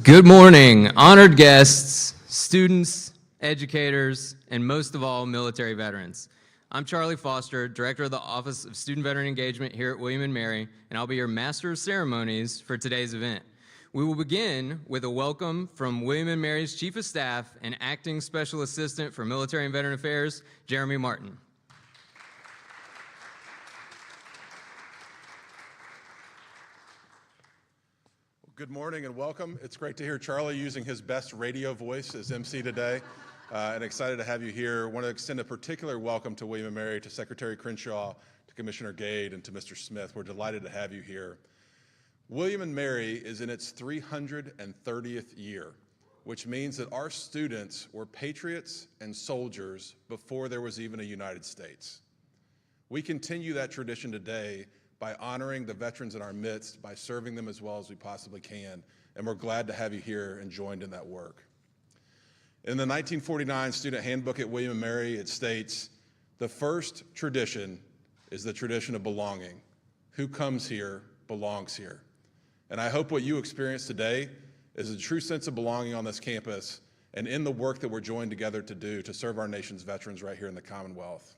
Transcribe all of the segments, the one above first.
Good morning, honored guests, students, educators, and most of all, military veterans. I'm Charlie Foster, Director of the Office of Student Veteran Engagement here at William & Mary, and I'll be your Master of Ceremonies for today's event. We will begin with a welcome from William & Mary's Chief of Staff and Acting Special Assistant for Military and Veteran Affairs, Jeremy Martin. Good morning and welcome. It's great to hear Charlie using his best radio voice as MC today, and excited to have you here. I want to extend a particular welcome to William & Mary, to Secretary Crenshaw, to Commissioner Gade, and to Mr. Smith. We're delighted to have you here. William & Mary is in its 330th year, which means that our students were patriots and soldiers before there was even a United States. We continue that tradition today by honoring the veterans in our midst, by serving them as well as we possibly can, and we're glad to have you here and joined in that work. In the 1949 Student Handbook at William & Mary, it states, "The first tradition is the tradition of belonging. Who comes here belongs here." And I hope what you experience today is a true sense of belonging on this campus and in the work that we're joined together to do to serve our nation's veterans right here in the Commonwealth.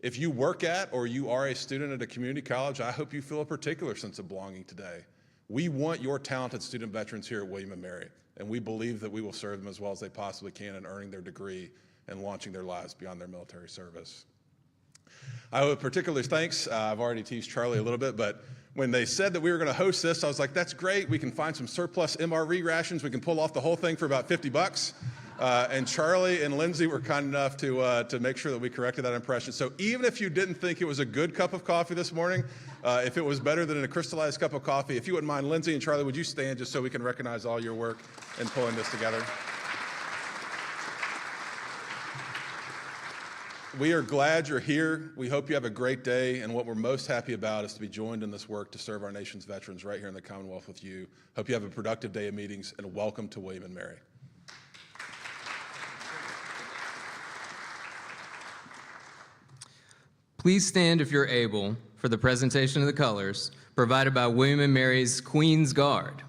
If you work at or you are a student at a community college, I hope you feel a particular sense of belonging today. We want your talented student veterans here at William & Mary, and we believe that we will serve them as well as they possibly can in earning their degree and launching their lives beyond their military service. I owe particular thanks. I've already teased Charlie a little bit, but when they said that we were going to host this, I was like, that's great. We can find some surplus MRE rations. We can pull off the whole thing for about 50 bucks. And Charlie and Lindsay were kind enough to make sure that we corrected that impression. So even if you didn't think it was a good cup of coffee this morning, if it was better than a crystallized cup of coffee, if you wouldn't mind, Lindsay and Charlie, would you stand just so we can recognize all your work in pulling this together? We are glad you're here. We hope you have a great day, and what we're most happy about is to be joined in this work to serve our nation's veterans right here in the Commonwealth with you. Hope you have a productive day of meetings, and welcome to William & Mary. Please stand if you're able for the presentation of the colors provided by William & Mary's Queen's Guard.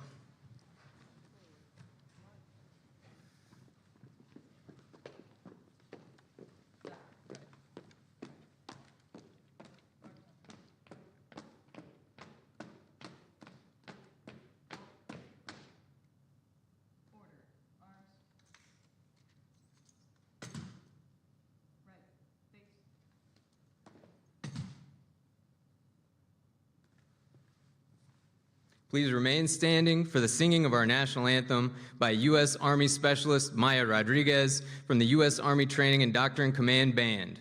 Please remain standing for the singing of our national anthem by U.S. Army Specialist Maya Rodriguez from the U.S. Army Training and Doctrine Command Band.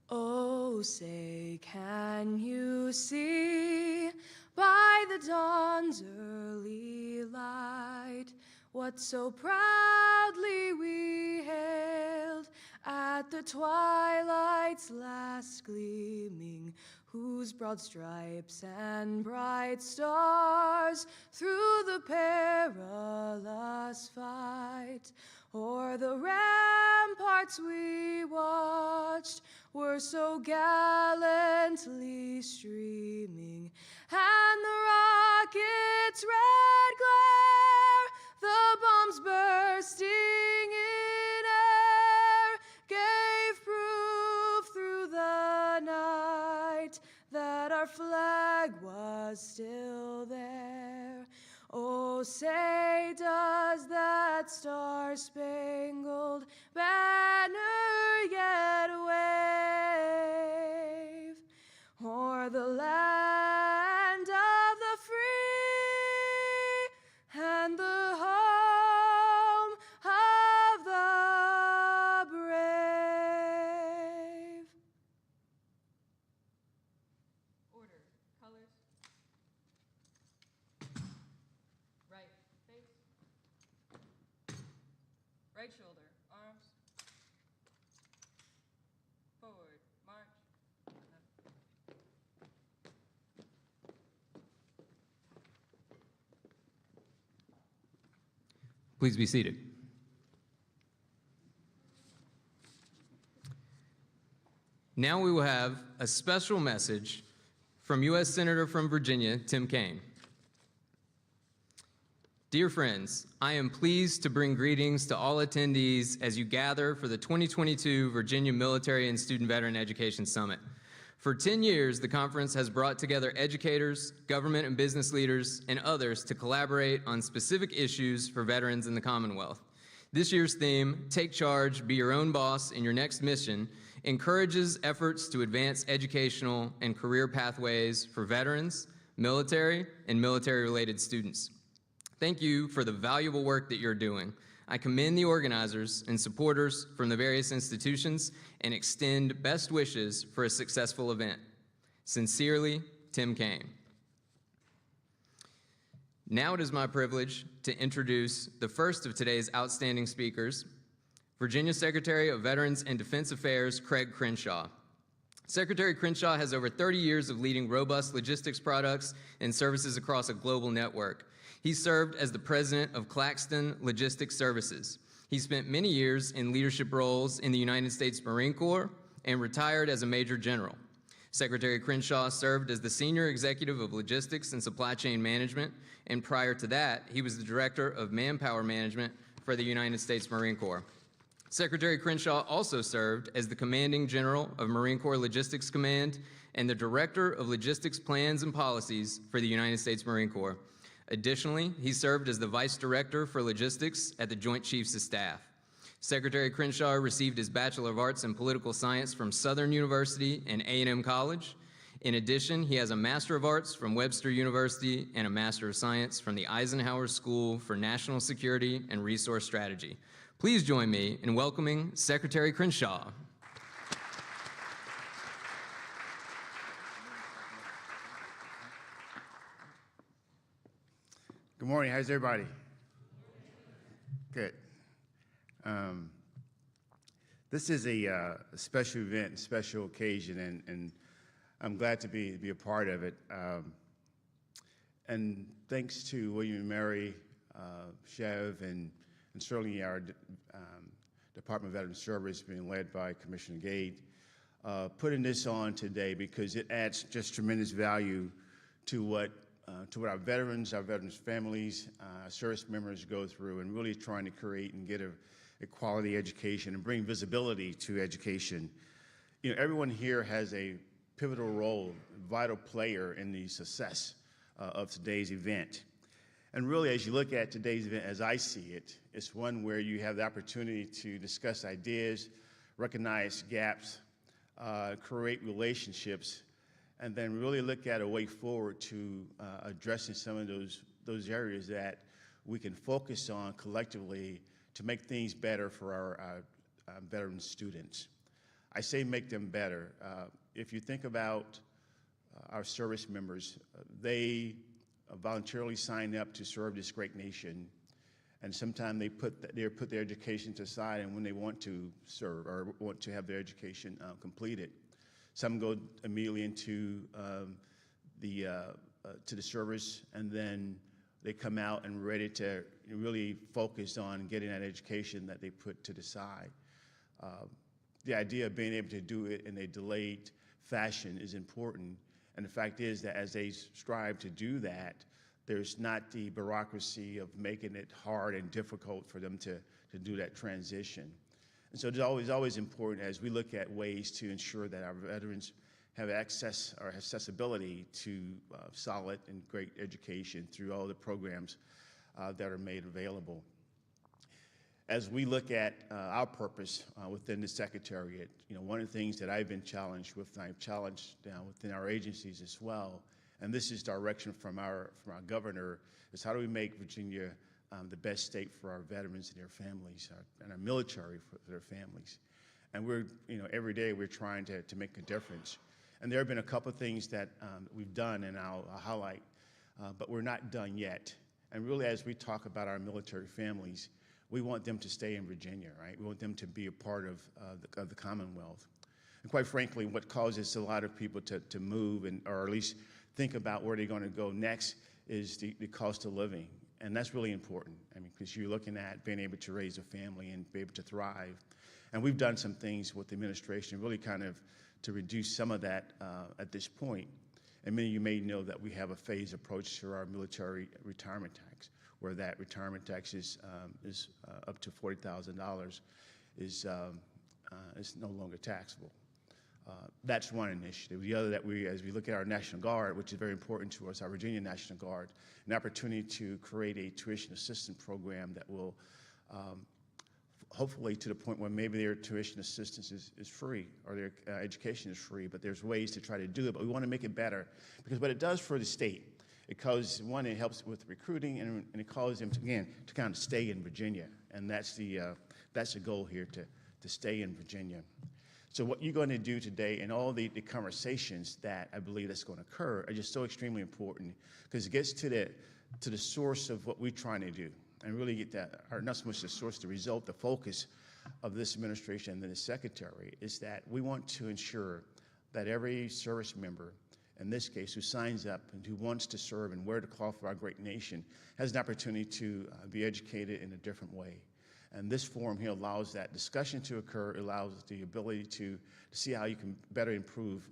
Oh, say, can you see by the dawn's early light what so proudly we hailed at the twilight's last gleaming, whose broad stripes and bright stars through the perilous fight o'er the ramparts we watched were so gallantly streaming, and the rocket's red glare, the bombs bursting in air, gave proof through the night that our flag was still there. Oh, say, does that star-spangled banner yet wave o'er the land of the free and the home of the brave? Order, colors. Right, face. Right shoulder, arms. Forward, march. Please be seated. Now we will have a special message from U.S. Senator from Virginia, Tim Kaine. Dear friends, I am pleased to bring greetings to all attendees as you gather for the 2022 Virginia Military and Student Veteran Education Summit. For 10 years, the conference has brought together educators, government and business leaders, and others to collaborate on specific issues for veterans in the Commonwealth. This year's theme, Take Charge, Be Your Own Boss in Your Next Mission, encourages efforts to advance educational and career pathways for veterans, military, and military-related students. Thank you for the valuable work that you're doing. I commend the organizers and supporters from the various institutions and extend best wishes for a successful event. Sincerely, Tim Kaine. Now it is my privilege to introduce the first of today's outstanding speakers, Virginia Secretary of Veterans and Defense Affairs, Craig Crenshaw. Secretary Crenshaw has over 30 years of leading robust logistics products and services across a global network. He served as the president of Claxton Logistics Services. He spent many years in leadership roles in the United States Marine Corps and retired as a Major General. Secretary Crenshaw served as the Senior Executive of Logistics and Supply Chain Management, and prior to that, he was the Director of Manpower Management for the United States Marine Corps. Secretary Crenshaw also served as the Commanding General of Marine Corps Logistics Command and the Director of Logistics Plans and Policies for the United States Marine Corps. Additionally, he served as the Vice Director for Logistics at the Joint Chiefs of Staff. Secretary Crenshaw received his Bachelor of Arts in Political Science from Southern University and A&M College. In addition, he has a Master of Arts from Webster University and a Master of Science from the Eisenhower School for National Security and Resource Strategy. Please join me in welcoming Secretary Crenshaw. Good morning. How's everybody? Good. This is a special event, special occasion, and I'm glad to be a part of it. And thanks to William & Mary, SCHEV, and certainly our Department of Veterans Service being led by Commissioner Gade, putting this on today because it adds just tremendous value to what our veterans families, service members go through, and really trying to create and get a quality education and bring visibility to education. You know, everyone here has a pivotal role, vital player in the success of today's event. And really, as you look at today's event, as I see it, it's one where you have the opportunity to discuss ideas, recognize gaps, create relationships, and then really look at a way forward to addressing some of those areas that we can focus on collectively to make things better for our veteran students. I say make them better. If you think about our service members, they voluntarily sign up to serve this great nation, and sometimes they put their education to the side, and when they want to serve or want to have their education completed, some go immediately into the service, and then they come out and ready to really focus on getting that education that they put to the side. The idea of being able to do it in a delayed fashion is important, and the fact is that as they strive to do that, there's not the bureaucracy of making it hard and difficult for them to do that transition. And so it's always important as we look at ways to ensure that our veterans have access or accessibility to solid and great education through all the programs that are made available. As we look at our purpose within the Secretariat, you know, one of the things that I've been challenged with, and I've challenged within our agencies as well, and this is direction from our governor, is how do we make Virginia the best state for our veterans and their families, and our military for their families. And we're, you know, every day we're trying to make a difference. And there have been a couple of things that we've done, and I'll highlight, but we're not done yet. And really, as we talk about our military families, we want them to stay in Virginia, right? We want them to be a part of the Commonwealth. And quite frankly, what causes a lot of people to move, or at least think about where they're going to go next, is the cost of living. And that's really important. I mean, because you're looking at being able to raise a family and be able to thrive. And we've done some things with the administration really kind of to reduce some of that at this point. And many of you may know that we have a phased approach to our military retirement tax, where that retirement tax is up to $40,000 is no longer taxable. That's one initiative. The other that as we look at our National Guard, which is very important to us, our Virginia National Guard, an opportunity to create a tuition assistance program that will hopefully to the point where maybe their tuition assistance is free or their education is free, but there's ways to try to do it. But we want to make it better because what it does for the state, it causes, one, it helps with recruiting, and it causes them to, again, to kind of stay in Virginia. And that's the goal here, to stay in Virginia. So what you're going to do today and all the conversations that I believe that's going to occur are just so extremely important because it gets to the source of what we're trying to do and really get that, or not so much the source, the result, the focus of this administration and the secretary is that we want to ensure that every service member, in this case, who signs up and who wants to serve and wear the cloth for our great nation, has an opportunity to be educated in a different way. And this forum here allows that discussion to occur, allows the ability to see how you can better improve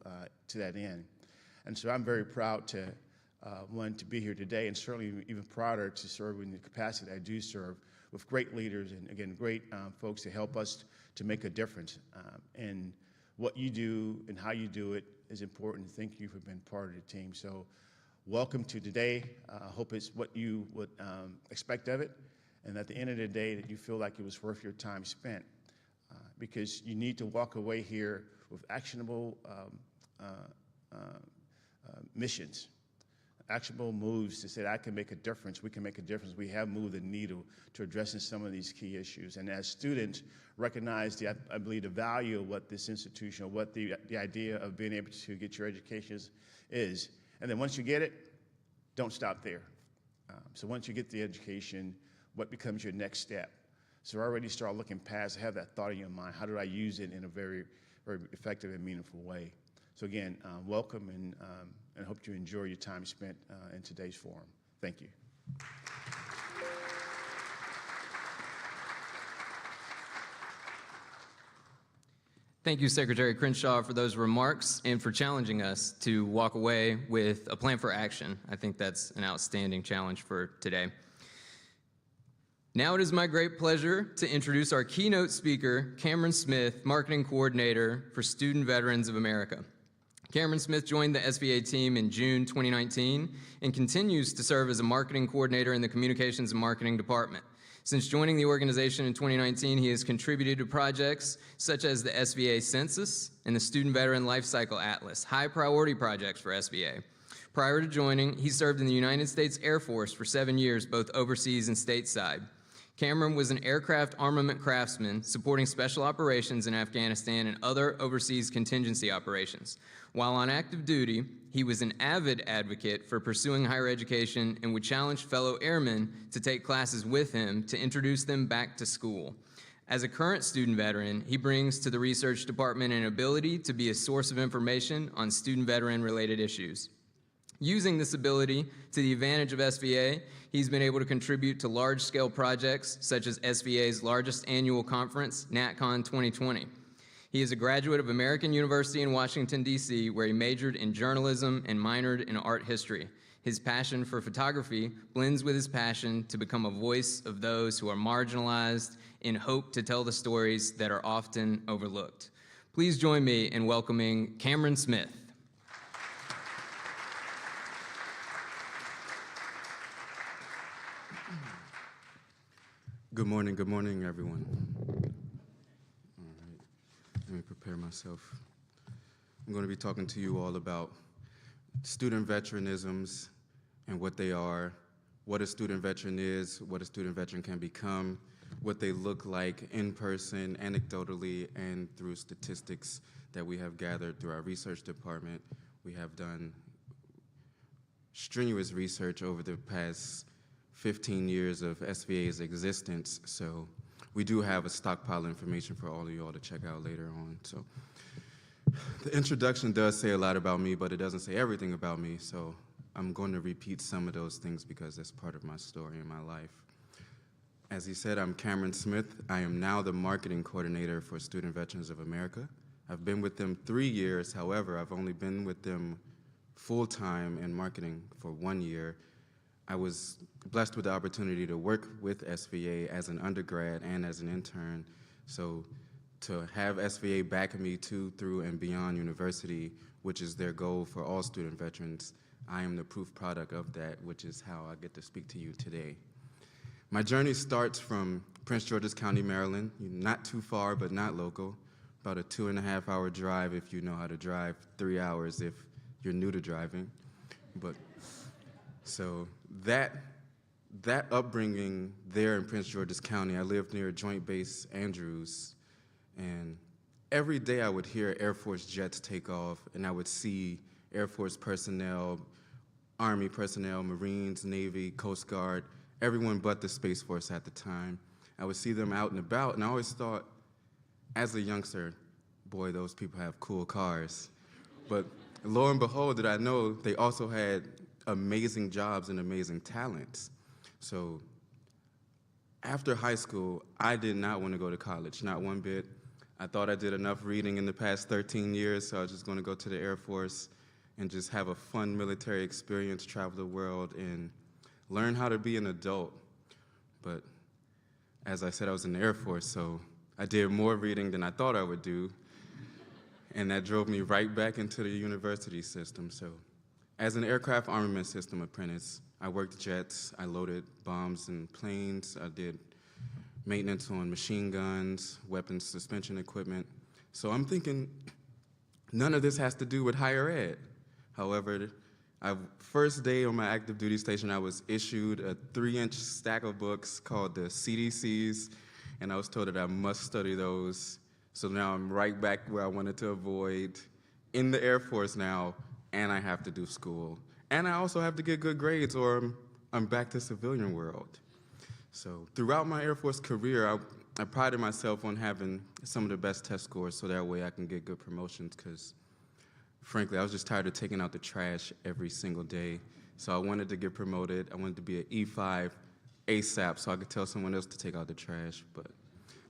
to that end. And so I'm very proud to be here today, and certainly even prouder to serve in the capacity I do serve with great leaders and, again, great folks to help us to make a difference. And what you do and how you do it is important. Thank you for being part of the team. So welcome to today. I hope it's what you would expect of it. And at the end of the day, that you feel like it was worth your time spent, because you need to walk away here with actionable missions, actionable moves to say that I can make a difference, we can make a difference. We have moved the needle to addressing some of these key issues. And as students recognize, I believe, the value of what this institution, what the idea of being able to get your education is. And then once you get it, don't stop there. So once you get the education, what becomes your next step? So already start looking past, have that thought in your mind, how do I use it in a very, very effective and meaningful way? So again, welcome, and I hope you enjoy your time spent in today's forum. Thank you. Thank you, Secretary Crenshaw, for those remarks and for challenging us to walk away with a plan for action. I think that's an outstanding challenge for today. Now it is my great pleasure to introduce our keynote speaker, Cameron Smith, Marketing Coordinator for Student Veterans of America. Cameron Smith joined the SVA team in June 2019 and continues to serve as a marketing coordinator in the Communications and Marketing Department. Since joining the organization in 2019, he has contributed to projects such as the SVA Census and the Student Veteran Lifecycle Atlas, high priority projects for SVA. Prior to joining, he served in the United States Air Force for 7 years, both overseas and stateside. Cameron was an aircraft armament craftsman supporting special operations in Afghanistan and other overseas contingency operations. While on active duty, he was an avid advocate for pursuing higher education and would challenge fellow airmen to take classes with him to introduce them back to school. As a current student veteran, he brings to the research department an ability to be a source of information on student veteran-related issues. Using this ability to the advantage of SVA, he's been able to contribute to large-scale projects such as SVA's largest annual conference, NatCon 2020. He is a graduate of American University in Washington, D.C., where he majored in journalism and minored in art history. His passion for photography blends with his passion to become a voice of those who are marginalized in hope to tell the stories that are often overlooked. Please join me in welcoming Cameron Smith. Good morning, everyone. All right, let me prepare myself. I'm going to be talking to you all about student veteranisms and what they are, what a student veteran is, what a student veteran can become, what they look like in person, anecdotally, and through statistics that we have gathered through our research department. We have done strenuous research over the past 15 years of SVA's existence, so we do have a stockpile of information for all of you all to check out later on. So the introduction does say a lot about me, but it doesn't say everything about me, so I'm going to repeat some of those things because that's part of my story and my life. As he said, I'm Cameron Smith. I am now the marketing coordinator for Student Veterans of America. I've been with them 3 years. However, I've only been with them full-time in marketing for 1 year. I was blessed with the opportunity to work with SVA as an undergrad and as an intern. So to have SVA back me to, through, and beyond university, which is their goal for all student veterans, I am the proof product of that, which is how I get to speak to you today. My journey starts from Prince George's County, Maryland, not too far, but not local, about a 2.5-hour drive if you know how to drive, 3 hours if you're new to driving. But so that upbringing there in Prince George's County, I lived near Joint Base Andrews, and every day I would hear Air Force jets take off, and I would see Air Force personnel, Army personnel, Marines, Navy, Coast Guard, everyone but the Space Force at the time. I would see them out and about, and I always thought, as a youngster, boy, those people have cool cars. But lo and behold, did I know they also had amazing jobs and amazing talents. So after high school, I did not want to go to college, not one bit. I thought I did enough reading in the past 13 years, so I was just going to go to the Air Force and just have a fun military experience, travel the world, and learn how to be an adult. But as I said, I was in the Air Force, so I did more reading than I thought I would do, and that drove me right back into the university system. So as an aircraft armament system apprentice, I worked jets, I loaded bombs and planes, I did maintenance on machine guns, weapons suspension equipment. So I'm thinking, none of this has to do with higher ed. However, first day on my active duty station, I was issued a 3-inch stack of books called the CDCs, and I was told that I must study those. So now I'm right back where I wanted to avoid, in the Air Force now, and I have to do school. And I also have to get good grades or I'm back to civilian world. So throughout my Air Force career, I prided myself on having some of the best test scores so that way I can get good promotions because, frankly, I was just tired of taking out the trash every single day. So I wanted to get promoted. I wanted to be an E5 ASAP so I could tell someone else to take out the trash. But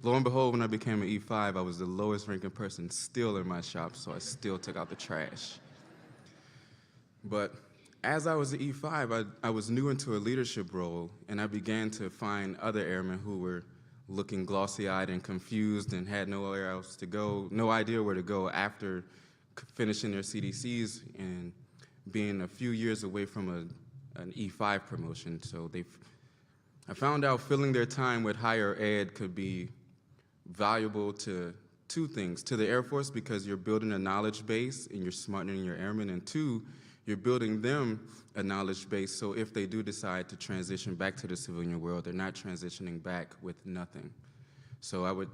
lo and behold, when I became an E5, I was the lowest ranking person still in my shop, so I still took out the trash. But as I was an E5, I was new into a leadership role, and I began to find other airmen who were looking glossy-eyed and confused and had nowhere else to go, no idea where to go after finishing their CDCs and being a few years away from an E5 promotion. So I found out filling their time with higher ed could be valuable to two things. To the Air Force, because you're building a knowledge base and you're smartening your airmen, and two, you're building them a knowledge base so if they do decide to transition back to the civilian world, they're not transitioning back with nothing. So I would,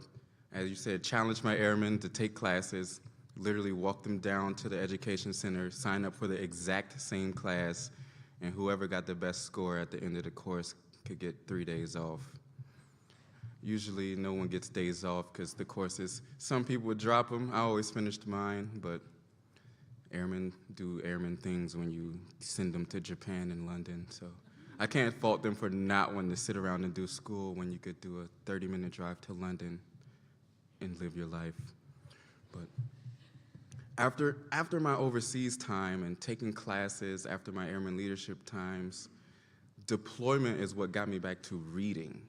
as you said, challenge my airmen to take classes, literally walk them down to the education center, sign up for the exact same class, and whoever got the best score at the end of the course could get 3 days off. Usually no one gets days off because the courses, some people would drop them. I always finished mine, but airmen do airmen things when you send them to Japan and London. So I can't fault them for not wanting to sit around and do school when you could do a 30-minute drive to London and live your life. But after my overseas time and taking classes, after my airman leadership times, deployment is what got me back to reading.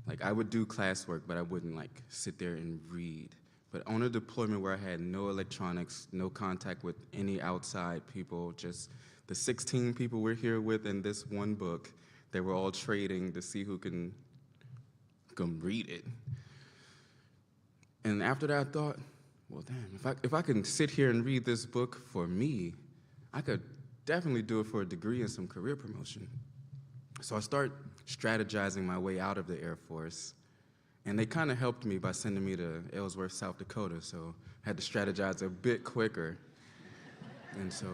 Like, I would do classwork, but I wouldn't sit there and read. But on a deployment where I had no electronics, no contact with any outside people, just the 16 people we're here with in this one book, they were all trading to see who can read it. And after that, I thought, well, damn, if I can sit here and read this book for me, I could definitely do it for a degree and some career promotion. So I started strategizing my way out of the Air Force. And they kind of helped me by sending me to Ellsworth, South Dakota, so I had to strategize a bit quicker. And so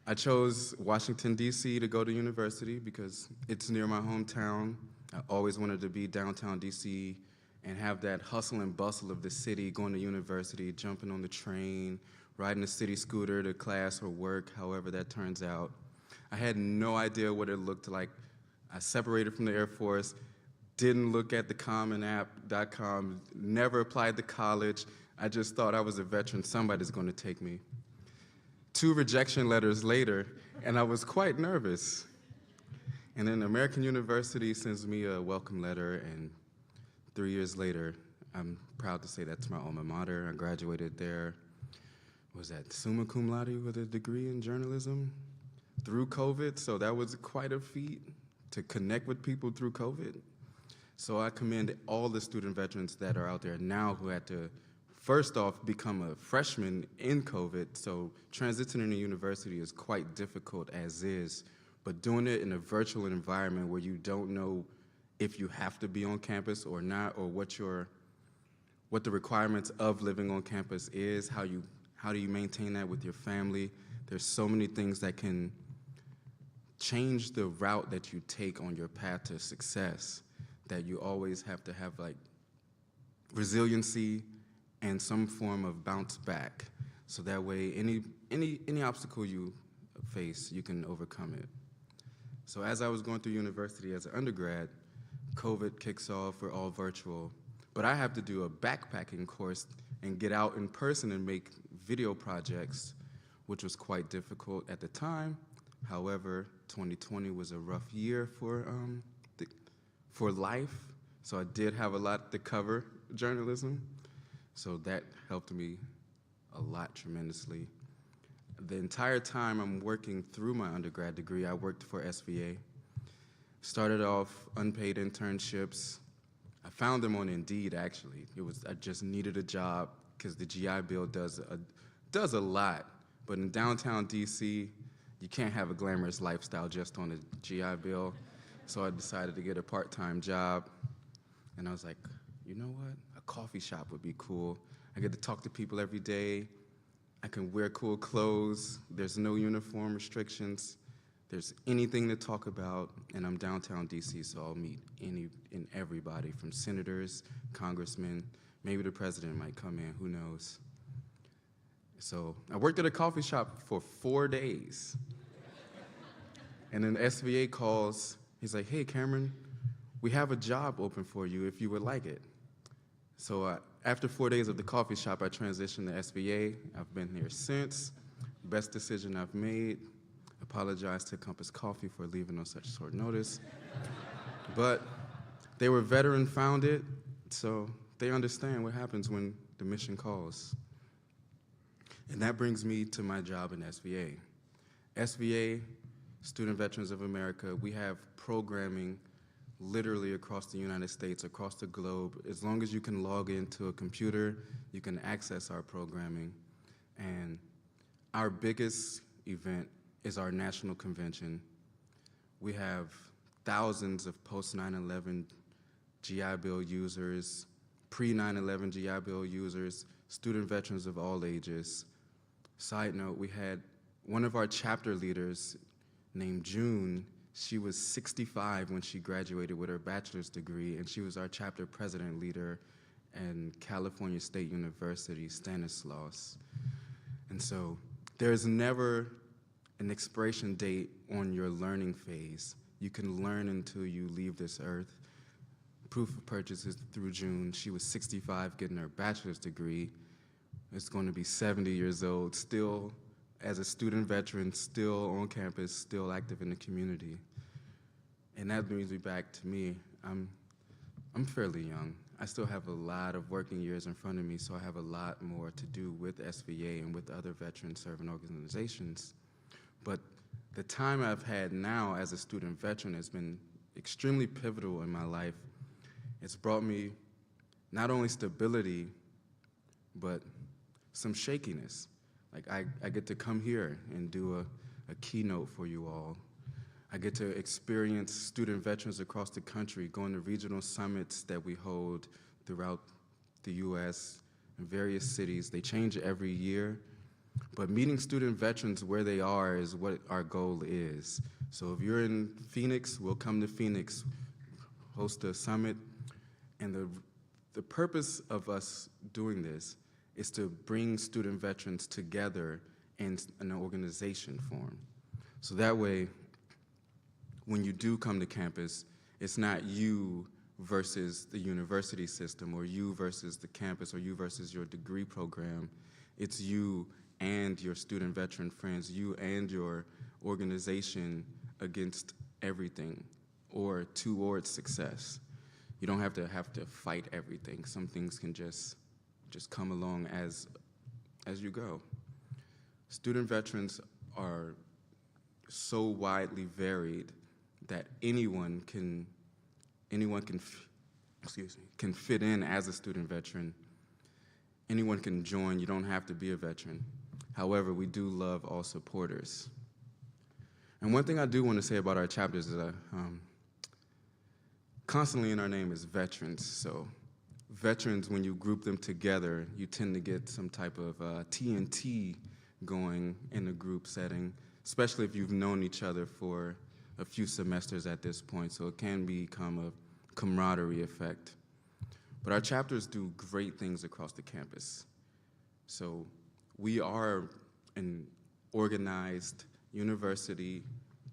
I chose Washington, D.C. to go to university because it's near my hometown. I always wanted to be downtown D.C. and have that hustle and bustle of the city, going to university, jumping on the train, riding a city scooter to class or work, however that turns out. I had no idea what it looked like. I separated from the Air Force, didn't look at the commonapp.com, never applied to college. I just thought I was a veteran, somebody's going to take me. 2 rejection letters later, and I was quite nervous. And then American University sends me a welcome letter, and 3 years later, I'm proud to say that's my alma mater. I graduated there, was that summa cum laude with a degree in journalism through COVID, so that was quite a feat to connect with people through COVID. So I commend all the student veterans that are out there now who had to, first off, become a freshman in COVID, so transitioning to university is quite difficult as is, but doing it in a virtual environment where you don't know if you have to be on campus or not, or what the requirements of living on campus is, how do you maintain that with your family. There's so many things that can change the route that you take on your path to success, that you always have to have like resiliency and some form of bounce back. So that way any obstacle you face, you can overcome it. So as I was going through university as an undergrad, COVID kicks off, we're all virtual, but I have to do a backpacking course and get out in person and make video projects, which was quite difficult at the time. However, 2020 was a rough year for life, so I did have a lot to cover journalism, so that helped me a lot tremendously. The entire time I'm working through my undergrad degree, I worked for SVA. Started off unpaid internships. I found them on Indeed, actually. I just needed a job because the GI Bill does a lot, but in downtown DC, you can't have a glamorous lifestyle just on a GI Bill. So I decided to get a part-time job, and I was like, you know what? A coffee shop would be cool. I get to talk to people every day. I can wear cool clothes. There's no uniform restrictions. There's anything to talk about, and I'm downtown DC, so I'll meet any and everybody from senators, congressmen, maybe the president might come in, who knows. So I worked at a coffee shop for 4 days. And then the SVA calls, he's like, hey, Cameron, we have a job open for you if you would like it. So after 4 days of the coffee shop, I transitioned to SVA. I've been here since. Best decision I've made. Apologize to Compass Coffee for leaving on such short notice. But they were veteran founded, so they understand what happens when the mission calls. And that brings me to my job in SVA. SVA, Student Veterans of America, we have programming literally across the United States, across the globe. As long as you can log into a computer, you can access our programming. And our biggest event is our national convention. We have thousands of post-9/11 GI Bill users, pre-9/11 GI Bill users, student veterans of all ages. Side note, we had one of our chapter leaders named June. She was 65 when she graduated with her bachelor's degree, and she was our chapter president leader in California State University, Stanislaus. And so there's never an expiration date on your learning phase. You can learn until you leave this earth. Proof of purchase is through June. She was 65 getting her bachelor's degree. It's going to be 70 years old, still as a student veteran, still on campus, still active in the community. And that brings me back to me. I'm fairly young. I still have a lot of working years in front of me, so I have a lot more to do with SVA and with other veteran serving organizations. But the time I've had now as a student veteran has been extremely pivotal in my life. It's brought me not only stability, but some shakiness. Like I get to come here and do a keynote for you all. I get to experience student veterans across the country, going to regional summits that we hold throughout the US in various cities. They change every year, but meeting student veterans where they are is what our goal is. So if you're in Phoenix, we'll come to Phoenix, host a summit, and the purpose of us doing this is to bring student veterans together in an organization form. So that way, when you do come to campus, it's not you versus the university system, or you versus the campus, or you versus your degree program. It's you and your student veteran friends, you and your organization against everything, or towards success. You don't have to fight everything. Some things can just come along as you go. Student veterans are so widely varied that anyone can fit in as a student veteran. Anyone can join. You don't have to be a veteran. However, we do love all supporters. And one thing I do want to say about our chapters is that constantly in our name is veterans. So veterans, when you group them together, you tend to get some type of TNT going in a group setting, especially if you've known each other for a few semesters at this point. So it can become a camaraderie effect. But our chapters do great things across the campus. So we are an organized university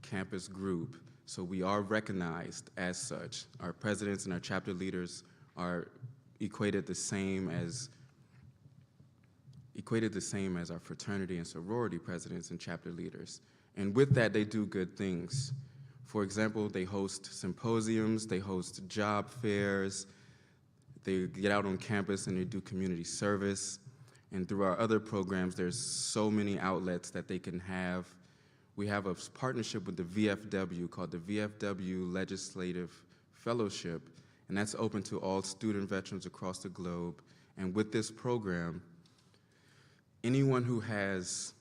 campus group, so we are recognized as such. Our presidents and our chapter leaders are equated the same as our fraternity and sorority presidents and chapter leaders. And with that, they do good things. For example, they host symposiums, they host job fairs, they get out on campus and they do community service. And through our other programs, there's so many outlets that they can have. We have a partnership with the VFW called the VFW Legislative Fellowship, and that's open to all student veterans across the globe. And with this program, anyone who has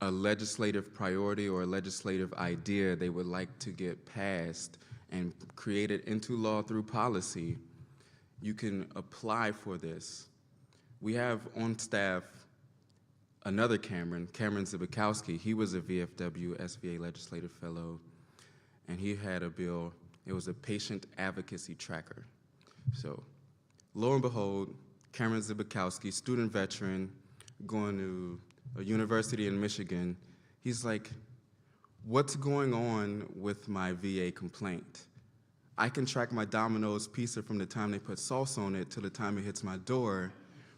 a legislative priority or a legislative idea they would like to get passed and created into law through policy, you can apply for this. We have on staff another Cameron Zibikowski. He was a VFW SVA Legislative Fellow, and he had a bill. It was a patient advocacy tracker. So lo and behold, Cameron Zibikowski, student veteran, going to a university in Michigan, he's like, what's going on with my VA complaint? I can track my Domino's pizza from the time they put sauce on it to the time it hits my door,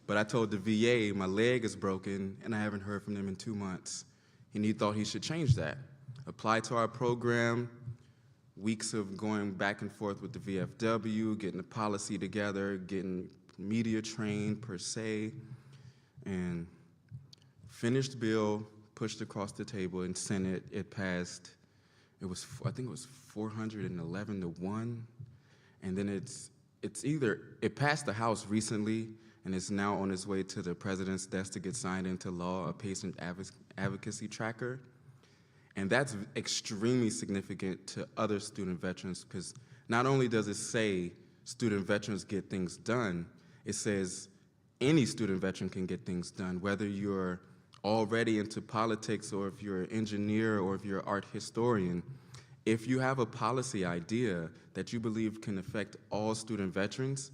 but I told the VA my leg is broken and I haven't heard from them in 2 months. And he thought he should change that. Apply to our program, weeks of going back and forth with the VFW, getting the policy together, getting media trained per se, and finished bill, pushed across the table in Senate. It passed. I think it was 411 to 1. And then it passed the House recently, and it's now on its way to the president's desk to get signed into law, a patient advocacy tracker. And that's extremely significant to other student veterans, because not only does it say student veterans get things done, it says any student veteran can get things done, whether you're already into politics or if you're an engineer or if you're an art historian. If you have a policy idea that you believe can affect all student veterans,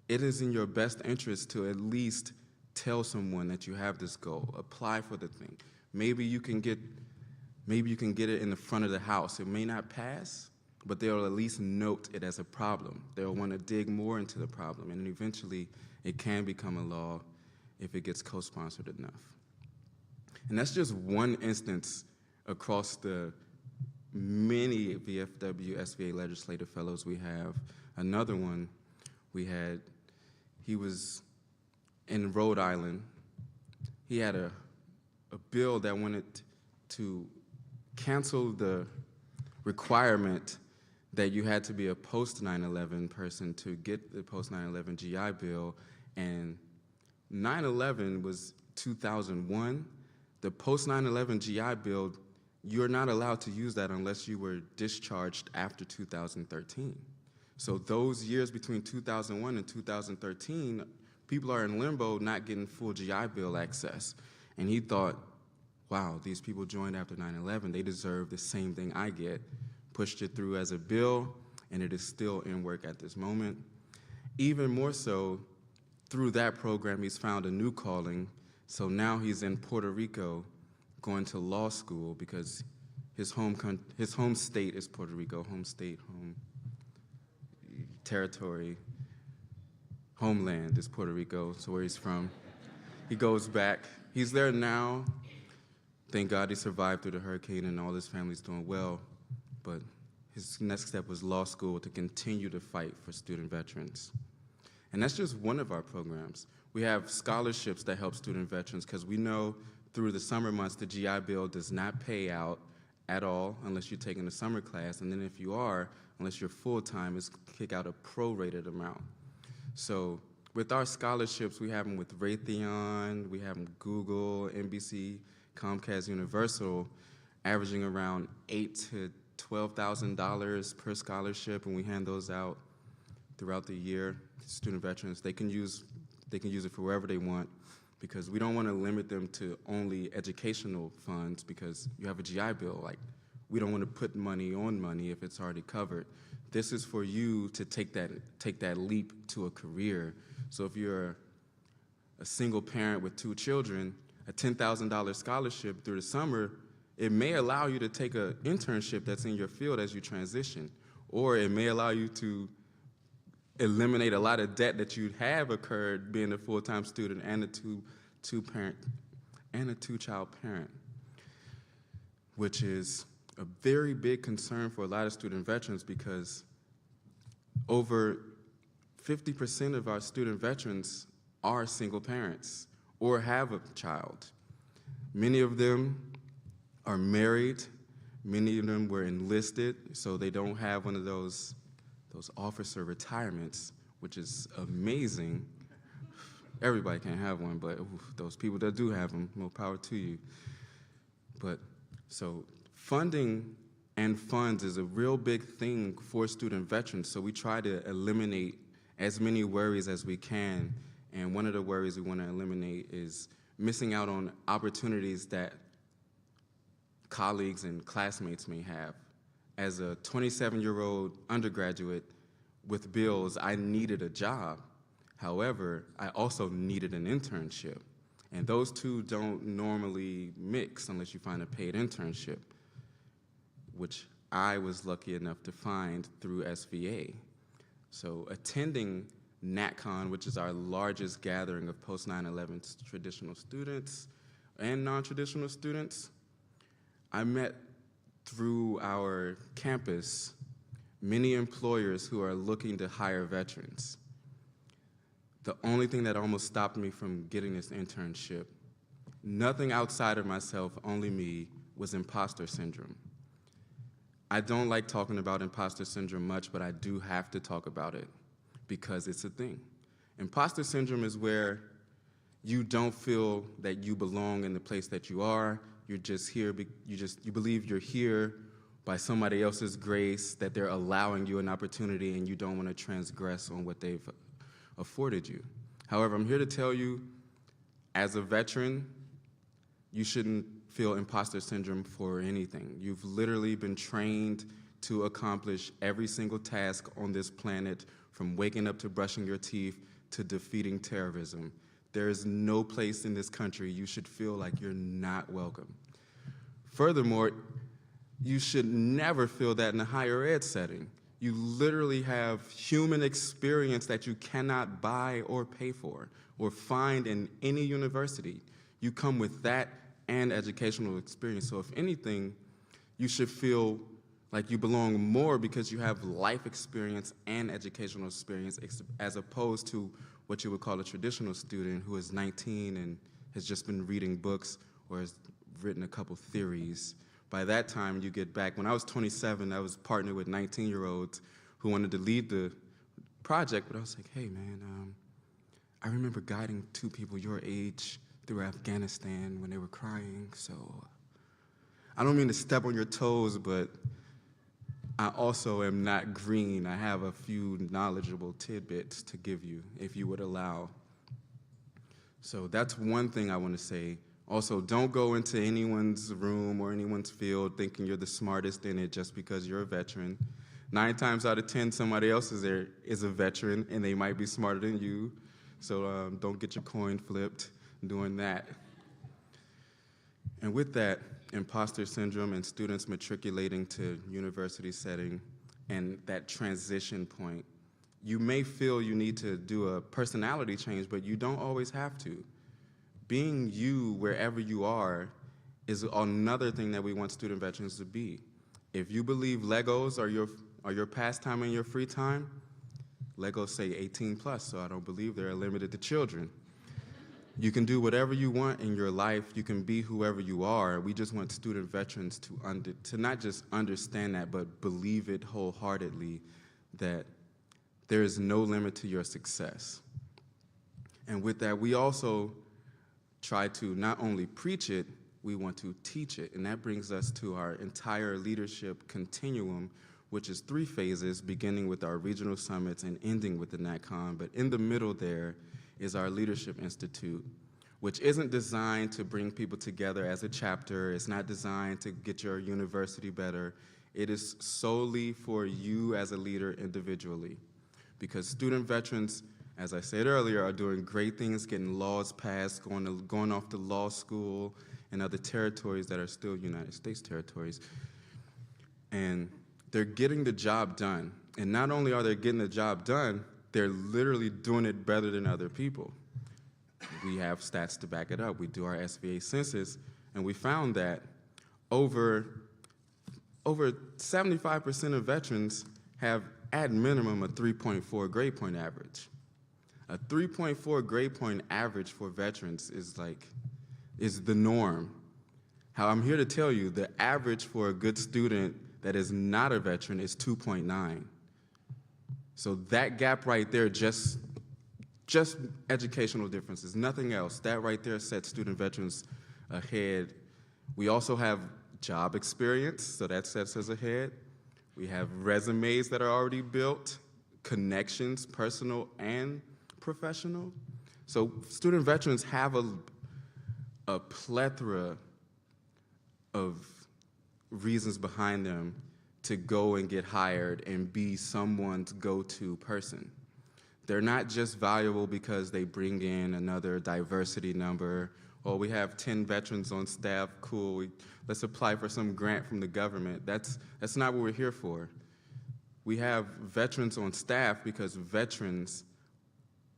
it is in your best interest to at least tell someone that you have this goal. Apply for the thing. Maybe you can get it in the front of the House. It may not pass, but they'll at least note it as a problem. They'll want to dig more into the problem, and eventually it can become a law if it gets co-sponsored enough. And that's just one instance across the many VFW SVA Legislative Fellows we have. Another one he was in Rhode Island. He had a bill that wanted to cancel the requirement that you had to be a post-9/11 person to get the post-9/11 GI Bill, and 9/11 was 2001. The post-9/11 GI Bill, you're not allowed to use that unless you were discharged after 2013. So those years between 2001 and 2013, people are in limbo not getting full GI Bill access. And he thought, wow, these people joined after 9/11, they deserve the same thing I get. Pushed it through as a bill, and it is still in work at this moment. Even more so, through that program, he's found a new calling. So now he's in Puerto Rico going to law school because his home state is Puerto Rico, home state, home territory. Homeland is Puerto Rico, so where he's from. He goes back. He's there now. Thank God he survived through the hurricane and all his family's doing well. But his next step was law school to continue to fight for student veterans. And that's just one of our programs. We have scholarships that help student veterans because we know through the summer months the GI Bill does not pay out at all unless you're taking a summer class. And then if you are, unless you're full-time, it's kick out a prorated amount. So with our scholarships, we have them with Raytheon, we have them Google, NBC, Comcast, Universal, averaging around $8,000 to $12,000 per scholarship, and we hand those out throughout the year. Student veterans, they can use it for wherever they want because we don't want to limit them to only educational funds because you have a GI Bill. Like, we don't want to put money on money if it's already covered. This is for you to take that leap to a career. So if you're a single parent with 2 children, a $10,000 scholarship through the summer, it may allow you to take an internship that's in your field as you transition, or it may allow you to eliminate a lot of debt that you'd have occurred being a full-time student and a two-child parent, which is a very big concern for a lot of student veterans because over 50% of our student veterans are single parents or have a child. Many of them are married, many of them were enlisted, so they don't have one of those officer retirements, which is amazing. Everybody can't have one, but those people that do have them, more power to you. But so funding and funds is a real big thing for student veterans, so we try to eliminate as many worries as we can, and one of the worries we want to eliminate is missing out on opportunities that colleagues and classmates may have. As a 27-year-old undergraduate with bills, I needed a job. However, I also needed an internship, and those two don't normally mix unless you find a paid internship, which I was lucky enough to find through SVA. So attending NatCon, which is our largest gathering of post-9/11 traditional students and non-traditional students, I met through our campus many employers who are looking to hire veterans. The only thing that almost stopped me from getting this internship, nothing outside of myself, only me, was imposter syndrome. I don't like talking about imposter syndrome much, but I do have to talk about it because it's a thing. Imposter syndrome is where you don't feel that you belong in the place that you are. You're just here, you believe you're here by somebody else's grace, that they're allowing you an opportunity and you don't want to transgress on what they've afforded you. However, I'm here to tell you, as a veteran, you shouldn't feel imposter syndrome for anything. You've literally been trained to accomplish every single task on this planet, from waking up to brushing your teeth to defeating terrorism. There is no place in this country you should feel like you're not welcome. Furthermore, you should never feel that in a higher ed setting. You literally have human experience that you cannot buy or pay for or find in any university. You come with that and educational experience. So if anything, you should feel like you belong more because you have life experience and educational experience as opposed to what you would call a traditional student who is 19 and has just been reading books or has written a couple theories. By that time, you get back. When I was 27, I was partnered with 19-year-olds who wanted to lead the project, but I was like, hey, man, I remember guiding 2 people your age through Afghanistan when they were crying, so I don't mean to step on your toes, but I also am not green. I have a few knowledgeable tidbits to give you, if you would allow. So that's one thing I want to say. Also, don't go into anyone's room or anyone's field thinking you're the smartest in it just because you're a veteran. 9 times out of 10, somebody else is a veteran, and they might be smarter than you. So don't get your coin flipped doing that. And with that, imposter syndrome and students matriculating to university setting and that transition point, You may feel you need to do a personality change, but you don't always have to. Being you wherever you are is another thing that we want student veterans to be. If you believe Legos are your pastime in your free time, Legos say 18 plus, so I don't believe they're limited to children. You can do whatever you want in your life. You can be whoever you are. We just want student veterans to not just understand that, but believe it wholeheartedly that there is no limit to your success. And with that, we also try to not only preach it, we want to teach it. And that brings us to our entire leadership continuum, which is 3 phases, beginning with our regional summits and ending with the NatCon. But in the middle there is our Leadership Institute, which isn't designed to bring people together as a chapter. It's not designed to get your university better. It is solely for you as a leader individually. Because student veterans, as I said earlier, are doing great things, getting laws passed, going off to law school and other territories that are still United States territories. And they're getting the job done. And not only are they getting the job done, they're literally doing it better than other people. We have stats to back it up. We do our SVA census, and we found that over 75% of veterans have, at minimum, a 3.4 grade point average. A 3.4 grade point average for veterans is the norm. How I'm here to tell you, the average for a good student that is not a veteran is 2.9. So that gap right there, just educational differences, nothing else. That right there sets student veterans ahead. We also have job experience, so that sets us ahead. We have resumes that are already built, connections, personal and professional. So student veterans have a plethora of reasons behind them to go and get hired and be someone's go-to person. They're not just valuable because they bring in another diversity number, or we have 10 veterans on staff, cool, let's apply for some grant from the government. That's not what we're here for. We have veterans on staff because veterans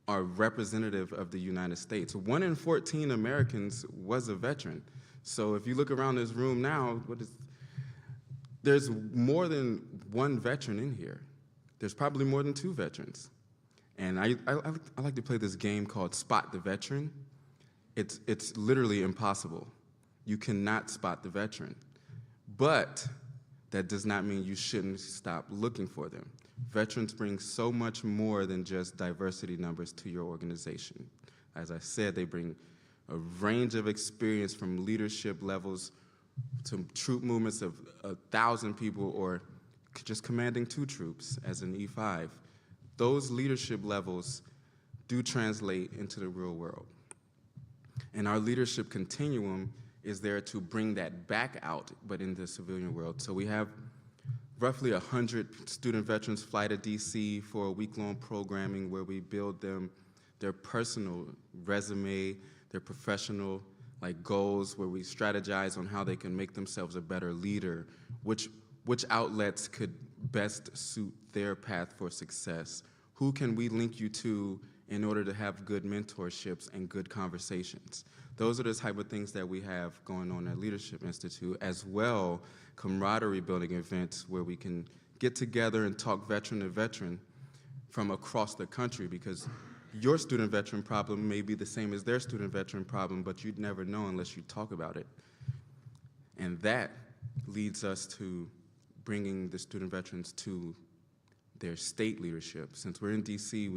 are representative of the United States. 1 in 14 Americans was a veteran. So if you look around this room now, there's more than 1 veteran in here. There's probably more than 2 veterans. And I like to play this game called Spot the Veteran. It's literally impossible. You cannot spot the veteran. But that does not mean you shouldn't stop looking for them. Veterans bring so much more than just diversity numbers to your organization. As I said, they bring a range of experience from leadership levels to troop movements of 1,000 people or just commanding 2 troops as an E5. Those leadership levels do translate into the real world. And our leadership continuum is there to bring that back out, but in the civilian world. So we have roughly 100 student veterans fly to DC for a week-long programming where we build them their personal resume, their professional goals, where we strategize on how they can make themselves a better leader, which outlets could best suit their path for success. Who can we link you to in order to have good mentorships and good conversations? Those are the type of things that we have going on at Leadership Institute, as well camaraderie building events where we can get together and talk veteran to veteran from across the country, because your student veteran problem may be the same as their student veteran problem, but you'd never know unless you talk about it. And that leads us to bringing the student veterans to their state leadership. Since we're in DC,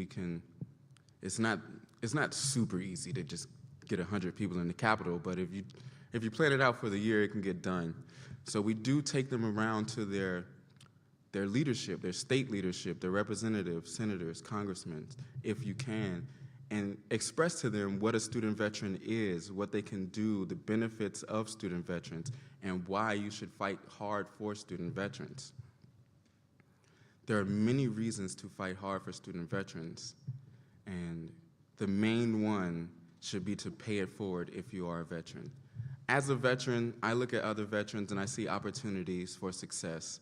it's not super easy to just get 100 people in the Capitol, but if you plan it out for the year, it can get done. So we do take them around to their leadership, their state leadership, their representatives, senators, congressmen, if you can, and express to them what a student veteran is, what they can do, the benefits of student veterans, and why you should fight hard for student veterans. There are many reasons to fight hard for student veterans, and the main one should be to pay it forward if you are a veteran. As a veteran, I look at other veterans and I see opportunities for success.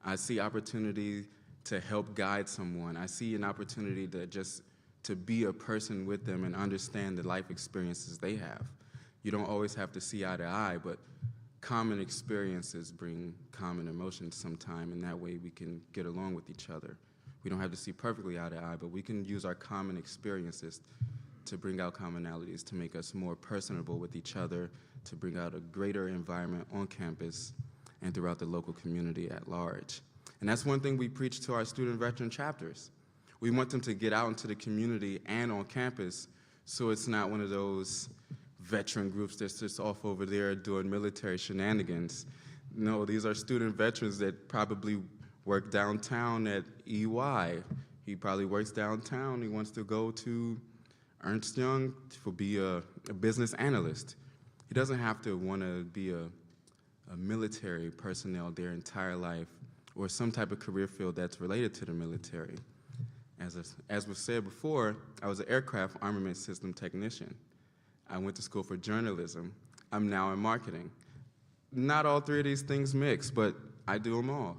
I see opportunity to help guide someone. I see an opportunity to be a person with them and understand the life experiences they have. You don't always have to see eye to eye, but common experiences bring common emotions sometime, and that way we can get along with each other. We don't have to see perfectly eye to eye, but we can use our common experiences to bring out commonalities, to make us more personable with each other, to bring out a greater environment on campus and throughout the local community at large. And that's one thing we preach to our student veteran chapters. We want them to get out into the community and on campus, so it's not one of those veteran groups that's just off over there doing military shenanigans. No, these are student veterans that probably work downtown at EY. He probably works downtown. He wants to go to Ernst Young to be a business analyst. He doesn't have to want to be a military personnel their entire life or some type of career field that's related to the military. As was said before, I was an aircraft armament system technician. I went to school for journalism. I'm now in marketing. Not all three of these things mix, but I do them all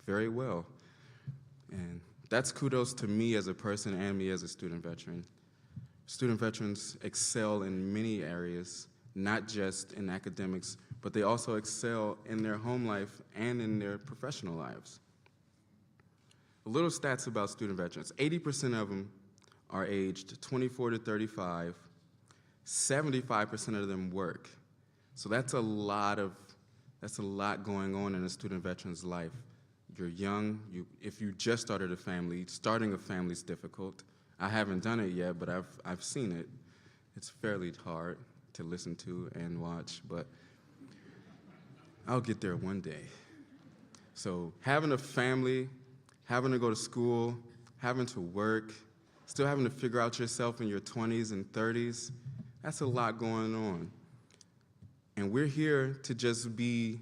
very well. And that's kudos to me as a person and me as a student veteran. Student veterans excel in many areas, not just in academics, but they also excel in their home life and in their professional lives. A little stats about student veterans. 80% of them are aged 24 to 35. 75% of them work. So that's a lot going on in a student veteran's life. You're young, if you just started a family, starting a family is difficult. I haven't done it yet, but I've seen it. It's fairly hard to listen to and watch, but I'll get there one day. So having a family, having to go to school, having to work, still having to figure out yourself in your 20s and 30s, that's a lot going on. And we're here to just be,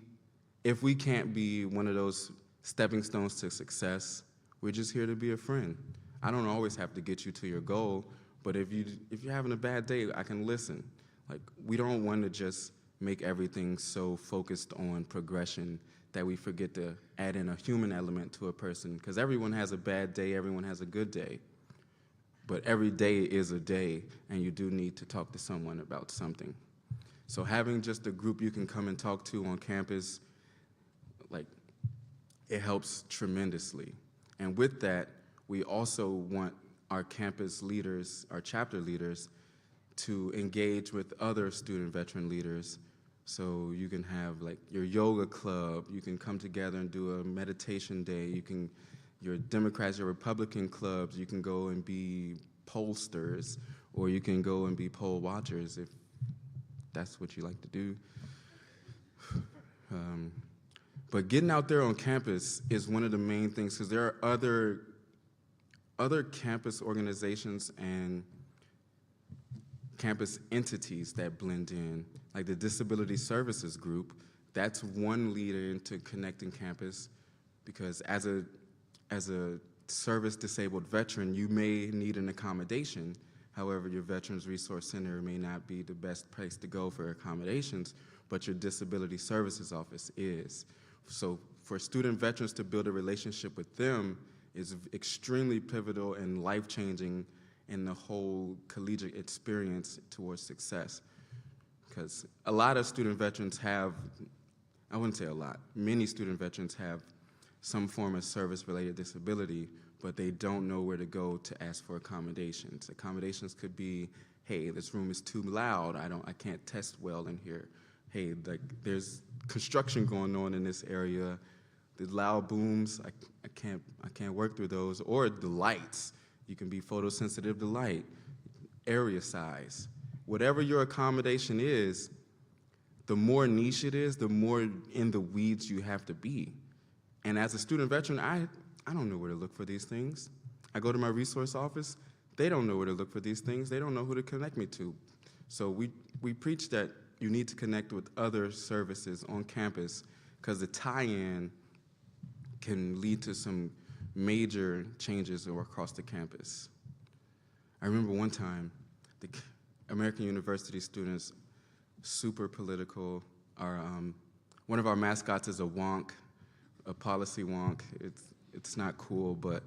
if we can't be one of those stepping stones to success, we're just here to be a friend. I don't always have to get you to your goal, but if you're having a bad day, I can listen. Like, we don't want to just make everything so focused on progression that we forget to add in a human element to a person, because everyone has a bad day, everyone has a good day. But every day is a day, and you do need to talk to someone about something. So having just a group you can come and talk to on campus, like, it helps tremendously. And with that, we also want our campus leaders, our chapter leaders, to engage with other student veteran leaders. So you can have like your yoga club, you can come together and do a meditation day, your Democrats, your Republican clubs, you can go and be pollsters, or you can go and be poll watchers if that's what you like to do. But getting out there on campus is one of the main things, because there are other campus organizations and campus entities that blend in, like the Disability Services Group. That's one leader into connecting campus, because as a service-disabled veteran, you may need an accommodation. However, your Veterans Resource Center may not be the best place to go for accommodations, but your Disability Services Office is. So for student veterans to build a relationship with them is extremely pivotal and life-changing in the whole collegiate experience towards success. Because a lot of student veterans have, I wouldn't say a lot, many student veterans have some form of service-related disability, but they don't know where to go to ask for accommodations. Accommodations could be, hey, this room is too loud, I can't test well in here. Hey, like, there's construction going on in this area, the loud booms, I can't work through those, or the lights. You can be photosensitive to light, area size. Whatever your accommodation is, the more niche it is, the more in the weeds you have to be. And as a student veteran, I don't know where to look for these things. I go to my resource office, they don't know where to look for these things, they don't know who to connect me to. So we preach that you need to connect with other services on campus, because the tie-in can lead to some major changes across the campus. I remember one time, the American University students, super political. One of our mascots is a wonk, a policy wonk. it's not cool, but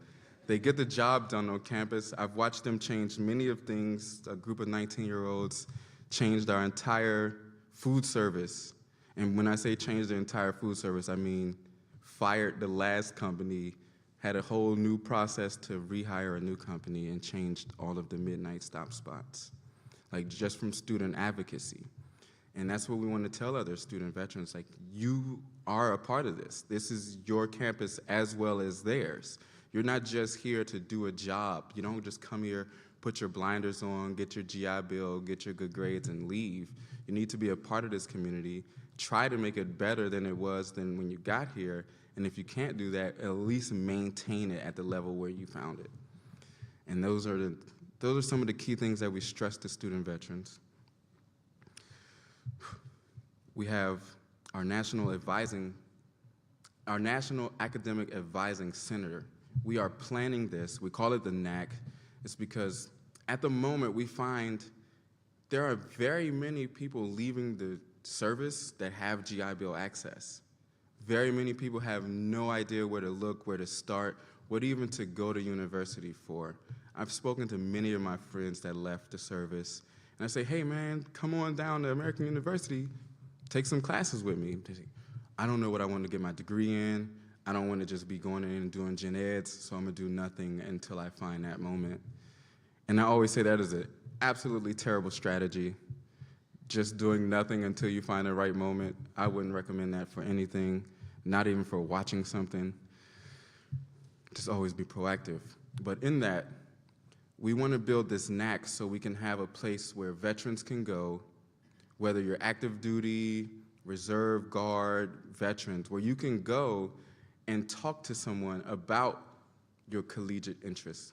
they get the job done on campus. I've watched them change many of things. A group of 19-year-olds changed our entire food service. And when I say change the entire food service, I mean fired the last company, had a whole new process to rehire a new company, and changed all of the midnight stop spots, like just from student advocacy. And that's what we want to tell other student veterans, like, you are a part of this. This is your campus as well as theirs. You're not just here to do a job. You don't just come here, put your blinders on, get your GI Bill, get your good grades, and leave. You need to be a part of this community, try to make it better than it was than when you got here, and if you can't do that, at least maintain it at the level where you found it. And those are some of the key things that we stress to student veterans. We have our National Academic Advising Center. We are planning this. We call it the NAC. It's because at the moment we find there are very many people leaving the service that have GI Bill access. Very many people have no idea where to look, where to start, what even to go to university for. I've spoken to many of my friends that left the service, and I say, hey man, come on down to American University, take some classes with me. They say, I don't know what I want to get my degree in. I don't want to just be going in and doing gen eds, so I'm gonna do nothing until I find that moment. And I always say that is an absolutely terrible strategy. Just doing nothing until you find the right moment. I wouldn't recommend that for anything, not even for watching something. Just always be proactive. But in that, we want to build this NAC so we can have a place where veterans can go, whether you're active duty, reserve, guard, veterans, where you can go and talk to someone about your collegiate interests.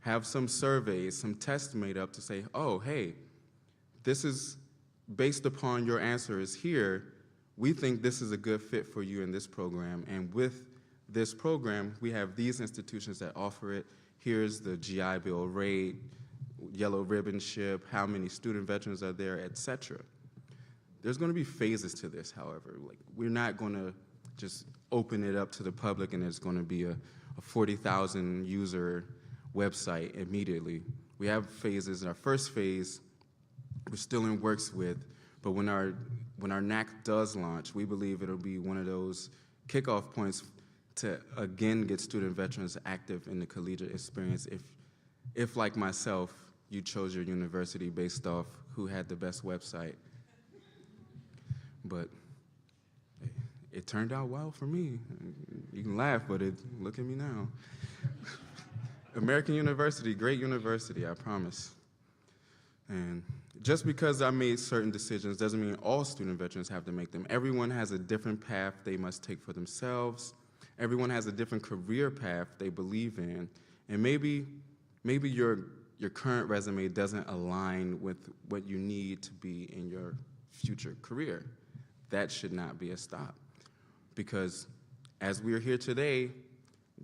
Have some surveys, some tests made up to say, oh, hey, this is based upon your answers here, we think this is a good fit for you in this program. And with this program, we have these institutions that offer it. Here's the GI Bill rate, yellow ribbonship, how many student veterans are there, et cetera. There's going to be phases to this, however. Like, we're not going to just open it up to the public and it's going to be a 40,000 user website immediately. We have phases. In our first phase, we're still in works with, but when our NAC does launch, we believe it'll be one of those kickoff points to again get student veterans active in the collegiate experience if like myself, you chose your university based off who had the best website. But it turned out well for me. You can laugh, but look at me now. American University, great university, I promise. And just because I made certain decisions doesn't mean all student veterans have to make them. Everyone has a different path they must take for themselves. Everyone has a different career path they believe in. And maybe your current resume doesn't align with what you need to be in your future career. That should not be a stop. Because as we are here today,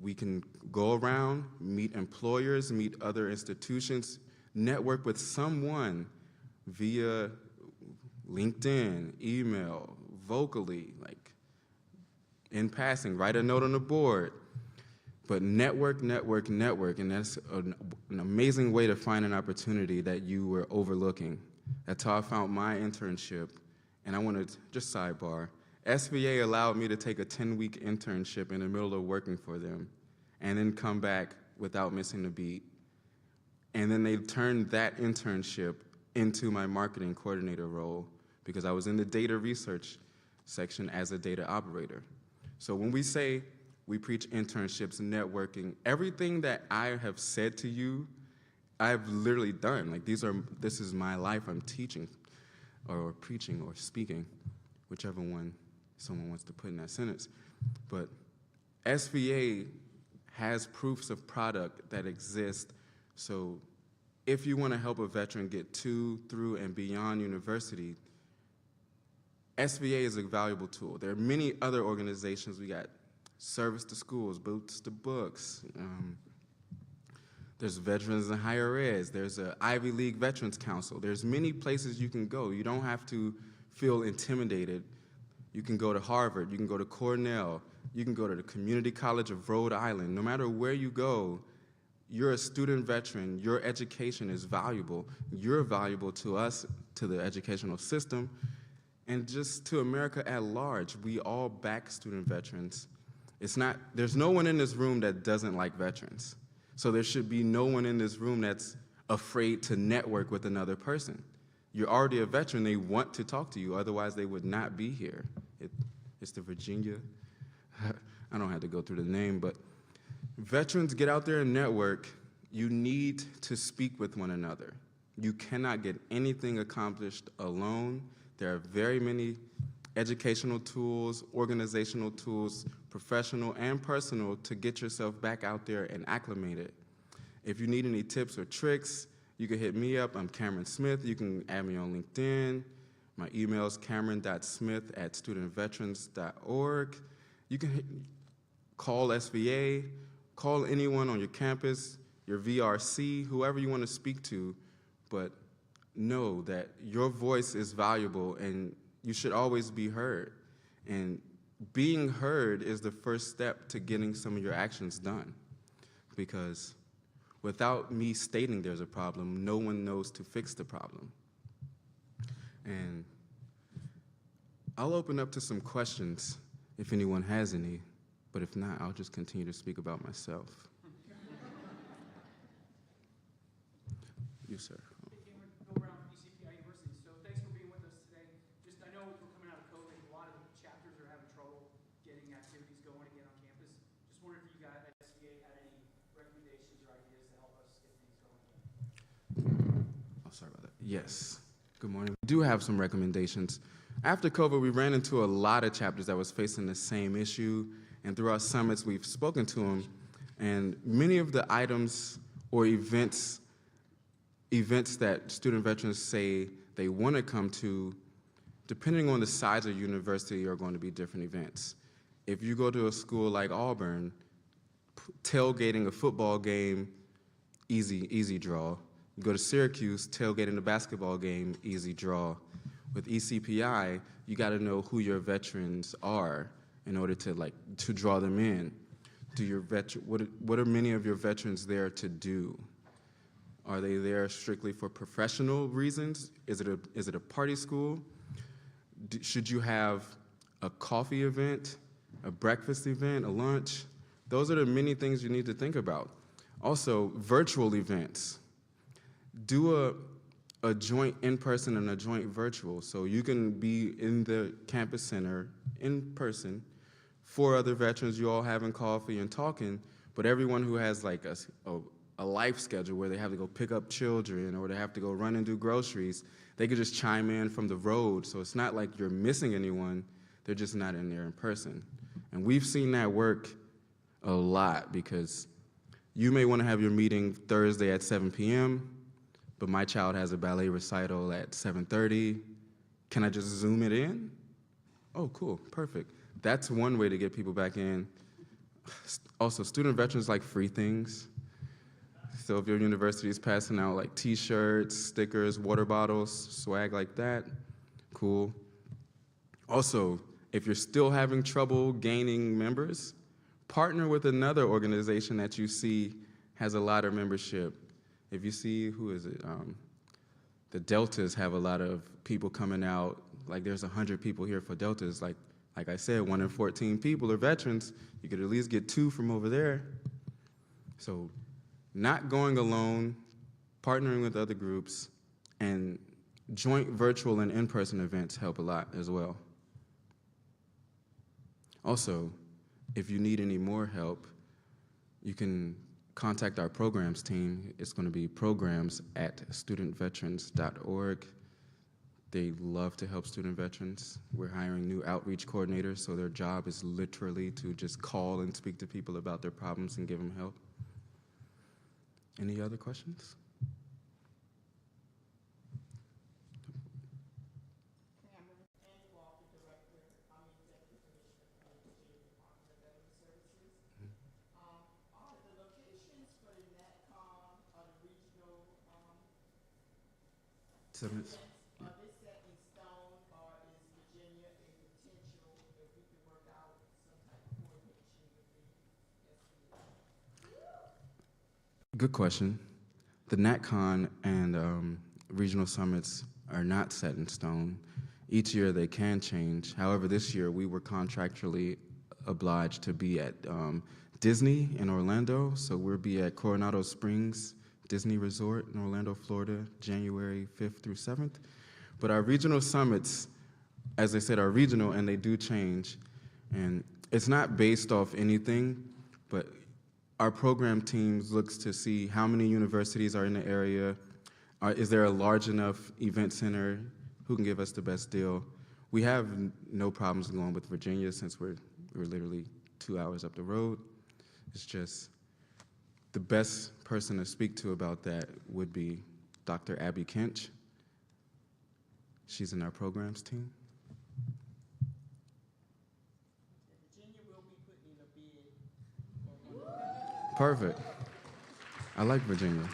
we can go around, meet employers, meet other institutions, network with someone via LinkedIn, email, vocally, like in passing, write a note on the board. But network, network, network, and that's an amazing way to find an opportunity that you were overlooking. That's how I found my internship. And I want to just sidebar. SVA allowed me to take a 10-week internship in the middle of working for them and then come back without missing a beat. And then they turned that internship into my marketing coordinator role because I was in the data research section as a data operator. So when we say we preach internships, networking, everything that I have said to you, I've literally done. Like this is my life. I'm teaching or preaching or speaking, whichever one someone wants to put in that sentence. But SVA has proofs of product that exist. So if you want to help a veteran get to, through, and beyond university, SVA is a valuable tool. There are many other organizations. We got Service to Schools, Boots to Books. There's Veterans in Higher Ed. There's an Ivy League Veterans Council. There's many places you can go. You don't have to feel intimidated. You can go to Harvard. You can go to Cornell. You can go to the Community College of Rhode Island. No matter where you go, you're a student veteran. Your education is valuable. You're valuable to us, to the educational system, and just to America at large. We all back student veterans. There's no one in this room that doesn't like veterans. So there should be no one in this room that's afraid to network with another person. You're already a veteran, they want to talk to you, otherwise they would not be here. It's the Virginia, I don't have to go through the name, but veterans, get out there and network. You need to speak with one another. You cannot get anything accomplished alone. There are very many educational tools, organizational tools, professional and personal, to get yourself back out there and acclimated. If you need any tips or tricks, you can hit me up. I'm Cameron Smith. You can add me on LinkedIn. My email is cameron.smith@studentveterans.org. You can call SVA, call anyone on your campus, your VRC, whoever you want to speak to, but know that your voice is valuable and you should always be heard. And being heard is the first step to getting some of your actions done, because without me stating there's a problem, no one knows to fix the problem. And I'll open up to some questions if anyone has any, but if not, I'll just continue to speak about myself. You, sir. Go around ECPI University. So thanks for being with us today. I know we're coming out of COVID, a lot of chapters are having trouble getting activities going again on campus. Just wondering if you guys at SVA had any recommendations or ideas to help us get things going again. Oh, sorry about that. Yes. Good morning. We do have some recommendations. After COVID, we ran into a lot of chapters that was facing the same issue, and through our summits, we've spoken to them, and many of the items or events that student veterans say they want to come to, depending on the size of university, are going to be different events. If you go to a school like Auburn, tailgating a football game, easy draw. You go to Syracuse, tailgating a basketball game, easy draw. With ECPI, you got to know who your veterans are in order to draw them in. What are many of your veterans there to do? Are they there strictly for professional reasons? Is it a party school? Should you have a coffee event, a breakfast event, a lunch? Those are the many things you need to think about. Also, virtual events. Do a joint in-person and a joint virtual. So you can be in the campus center in person, 4 other veterans, you all having coffee and talking, but everyone who has like a life schedule where they have to go pick up children or they have to go run and do groceries, they could just chime in from the road. So it's not like you're missing anyone, they're just not in there in person. And we've seen that work a lot, because you may want to have your meeting Thursday at 7 p.m., but my child has a ballet recital at 7:30. Can I just Zoom it in? Oh, cool, perfect. That's one way to get people back in. Also, student veterans like free things. So if your university is passing out like t-shirts, stickers, water bottles, swag like that, cool. Also, if you're still having trouble gaining members, partner with another organization that you see has a lot of membership. If you see, who is it? The Deltas have a lot of people coming out. Like there's 100 people here for Deltas. Like I said, 1 in 14 people are veterans. You could at least get 2 from over there. So not going alone, partnering with other groups, and joint virtual and in-person events help a lot as well. Also, if you need any more help, you can contact our programs team. It's going to be programs@studentveterans.org. They love to help student veterans. We're hiring new outreach coordinators, so their job is literally to just call and speak to people about their problems and give them help. Any other questions? Seven. Are they set in stone, or is Virginia a potential if we could work out some type of Good question. The NatCon and regional summits are not set in stone. Each year they can change. However, this year we were contractually obliged to be at Disney in Orlando, so we'll be at Coronado Springs Disney Resort in Orlando, Florida, January 5th through 7th. But our regional summits, as I said, are regional and they do change. And it's not based off anything, but our program teams looks to see how many universities are in the area. Is there a large enough event center? Who can give us the best deal? We have no problems going with Virginia since we're literally 2 hours up the road. It's just the best person to speak to about that would be Dr. Abby Kinch. She's in our programs team. Virginia will be putting in a bid. Perfect. I like Virginia.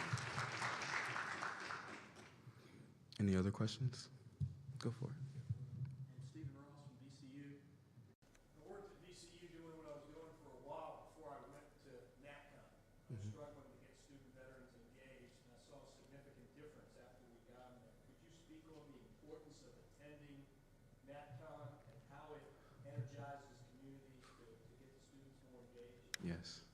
Any other questions? Go for it. I'm Stephen Ross from VCU. I worked at VCU doing what I was doing for a while before I went to NatCon. I was struggling to get student veterans engaged, and I saw a significant difference after we got them there. Could you speak on the importance of attending NatCon and how it energizes communities to get the students more engaged? Yes.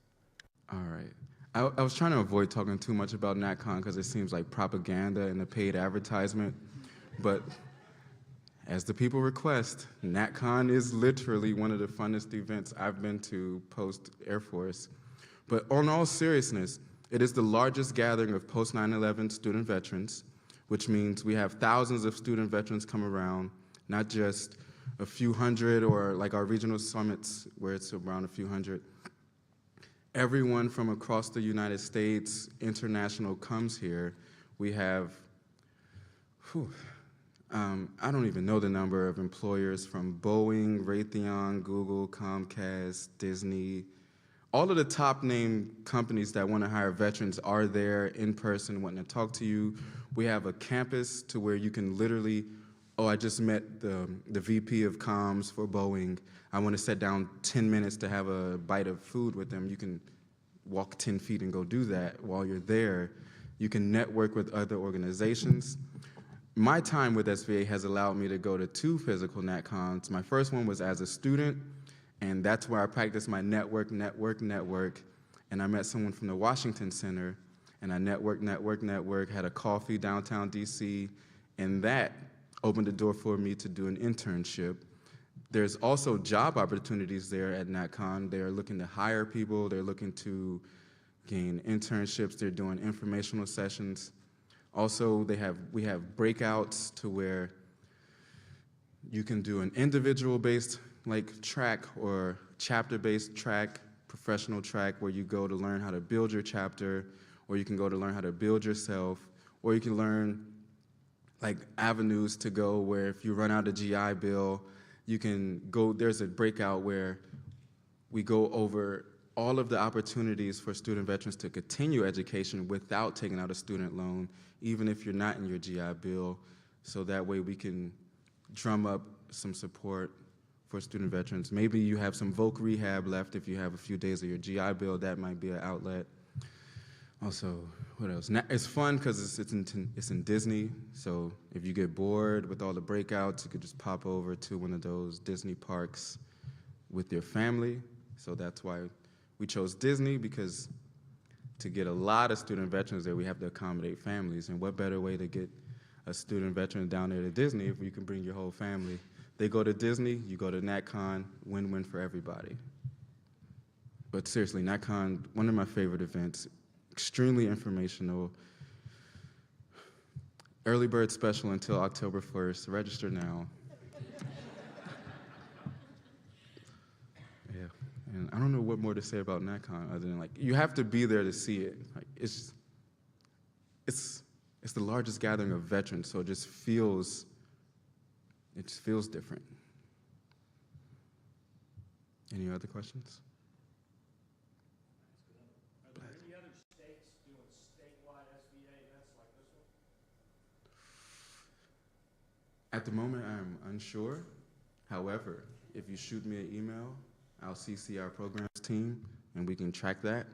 All right. I was trying to avoid talking too much about NatCon because it seems like propaganda and a paid advertisement, but as the people request, NatCon is literally one of the funnest events I've been to post-Air Force. But on all seriousness, it is the largest gathering of post 9/11 student veterans, which means we have thousands of student veterans come around, not just a few hundred or like our regional summits where it's around a few hundred. Everyone from across the United States, international, comes here. We have, I don't even know the number of employers from Boeing, Raytheon, Google, Comcast, Disney. All of the top name companies that want to hire veterans are there in person wanting to talk to you. We have a campus to where you can literally, I just met the VP of comms for Boeing. I want to sit down 10 minutes to have a bite of food with them. You can walk 10 feet and go do that while you're there. You can network with other organizations. My time with SVA has allowed me to go to 2 physical NatCons. My first one was as a student, and that's where I practiced my network, and I met someone from the Washington Center, and I networked, had a coffee downtown DC, and that opened the door for me to do an internship. There's also job opportunities there at NatCon. They're looking to hire people, they're looking to gain internships, they're doing informational sessions. Also, we have breakouts to where you can do an individual-based like track or chapter-based track, professional track, where you go to learn how to build your chapter, or you can go to learn how to build yourself, or you can learn like avenues to go where if you run out of GI Bill, you can go, there's a breakout where we go over all of the opportunities for student veterans to continue education without taking out a student loan, even if you're not in your GI Bill, so that way we can drum up some support for student veterans. Maybe you have some voc rehab left if you have a few days of your GI Bill, that might be an outlet. Also, what else? It's fun because it's in Disney, so if you get bored with all the breakouts, you could just pop over to one of those Disney parks with your family. So that's why we chose Disney, because to get a lot of student veterans there, we have to accommodate families. And what better way to get a student veteran down there to Disney if you can bring your whole family? They go to Disney, you go to NatCon, win-win for everybody. But seriously, NatCon, one of my favorite events, extremely informational. Early bird special until October 1st. Register now. Yeah, and I don't know what more to say about NatCon other than like you have to be there to see it. Like it's the largest gathering of veterans, so it just feels different. Any other questions? Are there any other states doing statewide SVA events like this one? At the moment, I'm unsure. However, if you shoot me an email, I'll CC our programs team, and we can track that.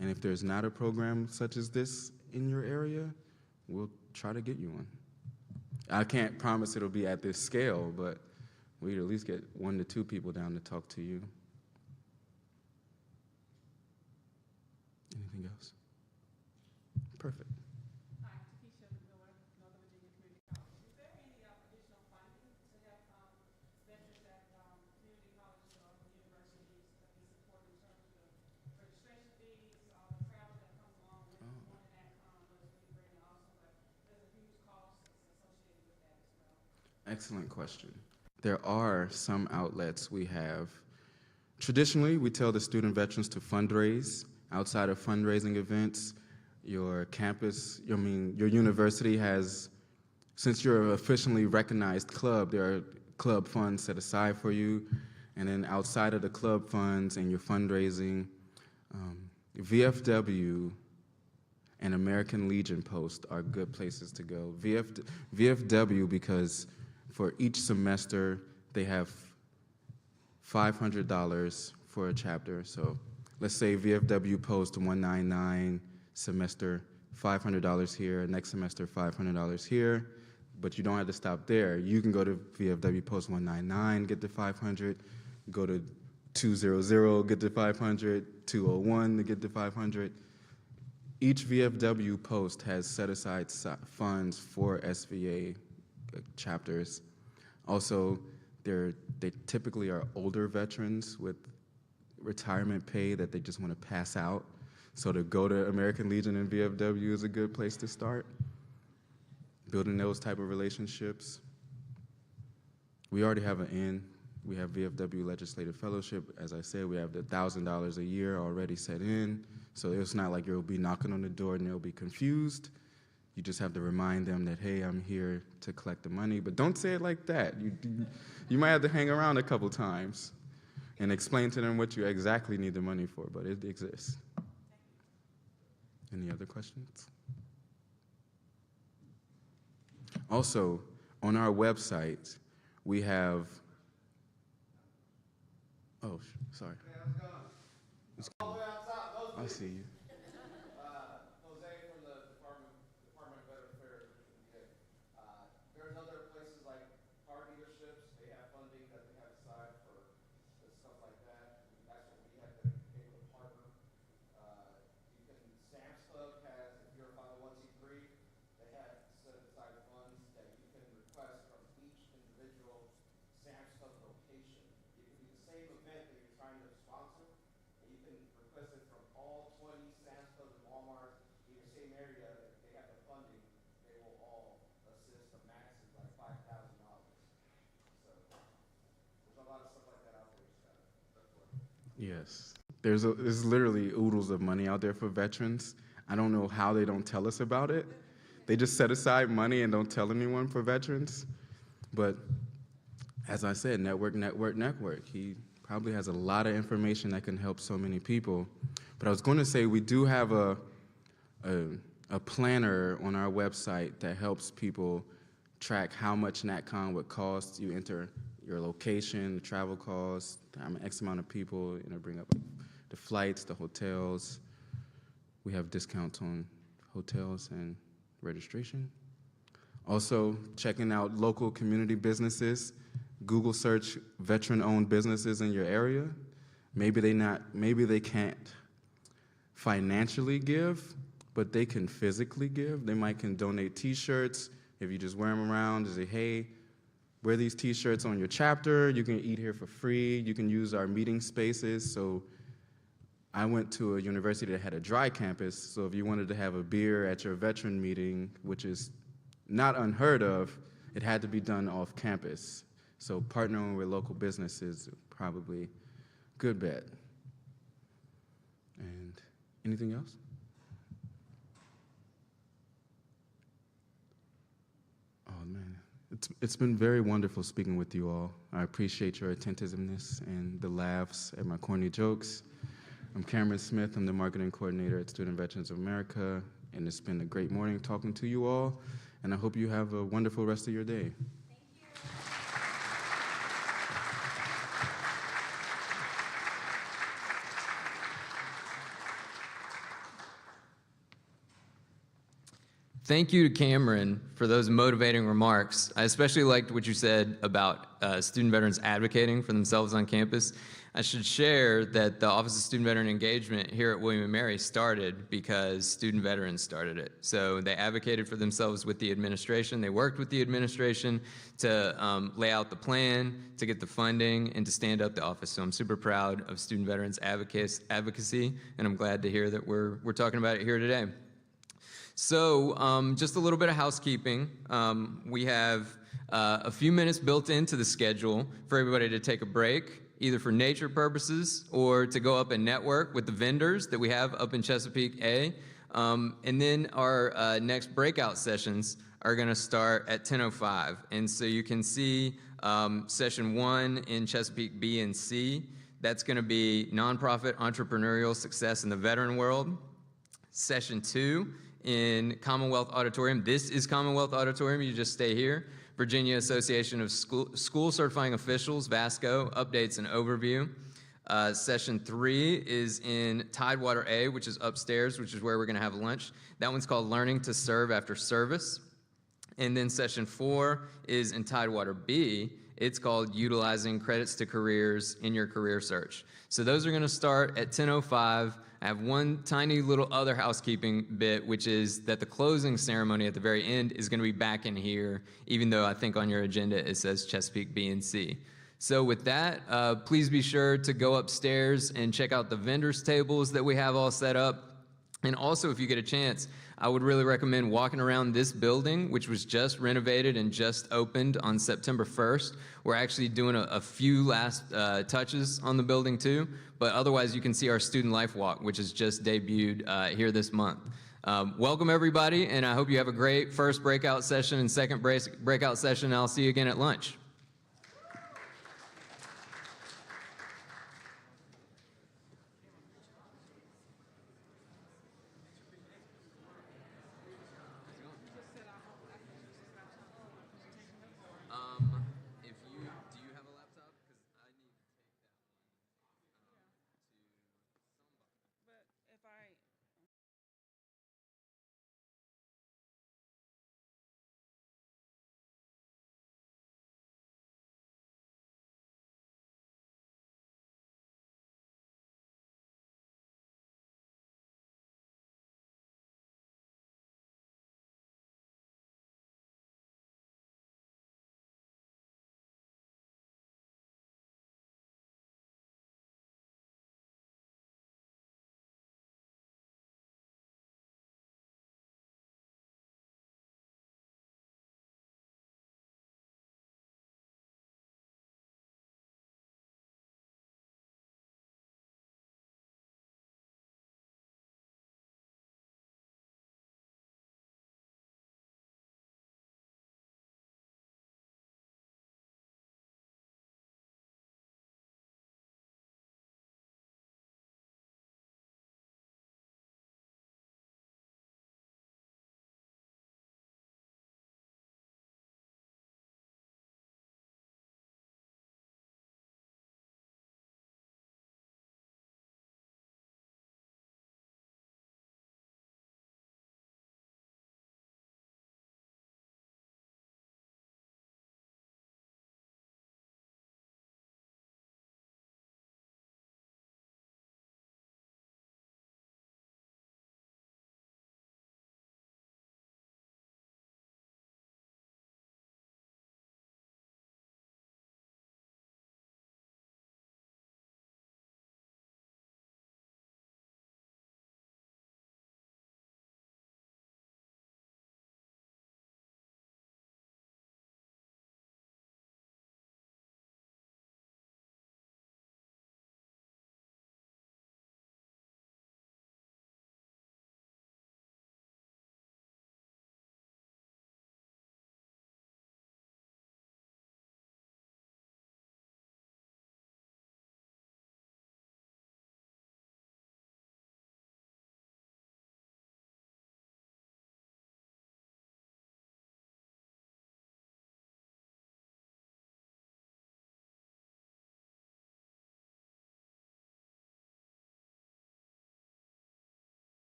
And if there's not a program such as this in your area, we'll try to get you one. I can't promise it'll be at this scale, but we'd at least get 1 to 2 people down to talk to you. Anything else? Perfect. Hi, Takesha Miller, Northern Virginia Community College. Is there any additional funding to help veterans at community colleges or universities that can support in terms of registration fees, all the travel that comes along with one and that was really great and awesome, but there's a huge cost associated with that as well. Excellent question. There are some outlets we have. Traditionally, we tell the student veterans to fundraise. Outside of fundraising events, your campus, your university has, since you're an officially recognized club, there are club funds set aside for you. And then outside of the club funds and your fundraising, VFW and American Legion Post are good places to go. VFW because for each semester, they have $500 for a chapter. So let's say VFW Post 199 semester, $500 here, next semester $500 here, but you don't have to stop there. You can go to VFW Post 199, get the 500, go to 200, get the 500, 201 to get the 500. Each VFW post has set aside funds for SVA chapters. Also, they typically are older veterans with retirement pay that they just want to pass out. So to go to American Legion and VFW is a good place to start, building those type of relationships. We already have an in. We have VFW Legislative Fellowship. As I said, we have the $1,000 a year already set in. So it's not like you'll be knocking on the door and they'll be confused. You just have to remind them that, hey, I'm here to collect the money. But don't say it like that. You might have to hang around a couple times and explain to them what you exactly need the money for, but it exists. Any other questions? Also, on our website, we have, oh, sorry. Hey, how's it going? It's All the way on top, those I people. see you. Jose from the Department of Veteran Affairs, VA. There's other places like car dealerships, they have funding that they have aside for stuff like that. That's what we have been able to partner. Sam's Club has, if you're a 501c3, they have set aside funds that you can request from each individual Sam's Club location. It could be the same event that you're trying to sponsor, and you can request it from all 20 Sam's Clubs and Walmart in the same area. If they have the funding, they will all assist. The max is like $5,000. So there's a lot of stuff like that out there. Yes. There's literally oodles of money out there for veterans. I don't know how they don't tell us about it. They just set aside money and don't tell anyone for veterans. But as I said, network. He probably has a lot of information that can help so many people. But I was going to say we do have a planner on our website that helps people track how much NatCon would cost. You enter your location, the travel costs, X amount of people, bring up the flights, the hotels. We have discounts on hotels and registration. Also, checking out local community businesses. Google search veteran-owned businesses in your area. Maybe they can't financially give, but they can physically give. They can donate T-shirts. If you just wear them around, and say, hey, wear these T-shirts on your chapter. You can eat here for free. You can use our meeting spaces. So I went to a university that had a dry campus. So if you wanted to have a beer at your veteran meeting, which is not unheard of, it had to be done off campus. So partnering with local businesses, probably a good bet. And anything else? Oh, man. It's been very wonderful speaking with you all. I appreciate your attentiveness and the laughs at my corny jokes. I'm Cameron Smith. I'm the marketing coordinator at Student Veterans of America, and it's been a great morning talking to you all, and I hope you have a wonderful rest of your day. Thank you to Cameron for those motivating remarks. I especially liked what you said about student veterans advocating for themselves on campus. I should share that the Office of Student Veteran Engagement here at William & Mary started because student veterans started it. So they advocated for themselves with the administration. They worked with the administration to lay out the plan, to get the funding, and to stand up the office. So I'm super proud of student veterans advocacy, and I'm glad to hear that we're talking about it here today. So just a little bit of housekeeping. We have a few minutes built into the schedule for everybody to take a break, either for nature purposes or to go up and network with the vendors that we have up in Chesapeake A. And then our next breakout sessions are going to start at 10:05. And so you can see session 1 in Chesapeake B and C. That's going to be nonprofit entrepreneurial success in the veteran world. Session 2 in Commonwealth Auditorium. This is Commonwealth Auditorium. You just stay here. Virginia Association of School Certifying Officials, VASCO, updates and overview. Session 3 is in Tidewater A, which is upstairs, which is where we're going to have lunch. That one's called Learning to Serve After Service. And then session 4 is in Tidewater B. It's called Utilizing Credits to Careers in Your Career Search. So those are going to start at 10:05. I have one tiny little other housekeeping bit, which is that the closing ceremony at the very end is going to be back in here, even though I think on your agenda it says Chesapeake B and C. So with that, please be sure to go upstairs and check out the vendors tables that we have all set up. And also, if you get a chance, I would really recommend walking around this building, which was just renovated and just opened on September 1st. We're actually doing a few last touches on the building too, but otherwise you can see our Student Life Walk, which has just debuted here this month. Welcome everybody, and I hope you have a great first breakout session and second breakout session. I'll see you again at lunch.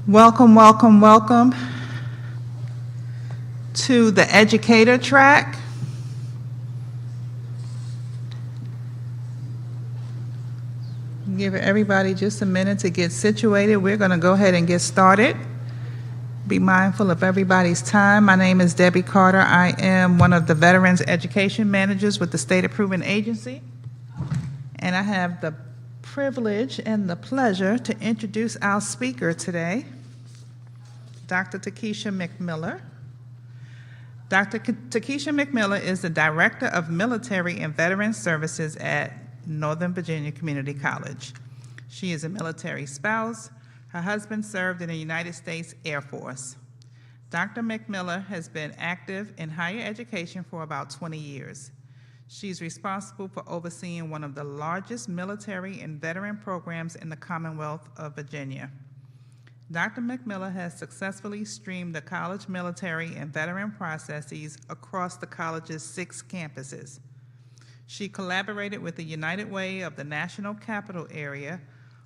Welcome, welcome, welcome to the educator track. Give everybody just a minute to get situated. We're going to go ahead and get started. Be mindful of everybody's time. My name is Debbie Carter. I am one of the Veterans Education Managers with the State Approving Agency. And I have the privilege and the pleasure to introduce our speaker today, Dr. Takesha McMiller. Dr. Takesha McMiller is the Director of Military and Veteran Services at Northern Virginia Community College. She is a military spouse. Her husband served in the United States Air Force. Dr. McMiller has been active in higher education for about 20 years. She's responsible for overseeing one of the largest military and veteran programs in the Commonwealth of Virginia. Dr. McMiller has successfully streamed the college military and veteran processes across the college's 6 campuses. She collaborated with the United Way of the National Capital Area,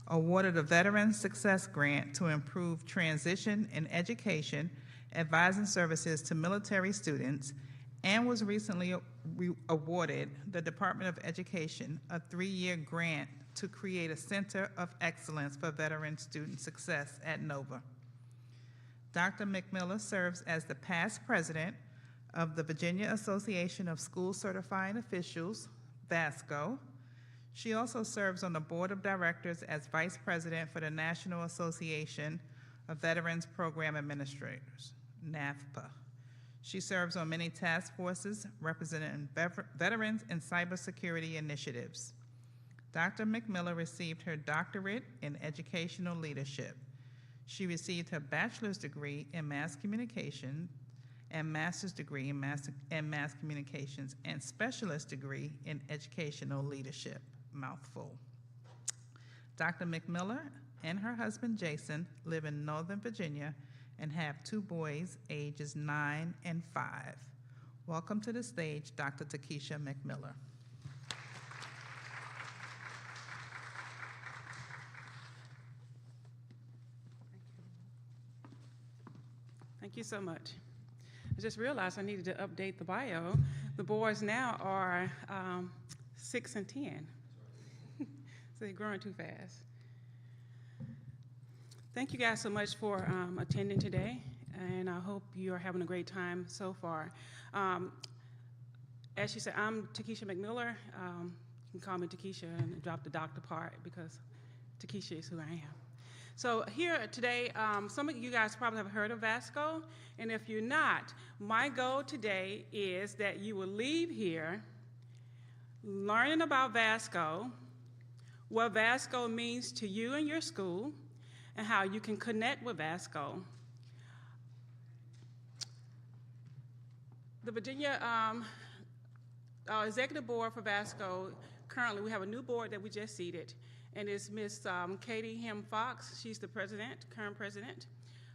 awarded a Veteran Success Grant to improve transition in education, advising services to military students, and was recently awarded the Department of Education a 3-year grant to create a Center of Excellence for Veteran Student Success at Nova. Dr. McMiller serves as the past president of the Virginia Association of School Certifying Officials, VASCO. She also serves on the board of directors as vice president for the National Association of Veterans Program Administrators, NAVPA. She serves on many task forces representing veterans and cybersecurity initiatives. Dr. McMiller received her doctorate in educational leadership. She received her bachelor's degree in mass communication and master's degree in mass communications and specialist degree in educational leadership. Mouthful. Dr. McMiller and her husband Jason live in Northern Virginia and have 2 boys ages 9 and 5. Welcome to the stage, Dr. Takesha McMiller. Thank you so much. I just realized I needed to update the bio. The boys now are 6 and 10. So they're growing too fast. Thank you guys so much for attending today, and I hope you are having a great time so far. As she said, I'm Takesha McMiller. You can call me Takesha and drop the doctor part because Takesha is who I am. So here today, some of you guys probably have heard of VASCO, and if you're not, my goal today is that you will leave here learning about VASCO, what VASCO means to you and your school, and how you can connect with VASCO. The Virginia Executive Board for VASCO, currently we have a new board that we just seated, and it's Miss Katie Hem-Fox. She's the president, current president,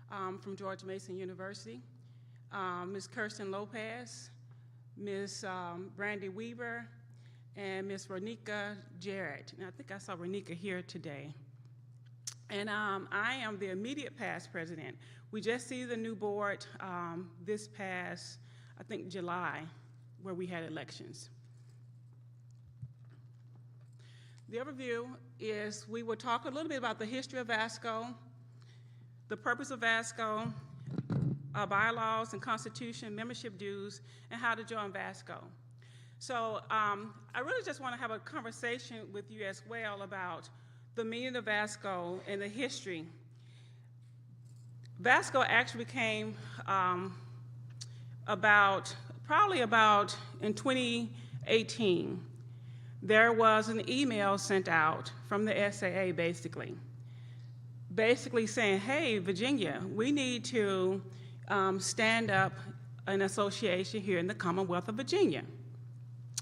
from George Mason University. Miss Kirsten Lopez, Miss Brandy Weaver, and Miss Ronika Jarrett. And I think I saw Ronika here today. And I am the immediate past president. We just see the new board this past, I think, July, where we had elections. The overview is we will talk a little bit about the history of VASCO, the purpose of VASCO, our bylaws and constitution, membership dues, and how to join VASCO. So I really just want to have a conversation with you as well about the meaning of VASCO and the history. VASCO actually came probably about in 2018. There was an email sent out from the SAA basically saying, hey, Virginia, we need to stand up an association here in the Commonwealth of Virginia.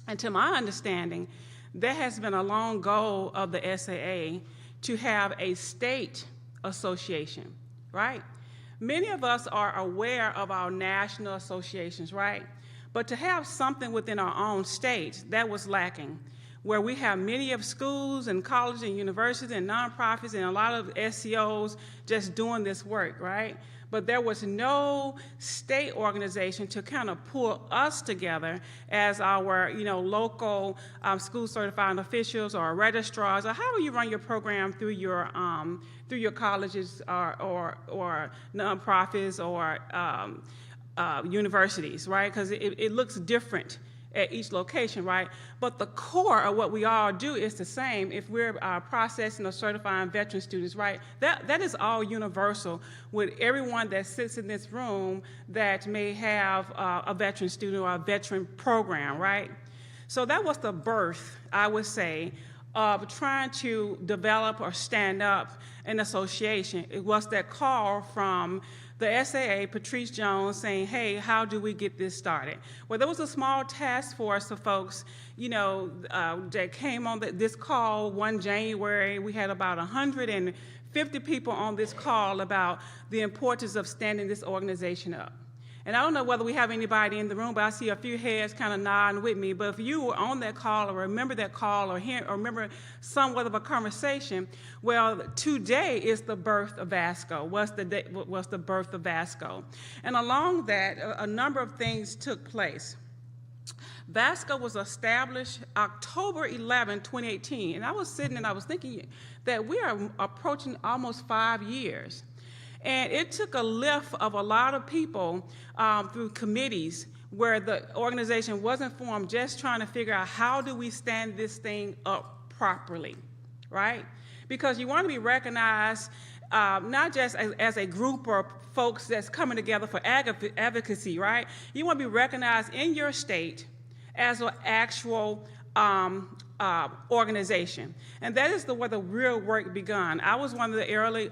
And to my understanding, there has been a long goal of the SAA to have a state association, right? Many of us are aware of our national associations, right? But to have something within our own state, that was lacking. where we have many of schools and colleges and universities and nonprofits and a lot of SCOs just doing this work, right? But there was no state organization to kind of pull us together as our, local school certifying officials or registrars, or however you run your program through your colleges or nonprofits or universities, right? Because it looks different at each location, right? But the core of what we all do is the same if we're processing or certifying veteran students, right? That is all universal with everyone that sits in this room that may have a veteran student or a veteran program, right? So that was the birth, I would say, of trying to develop or stand up an association. It was that call from the SAA, Patrice Jones, saying, hey, how do we get this started? Well, there was a small task force of folks, that came on this call one January. We had about 150 people on this call about the importance of standing this organization up. And I don't know whether we have anybody in the room, but I see a few heads kind of nodding with me. But if you were on that call or remember that call or remember somewhat of a conversation, well, today is the birth of VASCO, was the birth of VASCO. And along that, a number of things took place. VASCO was established October 11, 2018. And I was sitting and I was thinking that we are approaching almost 5 years. And it took a lift of a lot of people through committees where the organization wasn't formed, just trying to figure out how do we stand this thing up properly, right? Because you want to be recognized not just as a group or folks that's coming together for advocacy, right? You want to be recognized in your state as an actual organization. And that is where the real work begun. I was one of the early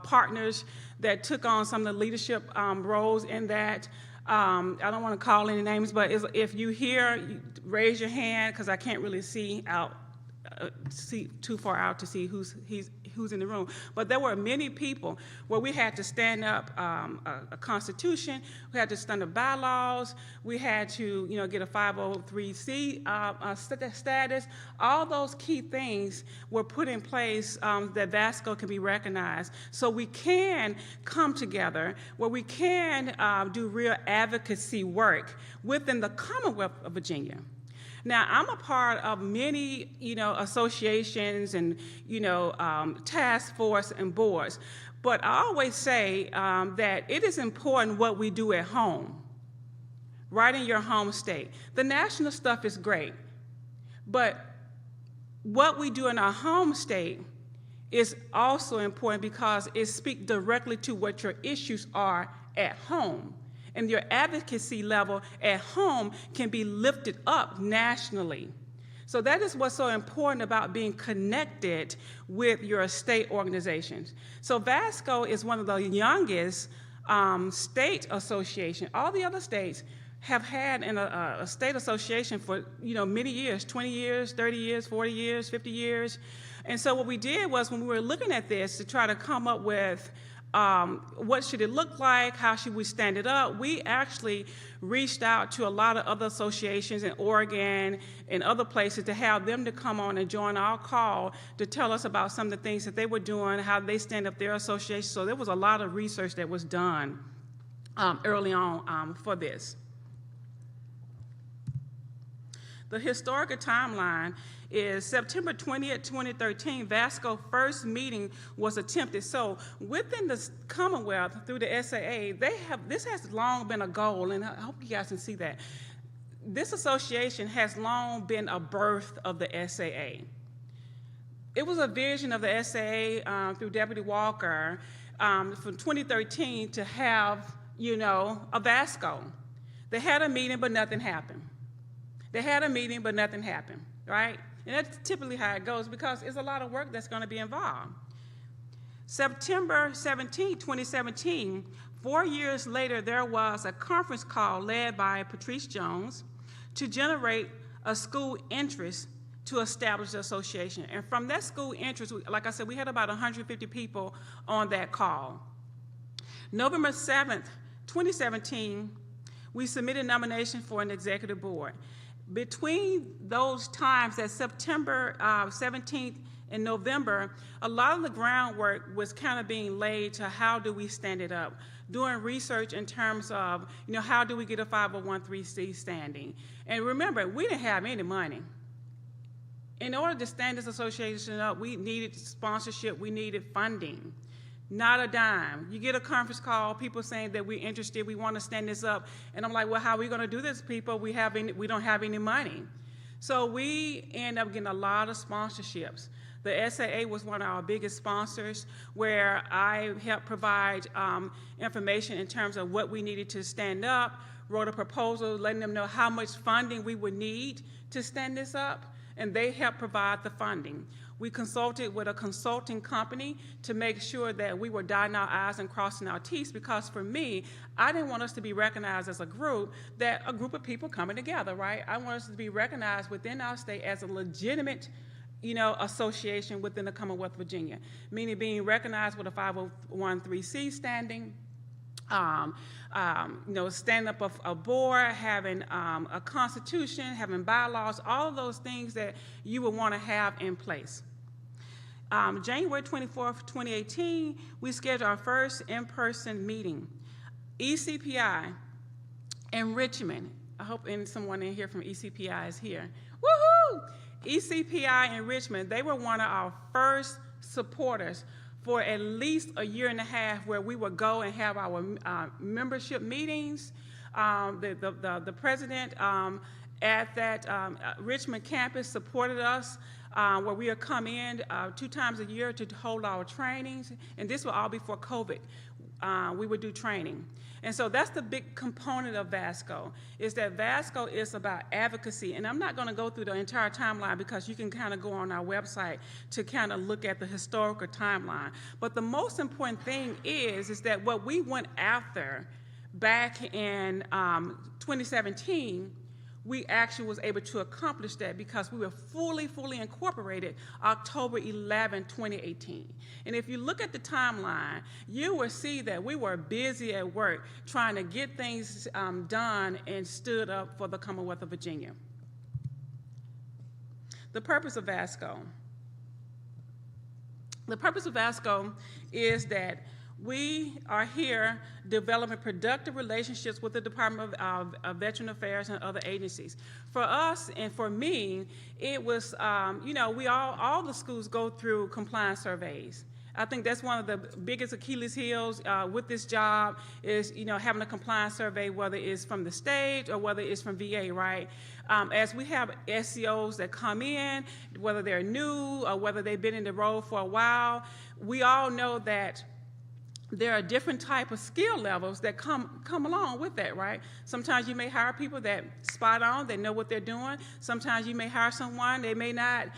partners that took on some of the leadership roles in that. I don't want to call any names, but if you hear, raise your hand, because I can't really see too far out to see who's in the room. But there were many people where we had to stand up a constitution, we had to stand up bylaws, we had to get a 503C status. All those key things were put in place that VASCO can be recognized. So we can come together where we can do real advocacy work within the Commonwealth of Virginia. Now, I'm a part of many, associations and, task force and boards, but I always say that it is important what we do at home, right in your home state. The national stuff is great, but what we do in our home state is also important because it speaks directly to what your issues are at home. And your advocacy level at home can be lifted up nationally. So that is what's so important about being connected with your state organizations. So VASCO is one of the youngest state associations. All the other states have had a state association for many years, 20 years, 30 years, 40 years, 50 years. And so what we did was when we were looking at this to try to come up with what should it look like? How should we stand it up? We actually reached out to a lot of other associations in Oregon and other places to have them to come on and join our call to tell us about some of the things that they were doing, how they stand up their association. So there was a lot of research that was done early on for this. The historical timeline is September 20th, 2013, VASCO first meeting was attempted. So within the Commonwealth, through the SAA, this has long been a goal, and I hope you guys can see that. This association has long been a birth of the SAA. It was a vision of the SAA through Deputy Walker from 2013 to have, a VASCO. They had a meeting, but nothing happened. They had a meeting, but nothing happened, right? And that's typically how it goes because it's a lot of work that's going to be involved. September 17, 2017, 4 years later, there was a conference call led by Patrice Jones to generate a school interest to establish the association. And from that school interest, like I said, we had about 150 people on that call. November 7th, 2017, we submitted a nomination for an executive board. Between those times, that September 17th and November, a lot of the groundwork was kind of being laid to how do we stand it up, doing research in terms of, how do we get a 501(c) standing. And remember, we didn't have any money. In order to stand this association up, we needed sponsorship, we needed funding. Not a dime. You get a conference call, people saying that we're interested, we want to stand this up, and I'm like, well, how are we going to do this, people? We don't have any money. So we end up getting a lot of sponsorships. The SAA was one of our biggest sponsors, where I helped provide information in terms of what we needed to stand up, wrote a proposal letting them know how much funding we would need to stand this up, and they helped provide the funding. We consulted with a consulting company to make sure that we were dotting our I's and crossing our T's, because for me, I didn't want us to be recognized as a group of people coming together, right? I want us to be recognized within our state as a legitimate, association within the Commonwealth of Virginia, meaning being recognized with a 501(c) standing, stand up of a board, having a constitution, having bylaws, all of those things that you would want to have in place. January 24th, 2018, we scheduled our first in-person meeting. ECPI in Richmond, I hope someone in here from ECPI is here. Woohoo! ECPI in Richmond, they were one of our first supporters for at least a year and a half, where we would go and have our membership meetings. The president at that Richmond campus supported us, where we would come in 2 times a year to hold our trainings, and this will all before COVID. We would do training. And so that's the big component of VASCO, is that VASCO is about advocacy. And I'm not going to go through the entire timeline, because you can kind of go on our website to kind of look at the historical timeline. But the most important thing is that what we went after back in 2017, we actually was able to accomplish that, because we were fully incorporated October 11, 2018. And if you look at the timeline, you will see that we were busy at work trying to get things done and stood up for the Commonwealth of Virginia. The purpose of VASCO. The purpose of VASCO is that we are here developing productive relationships with the Department of Veteran Affairs and other agencies. For us and for me, it was, all the schools go through compliance surveys. I think that's one of the biggest Achilles heels with this job is, having a compliance survey, whether it's from the state or whether it's from VA, right? As we have SCOs that come in, whether they're new or whether they've been in the role for a while, we all know that there are different type of skill levels that come along with that, right? Sometimes you may hire people that spot on, they know what they're doing. Sometimes you may hire someone, they may not,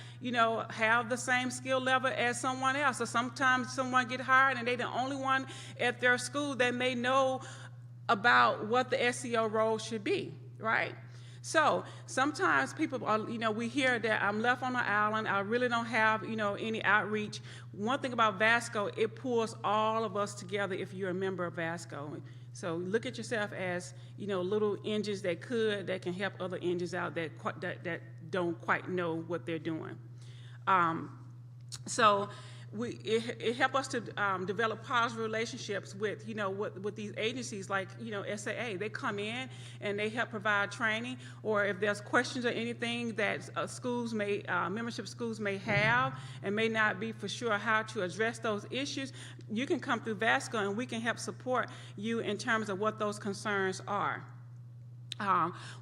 have the same skill level as someone else. Or sometimes someone get hired and they're the only one at their school that may know about what the SEO role should be, right? So sometimes people are, we hear that I'm left on an island, I really don't have, any outreach. One thing about VASCO, it pulls all of us together if you're a member of VASCO. So look at yourself as, little engines that can help other engines out that don't quite know what they're doing. It helped us to develop positive relationships with, with these agencies like, SAA. They come in and they help provide training, or if there's questions or anything that membership schools may have and may not be for sure how to address those issues, you can come through VASCO and we can help support you in terms of what those concerns are.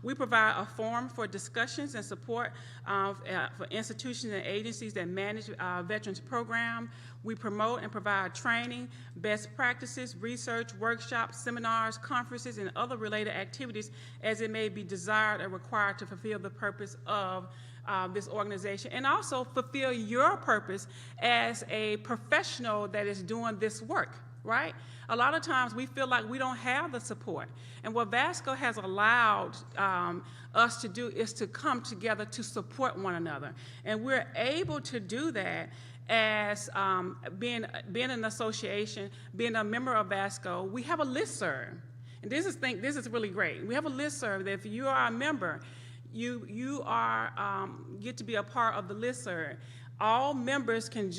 We provide a forum for discussions and support for institutions and agencies that manage veterans program. We promote and provide training, best practices, research, workshops, seminars, conferences, and other related activities as it may be desired or required to fulfill the purpose of this organization, and also fulfill your purpose as a professional that is doing this work, right? A lot of times we feel like we don't have the support. And what VASCO has allowed us to do is to come together to support one another. And we're able to do that as being an association, being a member of VASCO. We have a listserv. And this is really great. We have a listserv that if you are a member, you are get to be a part of the listserv. All members can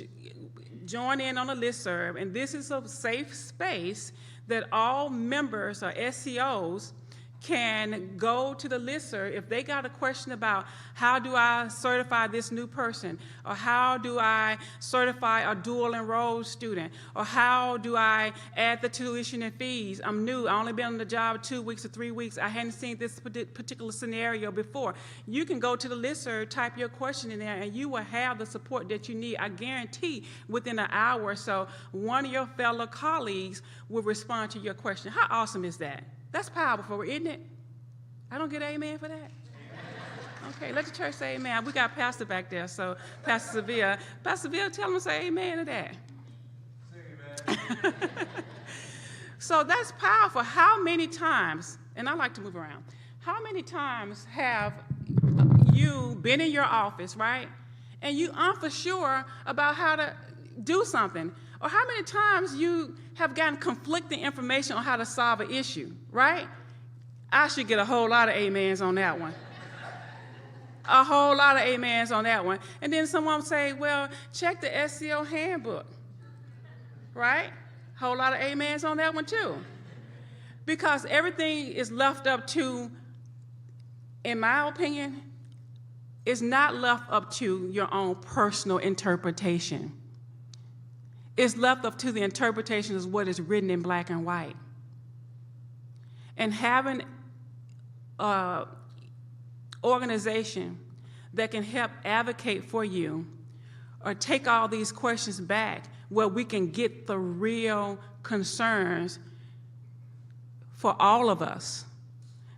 join in on the listserv, and this is a safe space that all members or SCOs can go to the listserv if they got a question about how do I certify this new person, or how do I certify a dual enrolled student, or how do I add the tuition and fees. I'm new, I only been on the job 2 weeks or 3 weeks, I hadn't seen this particular scenario before. You can go to the listserv, type your question in there, and you will have the support that you need. I guarantee within an hour or so, one of your fellow colleagues will respond to your question. How awesome is that? That's powerful, isn't it? I don't get amen for that? Okay, let the church say amen. We got Pastor back there, so Pastor Seville. Pastor Seville, tell him to say amen to that. Say amen. So that's powerful. How many times, and I like to move around, how many times have you been in your office, right, and you aren't for sure about how to do something? Or how many times you have gotten conflicting information on how to solve an issue, right? I should get a whole lot of amens on that one. A whole lot of amens on that one. And then someone will say, well, check the SCO handbook, right? Whole lot of amens on that one too. Because everything is left up to, in my opinion, is not left up to your own personal interpretation. It's left up to the interpretation of what is written in black and white. And having an organization that can help advocate for you or take all these questions back where we can get the real concerns for all of us,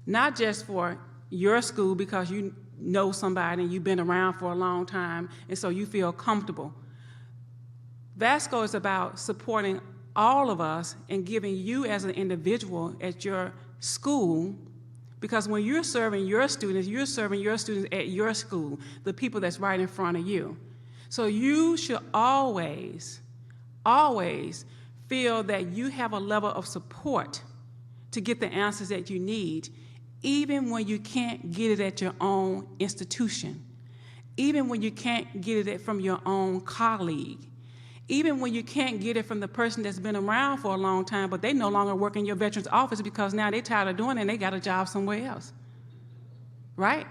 not just for your school because you know somebody and you've been around for a long time and so you feel comfortable. VASCO is about supporting all of us and giving you as an individual at your school, because when you're serving your students at your school, the people that's right in front of you. So you should always, always feel that you have a level of support to get the answers that you need, even when you can't get it at your own institution, even when you can't get it from your own colleague, even when you can't get it from the person that's been around for a long time, but they no longer work in your veterans office because now they're tired of doing it and they got a job somewhere else, right?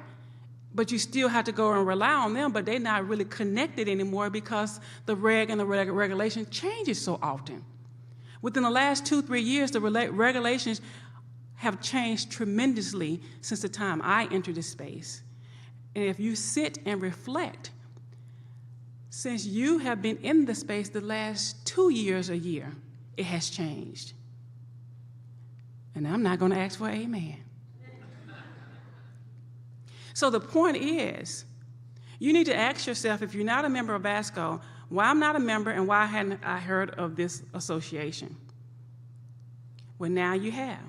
But you still have to go and rely on them, but they're not really connected anymore because the reg and the regulation changes so often. Within the last 2-3 years, the regulations have changed tremendously since the time I entered this space. And if you sit and reflect, since you have been in the space the last 2 years a year, it has changed. And I'm not going to ask for amen. So the point is, you need to ask yourself, if you're not a member of VASCO, why I'm not a member and why hadn't I heard of this association? Well, now you have.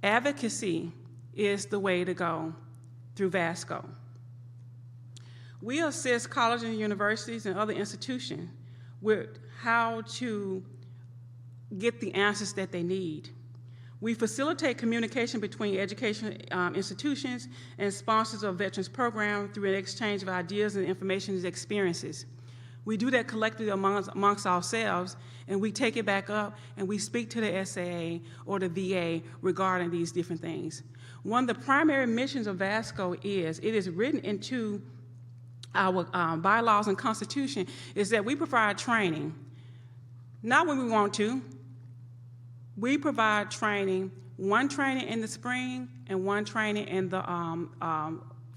Advocacy is the way to go through VASCO. We assist colleges and universities and other institutions with how to get the answers that they need. We facilitate communication between education institutions and sponsors of veterans programs through an exchange of ideas and information and experiences. We do that collectively amongst ourselves, and we take it back up and we speak to the SAA or the VA regarding these different things. One of the primary missions of VASCO is, it is written into our bylaws and constitution, is that we provide training, not when we want to. We provide training, one training in the spring and one training in the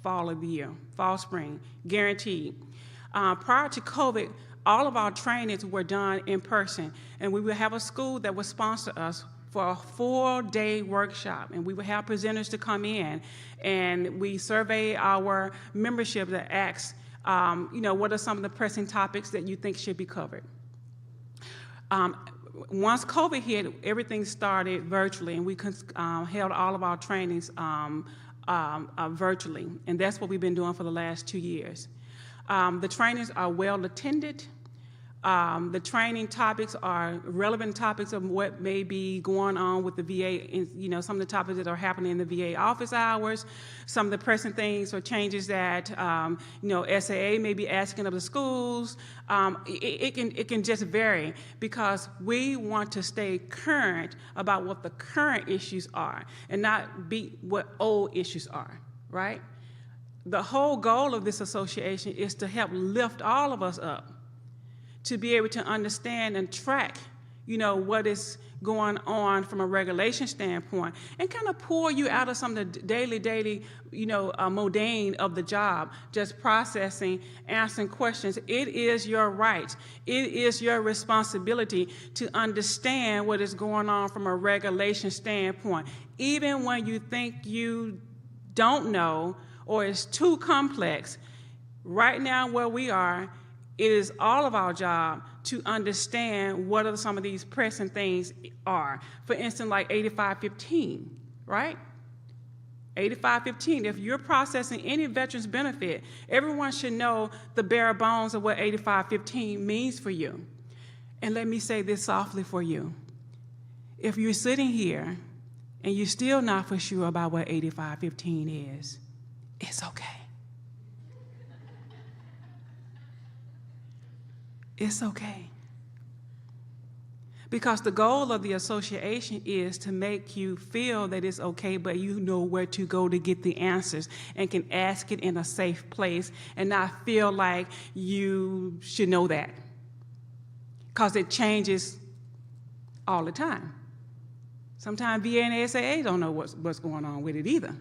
fall of the year, fall, spring, guaranteed. Prior to COVID, all of our trainings were done in person, and we would have a school that would sponsor us for a full-day workshop, and we would have presenters to come in, and we survey our membership that asks, what are some of the pressing topics that you think should be covered? Once COVID hit, everything started virtually, and we held all of our trainings virtually, and that's what we've been doing for the last 2 years. The trainings are well attended. The training topics are relevant topics of what may be going on with the VA, and, some of the topics that are happening in the VA office hours, some of the pressing things or changes that, SAA may be asking of the schools. It can just vary because we want to stay current about what the current issues are and not beat what old issues are, right? The whole goal of this association is to help lift all of us up, to be able to understand and track, what is going on from a regulation standpoint, and kind of pull you out of some of the daily, mundane of the job, just processing, answering questions. It is your right. It is your responsibility to understand what is going on from a regulation standpoint, even when you think you don't know or it's too complex. Right now, where we are, it is all of our job to understand what are some of these pressing things are. For instance, like 8515, right? 8515, if you're processing any veteran's benefit, everyone should know the bare bones of what 8515 means for you. And let me say this softly for you. If you're sitting here and you're still not for sure about what 8515 is, it's okay. It's okay. Because the goal of the association is to make you feel that it's okay, but you know where to go to get the answers and can ask it in a safe place and not feel like you should know that. Because it changes all the time. Sometimes VA and SAA don't know what's going on with it either.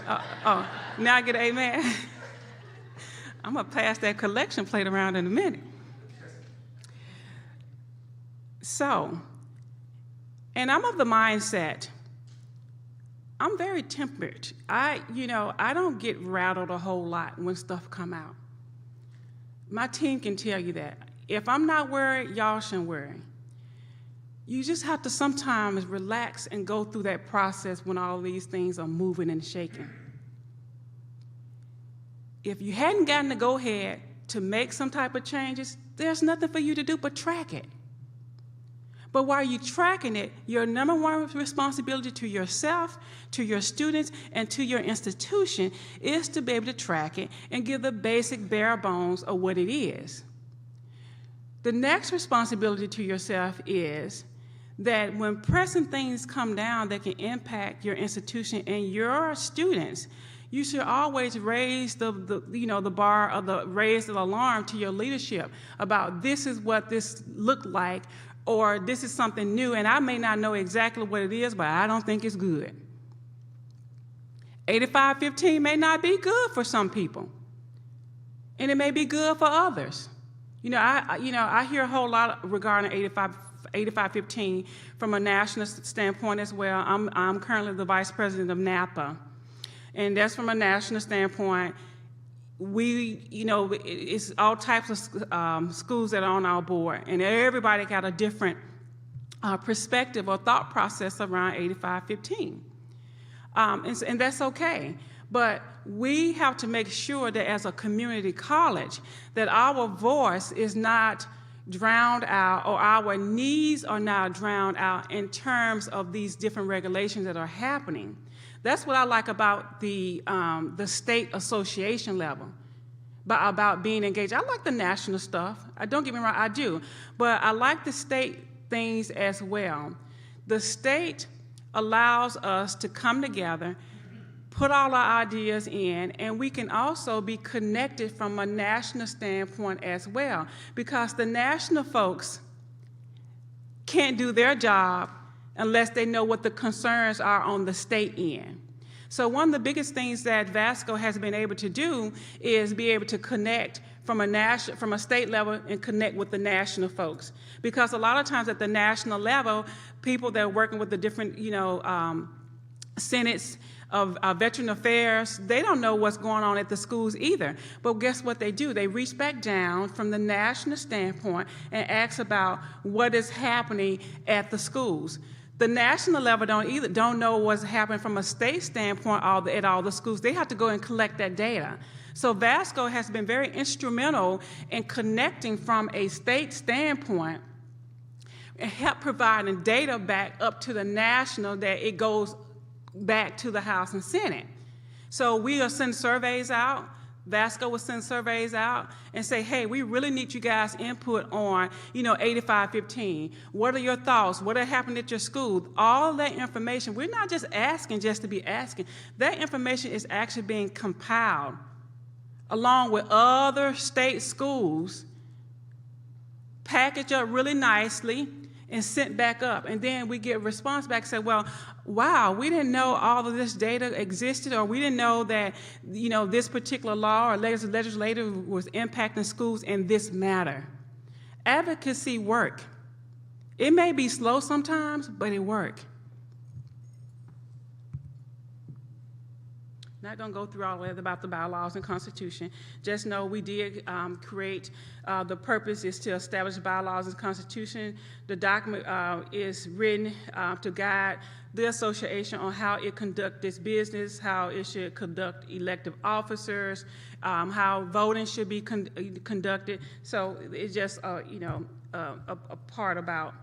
Now I get an amen. I'm going to pass that collection plate around in a minute. So, and I'm of the mindset, I'm very temperate. I don't get rattled a whole lot when stuff come out. My team can tell you that. If I'm not worried, y'all shouldn't worry. You just have to sometimes relax and go through that process when all these things are moving and shaking. If you hadn't gotten the go-ahead to make some type of changes, there's nothing for you to do but track it. But while you're tracking it, your number one responsibility to yourself, to your students, and to your institution is to be able to track it and give the basic bare bones of what it is. The next responsibility to yourself is that when pressing things come down that can impact your institution and your students, you should always raise the bar or raise the alarm to your leadership about this is what this looked like, or this is something new, and I may not know exactly what it is, but I don't think it's good. 8515 may not be good for some people, and it may be good for others. I hear a whole lot regarding 8515 from a national standpoint as well. I'm currently the vice president of NAPA. And that's from a national standpoint. It's all types of schools that are on our board, and everybody got a different perspective or thought process around 8515. And that's okay. But we have to make sure that as a community college, that our voice is not drowned out or our needs are not drowned out in terms of these different regulations that are happening. That's what I like about the state association level, about being engaged. I like the national stuff. Don't get me wrong, I do. But I like the state things as well. The state allows us to come together, put all our ideas in, and we can also be connected from a national standpoint as well, because the national folks can't do their job unless they know what the concerns are on the state end. So one of the biggest things that VASCO has been able to do is be able to connect from a state level and connect with the national folks. Because a lot of times at the national level, people that are working with the different, senates of veteran affairs, they don't know what's going on at the schools either. But guess what they do? They reach back down from the national standpoint and ask about what is happening at the schools. The national level don't know what's happening from a state standpoint at all the schools. They have to go and collect that data. So VASCO has been very instrumental in connecting from a state standpoint and help providing data back up to the national that it goes back to the House and Senate. So we will send surveys out. VASCO will send surveys out and say, hey, we really need you guys' input on, 8515. What are your thoughts? What happened at your school? All that information, we're not just asking just to be asking. That information is actually being compiled along with other state schools, packaged up really nicely, and sent back up. And then we get a response back, say, well, wow, we didn't know all of this data existed, or we didn't know that, this particular law or legislative was impacting schools in this matter. Advocacy work. It may be slow sometimes, but it works. Not going to go through all of that about the bylaws and constitution. Just know we did create, the purpose is to establish bylaws and constitution. The document is written to guide the association on how it conducts its business, how it should conduct elective officers, how voting should be conducted. So it's just, a part about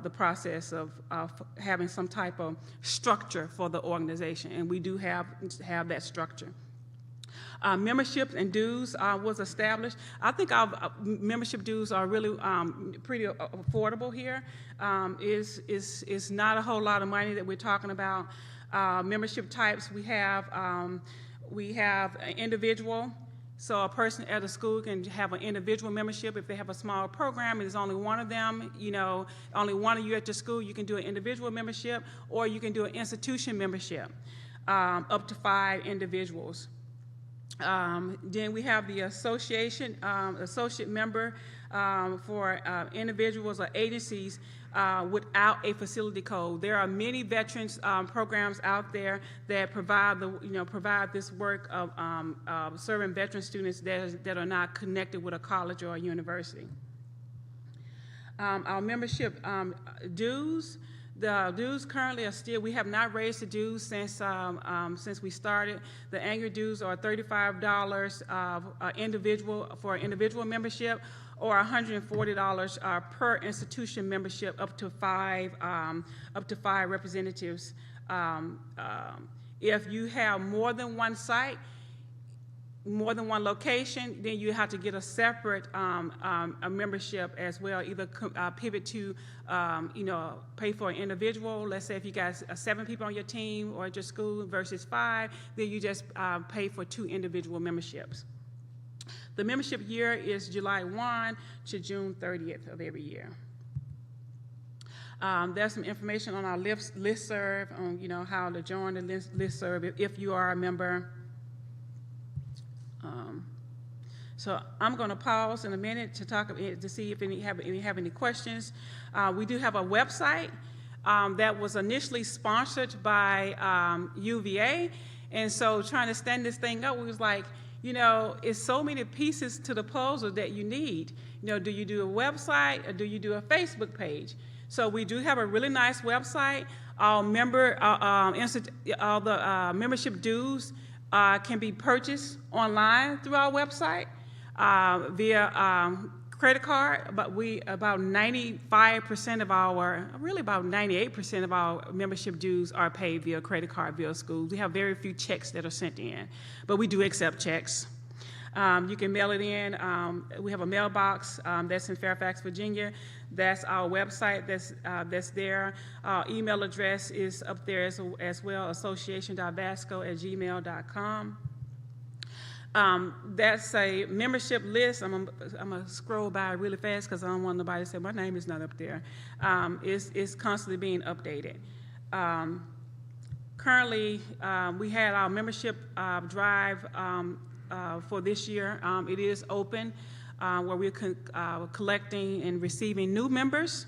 the process of having some type of structure for the organization, and we do have that structure. Membership and dues was established. I think our membership dues are really pretty affordable here. It's not a whole lot of money that we're talking about. Membership types, we have individual. So a person at a school can have an individual membership. If they have a small program and there's only one of them, only one of you at your school, you can do an individual membership, or you can do an institution membership, up to 5 individuals. Then we have the association, associate member for individuals or agencies without a facility code. There are many veterans programs out there that provide provide this work of serving veteran students that are not connected with a college or a university. Our membership dues. The dues currently are still, we have not raised the dues since we started. The annual dues are $35 individual for individual membership, or $140 per institution membership, up to 5 representatives. If you have more than one site, more than one location, then you have to get a separate a membership as well. Either pivot to pay for an individual. Let's say if you got 7 people on your team or at your school versus 5, then you just pay for 2 individual memberships. The membership year is July 1 to June 30th of every year. There's some information on our listserv on how to join the listserv if you are a member. So I'm going to pause in a minute to see if any have any questions. We do have a website that was initially sponsored by UVA, and so trying to stand this thing up, we was like, it's so many pieces to the puzzle that you need. Do you do a website or do you do a Facebook page? So we do have a really nice website. All the membership dues can be purchased online through our website via credit card, but about 95% of our, really about 98% of our membership dues are paid via credit card via schools. We have very few checks that are sent in, but we do accept checks. You can mail it in. We have a mailbox that's in Fairfax, Virginia. That's our website that's there. Our email address is up there as well, association.vasco@gmail.com. That's a membership list. I'm gonna scroll by really fast because I don't want nobody to say my name is not up there. It's constantly being updated. Currently, we had our membership drive for this year. It is open, where we're collecting and receiving new members.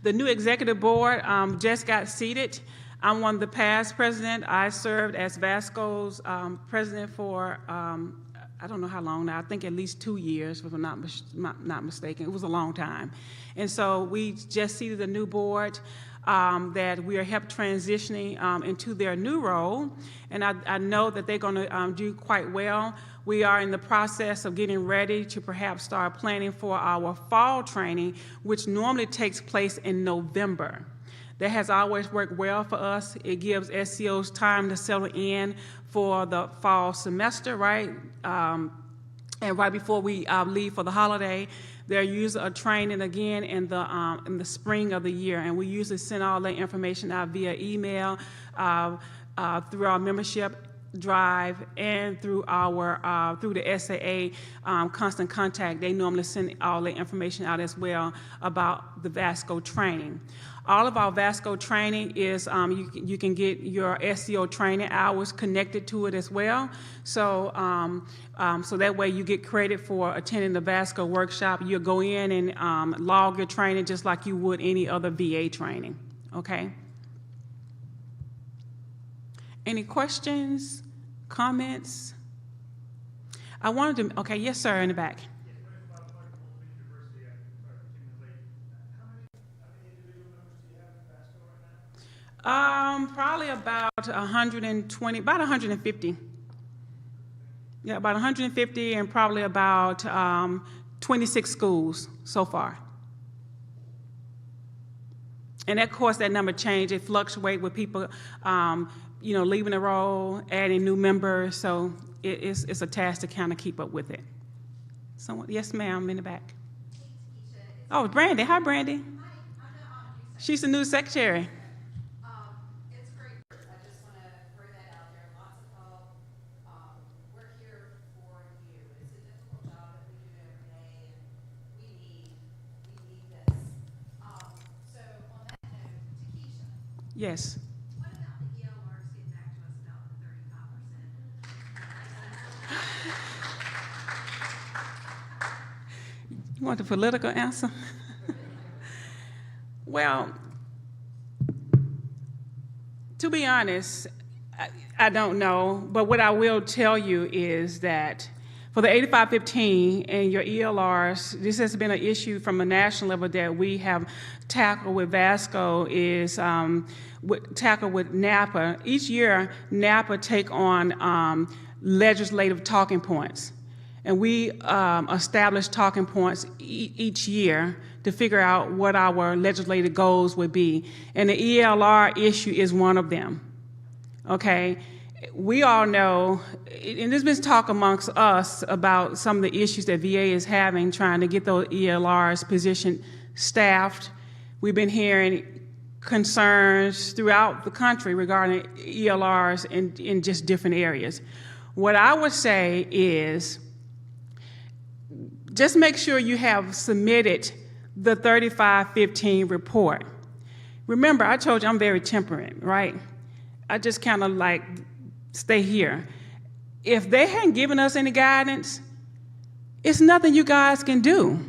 The new executive board just got seated. I'm one of the past president. I served as VASCO's president for I don't know how long now. I think at least 2 years, if I'm not mistaken. It was a long time. And so we just seated a new board. that we are help transitioning into their new role, and I know that they're going to do quite well. We are in the process of getting ready to perhaps start planning for our fall training, which normally takes place in November. That has always worked well for us. It gives SCOs time to settle in for the fall semester, right? And right before we leave for the holiday, they're usually training again in the spring of the year, and we usually send all that information out via email, through our membership drive, and through our through the SAA constant contact. They normally send all the information out as well about the VASCO training. All of our VASCO training is, you can get your SCO training hours connected to it as well. So, so that way you get credit for attending the VASCO workshop. You'll go in and log your training just like you would any other VA training, okay? Any questions, comments? I wanted to, okay, yes, sir, in the back. Probably about 120, about 150. Yeah, about 150, and probably about 26 schools so far. And of course, that number changed. It fluctuates with people, you know, leaving the role, adding new members. So it's a task to kind of keep up with it. Someone, yes, ma'am, in the back. Oh, Brandy. Hi, Brandy. She's the new secretary. Yes. What about the ELRs getting back to us about the 35%? You want the political answer? Well, to be honest, I don't know, but what I will tell you is that for the 8515 and your ELRs, this has been an issue from a national level that we have tackled with VASCO, is tackled with NAPA. Each year, NAPA take on legislative talking points. And we establish talking points each year to figure out what our legislative goals would be. And the ELR issue is one of them, okay? We all know, and there's been talk amongst us about some of the issues that VA is having trying to get those ELRs positioned, staffed. We've been hearing concerns throughout the country regarding ELRs in just different areas. What I would say is just make sure you have submitted the 3515 report. Remember, I told you I'm very temperate, right? I just kind of like stay here. If they hadn't given us any guidance, it's nothing you guys can do.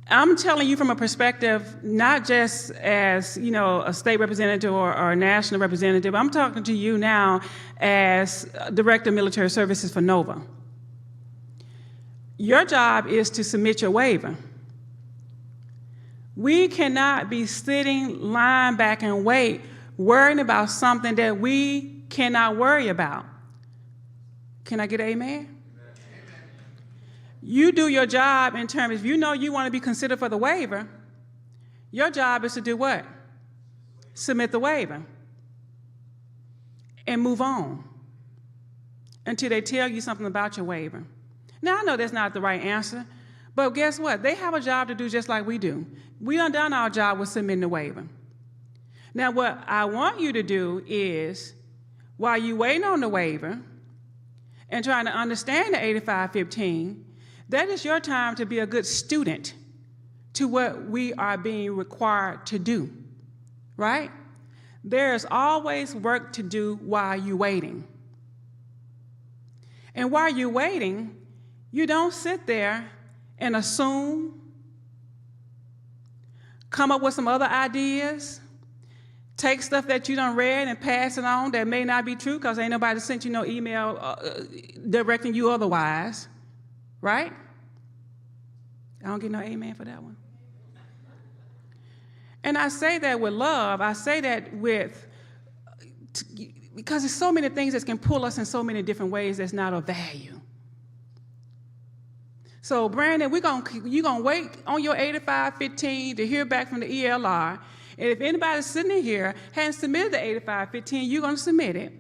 I'm telling you from a perspective, not just as, you know, a state representative or a national representative. I'm talking to you now as Director of Military Services for NOVA. Your job is to submit your waiver. We cannot be sitting, lying back and wait, worrying about something that we cannot worry about. Can I get an amen? Amen. You do your job in terms, if you know you want to be considered for the waiver, your job is to do what? Submit the waiver and move on until they tell you something about your waiver. Now, I know that's not the right answer, but guess what? They have a job to do just like we do. We done our job with submitting the waiver. Now, what I want you to do is, while you're waiting on the waiver and trying to understand the 8515, that is your time to be a good student to what we are being required to do, right? There's always work to do while you're waiting. And while you're waiting, you don't sit there and assume, come up with some other ideas, take stuff that you done read and pass it on that may not be true because ain't nobody sent you no email directing you otherwise, right? I don't get no amen for that one. And I say that with love. I say that because there's so many things that can pull us in so many different ways that's not of value. So, Brandon, you're going to wait on your 8515 to hear back from the ELR. And if anybody's sitting in here hasn't submitted the 8515, you're going to submit it.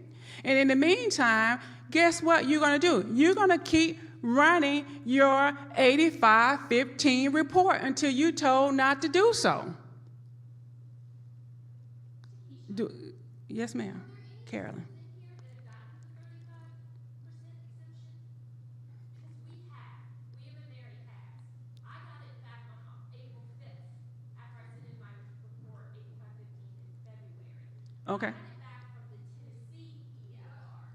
And in the meantime, guess what you're going to do? You're going to keep running your 8515 report until you're told not to do so. Yes, ma'am. Carolyn. Okay.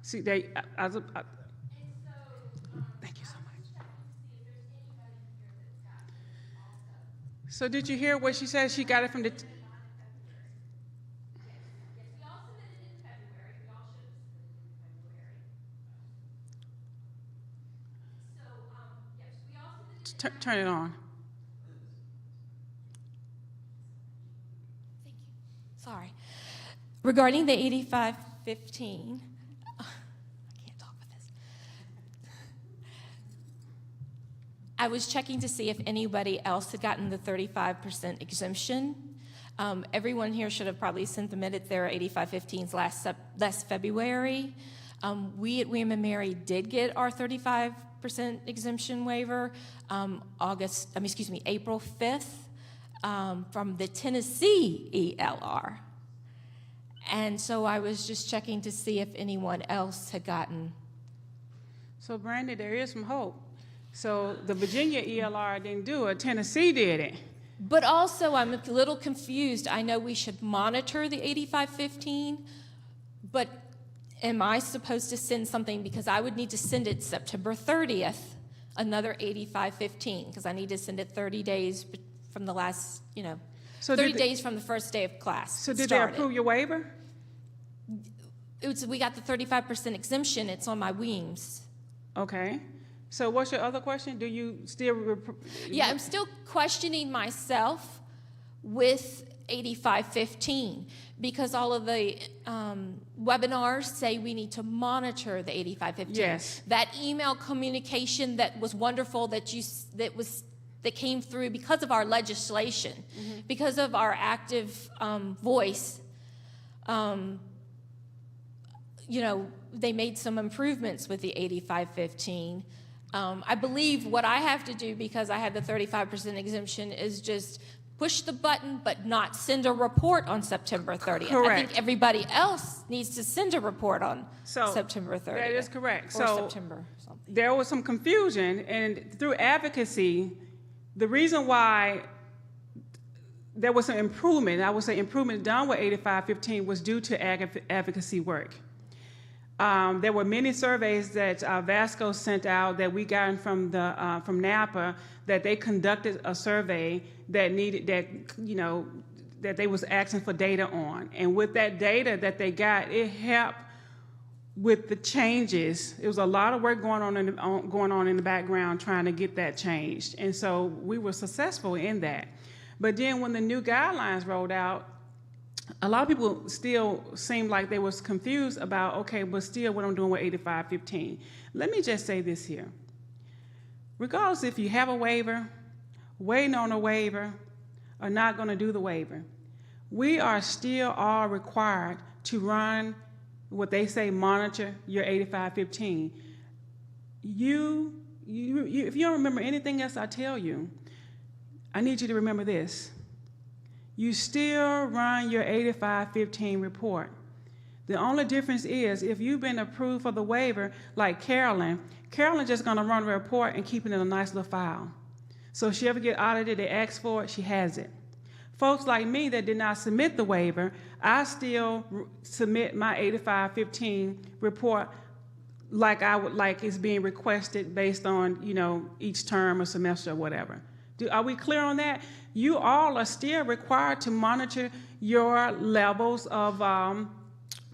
See, thank you so much. So did you hear what she said? She got it from the... Turn it on. Thank you. Sorry. Regarding the 8515, I can't talk with this. I was checking to see if anybody else had gotten the 35% exemption. Everyone here should have probably submitted their 8515s last February. We at William & Mary did get our 35% exemption waiver April 5th from the Tennessee ELR. And so I was just checking to see if anyone else had gotten. So, Brandon, there is some hope. So the Virginia ELR didn't do it. Tennessee did it. But also, I'm a little confused. I know we should monitor the 8515, but am I supposed to send something? Because I would need to send it September 30th, another 8515, because I need to send it 30 days from the last, So 30 days from the first day of class. So did they approve your waiver? We got the 35% exemption. It's on my WEAMS. Okay. So what's your other question? Do you still... Yeah, I'm still questioning myself with 8515 because all of the webinars say we need to monitor the 8515. Yes. That email communication that was wonderful that came through because of our legislation, because of our active voice. They made some improvements with the 8515. I believe what I have to do, because I had the 35% exemption, is just push the button but not send a report on September 30th. Correct. I think everybody else needs to send a report on September 30th. That is correct. Or September something. There was some confusion, and through advocacy, the reason why there was some improvement, I would say improvement done with 8515, was due to advocacy work. There were many surveys that Vasco sent out that we got from NAPA, that they conducted a survey that they was asking for data on. And with that data that they got, it helped with the changes. It was a lot of work going on in the background trying to get that changed. And so we were successful in that. But then when the new guidelines rolled out, a lot of people still seemed like they was confused about, okay, but still what I'm doing with 8515. Let me just say this here. Regardless if you have a waiver, waiting on a waiver, or not going to do the waiver, we are still all required to run what they say, monitor your 8515. If you don't remember anything else I tell you, I need you to remember this. You still run your 8515 report. The only difference is if you've been approved for the waiver, like Carolyn's just gonna run a report and keep it in a nice little file. So if she ever get audited, they ask for it, she has it. Folks like me that did not submit the waiver, I still submit my 8515 report like it's being requested based on, each term or semester or whatever. Are we clear on that? You all are still required to monitor your levels of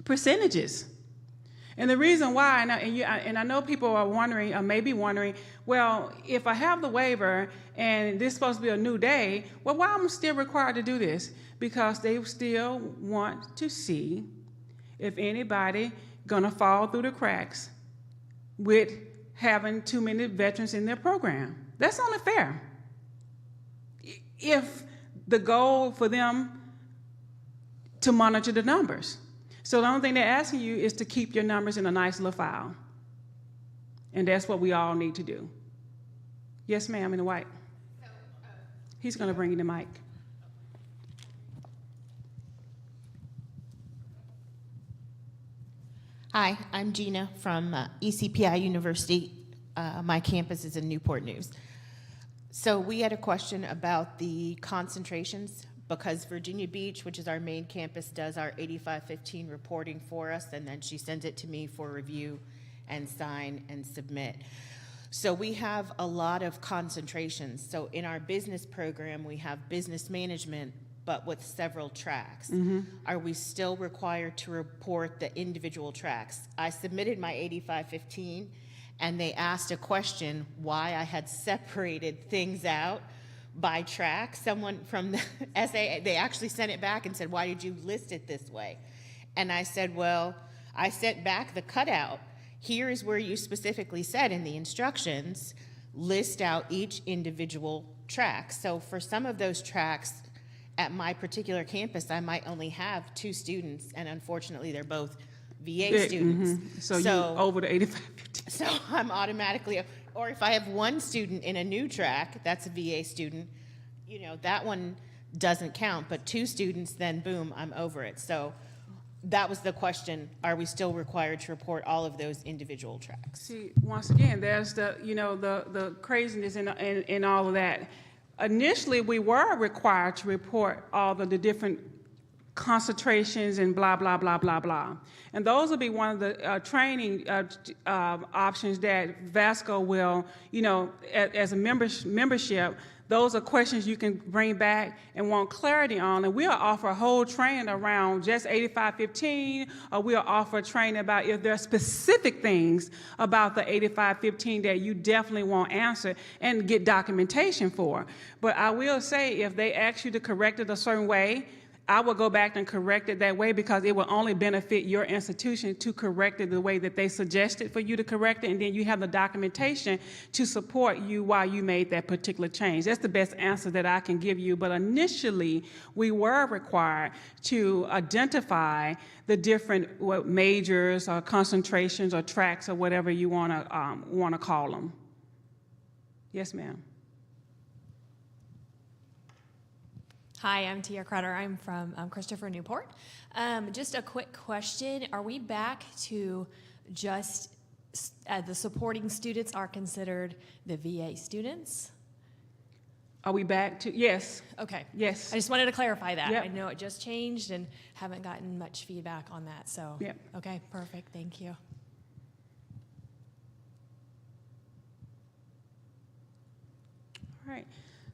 percentages. And the reason why, and I know people are wondering, or maybe wondering, well, if I have the waiver and this is supposed to be a new day, well, why am I still required to do this? because they still want to see if anybody gonna fall through the cracks with having too many veterans in their program. That's only fair. If the goal for them to monitor the numbers. So the only thing they're asking you is to keep your numbers in a nice little file. And that's what we all need to do. Yes, ma'am, in the white. He's gonna bring you the mic. Hi, I'm Gina from ECPI University. My campus is in Newport News. So we had a question about the concentrations because Virginia Beach, which is our main campus, does our 8515 reporting for us, and then she sends it to me for review and sign and submit. So we have a lot of concentrations. So in our business program, we have business management, but with several tracks. Are we still required to report the individual tracks? I submitted my 8515, and they asked a question why I had separated things out by track. Someone from the SAA, they actually sent it back and said, why did you list it this way? And I said, well, I sent back the cutout. Here is where you specifically said in the instructions, list out each individual track. So for some of those tracks, at my particular campus, I might only have 2 students, and unfortunately, they're both VA students. So you over the 8550. So I'm automatically, or if I have 1 student in a new track, that's a VA student, you know, that one doesn't count, but 2 students, then boom, I'm over it. So that was the question, are we still required to report all of those individual tracks? See, once again, there's the, you know, the craziness in all of that. Initially, we were required to report all of the different concentrations and blah, blah, blah, blah, blah. And those will be one of the training options that VASCO will, you know, as a membership, those are questions you can bring back and want clarity on. And we'll offer a whole training around just 8515, or we'll offer training about if there are specific things about the 8515 that you definitely want answered and get documentation for. But I will say, if they ask you to correct it a certain way, I will go back and correct it that way, because it will only benefit your institution to correct it the way that they suggested for you to correct it, and then you have the documentation to support you while you made that particular change. That's the best answer that I can give you, but initially we were required to identify the different majors or concentrations or tracks or whatever you want to call them. Yes, ma'am. Hi, I'm Tia Crowder. I'm from Christopher Newport. Just a quick question. Are we back to just the supporting students are considered the VA students? Are we back to, yes. Okay. Yes. I just wanted to clarify that. Yep. I know it just changed and haven't gotten much feedback on that. So, yep. Okay, perfect. Thank you. All right.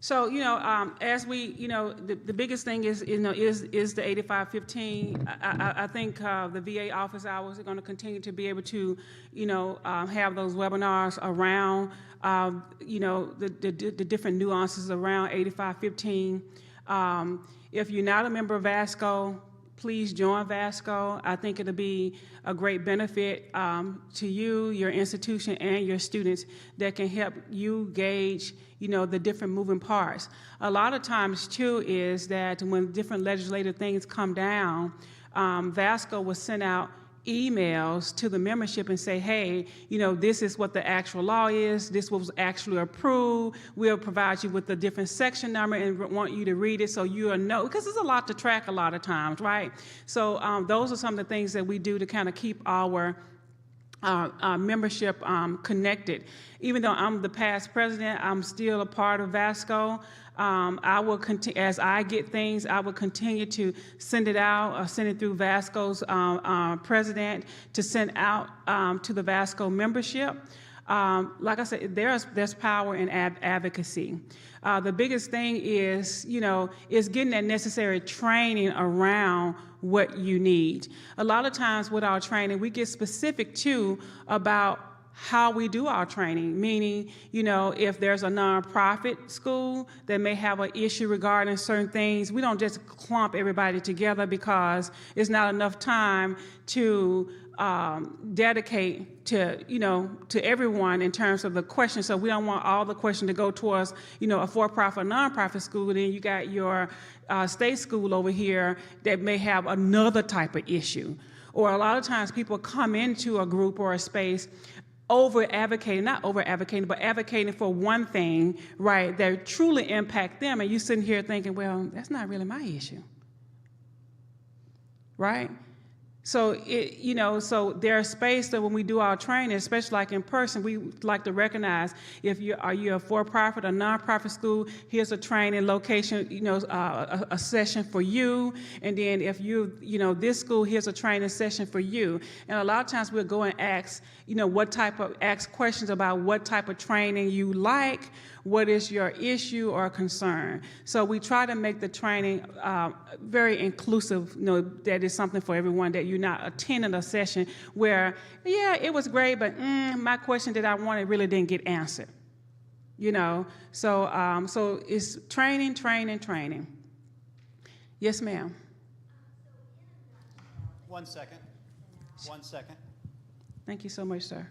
So, you know, as we, you know, the biggest thing is, you know, is the 8515. I think the VA office hours are going to continue to be able to, you know, have those webinars around, you know, the different nuances around 8515. If you're not a member of VASCO, please join VASCO. I think it'll be a great benefit to you, your institution, and your students that can help you gauge, you know, the different moving parts. A lot of times, too, is that when different legislative things come down, VASCO will send out emails to the membership and say, hey, you know, this is what the actual law is, this was actually approved, we'll provide you with the different section number and want you to read it so you'll know, because there's a lot to track a lot of times, right? So those are some of the things that we do to kind of keep our membership connected. Even though I'm the past president, I'm still a part of VASCO. I will continue, as I get things, I will continue to send it out, or send it through VASCO's president to send out to the VASCO membership. Like I said, there's power in advocacy. The biggest thing is, you know, is getting that necessary training around what you need. A lot of times with our training, we get specific too about how we do our training, meaning, if there's a nonprofit school that may have an issue regarding certain things, we don't just clump everybody together because it's not enough time to dedicate to everyone in terms of the question. So we don't want all the question to go towards, a for-profit or nonprofit school. Then you got your state school over here that may have another type of issue. Or a lot of times people come into a group or a space not over-advocating, but advocating for one thing, right, that truly impact them. And you sitting here thinking, well, that's not really my issue, right? So, so there's space that when we do our training, especially like in person, we like to recognize if are you a for-profit or nonprofit school, here's a training location, a session for you. And then if this school, here's a training session for you. And a lot of times we'll go and ask, ask questions about what type of training you like, what is your issue or concern. So we try to make the training very inclusive, that is something for everyone, that you're not attending a session where, yeah, it was great, but my question that I wanted really didn't get answered. So it's training. Yes, ma'am. 1 second. 1 second. Thank you so much, sir.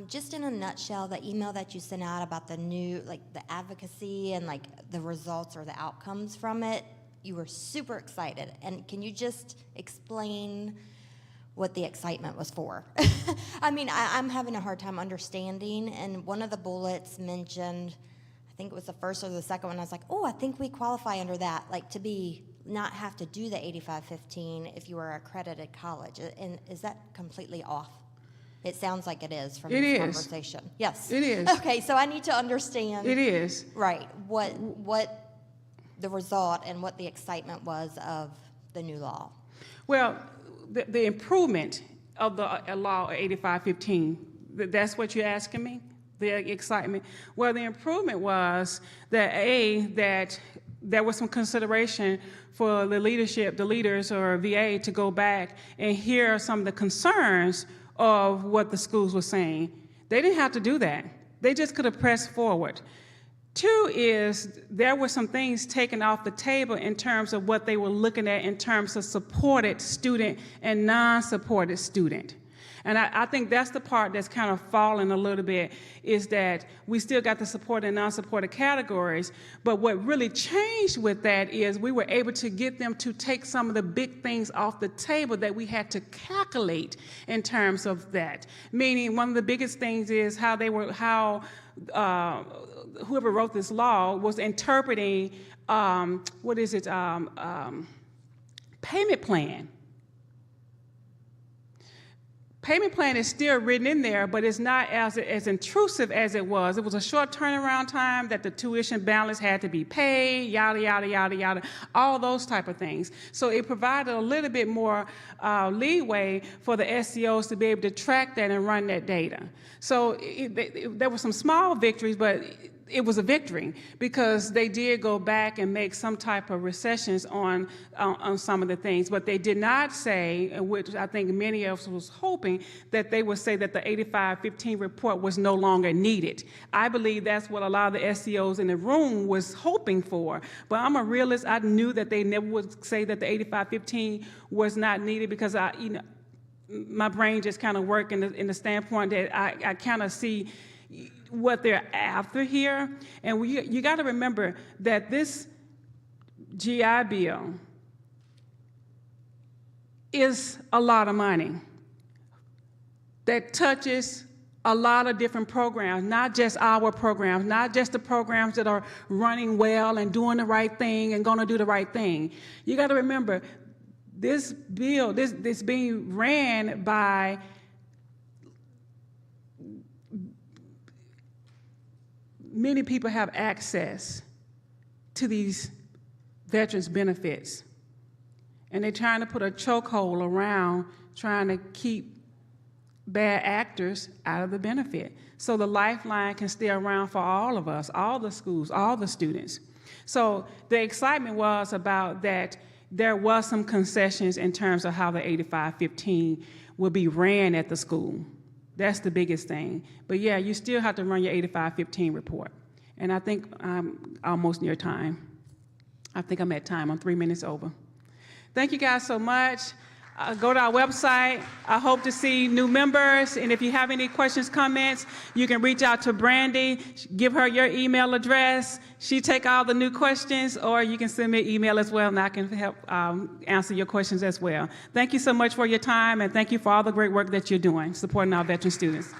Just in a nutshell, the email that you sent out about the new, the advocacy and the results or the outcomes from it, you were super excited. And can you just explain what the excitement was for? I mean, I'm having a hard time understanding. And one of the bullets mentioned, I think it was the first or the second one, I was like, oh, I think we qualify under that, to not have to do the 85-15 if you are an accredited college. And is that completely off? It sounds like it is from this conversation. Yes. It is. Okay, so I need to understand. It is. Right. What the result and what the excitement was of the new law. Well, the improvement of the law 85-15, that's what you're asking me? The excitement? Well, the improvement was that there was some consideration for the leaders or VA to go back and hear some of the concerns of what the schools were saying. They didn't have to do that. They just could have pressed forward. 2 is there were some things taken off the table in terms of what they were looking at in terms of supported student and non-supported student. And I think that's the part that's kind of fallen a little bit, is that we still got the supported and non-supported categories, but what really changed with that is we were able to get them to take some of the big things off the table that we had to calculate in terms of that. Meaning one of the biggest things is how whoever wrote this law was interpreting, payment plan. Payment plan is still written in there, but it's not as intrusive as it was. It was a short turnaround time that the tuition balance had to be paid, yada, yada, yada, yada, all those type of things. So it provided a little bit more leeway for the SCOs to be able to track that and run that data. So there were some small victories, but it was a victory because they did go back and make some type of recessions on some of the things, but they did not say, which I think many of us was hoping, that they would say that the 85-15 report was no longer needed. I believe that's what a lot of the SCOs in the room was hoping for, but I'm a realist. I knew that they never would say that the 85-15 was not needed because my brain just kind of worked in the standpoint that I kind of see what they're after here. And you got to remember that this GI Bill is a lot of money that touches a lot of different programs, not just our programs, not just the programs that are running well and doing the right thing and going to do the right thing. You got to remember this bill, this being ran by many people have access to these veterans benefits, and they're trying to put a chokehold around trying to keep bad actors out of the benefit. So the lifeline can stay around for all of us, all the schools, all the students. So the excitement was about that there was some concessions in terms of how the 85-15 will be ran at the school. That's the biggest thing. But yeah, you still have to run your 85-15 report. And I think I'm almost near time. I think I'm at time. I'm 3 minutes over. Thank you guys so much. Go to our website. I hope to see new members. And if you have any questions, comments, you can reach out to Brandy. Give her your email address. She take all the new questions, or you can send me an email as well, and I can help answer your questions as well. Thank you so much for your time, and thank you for all the great work that you're doing, supporting our veteran students.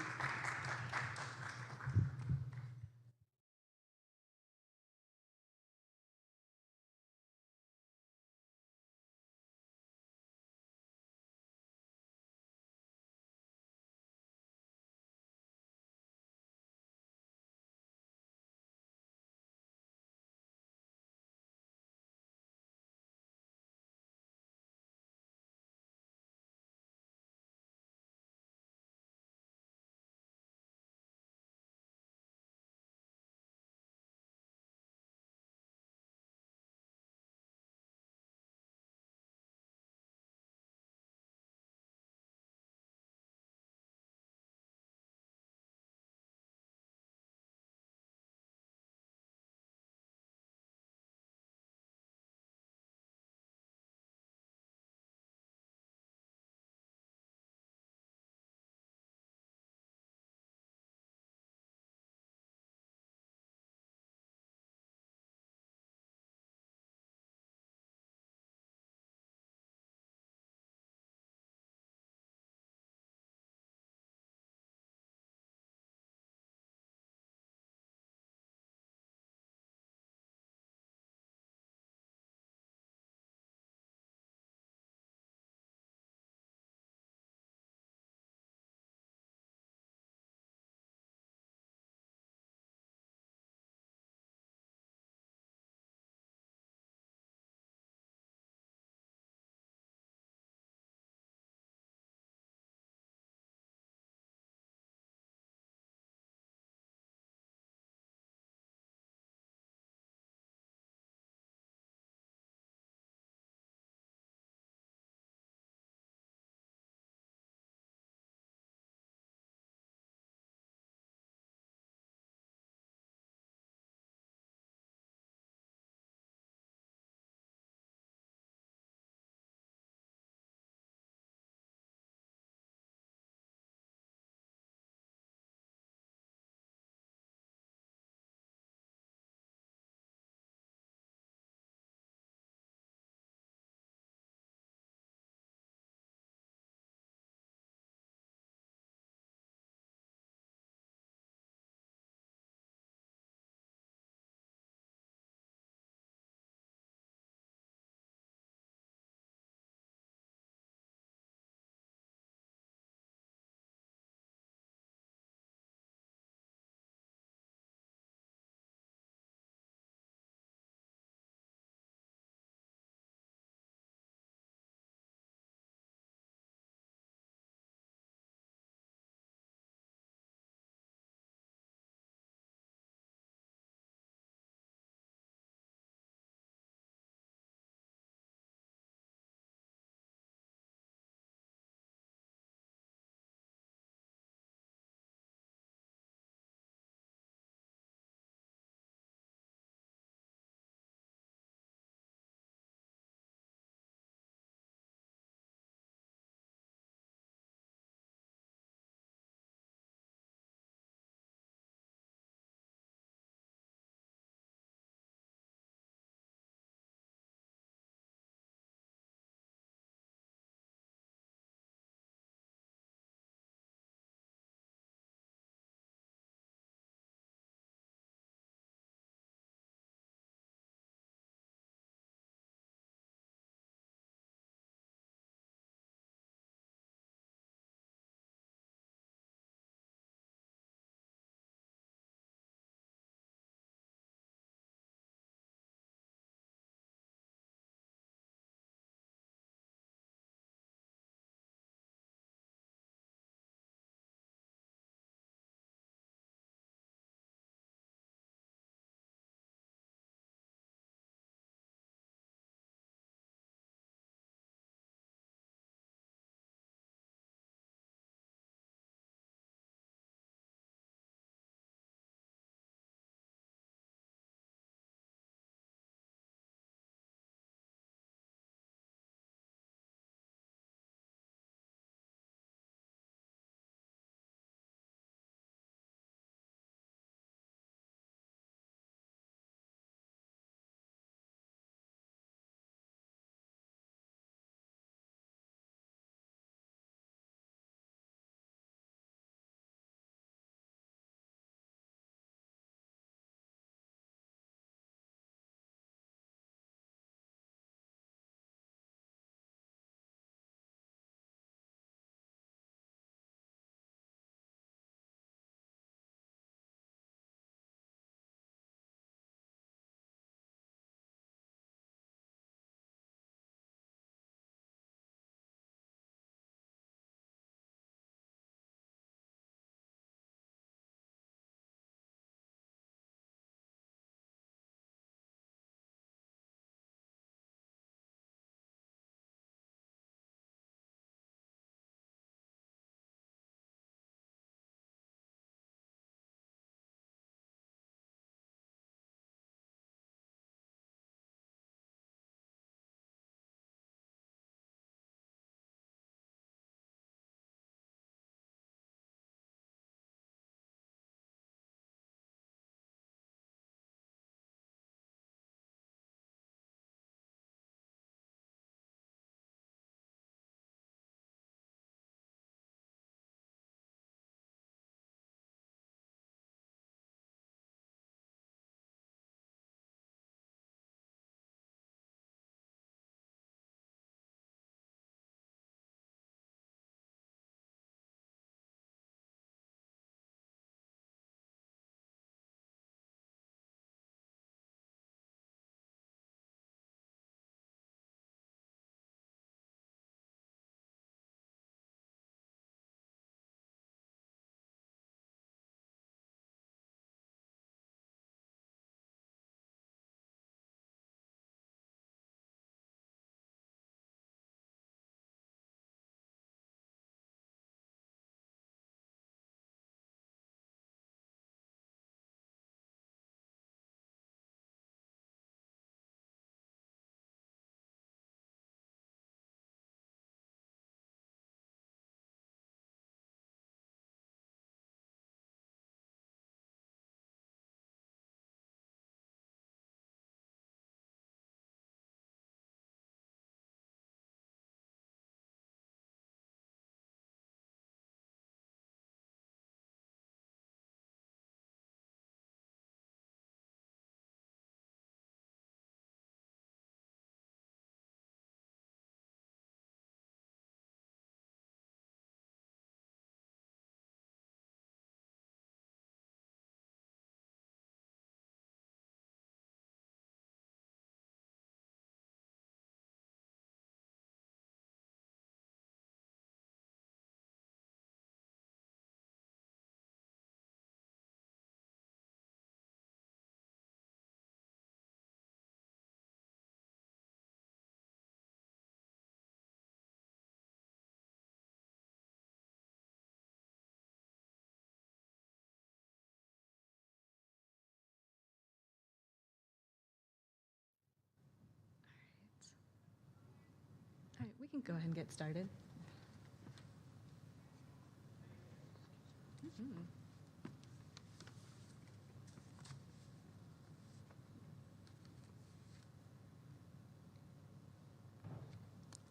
can go ahead and get started.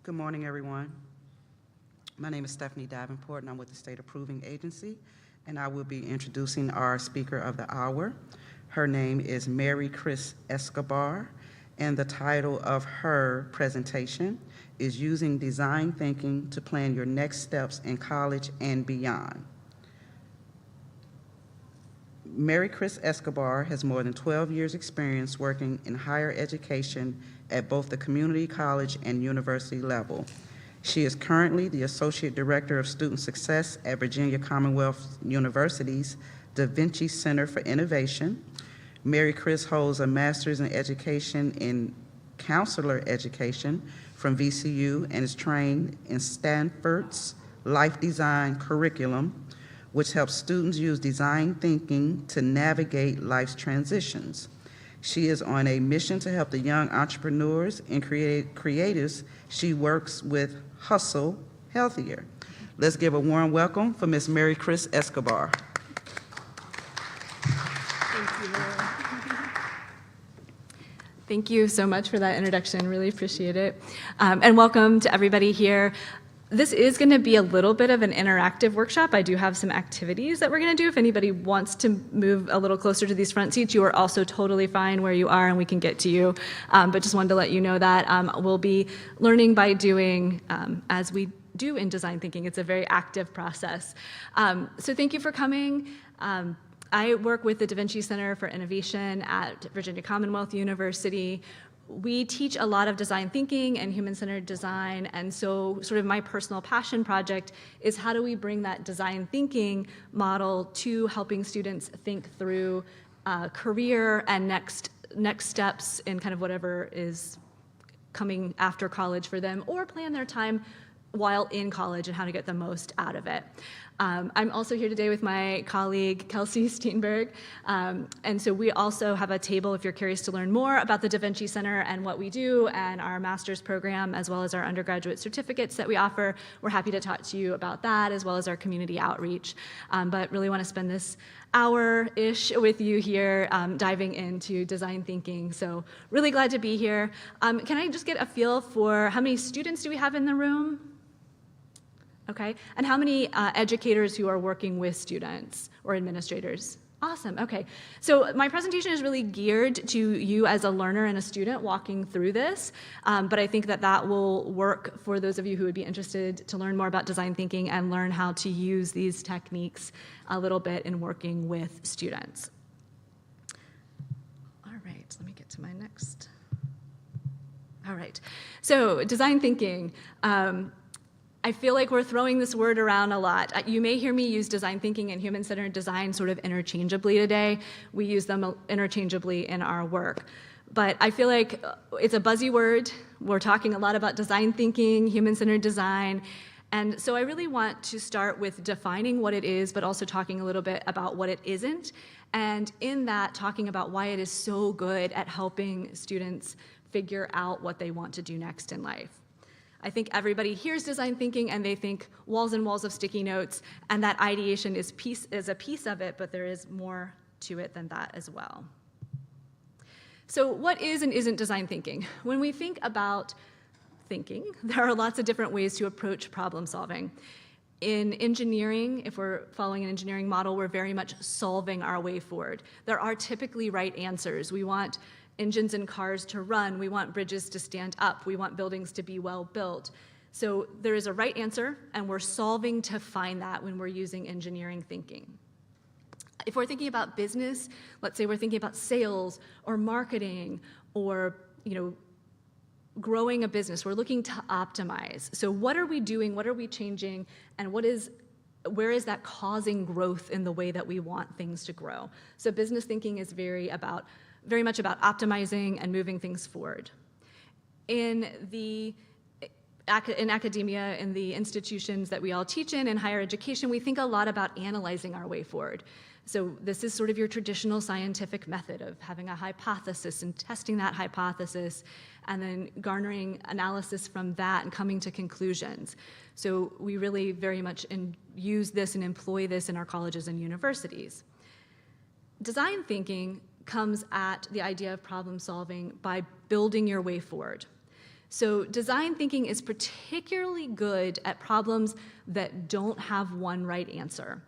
Good morning, everyone. My name is Stephanie Davenport, and I'm with the State Approving Agency, and I will be introducing our speaker of the hour. Her name is Mary Chris Escobar, and the title of her presentation is Using Design Thinking to Plan Your Next Steps in College and Beyond. Mary Chris Escobar has more than 12 years' experience working in higher education at both the community college and university level. She is currently the Associate Director of Student Success at Virginia Commonwealth University's Da Vinci Center for Innovation. Mary Chris holds a Master's in Education in Counselor Education from VCU and is trained in Stanford's Life Design curriculum, which helps students use design thinking to navigate life's transitions. She is on a mission to help the young entrepreneurs and creatives she works with hustle healthier. Let's give a warm welcome for Ms. Mary Chris Escobar. Thank you, Laura. Thank you so much for that introduction. Really appreciate it. And welcome to everybody here. This is going to be a little bit of an interactive workshop. I do have some activities that we're going to do. If anybody wants to move a little closer to these front seats, you are also totally fine where you are and we can get to you. But just wanted to let you know that we'll be learning by doing as we do in design thinking. It's a very active process. So thank you for coming. I work with the Da Vinci Center for Innovation at Virginia Commonwealth University. We teach a lot of design thinking and human-centered design, and so sort of my personal passion project is how do we bring that design thinking model to helping students think through career and next steps in kind of whatever is coming after college for them, or plan their time while in college and how to get the most out of it. I'm also here today with my colleague, Kelsey Steenberg, and so we also have a table if you're curious to learn more about the Da Vinci Center and what we do and our master's program, as well as our undergraduate certificates that we offer. We're happy to talk to you about that, as well as our community outreach, but really want to spend this hour-ish with you here diving into design thinking, so really glad to be here. Can I just get a feel for how many students do we have in the room? Okay, and how many educators who are working with students or administrators? Awesome, okay. So my presentation is really geared to you as a learner and a student walking through this, but I think that will work for those of you who would be interested to learn more about design thinking and learn how to use these techniques a little bit in working with students. All right, let me get to my next. All right, so design thinking. I feel like we're throwing this word around a lot. You may hear me use design thinking and human-centered design sort of interchangeably today. We use them interchangeably in our work. But I feel like it's a buzzy word. We're talking a lot about design thinking, human-centered design. And so I really want to start with defining what it is, but also talking a little bit about what it isn't. And in that, talking about why it is so good at helping students figure out what they want to do next in life. I think everybody hears design thinking and they think walls and walls of sticky notes, and that ideation is a piece of it, but there is more to it than that as well. So what is and isn't design thinking? When we think about thinking, there are lots of different ways to approach problem solving. In engineering, if we're following an engineering model, we're very much solving our way forward. There are typically right answers. We want engines and cars to run. We want bridges to stand up. We want buildings to be well built. So there is a right answer, and we're solving to find that when we're using engineering thinking. If we're thinking about business, let's say we're thinking about sales or marketing or growing a business, we're looking to optimize. So what are we doing? What are we changing? And where is that causing growth in the way that we want things to grow? So business thinking is very much about optimizing and moving things forward. In the in academia, in the institutions that we all teach in higher education, we think a lot about analyzing our way forward. So this is sort of your traditional scientific method of having a hypothesis and testing that hypothesis and then garnering analysis from that and coming to conclusions. So we really very much use this and employ this in our colleges and universities. Design thinking comes at the idea of problem solving by building your way forward. So design thinking is particularly good at problems that don't have one right answer.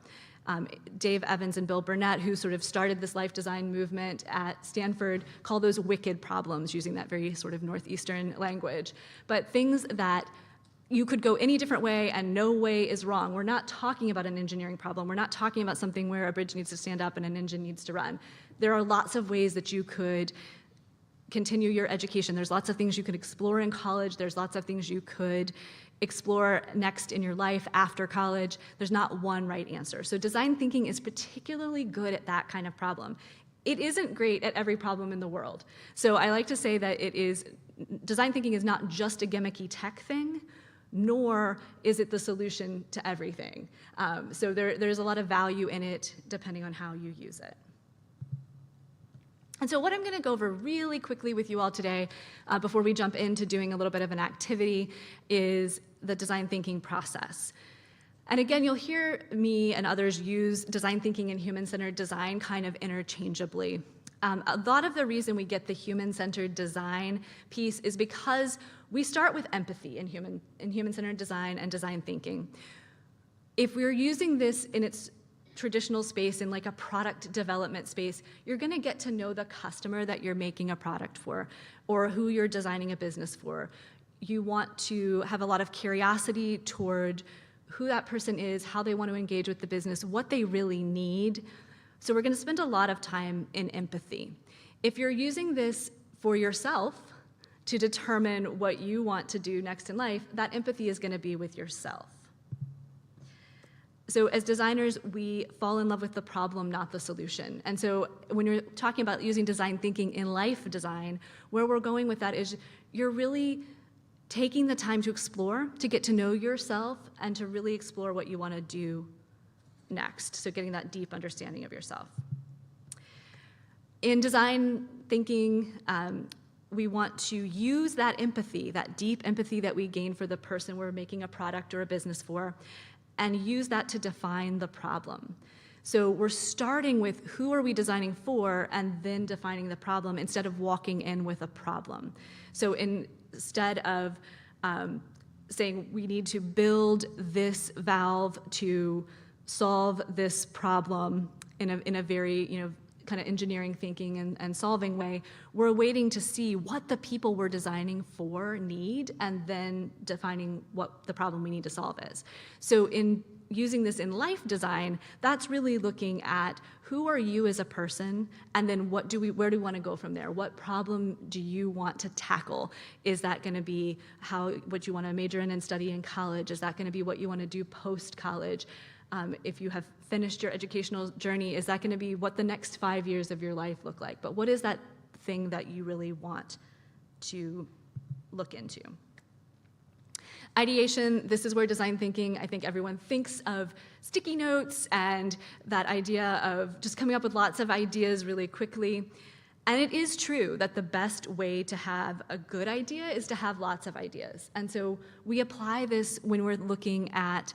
Dave Evans and Bill Burnett, who sort of started this life design movement at Stanford, call those wicked problems, using that very sort of Northeastern language. But things that you could go any different way and no way is wrong. We're not talking about an engineering problem. We're not talking about something where a bridge needs to stand up and an engine needs to run. There are lots of ways that you could continue your education. There's lots of things you could explore in college. There's lots of things you could explore next in your life after college. There's not one right answer. So design thinking is particularly good at that kind of problem. It isn't great at every problem in the world. So I like to say that design thinking is not just a gimmicky tech thing, nor is it the solution to everything. So there's a lot of value in it depending on how you use it. And so what I'm going to go over really quickly with you all today, before we jump into doing a little bit of an activity, is the design thinking process. And again, you'll hear me and others use design thinking and human-centered design kind of interchangeably. A lot of the reason we get the human-centered design piece is because we start with empathy in human-centered design and design thinking. If we're using this in its traditional space, in like a product development space, you're going to get to know the customer that you're making a product for or who you're designing a business for. You want to have a lot of curiosity toward who that person is, how they want to engage with the business, what they really need. So we're going to spend a lot of time in empathy. If you're using this for yourself to determine what you want to do next in life, that empathy is going to be with yourself. So as designers, we fall in love with the problem, not the solution. And so when you're talking about using design thinking in life design, where we're going with that is you're really taking the time to explore, to get to know yourself, and to really explore what you want to do next. So getting that deep understanding of yourself. In design thinking, we want to use that empathy, that deep empathy that we gain for the person we're making a product or a business for, and use that to define the problem. So we're starting with who are we designing for and then defining the problem instead of walking in with a problem. So instead of saying we need to build this valve to solve this problem in a very kind of engineering thinking and solving way, we're waiting to see what the people we're designing for need and then defining what the problem we need to solve is. So in using this in life design, that's really looking at who are you as a person, and then where do we want to go from there? What problem do you want to tackle? Is that going to be what you want to major in and study in college? Is that going to be what you want to do post-college? If you have finished your educational journey, is that going to be what the next 5 years of your life look like? But what is that thing that you really want to look into? Ideation, this is where design thinking, I think everyone thinks of sticky notes and that idea of just coming up with lots of ideas really quickly. And it is true that the best way to have a good idea is to have lots of ideas. And so we apply this when we're looking at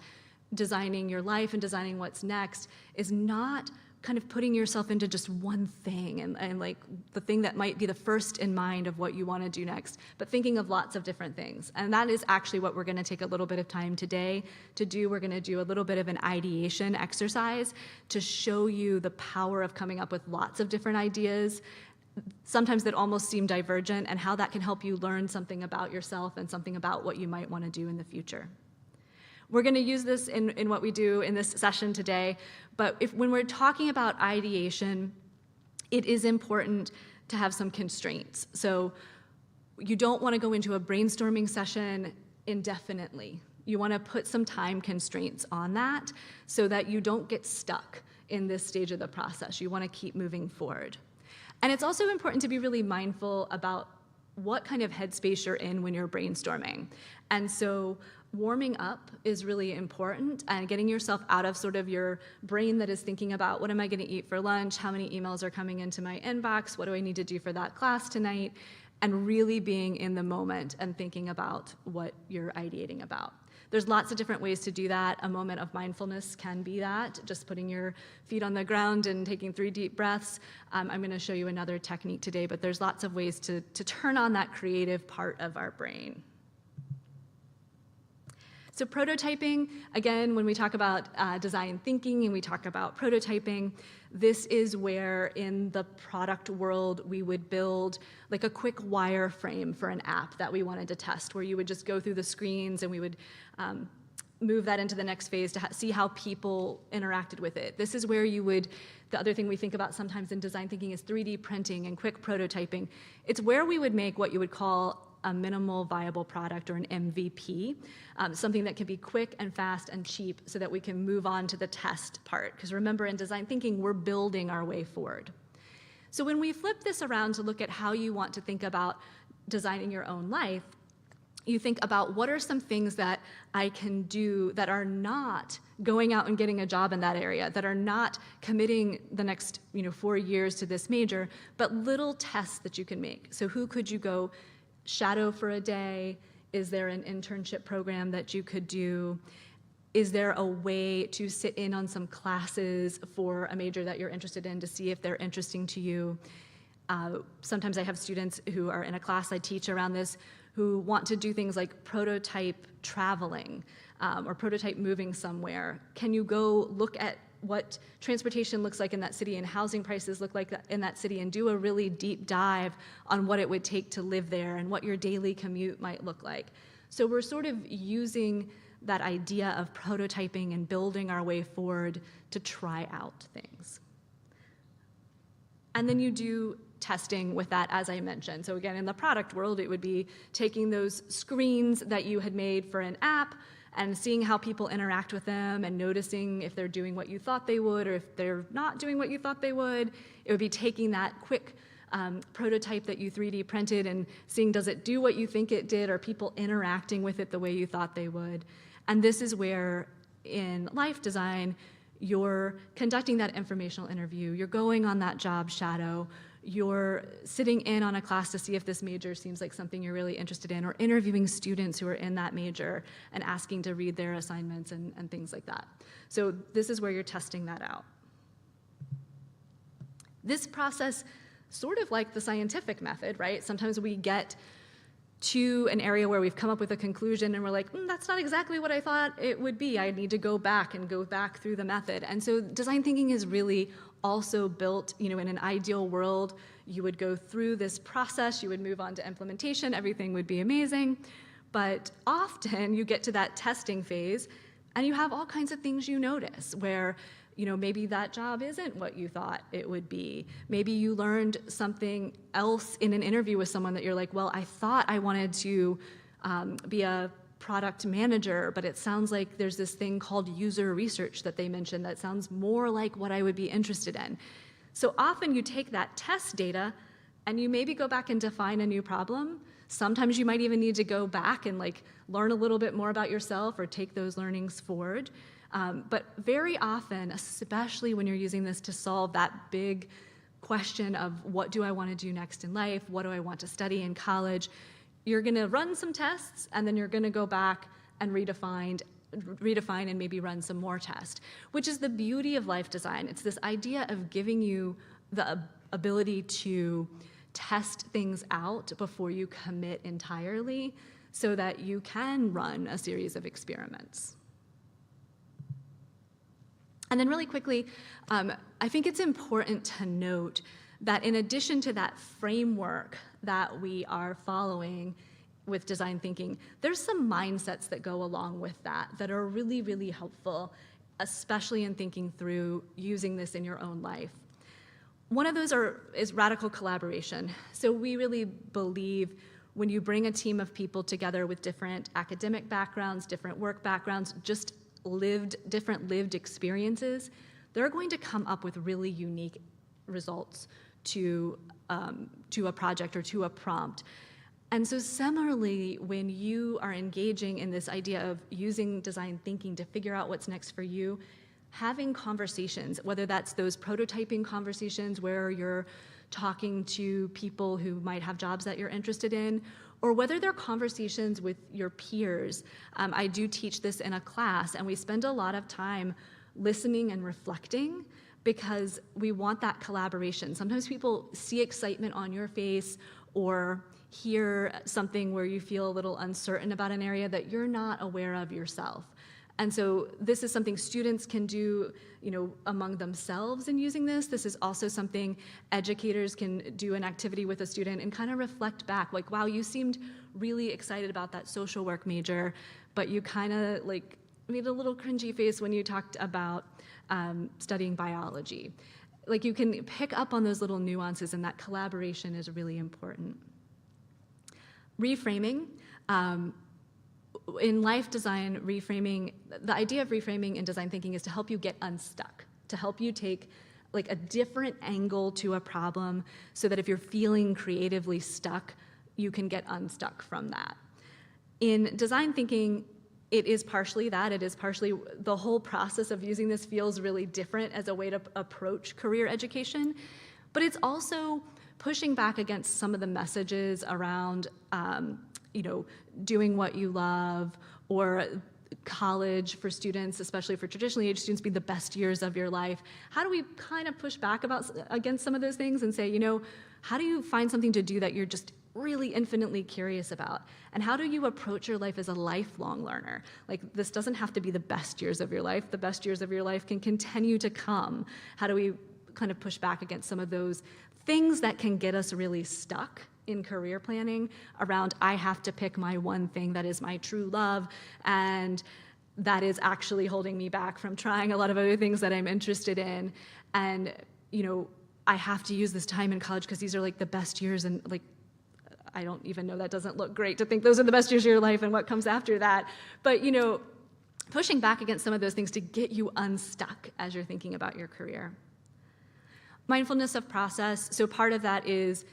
designing your life and designing what's next, is not kind of putting yourself into just one thing and like the thing that might be the first in mind of what you want to do next, but thinking of lots of different things. And that is actually what we're going to take a little bit of time today to do. We're going to do a little bit of an ideation exercise to show you the power of coming up with lots of different ideas, sometimes that almost seem divergent, and how that can help you learn something about yourself and something about what you might want to do in the future. We're going to use this in what we do in this session today, but when we're talking about ideation, it is important to have some constraints. So you don't want to go into a brainstorming session indefinitely. You want to put some time constraints on that so that you don't get stuck in this stage of the process. You want to keep moving forward. And it's also important to be really mindful about what kind of headspace you're in when you're brainstorming. And so warming up is really important, and getting yourself out of sort of your brain that is thinking about, what am I going to eat for lunch? How many emails are coming into my inbox? What do I need to do for that class tonight? And really being in the moment and thinking about what you're ideating about. There's lots of different ways to do that. A moment of mindfulness can be that, just putting your feet on the ground and taking 3 deep breaths. I'm going to show you another technique today, but there's lots of ways to turn on that creative part of our brain. So prototyping, again, when we talk about design thinking and we talk about prototyping, this is where in the product world we would build like a quick wireframe for an app that we wanted to test, where you would just go through the screens and we would move that into the next phase to see how people interacted with it. This is where you would, the other thing we think about sometimes in design thinking is 3D printing and quick prototyping. It's where we would make what you would call a minimal viable product, or an MVP, something that can be quick and fast and cheap so that we can move on to the test part. Because remember, in design thinking, we're building our way forward. So when we flip this around to look at how you want to think about designing your own life, you think about what are some things that I can do that are not going out and getting a job in that area, that are not committing the next 4 years to this major, but little tests that you can make. So who could you go shadow for a day? Is there an internship program that you could do? Is there a way to sit in on some classes for a major that you're interested in to see if they're interesting to you? Sometimes I have students who are in a class I teach around this who want to do things like prototype traveling or prototype moving somewhere. Can you go look at what transportation looks like in that city and housing prices look like in that city and do a really deep dive on what it would take to live there and what your daily commute might look like? So we're sort of using that idea of prototyping and building our way forward to try out things. And then you do testing with that, as I mentioned. So again, in the product world, it would be taking those screens that you had made for an app and seeing how people interact with them and noticing if they're doing what you thought they would or if they're not doing what you thought they would. It would be taking that quick prototype that you 3D printed and seeing, does it do what you think it did? Are people interacting with it the way you thought they would? And this is where, in life design, you're conducting that informational interview, you're going on that job shadow, you're sitting in on a class to see if this major seems like something you're really interested in, or interviewing students who are in that major and asking to read their assignments and things like that. So this is where you're testing that out. This process, sort of like the scientific method, right? Sometimes we get to an area where we've come up with a conclusion and we're like, that's not exactly what I thought it would be. I need to go back through the method. And so design thinking is really also built, in an ideal world, you would go through this process, you would move on to implementation, everything would be amazing. But often you get to that testing phase and you have all kinds of things you notice where maybe that job isn't what you thought it would be. Maybe you learned something else in an interview with someone that you're like, well, I thought I wanted to be a product manager, but it sounds like there's this thing called user research that they mentioned that sounds more like what I would be interested in. So often you take that test data and you maybe go back and define a new problem. Sometimes you might even need to go back and learn a little bit more about yourself or take those learnings forward. But very often, especially when you're using this to solve that big question of what do I want to do next in life, what do I want to study in college, you're going to run some tests and then you're going to go back and redefine and maybe run some more tests, which is the beauty of life design. It's this idea of giving you the ability to test things out before you commit entirely so that you can run a series of experiments. And then really quickly, I think it's important to note that in addition to that framework that we are following with design thinking, there's some mindsets that go along with that are really, really helpful, especially in thinking through using this in your own life. One of those is radical collaboration. So we really believe when you bring a team of people together with different academic backgrounds, different work backgrounds, just different lived experiences, they're going to come up with really unique results to a project or to a prompt. And so similarly, when you are engaging in this idea of using design thinking to figure out what's next for you, having conversations, whether that's those prototyping conversations where you're talking to people who might have jobs that you're interested in, or whether they're conversations with your peers. I do teach this in a class, and we spend a lot of time listening and reflecting because we want that collaboration. Sometimes people see excitement on your face or hear something where you feel a little uncertain about an area that you're not aware of yourself. And so this is something students can do, among themselves in using this. This is also something educators can do an activity with a student and kind of reflect back, like, wow, you seemed really excited about that social work major, but you kind of made a little cringy face when you talked about studying biology. Like, you can pick up on those little nuances, and that collaboration is really important. Reframing. In life design, reframing, the idea of reframing in design thinking is to help you get unstuck, to help you take a different angle to a problem so that if you're feeling creatively stuck, you can get unstuck from that. In design thinking, it is partially that. It is partially the whole process of using this feels really different as a way to approach career education, but it's also pushing back against some of the messages around doing what you love, or college for students, especially for traditionally aged students, be the best years of your life. How do we kind of push back against some of those things and say, how do you find something to do that you're just really infinitely curious about? And how do you approach your life as a lifelong learner? This doesn't have to be the best years of your life. The best years of your life can continue to come. How do we kind of push back against some of those things that can get us really stuck in career planning around, I have to pick my one thing that is my true love, and that is actually holding me back from trying a lot of other things that I'm interested in. And, I have to use this time in college because these are the best years, and I don't even know, that doesn't look great to think those are the best years of your life and what comes after that. But, pushing back against some of those things to get you unstuck as you're thinking about your career. Mindfulness of process. So part of that is,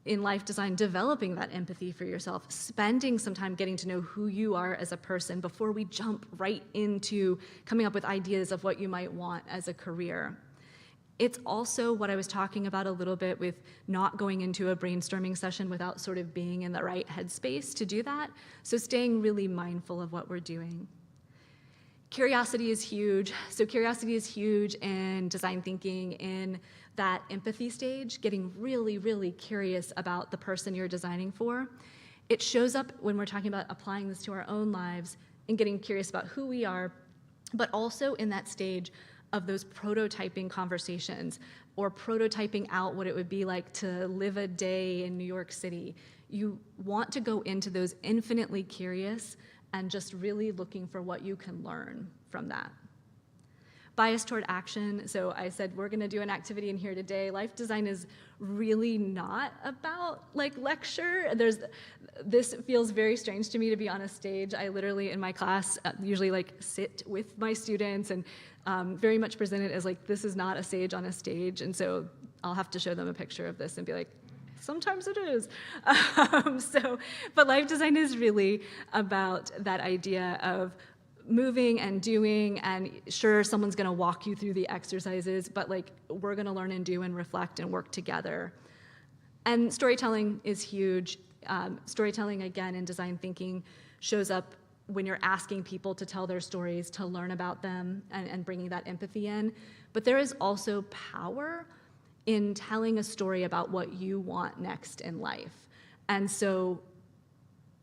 in life design, developing that empathy for yourself, spending some time getting to know who you are as a person before we jump right into coming up with ideas of what you might want as a career. It's also what I was talking about a little bit with not going into a brainstorming session without sort of being in the right headspace to do that. So staying really mindful of what we're doing. Curiosity is huge. So curiosity is huge in design thinking, in that empathy stage, getting really, really curious about the person you're designing for. It shows up when we're talking about applying this to our own lives and getting curious about who we are, but also in that stage of those prototyping conversations or prototyping out what it would be like to live a day in New York City. You want to go into those infinitely curious and just really looking for what you can learn from that. Bias toward action. So I said we're going to do an activity in here today. Life design is really not about lecture. This feels very strange to me to be on a stage. I literally in my class usually sit with my students and very much present it as this is not a sage on a stage. And so I'll have to show them a picture of this and be like, sometimes it is. But life design is really about that idea of moving and doing, and sure, someone's gonna walk you through the exercises, but we're gonna learn and do and reflect and work together. And storytelling is huge. Storytelling, again, in design thinking shows up when you're asking people to tell their stories, to learn about them, and bringing that empathy in. But there is also power in telling a story about what you want next in life. And so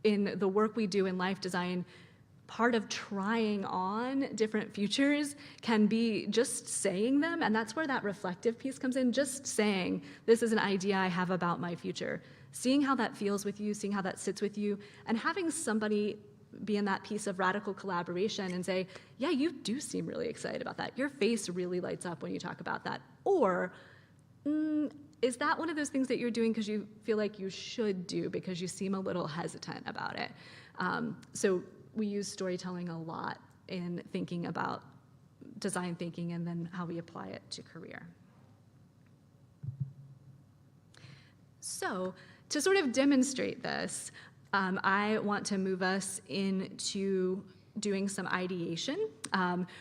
in the work we do in life design, part of trying on different futures can be just saying them, and that's where that reflective piece comes in, just saying, this is an idea I have about my future, seeing how that feels with you, seeing how that sits with you, and having somebody be in that piece of radical collaboration and say, yeah, you do seem really excited about that. Your face really lights up when you talk about that. Or, is that one of those things that you're doing because you feel like you should do because you seem a little hesitant about it? So we use storytelling a lot in thinking about design thinking and then how we apply it to career. So To sort of demonstrate this, I want to move us into doing some ideation.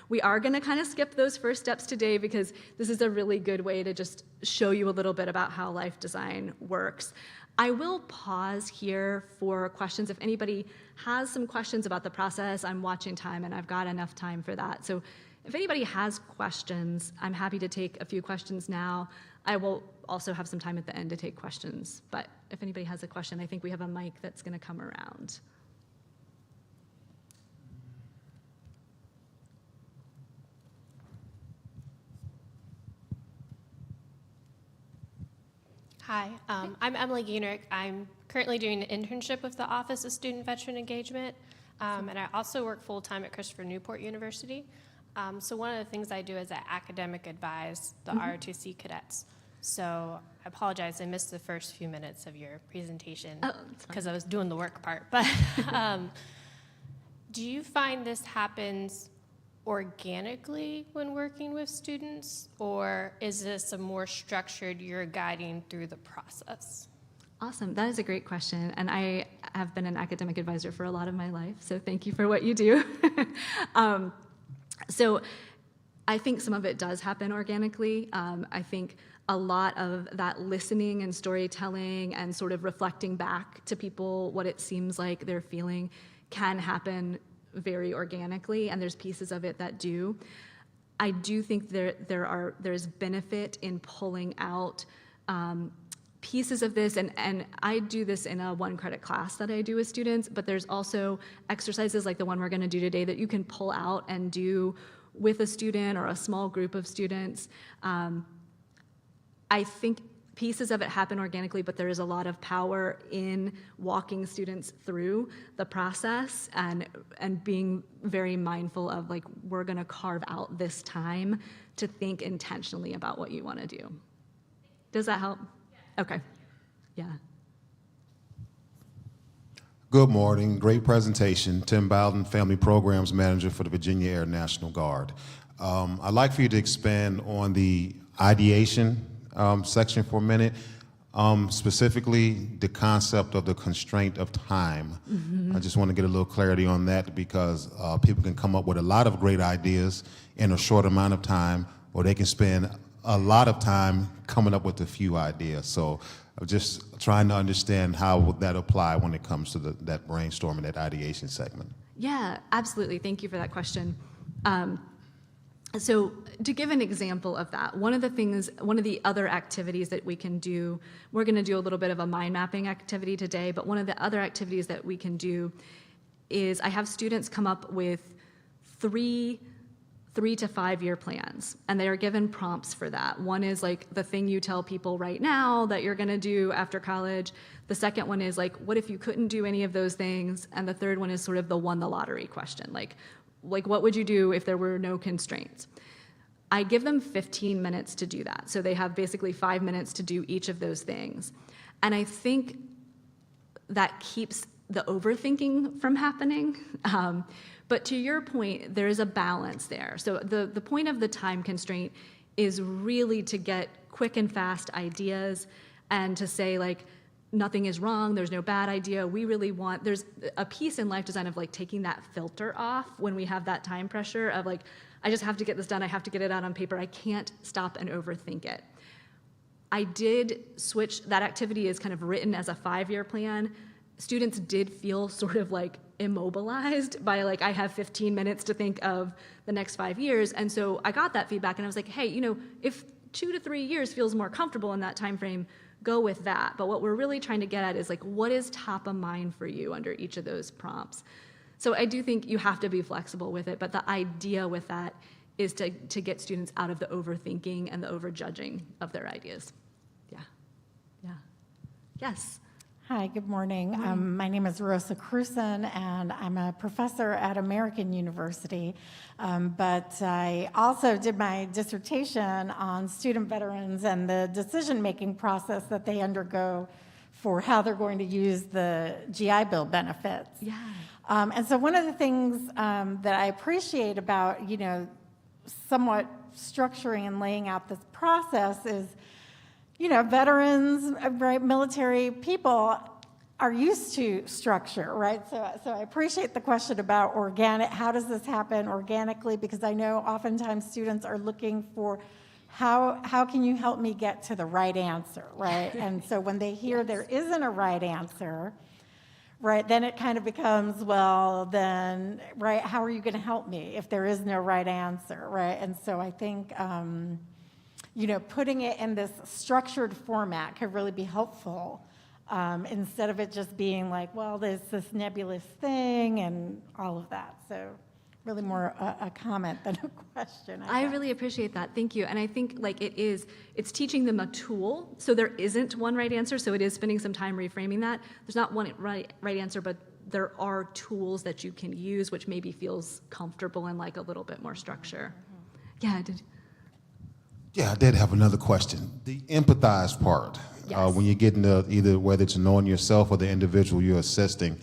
We are going to kind of skip those first steps today because this is a really good way to just show you a little bit about how life design works. I will pause here for questions. If anybody has some questions about the process, I'm watching time and I've got enough time for that. So if anybody has questions, I'm happy to take a few questions now. I will also have some time at the end to take questions. But if anybody has a question, I think we have a mic that's going to come around. Hi, I'm Emily Gienrich. I'm currently doing an internship with the Office of Student Veteran Engagement, and I also work full-time at Christopher Newport University. So one of the things I do is I academic advise the ROTC cadets. So I apologize, I missed the first few minutes of your presentation because I was doing the work part. But do you find this happens organically when working with students, or is this a more structured, you're guiding through the process? Awesome, that is a great question. And I have been an academic advisor for a lot of my life, so thank you for what you do. So I think some of it does happen organically. I think a lot of that listening and storytelling and sort of reflecting back to people what it seems like they're feeling can happen very organically, and there's pieces of it that do. I do think there's benefit in pulling out pieces of this, and I do this in a 1-credit class that I do with students, but there's also exercises like the one we're going to do today that you can pull out and do with a student or a small group of students. I think pieces of it happen organically, but there is a lot of power in walking students through the process and being very mindful of, like, we're going to carve out this time to think intentionally about what you want to do. Does that help? Okay. Yeah. Good morning. Great presentation. Tim Bowden, Family Programs Manager for the Virginia Air National Guard. I'd like for you to expand on the ideation section for a minute, specifically the concept of the constraint of time. I just want to get a little clarity on that because people can come up with a lot of great ideas in a short amount of time, or they can spend a lot of time coming up with a few ideas. So I'm just trying to understand how would that apply when it comes to that brainstorming, that ideation segment. Yeah, absolutely. Thank you for that question. So to give an example of that, one of the other activities that we can do, we're going to do a little bit of a mind mapping activity today, but one of the other activities that we can do is I have students come up with three to 5 year plans, and they are given prompts for that. One is like the thing you tell people right now that you're going to do after college. The second one is like, what if you couldn't do any of those things? And the third one is sort of the won the lottery question, like what would you do if there were no constraints? I give them 15 minutes to do that. So they have basically 5 minutes to do each of those things. And I think that keeps the overthinking from happening. But to your point, there is a balance there. So the point of the time constraint is really to get quick and fast ideas and to say, like, nothing is wrong, there's no bad idea. We really want, there's a piece in life design of like taking that filter off when we have that time pressure of like, I just have to get this done, I have to get it out on paper, I can't stop and overthink it. I did switch, that activity is kind of written as a 5-year plan. Students did feel sort of like immobilized by like, I have 15 minutes to think of the next 5 years. And so I got that feedback and I was like, hey, if 2 to 3 years feels more comfortable in that time frame, go with that. But what we're really trying to get at is like, what is top of mind for you under each of those prompts? So I do think you have to be flexible with it, but the idea with that is to get students out of the overthinking and the overjudging of their ideas. Yeah. Yes. Hi, good morning. My name is Rosa Cruson, and I'm a professor at American University. But I also did my dissertation on student veterans and the decision-making process that they undergo for how they're going to use the GI Bill benefits. Yeah. And so one of the things that I appreciate about, somewhat structuring and laying out this process is veterans, right, military people are used to structure, right? So I appreciate the question about organic. How does this happen organically? Because I know oftentimes students are looking for how can you help me get to the right answer, right? And so when they hear there isn't a right answer, right, then it kind of becomes, well, then, right, how are you going to help me if there is no right answer, right? And so I think, putting it in this structured format could really be helpful. Instead of it just being like, well, there's this nebulous thing and all of that. So really more a comment than a question. I really appreciate that. Thank you. And I think it's teaching them a tool. So there isn't one right answer. So it is spending some time reframing that. There's not one right answer, but there are tools that you can use, which maybe feels comfortable and like a little bit more structure. Yeah. Yeah, I did have another question. The empathize part. Yes. When you get into either whether it's knowing yourself or the individual you're assisting,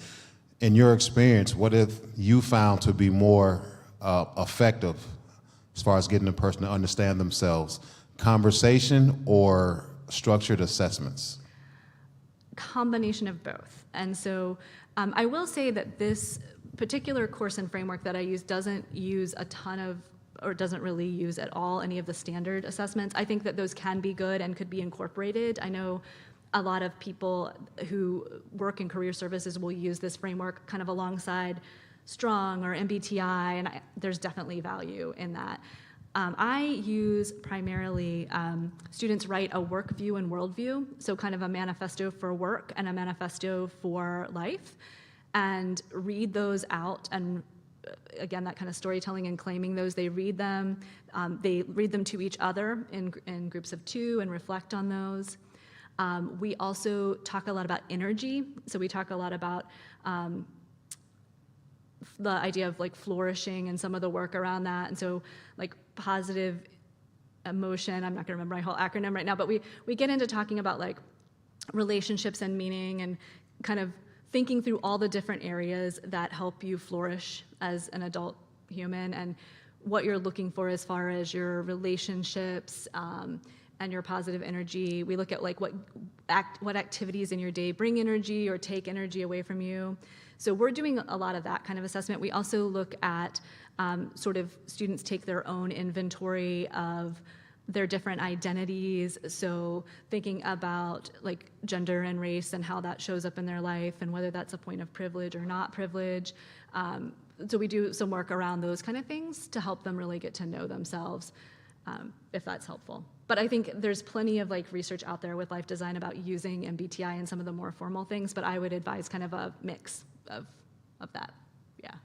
in your experience, what have you found to be more effective as far as getting a person to understand themselves? Conversation or structured assessments? Combination of both. And so I will say that this particular course and framework that I use doesn't use a ton of, or doesn't really use at all any of the standard assessments. I think that those can be good and could be incorporated. I know a lot of people who work in career services will use this framework kind of alongside STRONG or MBTI, and there's definitely value in that. I use primarily students write a work view and worldview, so kind of a manifesto for work and a manifesto for life, and read those out. And again, that kind of storytelling and claiming those, they read them to each other in groups of 2 and reflect on those. We also talk a lot about energy. So we talk a lot about the idea of like flourishing and some of the work around that. And so like positive emotion, I'm not gonna remember my whole acronym right now, but we get into talking about like relationships and meaning and kind of thinking through all the different areas that help you flourish as an adult human and what you're looking for as far as your relationships, and your positive energy. We look at like what activities in your day bring energy or take energy away from you. So we're doing a lot of that kind of assessment. We also look at sort of students take their own inventory of their different identities. So thinking about like gender and race and how that shows up in their life and whether that's a point of privilege or not privilege. So we do some work around those kind of things to help them really get to know themselves, if that's helpful. But I think there's plenty of like research out there with life design about using MBTI and some of the more formal things, but I would advise kind of a mix of that, yeah.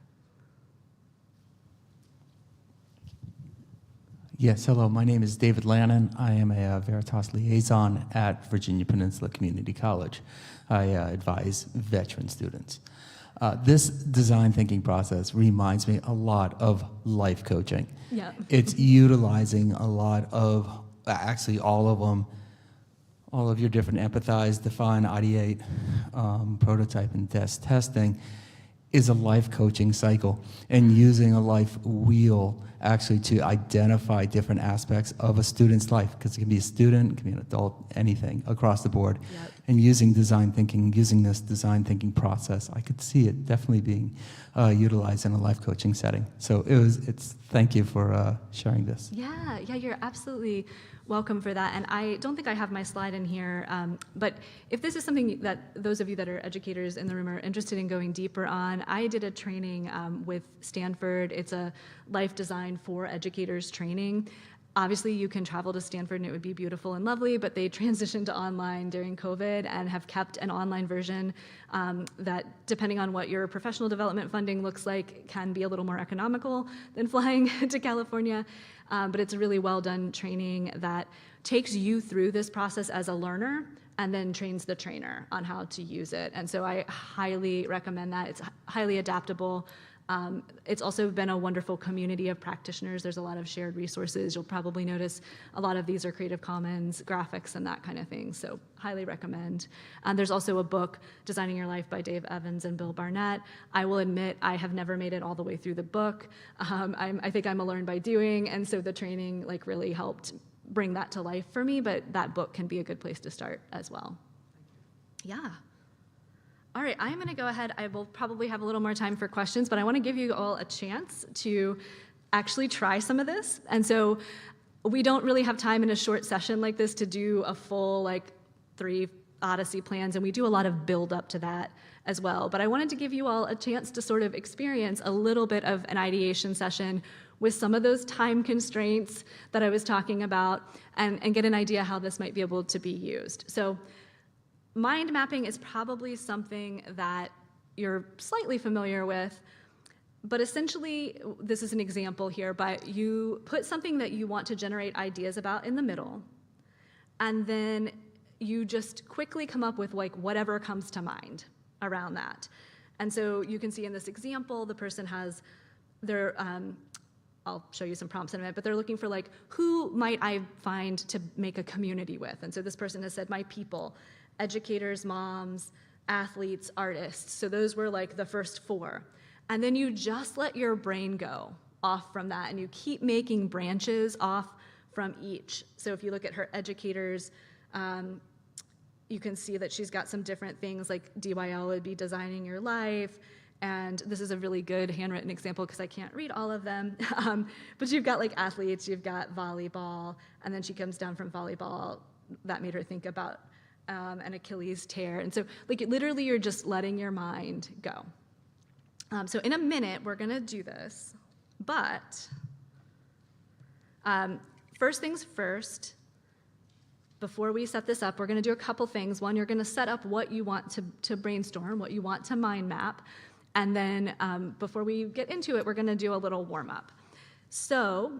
Yes, hello, my name is David Lannon. I am a Veritas liaison at Virginia Peninsula Community College. I advise veteran students. This design thinking process reminds me a lot of life coaching. Yeah. It's utilizing a lot of, actually all of them, all of your different empathize, define, ideate, prototype, and testing is a life coaching cycle, and using a life wheel actually to identify different aspects of a student's life, because it can be a student, it can be an adult, anything across the board. Yep. And using design thinking, using this design thinking process, I could see it definitely being utilized in a life coaching setting. So thank you for sharing this. Yeah, you're absolutely welcome for that. And I don't think I have my slide in here, but if this is something that those of you that are educators in the room are interested in going deeper on, I did a training with Stanford. It's a life design for educators training. Obviously, you can travel to Stanford and it would be beautiful and lovely, but they transitioned to online during COVID and have kept an online version that, depending on what your professional development funding looks like, can be a little more economical than flying to California. But it's a really well done training that takes you through this process as a learner and then trains the trainer on how to use it. And so I highly recommend that. It's highly adaptable. It's also been a wonderful community of practitioners. There's a lot of shared resources. You'll probably notice a lot of these are Creative Commons, graphics, and that kind of thing. So highly recommend. There's also a book, Designing Your Life by Dave Evans and Bill Barnett. I will admit I have never made it all the way through the book. I think I'm a learn by doing, and so the training really helped bring that to life for me, but that book can be a good place to start as well. Yeah. All right, I'm going to go ahead. I will probably have a little more time for questions, but I want to give you all a chance to actually try some of this. And so we don't really have time in a short session like this to do a full 3 Odyssey plans, and we do a lot of build up to that as well. But I wanted to give you all a chance to sort of experience a little bit of an ideation session with some of those time constraints that I was talking about, and get an idea how this might be able to be used. So mind mapping is probably something that you're slightly familiar with, but essentially, this is an example here, but you put something that you want to generate ideas about in the middle, and then you just quickly come up with whatever comes to mind around that. And so you can see in this example, the person has their, I'll show you some prompts in a minute, but they're looking for who might I find to make a community with? And so this person has said, my people, educators, moms, athletes, artists. So those were the first 4. And then you just let your brain go off from that, and you keep making branches off from each. So if you look at her educators, you can see that she's got some different things, like DYL would be designing your life. And this is a really good handwritten example because I can't read all of them. But you've got athletes, you've got volleyball, and then she comes down from volleyball. That made her think about an Achilles tear. And so literally you're just letting your mind go. So in a minute, we're gonna do this, but first things first, before we set this up, we're gonna do a couple things. One, you're gonna set up what you want to brainstorm, what you want to mind map, and then before we get into it, we're gonna do a little warm up. So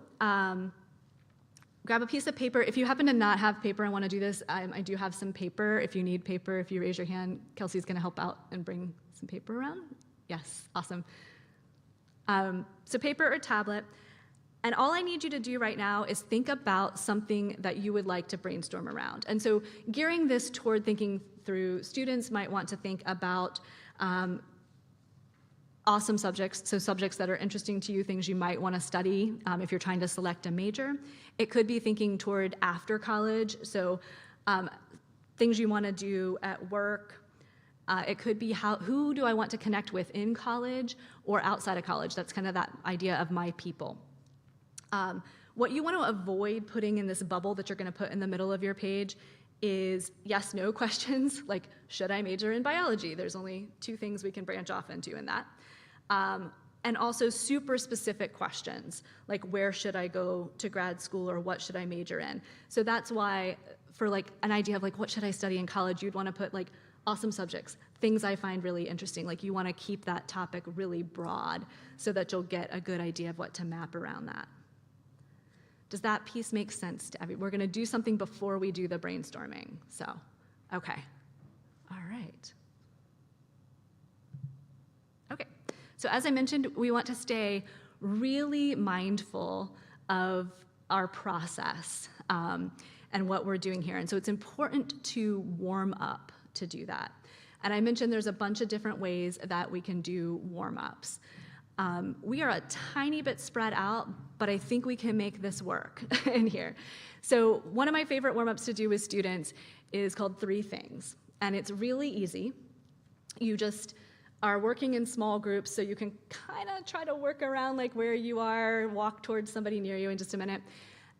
grab a piece of paper. If you happen to not have paper and wanna do this, I do have some paper. If you need paper, if you raise your hand, Kelsey's gonna help out and bring some paper around. Yes, awesome. So paper or tablet. And all I need you to do right now is think about something that you would like to brainstorm around. And so gearing this toward thinking through, students might want to think about awesome subjects, so subjects that are interesting to you, things you might want to study if you're trying to select a major. It could be thinking toward after college, so things you want to do at work. It could be who do I want to connect with in college or outside of college? That's kind of that idea of my people. What you want to avoid putting in this bubble that you're going to put in the middle of your page is yes, no questions, like should I major in biology? There's only 2 things we can branch off into in that. And also super specific questions, like where should I go to grad school or what should I major in? So that's why for an idea of what should I study in college, you'd want to put awesome subjects, things I find really interesting. You want to keep that topic really broad so that you'll get a good idea of what to map around that. Does that piece make sense to everyone? We're going to do something before we do the brainstorming. So, okay. All right. Okay. So as I mentioned, we want to stay really mindful of our process and what we're doing here. And so it's important to warm up to do that. And I mentioned there's a bunch of different ways that we can do warm-ups. We are a tiny bit spread out, but I think we can make this work in here. So one of my favorite warm-ups to do with students is called 3 things. And it's really easy. You just are working in small groups, so you can kind of try to work around where you are, walk towards somebody near you in just a minute.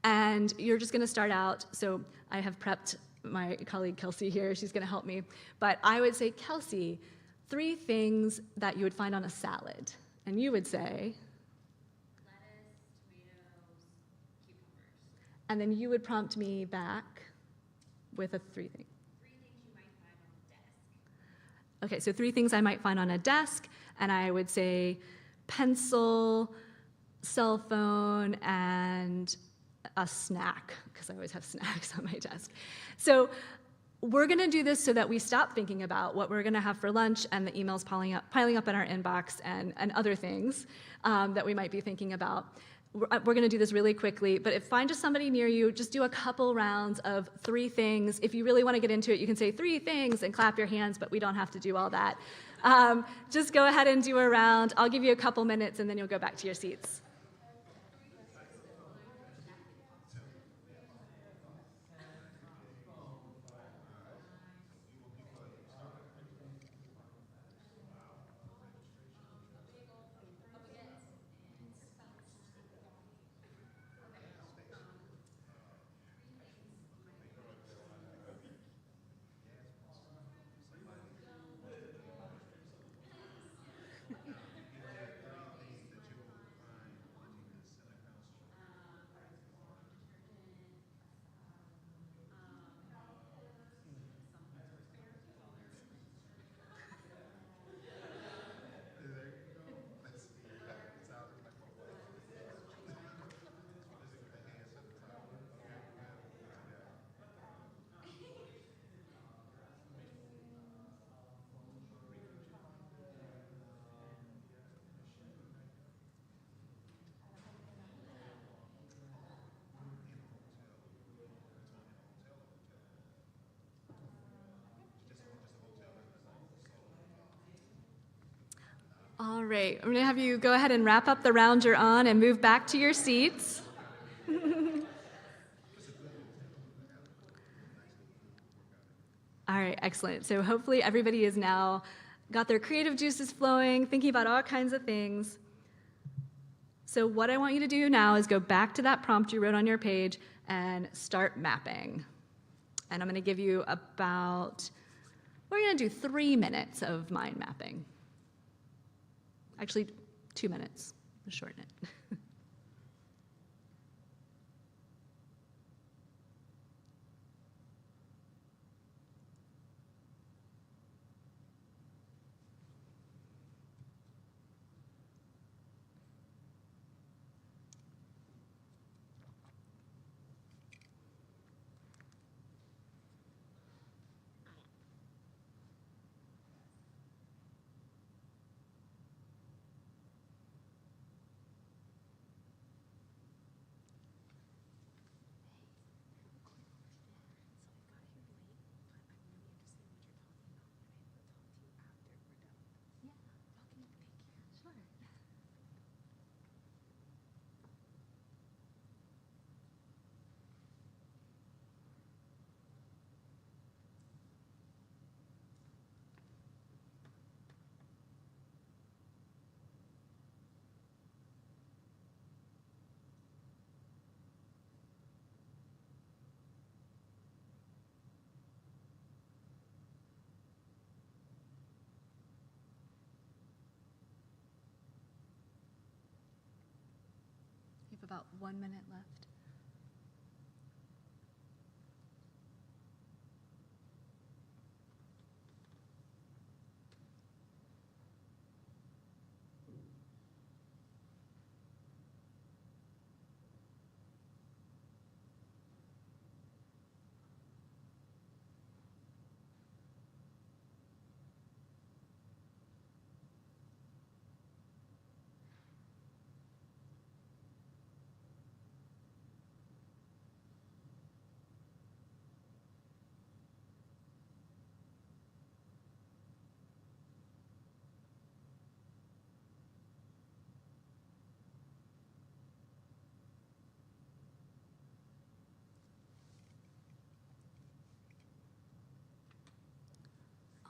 And you're just gonna start out, so I have prepped my colleague Kelsey here, she's gonna help me. But I would say, Kelsey, 3 things that you would find on a salad. And you would say? Lettuce, tomatoes, cucumbers. And then you would prompt me back with a 3 things. 3 things you might find on the desk. Okay, so 3 things I might find on a desk, and I would say pencil, cell phone, and a snack, because I always have snacks on my desk. So we're gonna do this so that we stop thinking about what we're gonna have for lunch and the emails piling up in our inbox and other things that we might be thinking about. We're gonna do this really quickly, but find just somebody near you, just do a couple rounds of 3 things. If you really wanna get into it, you can say 3 things and clap your hands, but we don't have to do all that. Just go ahead and do a round. I'll give you a couple minutes and then you'll go back to your seats. All right, I'm gonna have you go ahead and wrap up the round you're on and move back to your seats. All right, excellent. So hopefully everybody has now got their creative juices flowing, thinking about all kinds of things. So what I want you to do now is go back to that prompt you wrote on your page and start mapping. And I'm gonna give you we're gonna do 3 minutes of mind mapping. Actually, 2 minutes, we'll shorten it. You have about 1 minute left.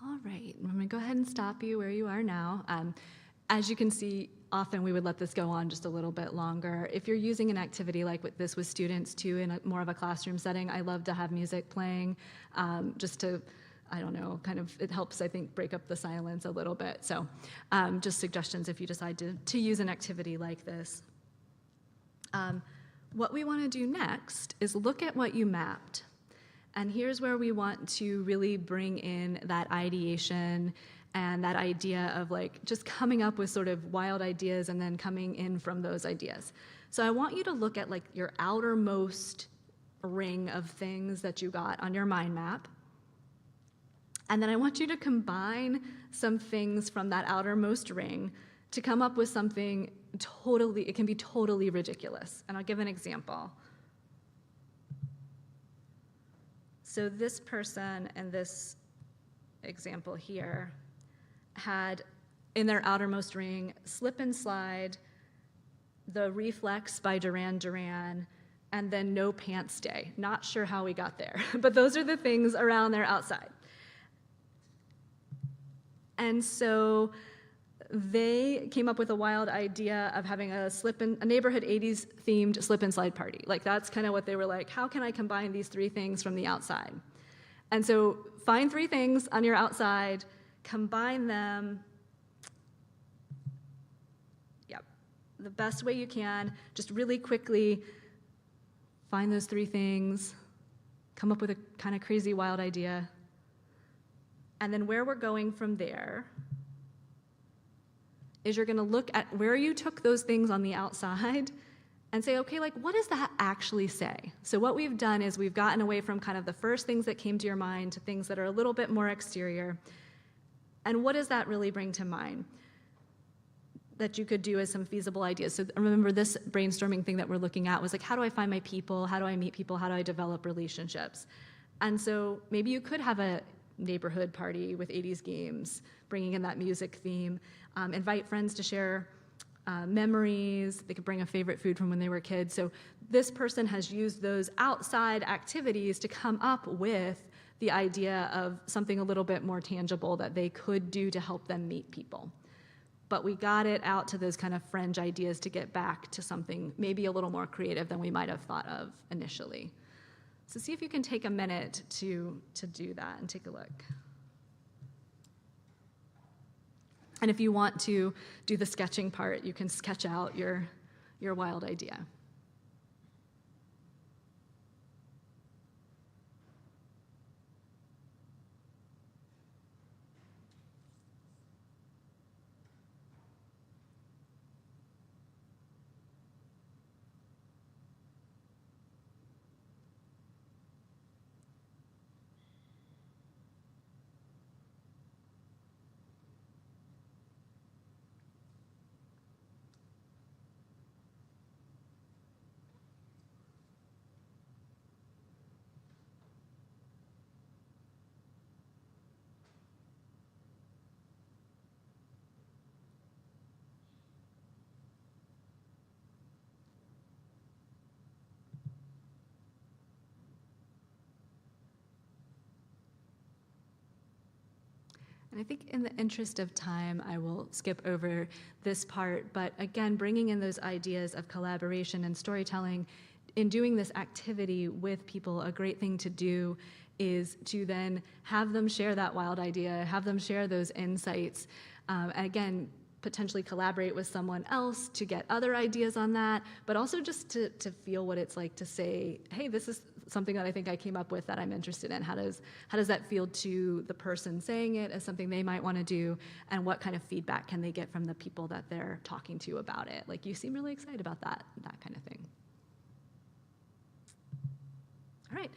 All right, I'm going to go ahead and stop you where you are now. As you can see, often we would let this go on just a little bit longer. If you're using an activity like this with students too in more of a classroom setting, I love to have music playing just to, I don't know, kind of, it helps, I think, break up the silence a little bit. So just suggestions if you decide to use an activity like this. What we want to do next is look at what you mapped. And here's where we want to really bring in that ideation and that idea of like just coming up with sort of wild ideas and then coming in from those ideas. So I want you to look at like your outermost ring of things that you got on your mind map. And then I want you to combine some things from that outermost ring to come up with something it can be totally ridiculous. And I'll give an example. So this person in this example here had in their outermost ring Slip and Slide, The Reflex by Duran Duran, and then No Pants Day. Not sure how we got there, but those are the things around their outside. And so they came up with a wild idea of having a neighborhood 80s themed slip and slide party. Like that's kind of what they were like, how can I combine these three things from the outside? And so find three things on your outside, combine them, the best way you can, just really quickly find those three things, come up with a kind of crazy wild idea. And then where we're going from there is you're gonna look at where you took those things on the outside and say, okay, like what does that actually say? So what we've done is we've gotten away from kind of the first things that came to your mind to things that are a little bit more exterior. And what does that really bring to mind that you could do as some feasible ideas? So remember this brainstorming thing that we're looking at was like, how do I find my people? How do I meet people? How do I develop relationships? And so maybe you could have a neighborhood party with 80s games, bringing in that music theme. Invite friends to share memories. They could bring a favorite food from when they were kids. So this person has used those outside activities to come up with the idea of something a little bit more tangible that they could do to help them meet people. But we got it out to those kind of fringe ideas to get back to something maybe a little more creative than we might have thought of initially. So see if you can take a minute to do that and take a look. And if you want to do the sketching part, you can sketch out your wild idea. And I think in the interest of time, I will skip over this part, but again, bringing in those ideas of collaboration and storytelling, in doing this activity with people, a great thing to do is to then have them share that wild idea, have them share those insights, and again, potentially collaborate with someone else to get other ideas on that, but also just to feel what it's like to say, hey, this is something that I think I came up with that I'm interested in. How does that feel to the person saying it as something they might want to do, and what kind of feedback can they get from the people that they're talking to about it? Like, you seem really excited about that kind of thing. All right.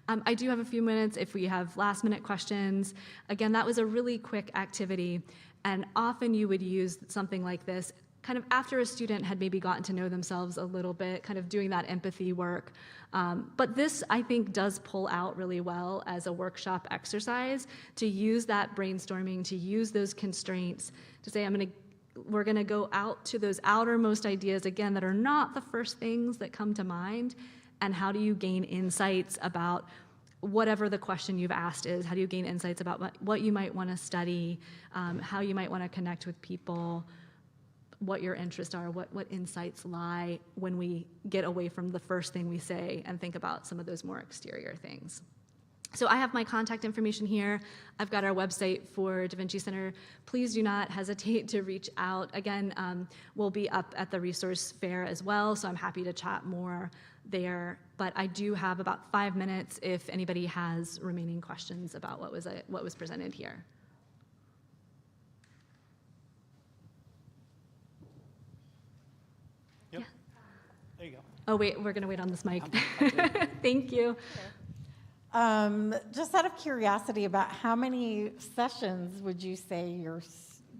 I do have a few minutes if we have last minute questions. Again, that was a really quick activity, and often you would use something like this kind of after a student had maybe gotten to know themselves a little bit, kind of doing that empathy work. But this, I think, does pull out really well as a workshop exercise to use that brainstorming, to use those constraints, to say, we're gonna go out to those outermost ideas, again, that are not the first things that come to mind, and how do you gain insights about whatever the question you've asked is? How do you gain insights about what you might want to study, how you might want to connect with people, what your interests are, what insights lie when we get away from the first thing we say and think about some of those more exterior things. So I have my contact information here. I've got our website for Da Vinci Center. Please do not hesitate to reach out. Again, we'll be up at the resource fair as well, so I'm happy to chat more there. But I do have about 5 minutes if anybody has remaining questions about what was presented here. Yep. Yeah. There you go. Oh, wait, we're going to wait on this mic. Thank you. Just out of curiosity, about how many sessions would you say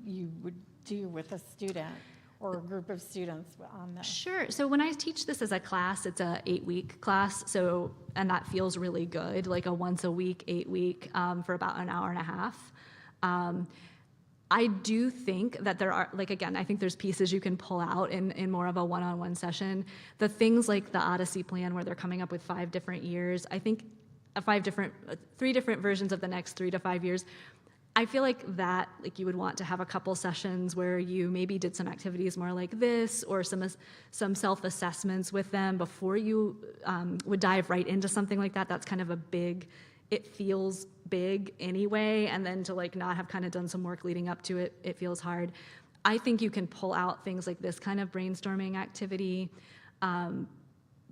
you would do with a student or a group of students on this? Sure. So when I teach this as a class, it's a 8-week class. And that feels really good, like a once a week, 8-week for about an hour and a half. I do think that there are, like, again, I think there's pieces you can pull out in more of a one-on-one session. The things like the Odyssey plan where they're coming up with 5 different years, I think 3 different versions of the next 3 to 5 years. I feel like that, like, you would want to have a couple sessions where you maybe did some activities more like this, or some self-assessments with them before you would dive right into something like that. That's kind of it feels big anyway, and then to like not have kind of done some work leading up to it, it feels hard. I think you can pull out things like this kind of brainstorming activity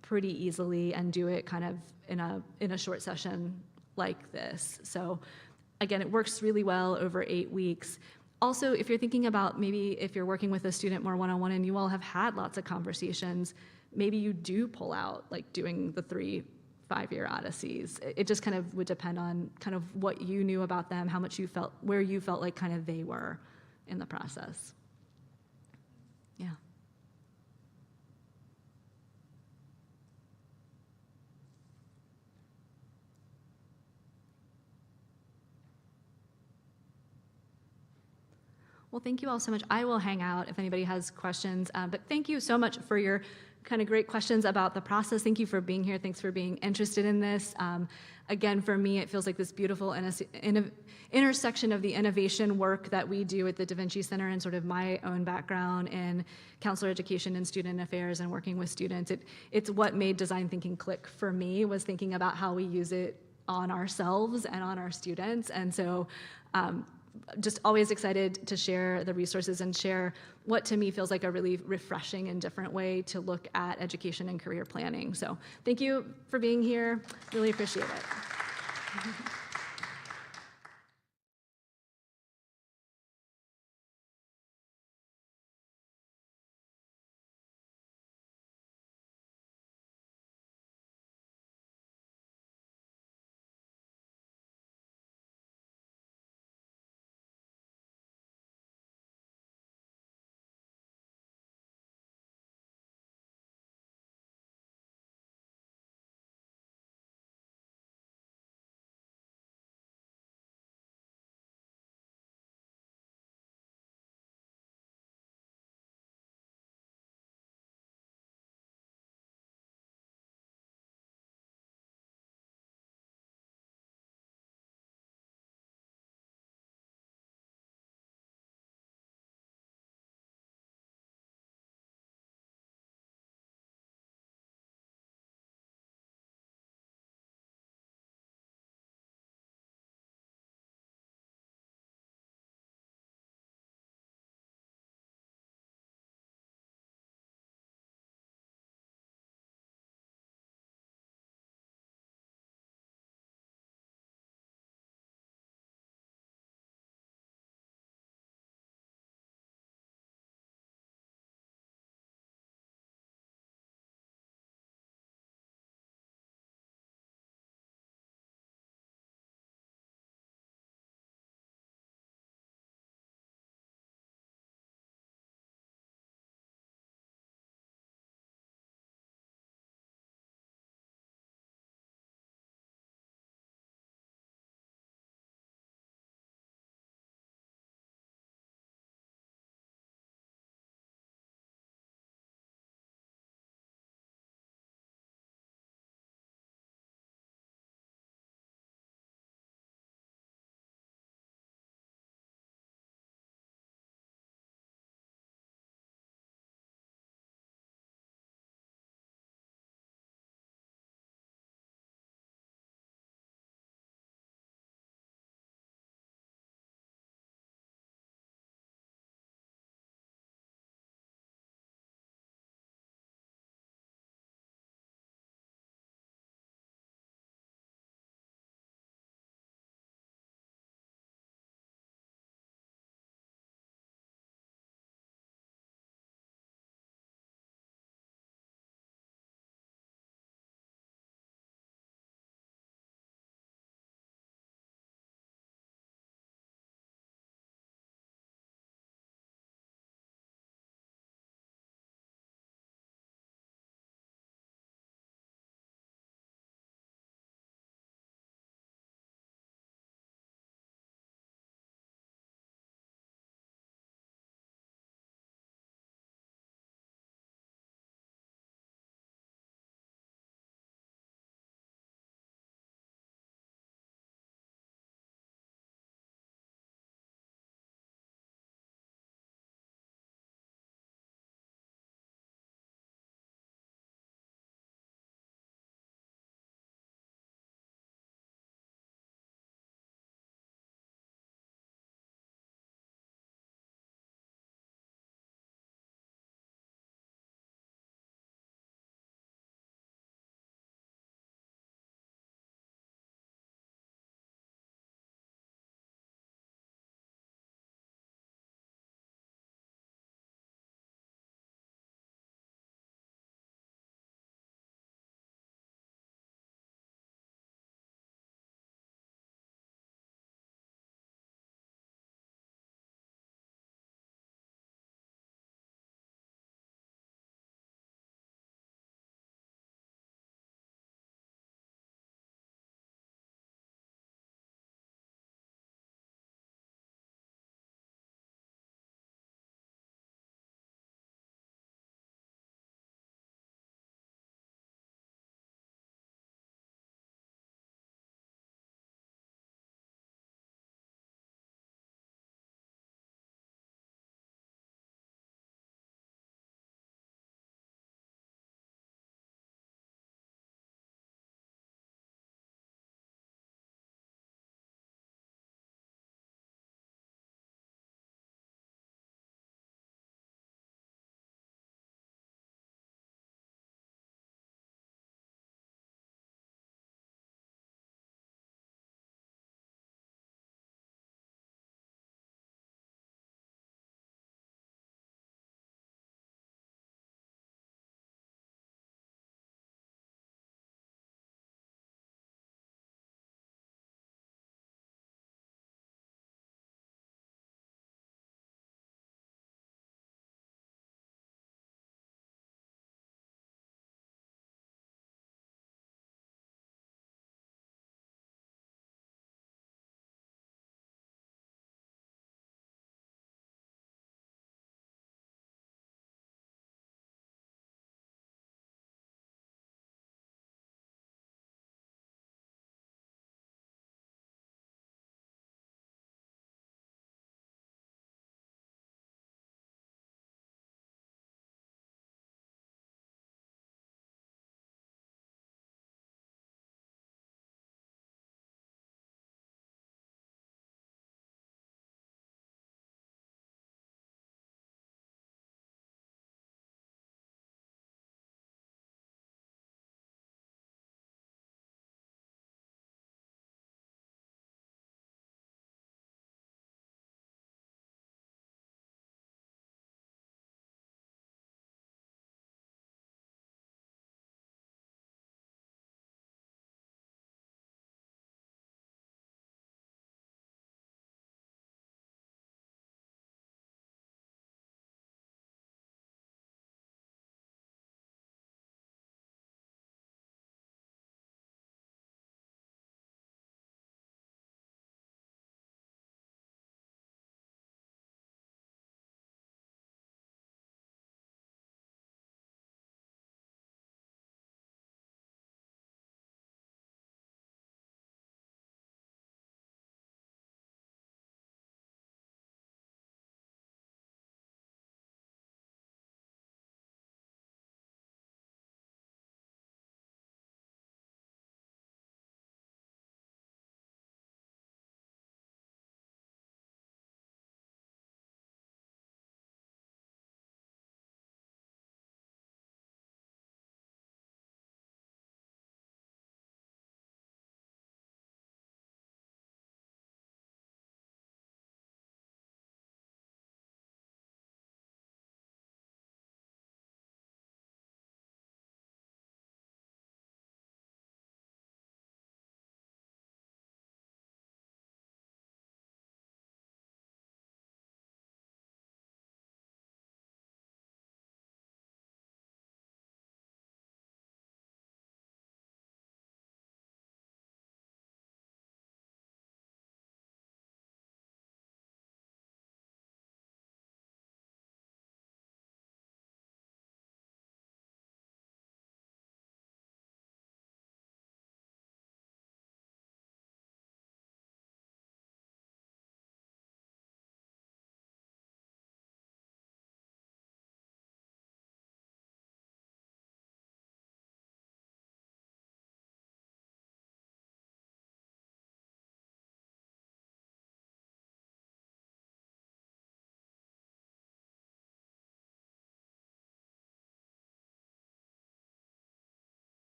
pretty easily and do it kind of in a short session like this. So again, it works really well over 8 weeks. Also, if you're thinking about maybe if you're working with a student more one-on-one and you all have had lots of conversations, maybe you do pull out like doing the 3 5-year Odysseys. It just kind of would depend on kind of what you knew about them, how much you felt, where you felt like kind of they were in the process. Yeah. Well, thank you all so much. I will hang out if anybody has questions, but thank you so much for your kind of great questions about the process. Thank you for being here. Thanks for being interested in this. Again, for me, it feels like this beautiful intersection of the innovation work that we do at the Da Vinci Center and sort of my own background in counselor education and student affairs and working with students. It's what made design thinking click for me, was thinking about how we use it on ourselves and on our students. And so just always excited to share the resources and share what to me feels like a really refreshing and different way to look at education and career planning. So thank you for being here. Really appreciate it.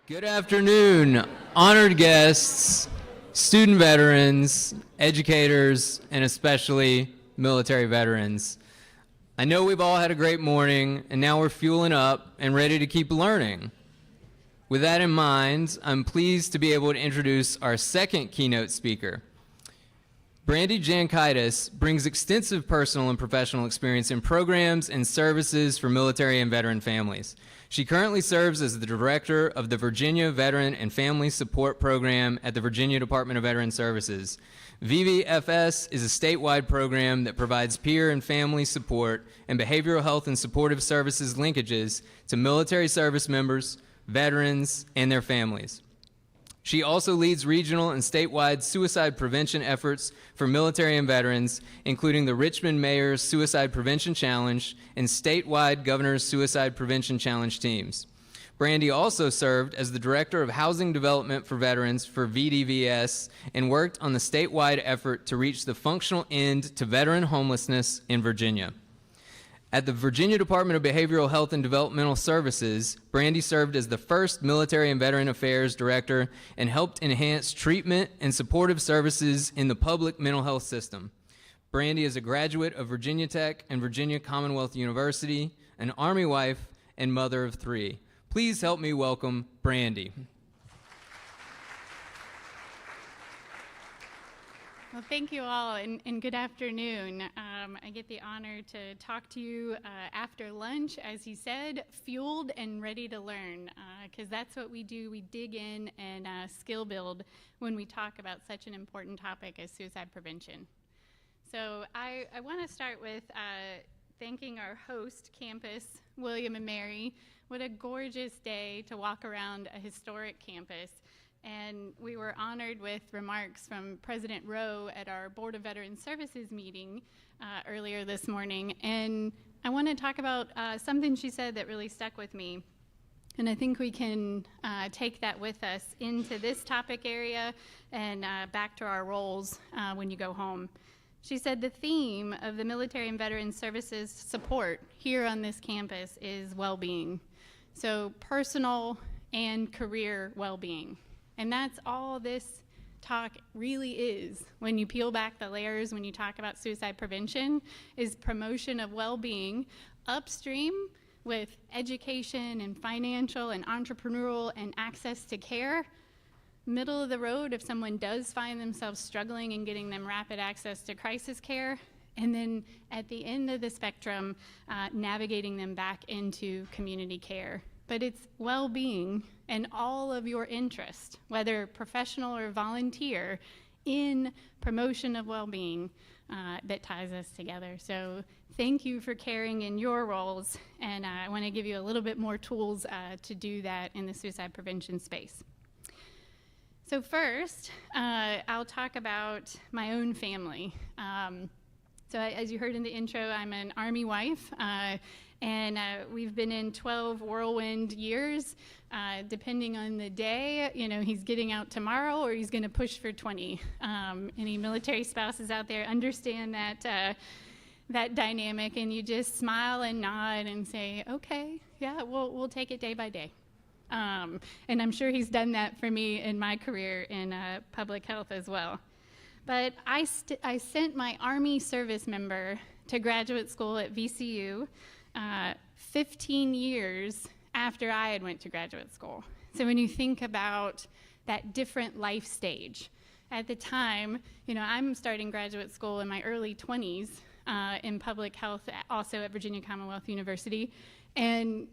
Good afternoon, honored guests, student veterans, educators, and especially military veterans. I know we've all had a great morning, and now we're fueling up and ready to keep learning. With that in mind, I'm pleased to be able to introduce our second keynote speaker. Brandy Jankaitis brings extensive personal and professional experience in programs and services for military and veteran families. She currently serves as the director of the Virginia Veteran and Family Support Program at the Virginia Department of Veteran Services. VVFS is a statewide program that provides peer and family support and behavioral health and supportive services linkages to military service members, veterans, and their families. She also leads regional and statewide suicide prevention efforts for military and veterans, including the Richmond Mayor's Suicide Prevention Challenge and statewide Governor's Suicide Prevention Challenge teams. Brandy also served as the Director of Housing Development for Veterans for VDVS and worked on the statewide effort to reach the functional end to veteran homelessness in Virginia. At the Virginia Department of Behavioral Health and Developmental Services, Brandy served as the first Military and Veteran Affairs Director and helped enhance treatment and supportive services in the public mental health system. Brandy is a graduate of Virginia Tech and Virginia Commonwealth University, an Army wife, and mother of 3. Please help me welcome Brandy. Well, thank you all, and good afternoon. I get the honor to talk to you after lunch, as he said, fueled and ready to learn, because that's what we do. We dig in and skill build when we talk about such an important topic as suicide prevention. So I want to start with thanking our host campus, William and Mary. What a gorgeous day to walk around a historic campus. And we were honored with remarks from President Rowe at our Board of Veteran Services meeting earlier this morning. And I want to talk about something she said that really stuck with me. And I think we can take that with us into this topic area and back to our roles when you go home. She said the theme of the Military and Veteran Services support here on this campus is well-being. So personal and career well-being. And that's all this talk really is. When you peel back the layers, when you talk about suicide prevention, is promotion of well-being upstream with education and financial and entrepreneurial and access to care. Middle of the road, if someone does find themselves struggling and getting them rapid access to crisis care. And then at the end of the spectrum, navigating them back into community care. But it's well-being and all of your interest, whether professional or volunteer, in promotion of well-being that ties us together. So thank you for carrying in your roles, and I want to give you a little bit more tools to do that in the suicide prevention space. So first, I'll talk about my own family. So as you heard in the intro, I'm an Army wife. And we've been in 12 whirlwind years, depending on the day. You know, he's getting out tomorrow or he's going to push for 20. Any military spouses out there understand that dynamic, and you just smile and nod and say, okay, yeah, we'll take it day by day. And I'm sure he's done that for me in my career in public health as well. But I sent my Army service member to graduate school at VCU 15 years after I had went to graduate school. So when you think about that different life stage, at the time, you know, I'm starting graduate school in my early 20s in public health, also at Virginia Commonwealth University, and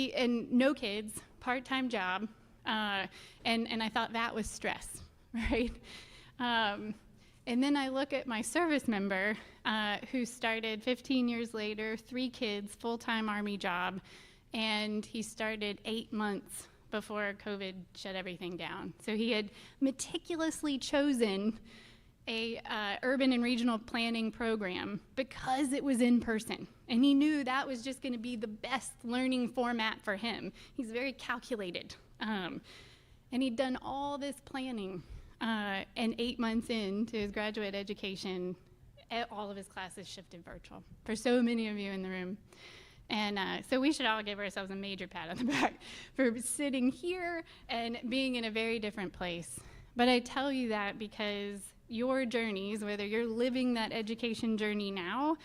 no kids, part-time job, and I thought that was stress, right? And then I look at my service member who started 15 years later, 3 kids, full-time Army job, and he started 8 months before COVID shut everything down. So he had meticulously chosen a urban and regional planning program because it was in person. And he knew that was just gonna be the best learning format for him. He's very calculated. And he'd done all this planning. And 8 months into his graduate education, all of his classes shifted virtual for so many of you in the room. And so we should all give ourselves a major pat on the back for sitting here and being in a very different place. But I tell you that because your journeys, whether you're living that education journey now,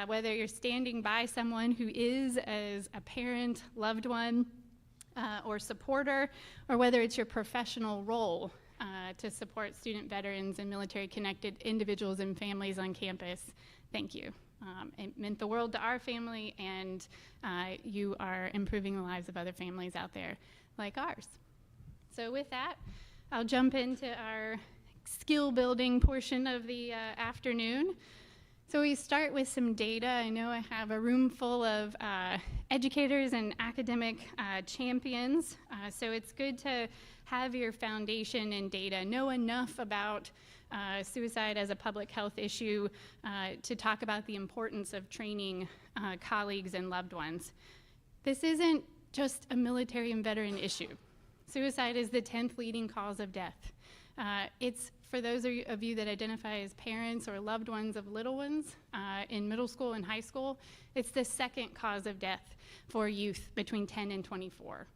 whether you're standing by someone who is as a parent, loved one, or supporter, or whether it's your professional role to support student veterans and military-connected individuals and families on campus, thank you. It meant the world to our family, and you are improving the lives of other families out there like ours. So with that, I'll jump into our skill building portion of the afternoon. So we start with some data. I know I have a room full of educators and academic champions, so it's good to have your foundation in data, know enough about suicide as a public health issue to talk about the importance of training colleagues and loved ones. This isn't just a military and veteran issue. Suicide is the 10th leading cause of death. It's for those of you that identify as parents or loved ones of little ones in middle school and high school, it's the second cause of death for youth between 10 and 24.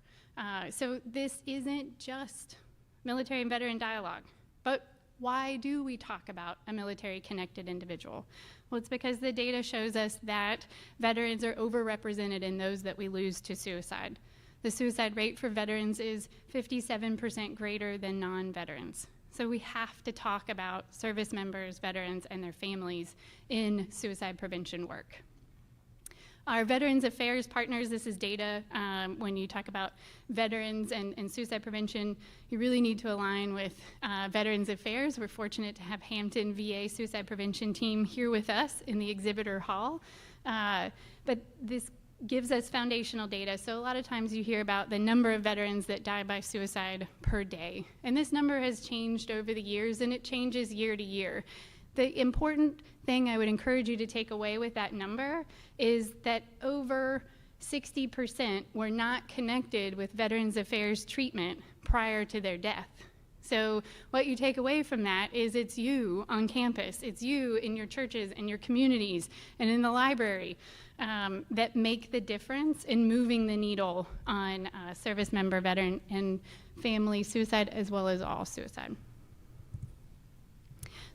So this isn't just military and veteran dialogue, but why do we talk about a military-connected individual? Well, it's because the data shows us that veterans are overrepresented in those that we lose to suicide. The suicide rate for veterans is 57% greater than non-veterans. So we have to talk about service members, veterans, and their families in suicide prevention work. Our Veterans Affairs partners, this is data. When you talk about veterans and suicide prevention, you really need to align with Veterans Affairs. We're fortunate to have Hampton VA Suicide Prevention Team here with us in the exhibitor hall. But this gives us foundational data. So a lot of times you hear about the number of veterans that die by suicide per day. And this number has changed over the years, and it changes year to year. The important thing I would encourage you to take away with that number is that over 60% were not connected with Veterans Affairs treatment prior to their death. So what you take away from that is it's you on campus, it's you in your churches and your communities and in the library that make the difference in moving the needle on service member, veteran, and family suicide, as well as all suicide.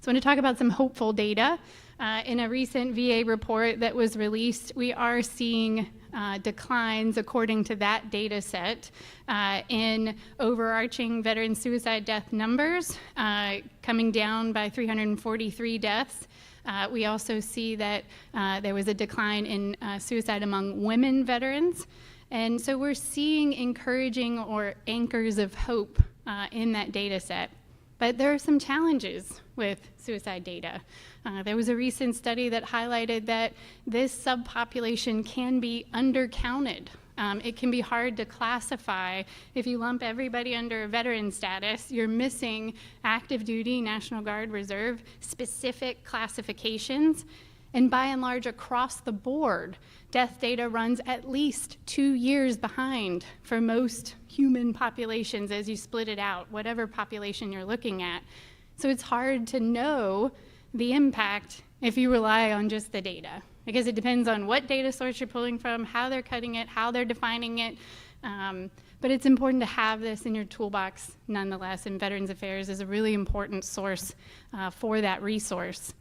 So I want to talk about some hopeful data. In a recent VA report that was released, we are seeing declines according to that data set in overarching veteran suicide death numbers, coming down by 343 deaths. We also see that there was a decline in suicide among women veterans. And so we're seeing encouraging or anchors of hope in that data set. But there are some challenges with suicide data. There was a recent study that highlighted that this subpopulation can be undercounted. It can be hard to classify. If you lump everybody under veteran status, you're missing active duty, National Guard, Reserve, specific classifications. And by and large, across the board, death data runs at least 2 years behind for most human populations as you split it out, whatever population you're looking at. So it's hard to know the impact if you rely on just the data, because it depends on what data source you're pulling from, how they're cutting it, how they're defining it. But it's important to have this in your toolbox nonetheless, and Veterans Affairs is a really important source for that resource.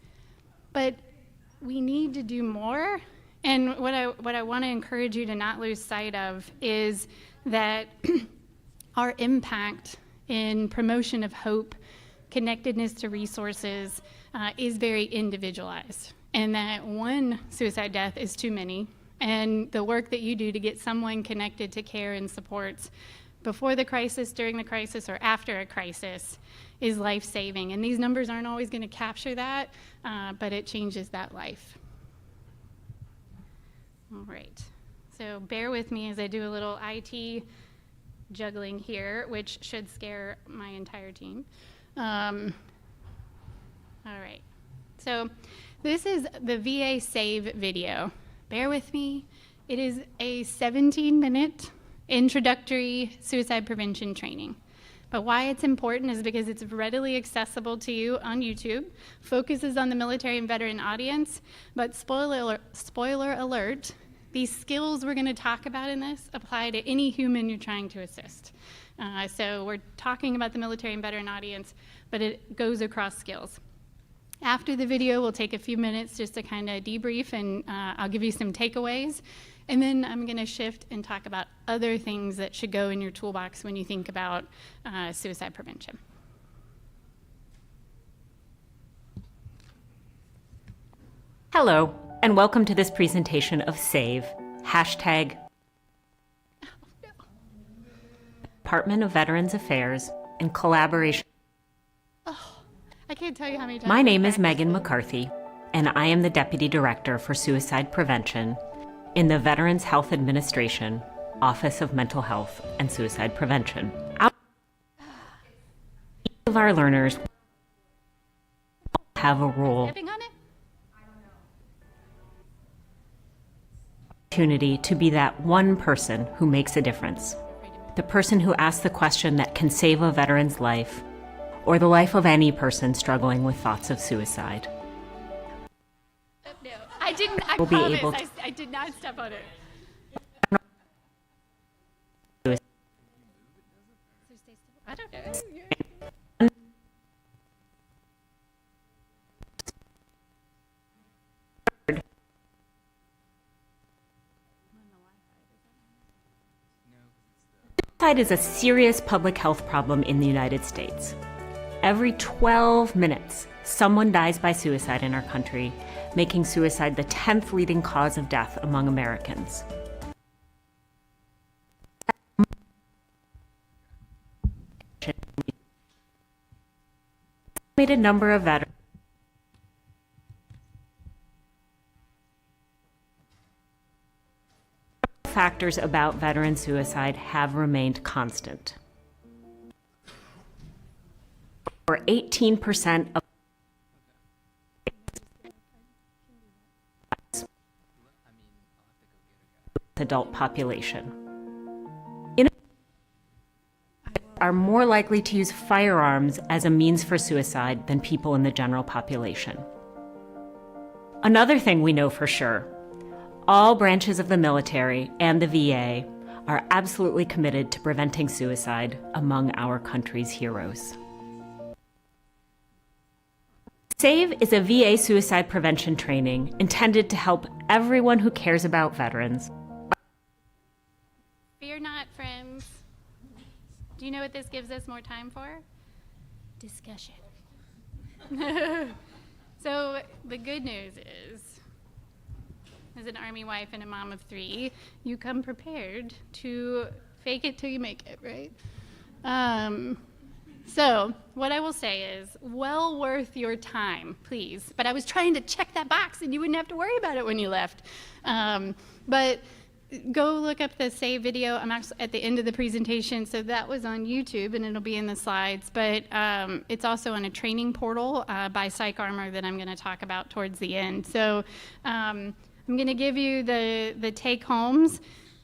But we need to do more, and what I want to encourage you to not lose sight of is that our impact in promotion of hope, connectedness to resources, is very individualized, and that one suicide death is too many, and the work that you do to get someone connected to care and supports before the crisis, during the crisis, or after a crisis is life-saving. And these numbers aren't always going to capture that, but it changes that life. All right, so bear with me as I do a little IT juggling here, which should scare my entire team. All right, so this is the VA SCHEV video. Bear with me. It is a 17-minute introductory suicide prevention training. But why it's important is because it's readily accessible to you on YouTube, focuses on the military and veteran audience, but spoiler alert, These skills we're going to talk about in this apply to any human you're trying to assist. So we're talking about the military and veteran audience, but it goes across skills. After the video, we'll take a few minutes just to kind of debrief, and I'll give you some takeaways. And then I'm going to shift and talk about other things that should go in your toolbox when you think about suicide prevention. Hello, and welcome to this presentation of SCHEV, hashtag Department of Veterans Affairs in collaboration. I can't tell you how many times. My name is Megan McCarthy, and I am the Deputy Director for Suicide Prevention in the Veterans Health Administration, Office of Mental Health and Suicide Prevention. Each of our learners have a role. Stepping on it? Opportunity to be that one person who makes a difference. The person who asks the question that can save a veteran's life, or the life of any person struggling with thoughts of suicide. No, I didn't. I Will be promise. able to- I did not step on it. I don't know. Suicide is a serious public health problem in the United States. Every 12 minutes, someone dies by suicide in our country, making suicide the 10th leading cause of death among Americans. Estimated number of veterans factors about veteran suicide have remained constant. For 18% of adult population are more likely to use firearms as a means for suicide than people in the general population. Another thing we know for sure, all branches of the military and the VA are absolutely committed to preventing suicide among our country's heroes. SCHEV is a VA suicide prevention training intended to help everyone who cares about veterans. Fear not, friends. Do you know what this gives us more time for? Discussion. So the good news is, as an Army wife and a mom of 3, you come prepared to fake it till you make it, right? So what I will say is, well worth your time, please. But I was trying to check that box and you wouldn't have to worry about it when you left. But go look up the SCHEV video. I'm actually at the end of the presentation, so that was on YouTube and it'll be in the slides. But it's also on a training portal by PsychArmor that I'm going to talk about towards the end. So I'm going to give you the take-homes,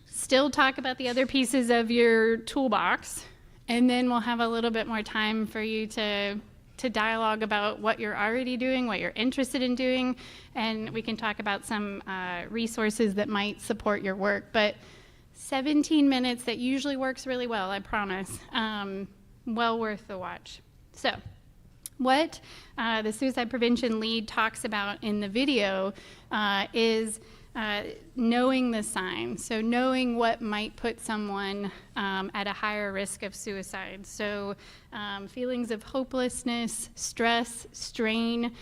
still talk about the other pieces of your toolbox, and then we'll have a little bit more time for you to dialogue about what you're already doing, what you're interested in doing, and we can talk about some resources that might support your work. But 17 minutes, that usually works really well, I promise. Well worth the watch. So what the suicide prevention lead talks about in the video is knowing the signs, so knowing what might put someone at a higher risk of suicide. So feelings of hopelessness, stress, strain,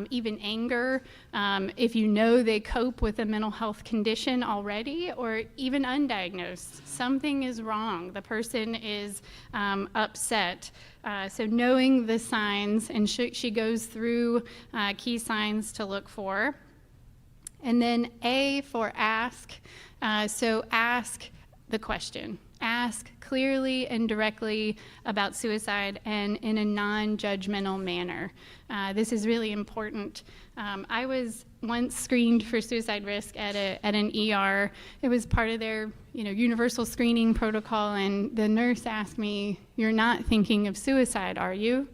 even anger. If you know they cope with a mental health condition already, or even undiagnosed, something is wrong. The person is upset. So knowing the signs, and she goes through key signs to look for. And then A for ask. So ask the question. Ask clearly and directly about suicide and in a non-judgmental manner. This is really important. I was once screened for suicide risk at an ER. It was part of their universal screening protocol, and the nurse asked me, "You're not thinking of suicide, are you?"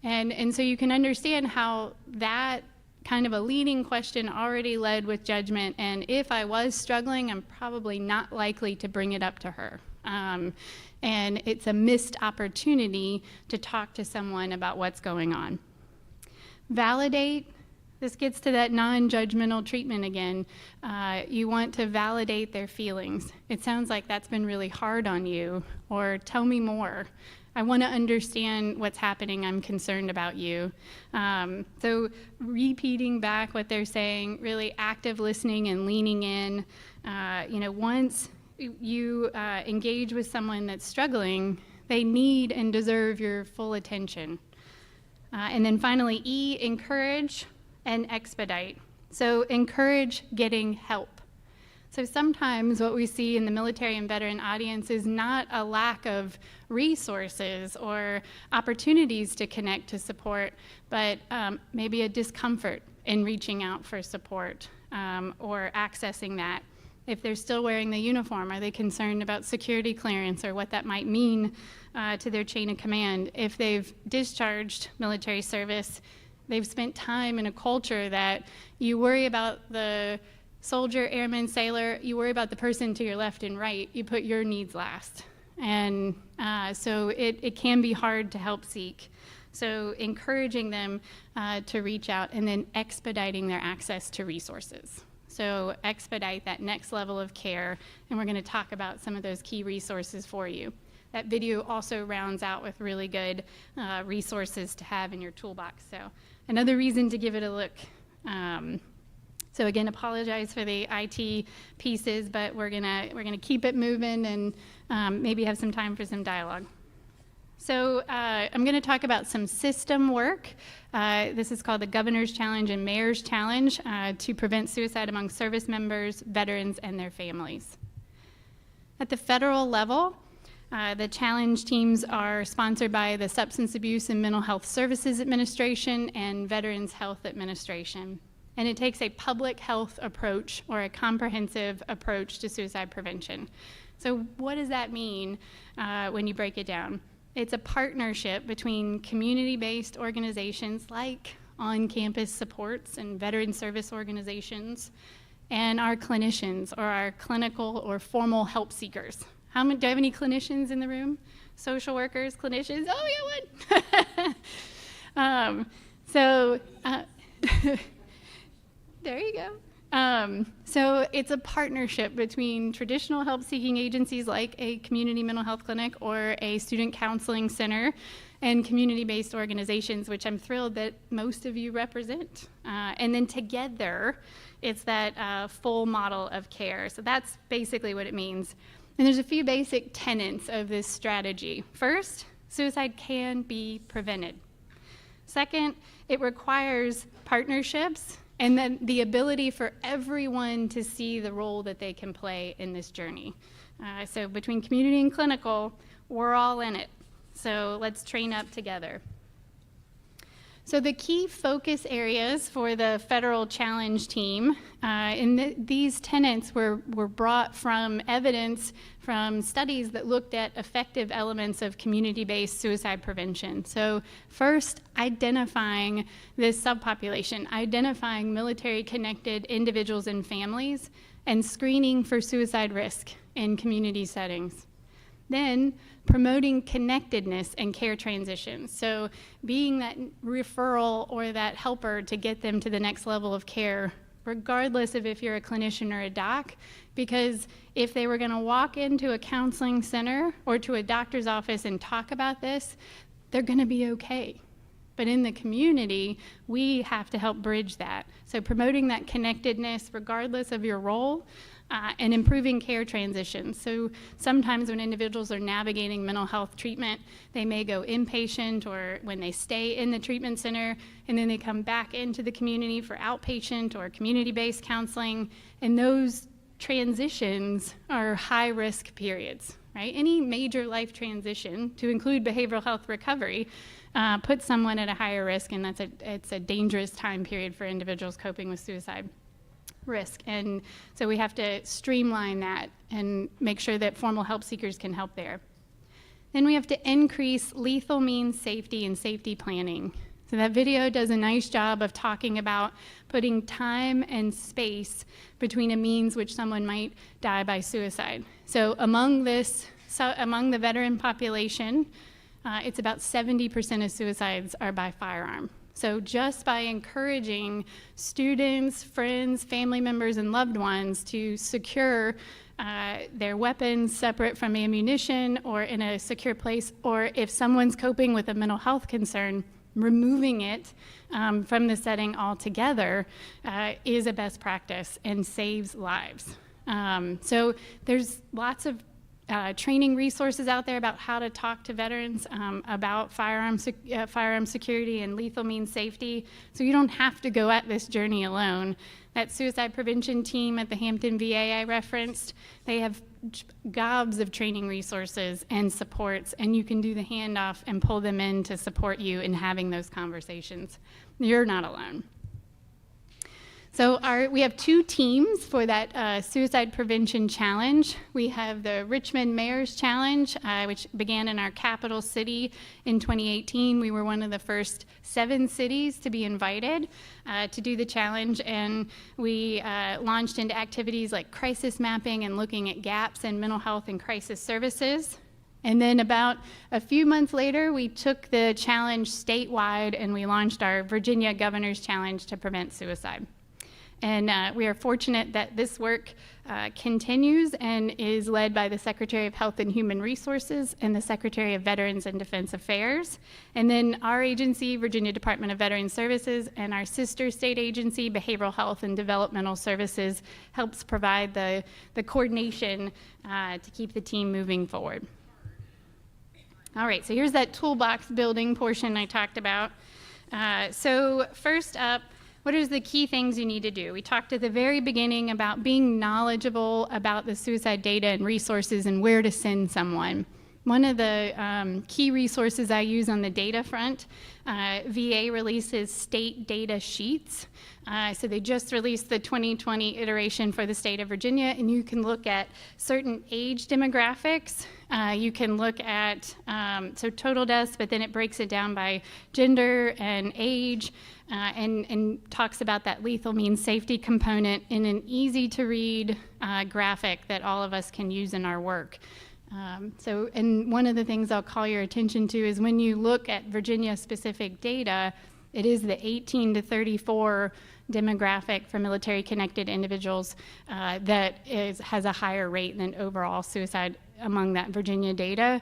And so you can understand how that kind of a leading question already led with judgment, and if I was struggling, I'm probably not likely to bring it up to her. And it's a missed opportunity to talk to someone about what's going on. Validate. This gets to that non-judgmental treatment again. You want to validate their feelings. It sounds like that's been really hard on you, or tell me more. I want to understand what's happening. I'm concerned about you. So repeating back what they're saying, really active listening and leaning in. Once you engage with someone that's struggling, they need and deserve your full attention. And then finally, E, encourage and expedite. So encourage getting help. So sometimes what we see in the military and veteran audience is not a lack of resources or opportunities to connect to support, but maybe a discomfort in reaching out for support or accessing that. If they're still wearing the uniform, are they concerned about security clearance or what that might mean to their chain of command? If they've discharged military service, they've spent time in a culture that you worry about the soldier, airman, sailor, you worry about the person to your left and right, you put your needs last. And so it can be hard to help seek. So encouraging them to reach out and then expediting their access to resources. So expedite that next level of care, and we're going to talk about some of those key resources for you. That video also rounds out with really good resources to have in your toolbox. So another reason to give it a look. So again, apologize for the IT pieces, but we're gonna keep it moving and maybe have some time for some dialogue. So I'm going to talk about some system work. This is called the Governor's Challenge and Mayor's Challenge to prevent suicide among service members, veterans, and their families. At the federal level, the challenge teams are sponsored by the Substance Abuse and Mental Health Services Administration and Veterans Health Administration. And it takes a public health approach or a comprehensive approach to suicide prevention. So what does that mean when you break it down? It's a partnership between community-based organizations like on-campus supports and veteran service organizations and our clinicians or our clinical or formal help seekers. Do I have any clinicians in the room? Social workers, clinicians? Oh, yeah, one. There you go. So it's a partnership between traditional help-seeking agencies like a community mental health clinic or a student counseling center and community-based organizations, which I'm thrilled that most of you represent. And then together, it's that full model of care. So that's basically what it means. And there's a few basic tenets of this strategy. First, suicide can be prevented. Second, it requires partnerships and then the ability for everyone to see the role that they can play in this journey. So between community and clinical, we're all in it. So let's train up together. So the key focus areas for the federal challenge team, these tenets were brought from evidence from studies that looked at effective elements of community-based suicide prevention. So first, identifying this subpopulation, identifying military-connected individuals and families, and screening for suicide risk in community settings. Then, promoting connectedness and care transitions. So being that referral or that helper to get them to the next level of care, regardless of if you're a clinician or a doc, because if they were gonna walk into a counseling center or to a doctor's office and talk about this, they're gonna be okay. But in the community, we have to help bridge that. So promoting that connectedness, regardless of your role, and improving care transitions. So sometimes when individuals are navigating mental health treatment, they may go inpatient or when they stay in the treatment center, and then they come back into the community for outpatient or community-based counseling, and those transitions are high-risk periods, right? Any major life transition, to include behavioral health recovery, puts someone at a higher risk, and it's a dangerous time period for individuals coping with suicide risk. And so we have to streamline that and make sure that formal help seekers can help there. Then we have to increase lethal means safety and safety planning. So that video does a nice job of talking about putting time and space between a means which someone might die by suicide. So among the veteran population, it's about 70% of suicides are by firearm. So just by encouraging students, friends, family members, and loved ones to secure their weapons separate from ammunition or in a secure place, or if someone's coping with a mental health concern, removing it from the setting altogether is a best practice and saves lives. So there's lots of training resources out there about how to talk to veterans about firearm security and lethal means safety. So you don't have to go at this journey alone. That suicide prevention team at the Hampton VA I referenced, they have gobs of training resources and supports, and you can do the handoff and pull them in to support you in having those conversations. You're not alone. So we have two teams for that Suicide Prevention Challenge. We have the Richmond Mayor's Challenge, which began in our capital city in 2018. We were one of the first 7 cities to be invited to do the challenge, and we launched into activities like crisis mapping and looking at gaps in mental health and crisis services. And then about a few months later, we took the challenge statewide and we launched our Virginia Governor's Challenge to prevent suicide. And we are fortunate that this work continues and is led by the Secretary of Health and Human Resources and the Secretary of Veterans and Defense Affairs. And then our agency, Virginia Department of Veterans Services, and our sister state agency, Behavioral Health and Developmental Services, helps provide the coordination to keep the team moving forward. All right, so here's that toolbox building portion I talked about. So first up, what are the key things you need to do? We talked at the very beginning about being knowledgeable about the suicide data and resources and where to send someone. One of the key resources I use on the data front, VA releases state data sheets. So they just released the 2020 iteration for the state of Virginia, and you can look at certain age demographics. You can look at so total deaths, but then it breaks it down by gender and age, and talks about that lethal means safety component in an easy to read graphic that all of us can use in our work. And one of the things I'll call your attention to is when you look at Virginia-specific data, it is the 18 to 34 demographic for military-connected individuals that has a higher rate than overall suicide among that Virginia data.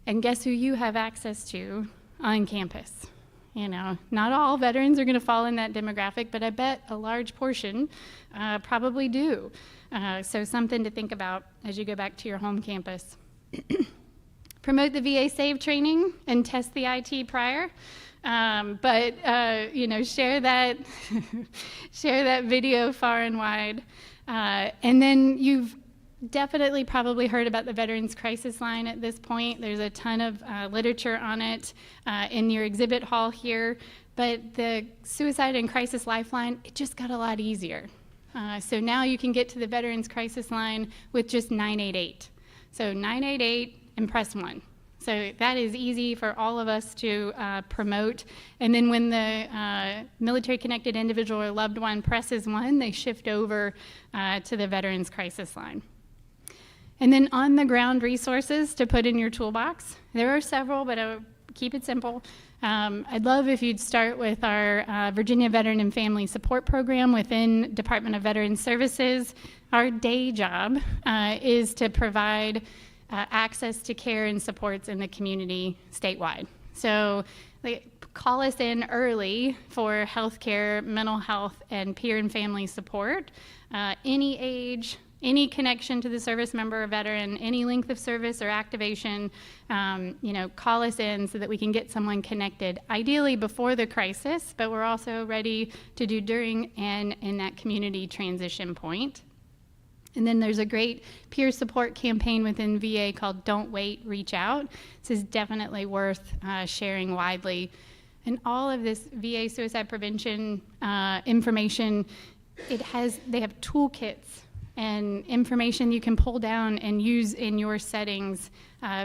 And guess who you have access to on campus? You know, not all veterans are going to fall in that demographic, but I bet a large portion probably do. So something to think about as you go back to your home campus. Promote the VA SAVE training and test the IT prior. You know, share that video far and wide. And then you've definitely probably heard about the Veterans Crisis Line at this point. There's a ton of literature on it in your exhibit hall here. But the Suicide and Crisis Lifeline, it just got a lot easier. So now you can get to the Veterans Crisis Line with just 988. So 988 and press 1. So that is easy for all of us to promote. And then when the military-connected individual or loved one presses 1, they shift over to the Veterans Crisis Line. And then on-the-ground resources to put in your toolbox. There are several, but I'll keep it simple. I'd love if you'd start with our Virginia Veteran and Family Support Program within Department of Veterans Services. Our day job is to provide access to care and supports in the community statewide. So call us in early for healthcare, mental health, and peer and family support. Any age, any connection to the service member or veteran, any length of service or activation, you know, call us in so that we can get someone connected, ideally before the crisis, but we're also ready to do during and in that community transition point. And then there's a great peer support campaign within VA called Don't Wait, Reach Out. This is definitely worth sharing widely. And all of this VA suicide prevention information, they have toolkits and information you can pull down and use in your settings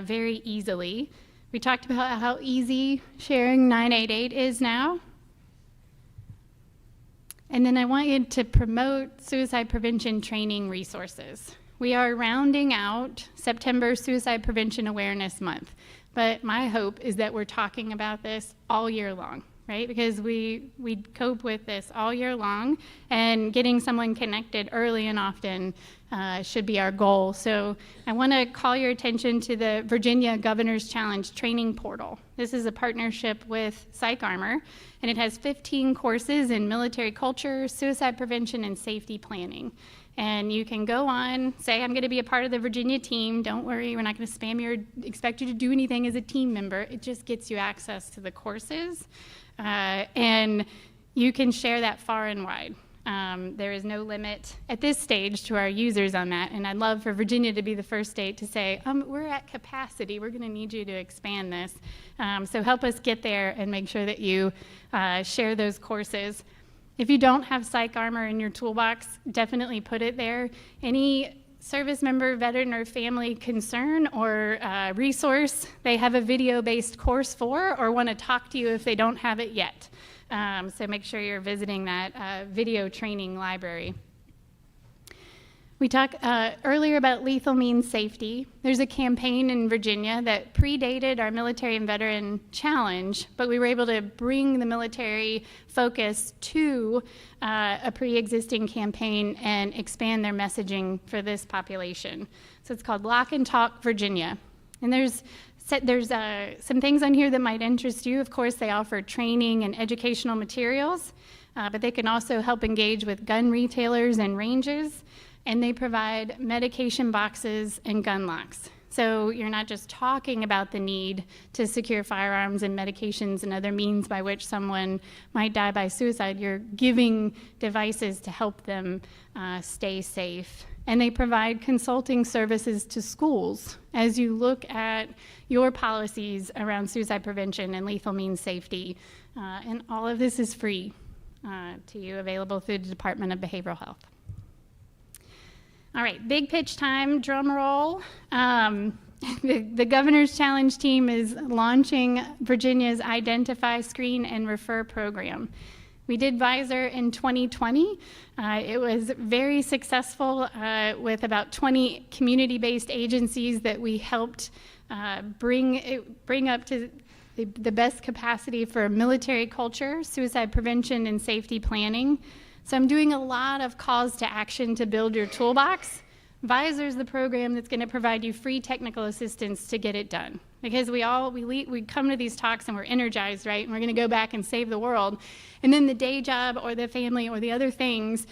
very easily. We talked about how easy sharing 988 is now. And then I want you to promote suicide prevention training resources. We are rounding out September Suicide Prevention Awareness Month, but my hope is that we're talking about this all year long, right? Because we cope with this all year long, and getting someone connected early and often should be our goal. So I want to call your attention to the Virginia Governor's Challenge training portal. This is a partnership with PsychArmor, and it has 15 courses in military culture, suicide prevention, and safety planning. And you can go on, say, I'm going to be a part of the Virginia team. Don't worry, we're not going to spam you or expect you to do anything as a team member. It just gets you access to the courses. And you can share that far and wide. There is no limit at this stage to our users on that. And I'd love for Virginia to be the first state to say, we're at capacity. We're going to need you to expand this. So help us get there and make sure that you share those courses. If you don't have PsychArmor in your toolbox, definitely put it there. Any service member, veteran, or family concern or resource they have a video-based course for or want to talk to you if they don't have it yet. So make sure you're visiting that video training library. We talked earlier about lethal means safety. There's a campaign in Virginia that predated our military and veteran challenge, but we were able to bring the military focus to a pre-existing campaign and expand their messaging for this population. So it's called Lock and Talk Virginia. And there's some things on here that might interest you. Of course, they offer training and educational materials, but they can also help engage with gun retailers and ranges. And they provide medication boxes and gun locks. So you're not just talking about the need to secure firearms and medications and other means by which someone might die by suicide. You're giving devices to help them stay safe. And they provide consulting services to schools as you look at your policies around suicide prevention and lethal means safety. And all of this is free to you, available through the Department of Behavioral Health. All right, big pitch time, drum roll. The Governor's Challenge team is launching Virginia's Identify, Screen, and Refer program. We did Visor in 2020. It was very successful with about 20 community-based agencies that we helped bring up to the best capacity for military culture, suicide prevention, and safety planning. So I'm doing a lot of calls to action to build your toolbox. Visor is the program that's going to provide you free technical assistance to get it done. Because we come to these talks and we're energized, right? And we're going to go back and save the world. And then the day job or the family or the other things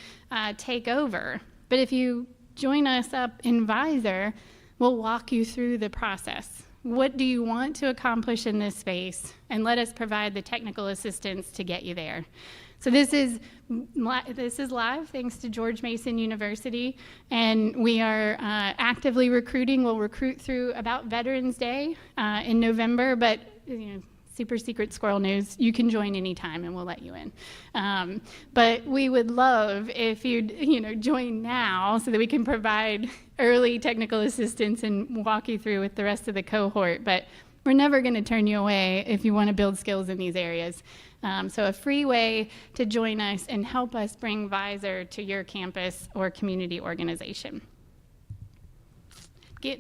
take over. But if you join us up in Visor, we'll walk you through the process. What do you want to accomplish in this space? And let us provide the technical assistance to get you there. So this is live thanks to George Mason University, and we are actively recruiting. We'll recruit through about Veterans Day in November, but super secret squirrel news, you can join anytime and we'll let you in. But we would love if you'd join now so that we can provide early technical assistance and walk you through with the rest of the cohort. But we're never going to turn you away if you want to build skills in these areas. So a free way to join us and help us bring Visor to your campus or community organization.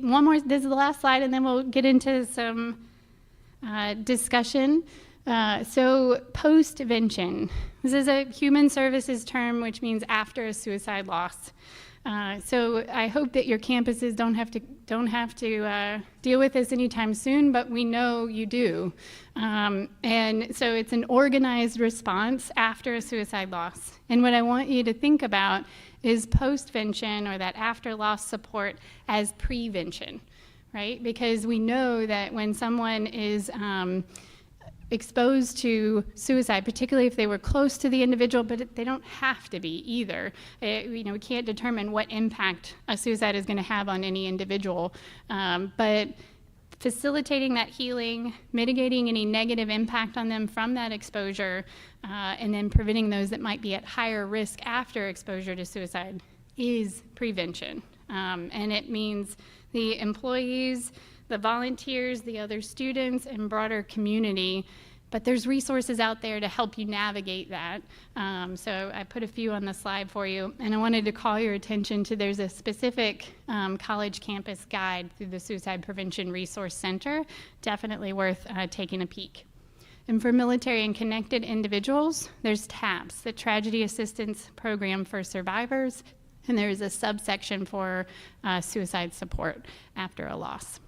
One more, this is the last slide, and then we'll get into some discussion. So postvention. This is a human services term, which means after a suicide loss. So I hope that your campuses don't have to deal with this anytime soon, but we know you do. And so it's an organized response after a suicide loss. And what I want you to think about is postvention, or that after loss support, as prevention, right? Because we know that when someone is exposed to suicide, particularly if they were close to the individual, but they don't have to be either. We can't determine what impact a suicide is going to have on any individual, but facilitating that healing, mitigating any negative impact on them from that exposure, and then preventing those that might be at higher risk after exposure to suicide is prevention. And it means the employees, the volunteers, the other students, and broader community. But there's resources out there to help you navigate that. So I put a few on the slide for you, and I wanted to call your attention to there's a specific college campus guide through the Suicide Prevention Resource Center, definitely worth taking a peek. And for military and connected individuals, there's TAPS, the Tragedy Assistance Program for Survivors, and there is a subsection for suicide support after a loss.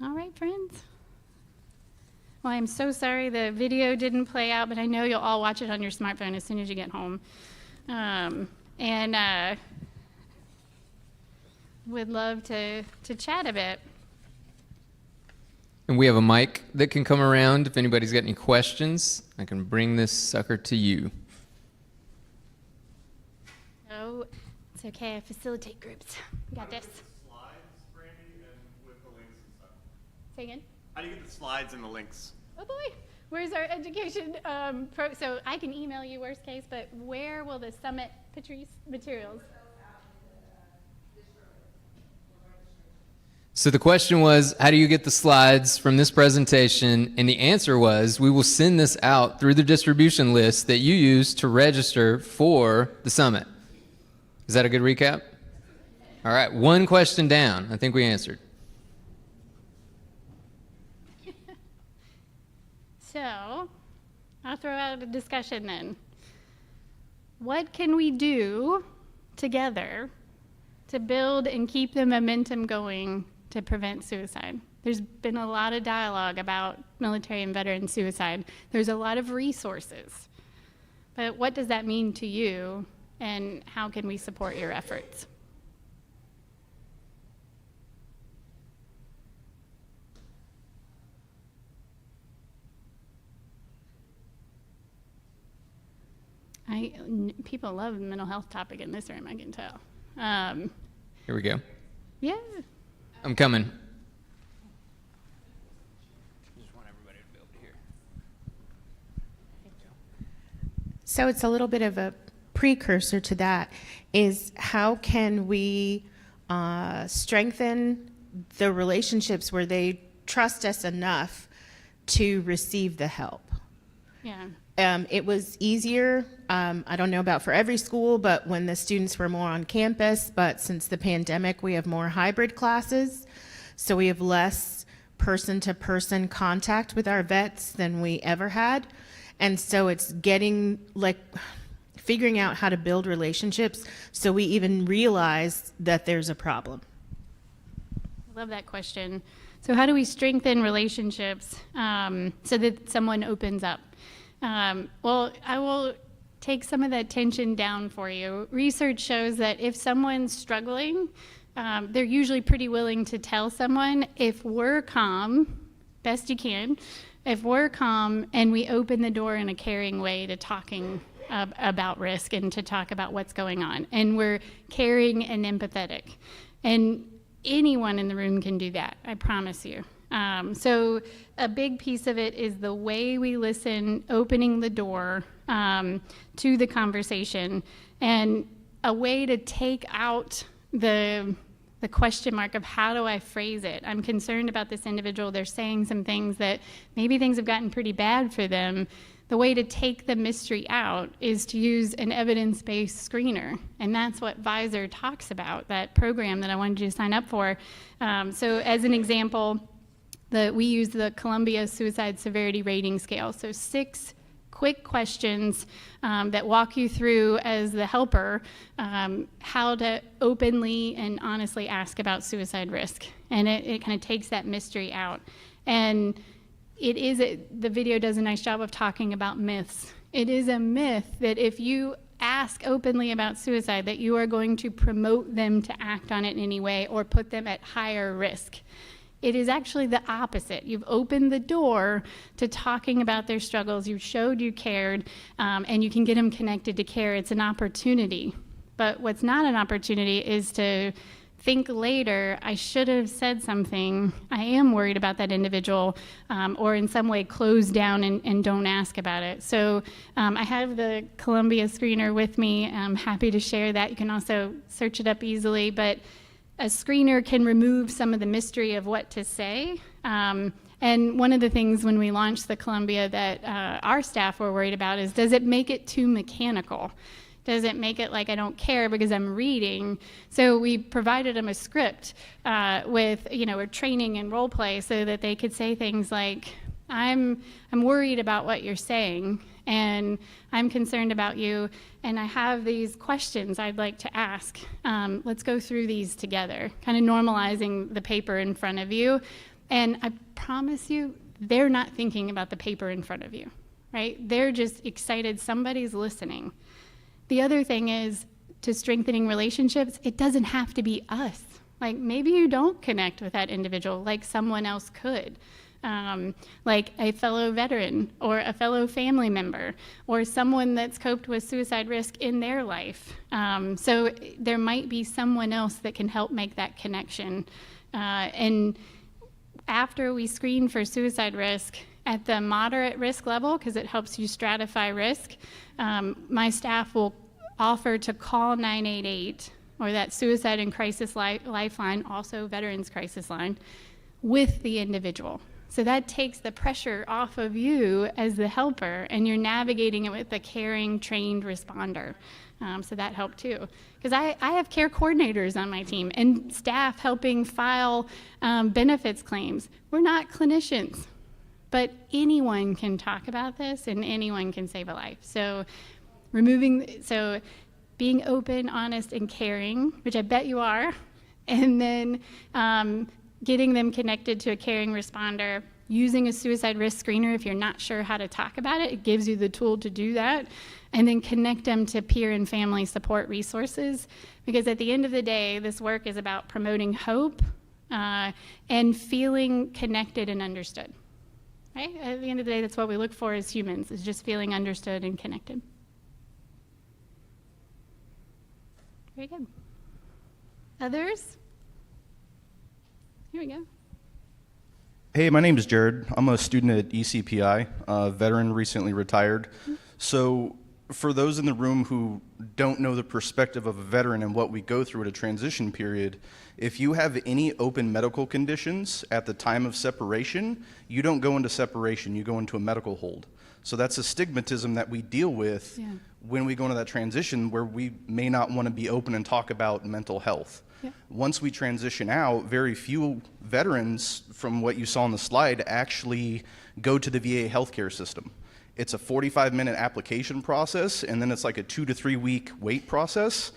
All right, friends. Well, I'm so sorry the video didn't play out, but I know you'll all watch it on your smartphone as soon as you get home. Would love to chat a bit. And we have a mic that can come around. If anybody's got any questions, I can bring this sucker to you. Oh, it's okay. I facilitate groups. Got this. Slides, Brandy, and with the links and stuff. Say again? How do you get the slides and the links? Oh boy, where's our education so I can email you worst case, but where will the summit Patrice materials? So the question was, how do you get the slides from this presentation? And the answer was, we will send this out through the distribution list that you use to register for the summit. Is that a good recap? All right, one question down. I think we answered. So, I'll throw out a discussion then. What can we do together to build and keep the momentum going to prevent suicide? There's been a lot of dialogue about military and veteran suicide. There's a lot of resources. But what does that mean to you, and how can we support your efforts? People love the mental health topic in this room, I can tell. Here we go. Yeah. I'm coming. Just want everybody to be able to hear. So it's a little bit of a precursor to that, is how can we strengthen the relationships where they trust us enough to receive the help? Yeah. It was easier, I don't know about for every school, but when the students were more on campus, but since the pandemic, we have more hybrid classes. So we have less person-to-person contact with our vets than we ever had. And so it's figuring out how to build relationships so we even realize that there's a problem. I love that question. So how do we strengthen relationships so that someone opens up? Well, I will take some of that tension down for you. Research shows that if someone's struggling, they're usually pretty willing to tell someone. If we're calm, best you can, if we're calm and we open the door in a caring way to talking about risk and to talk about what's going on, and we're caring and empathetic. And anyone in the room can do that, I promise you. So a big piece of it is the way we listen, opening the door to the conversation, and a way to take out the question mark of how do I phrase it? I'm concerned about this individual. They're saying some things that maybe things have gotten pretty bad for them. The way to take the mystery out is to use an evidence-based screener, and that's what Visor talks about, that program that I wanted you to sign up for. So as an example, we use the Columbia Suicide Severity Rating Scale. So 6 quick questions that walk you through, as the helper, how to openly and honestly ask about suicide risk. And it kind of takes that mystery out. And the video does a nice job of talking about myths. It is a myth that if you ask openly about suicide, that you are going to promote them to act on it in any way or put them at higher risk. It is actually the opposite. You've opened the door to talking about their struggles. You showed you cared, and you can get them connected to care. It's an opportunity. But what's not an opportunity is to think later, I should have said something. I am worried about that individual, or in some way close down and don't ask about it. So I have the Columbia screener with me. I'm happy to share that. You can also search it up easily. But a screener can remove some of the mystery of what to say. And one of the things when we launched the Columbia that our staff were worried about is, does it make it too mechanical? Does it make it like I don't care because I'm reading? So we provided them a script with, a training and role play so that they could say things like, I'm worried about what you're saying, and I'm concerned about you, and I have these questions I'd like to ask. Let's go through these together, kind of normalizing the paper in front of you. And I promise you, they're not thinking about the paper in front of you, right? They're just excited somebody's listening. The other thing is, to strengthening relationships, it doesn't have to be us. Like, maybe you don't connect with that individual like someone else could. Like a fellow veteran or a fellow family member or someone that's coped with suicide risk in their life. So there might be someone else that can help make that connection. And after we screen for suicide risk at the moderate risk level, because it helps you stratify risk, my staff will offer to call 988 or that suicide and crisis lifeline, also Veterans Crisis Line, with the individual. So that takes the pressure off of you as the helper, and you're navigating it with a caring, trained responder. So that helped too. Because I have care coordinators on my team and staff helping file benefits claims. We're not clinicians, but anyone can talk about this and anyone can save a life. So being open, honest, and caring, which I bet you are, and then getting them connected to a caring responder, using a suicide risk screener if you're not sure how to talk about it. It gives you the tool to do that, and then connect them to peer and family support resources, because at the end of the day, this work is about promoting hope and feeling connected and understood. Right? At the end of the day, that's what we look for as humans, is just feeling understood and connected. Very good. Others? Here we go. Hey, my name is Jared. I'm a student at ECPI, a veteran, recently retired. So for those in the room who don't know the perspective of a veteran and what we go through at a transition period, if you have any open medical conditions at the time of separation, you don't go into separation, you go into a medical hold. So that's a stigmatism that we deal with when we go into that transition, where we may not want to be open and talk about mental health. Once we transition out, very few veterans, from what you saw on the slide, actually go to the VA healthcare system. It's a 45-minute application process, and then it's like a 2 to 3 week wait process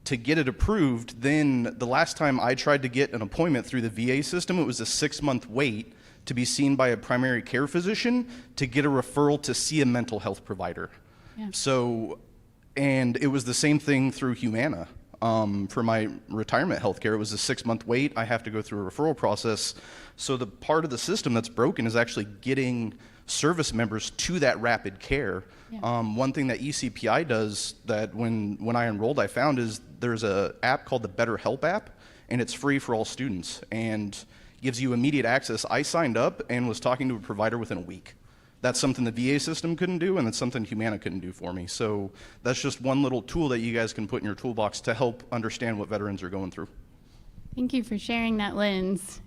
to get it approved. Then the last time I tried to get an appointment through the VA system, it was a 6-month wait to be seen by a primary care physician to get a referral to see a mental health provider. So, and it was the same thing through Humana. For my retirement health care, it was a 6-month wait. I have to go through a referral process. So the part of the system that's broken is actually getting service members to that rapid care. One thing that ECPI does that when I enrolled I found is there's an app called the BetterHelp app, and it's free for all students and gives you immediate access. I signed up and was talking to a provider within a week. That's something the VA system couldn't do, and that's something Humana couldn't do for me. So that's just one little tool that you guys can put in your toolbox to help understand what veterans are going through. Thank you for sharing that lens.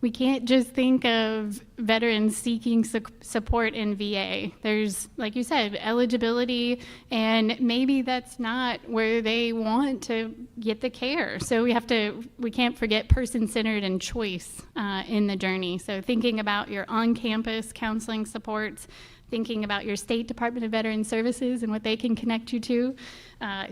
We can't just think of veterans seeking support in VA. There's, like you said, eligibility, and maybe that's not where they want to get the care. So we can't forget person-centered and choice in the journey. So thinking about your on-campus counseling supports, thinking about your State Department of Veteran Services and what they can connect you to,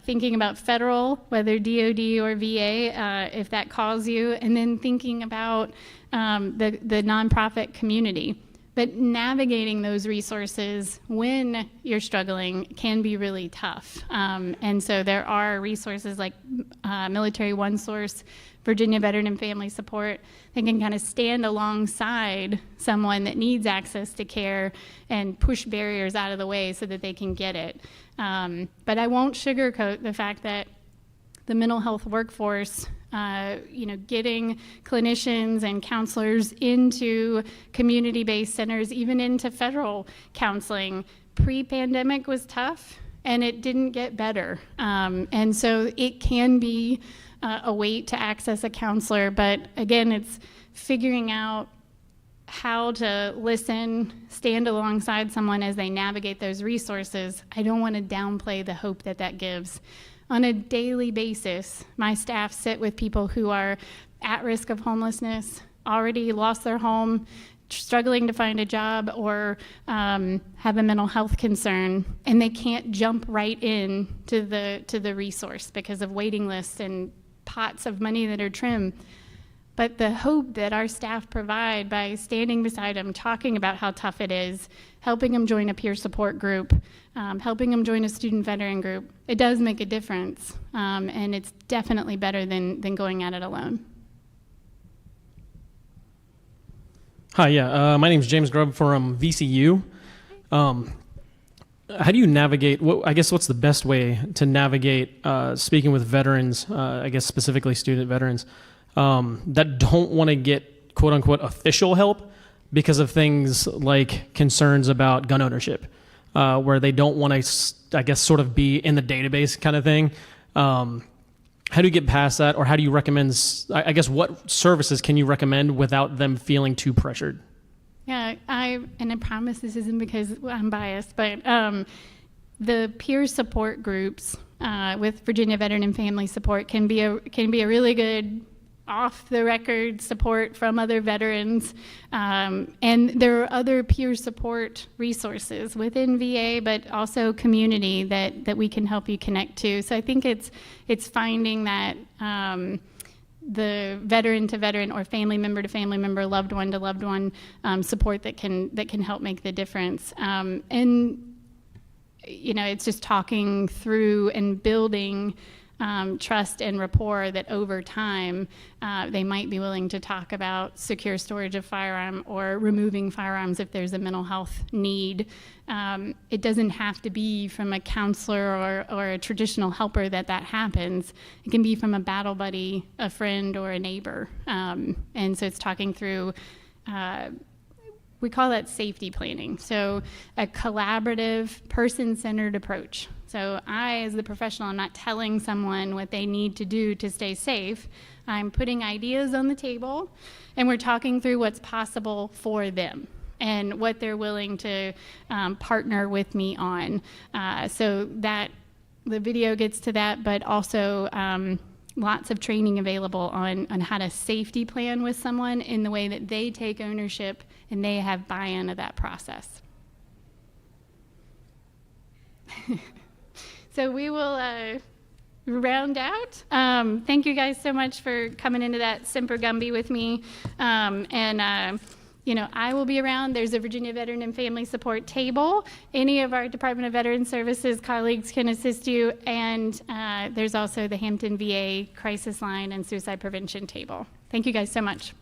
thinking about federal, whether DOD or VA, if that calls you, and then thinking about the nonprofit community. But navigating those resources when you're struggling can be really tough. And so there are resources like Military OneSource, Virginia Veteran and Family Support, that can kind of stand alongside someone that needs access to care and push barriers out of the way so that they can get it. But I won't sugarcoat the fact that the mental health workforce, getting clinicians and counselors into community-based centers, even into federal counseling, pre-pandemic was tough, and it didn't get better. And so it can be a wait to access a counselor. But again, it's figuring out how to listen, stand alongside someone as they navigate those resources. I don't want to downplay the hope that that gives. On a daily basis, my staff sit with people who are at risk of homelessness, already lost their home, struggling to find a job, or have a mental health concern, and they can't jump right in to the resource because of waiting lists and pots of money that are trimmed. But the hope that our staff provide by standing beside them, talking about how tough it is, helping them join a peer support group, helping them join a student veteran group, it does make a difference. And it's definitely better than going at it alone. Hi, yeah, my name's James Grubb from VCU. How do you navigate, what's the best way to navigate speaking with veterans, I guess specifically student veterans, that don't want to get quote unquote official help because of things like concerns about gun ownership, where they don't want to, I guess, sort of be in the database kind of thing. How do you get past that, or how do you recommend, I guess, what services can you recommend without them feeling too pressured? Yeah, I promise this isn't because I'm biased, but the peer support groups with Virginia Veteran and Family Support can be a really good off-the-record support from other veterans. And there are other peer support resources within VA, but also community that we can help you connect to. So I think it's finding that the veteran to veteran or family member to family member, loved one to loved one support that can help make the difference. And you know, it's just talking through and building trust and rapport that over time they might be willing to talk about secure storage of firearm or removing firearms if there's a mental health need. It doesn't have to be from a counselor or a traditional helper that happens. It can be from a battle buddy, a friend, or a neighbor. And so it's talking through we call that safety planning. So a collaborative, person-centered approach. So I, as the professional, I'm not telling someone what they need to do to stay safe. I'm putting ideas on the table, and we're talking through what's possible for them and what they're willing to partner with me on. So that the video gets to that, but also lots of training available on how to safety plan with someone in the way that they take ownership and they have buy-in of that process. So we will round out. Thank you guys so much for coming into that Semper Gumby with me. You know, I will be around. There's a Virginia Veteran and Family Support table. Any of our Department of Veterans Services colleagues can assist you. And there's also the Hampton VA Crisis Line and Suicide Prevention table. Thank you guys so much.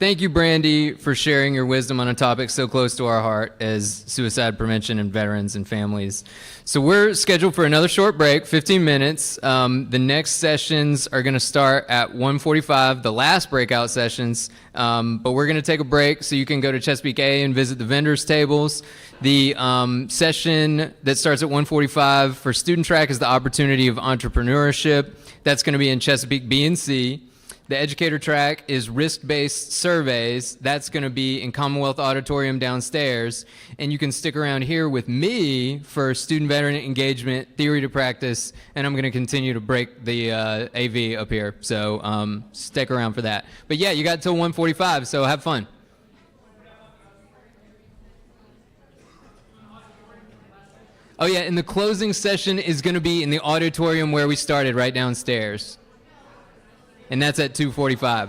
Thank you, Brandy, for sharing your wisdom on a topic so close to our heart as suicide prevention in veterans and families. So we're scheduled for another short break, 15 minutes. The next sessions are going to start at 1:45, the last breakout sessions, but we're going to take a break so you can go to Chesapeake A and visit the vendors tables. The session that starts at 1:45 for student track is the opportunity of entrepreneurship. That's going to be in Chesapeake B and C. The educator track is risk-based surveys. That's going to be in Commonwealth Auditorium downstairs. And you can stick around here with me for student veteran engagement, theory to practice, and I'm going to continue to break the AV up here. So stick around for that. But yeah, you got till 1:45, so have fun. Oh yeah, and the closing session is going to be in the auditorium where we started, right downstairs. And that's at 2:45.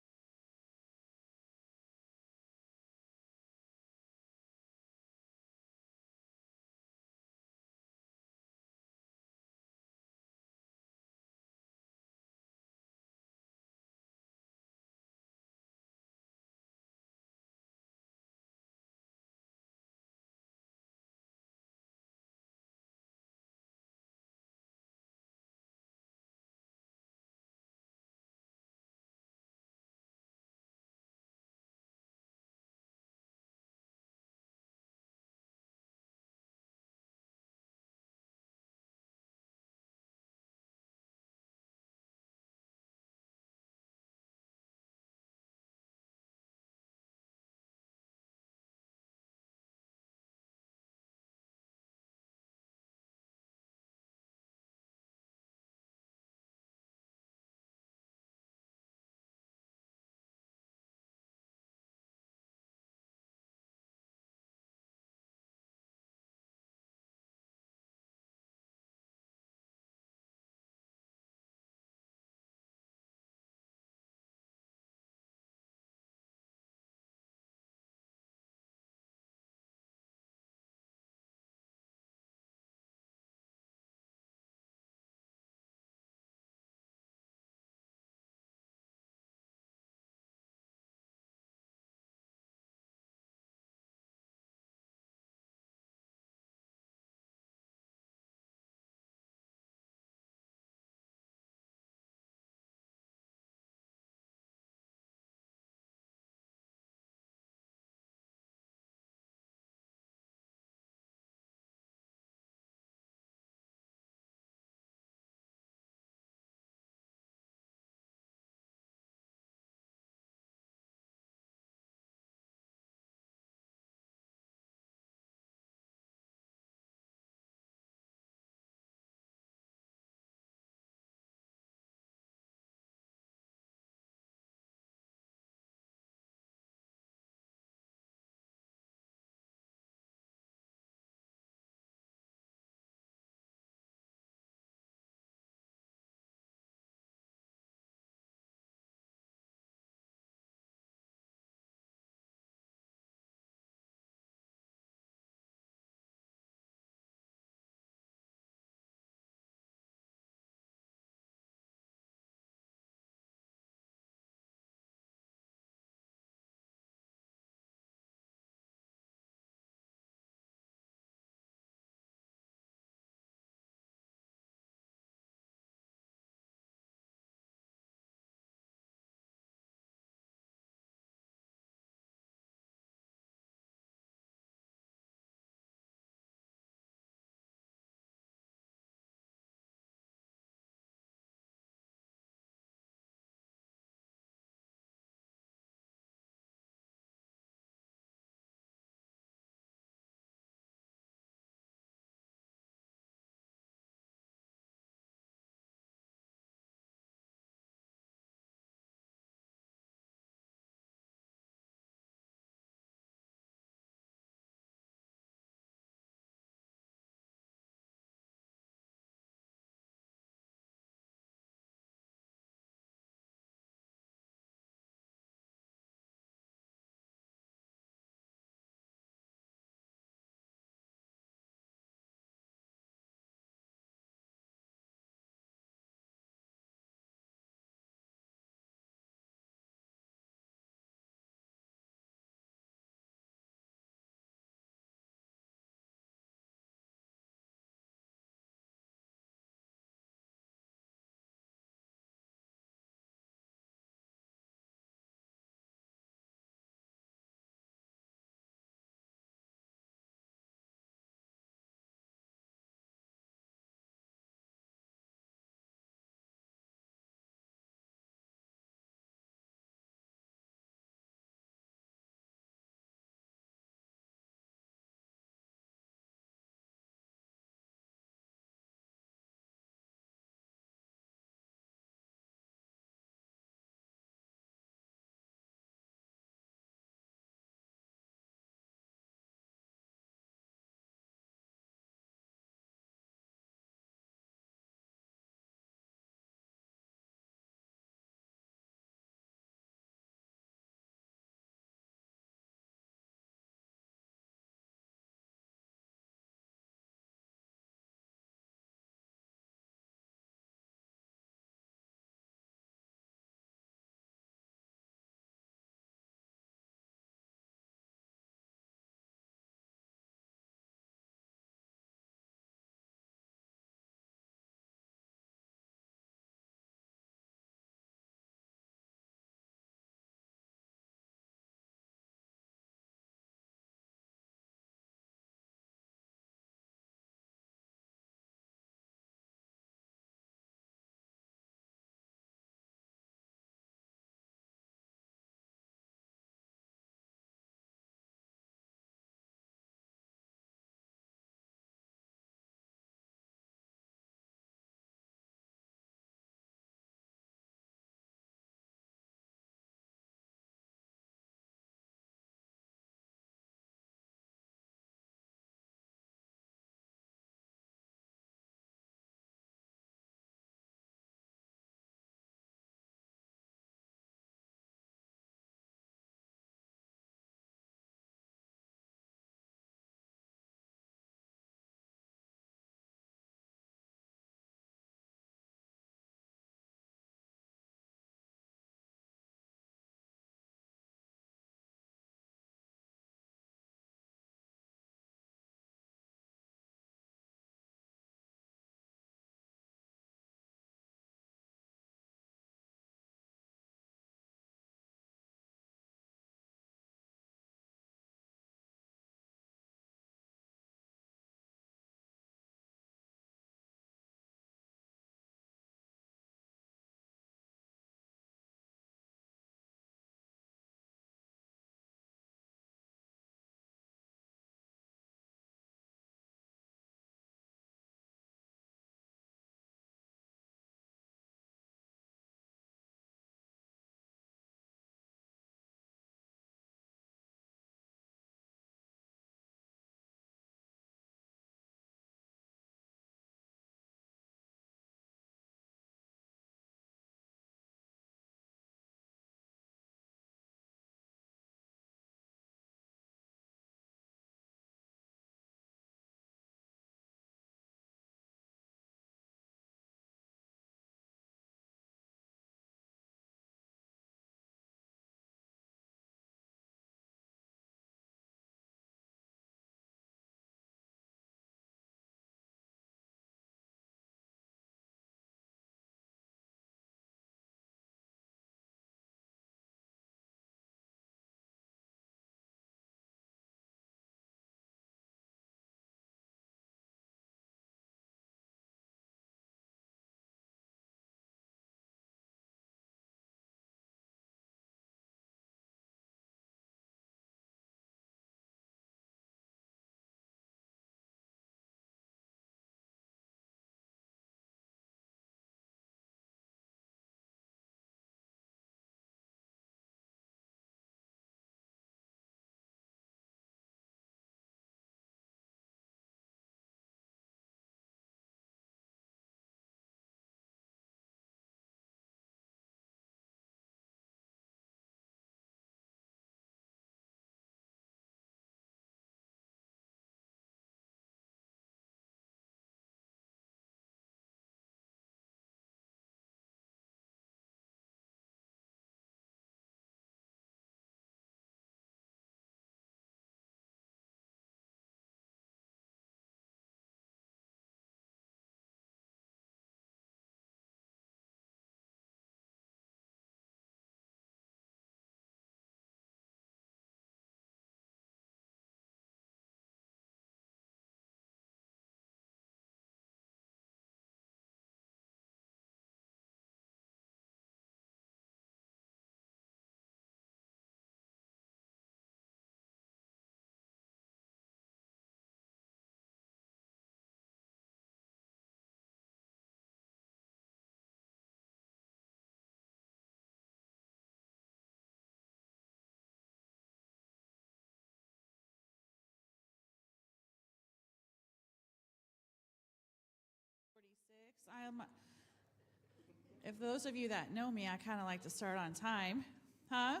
If those of you that know me, I kind of like to start on time. Huh?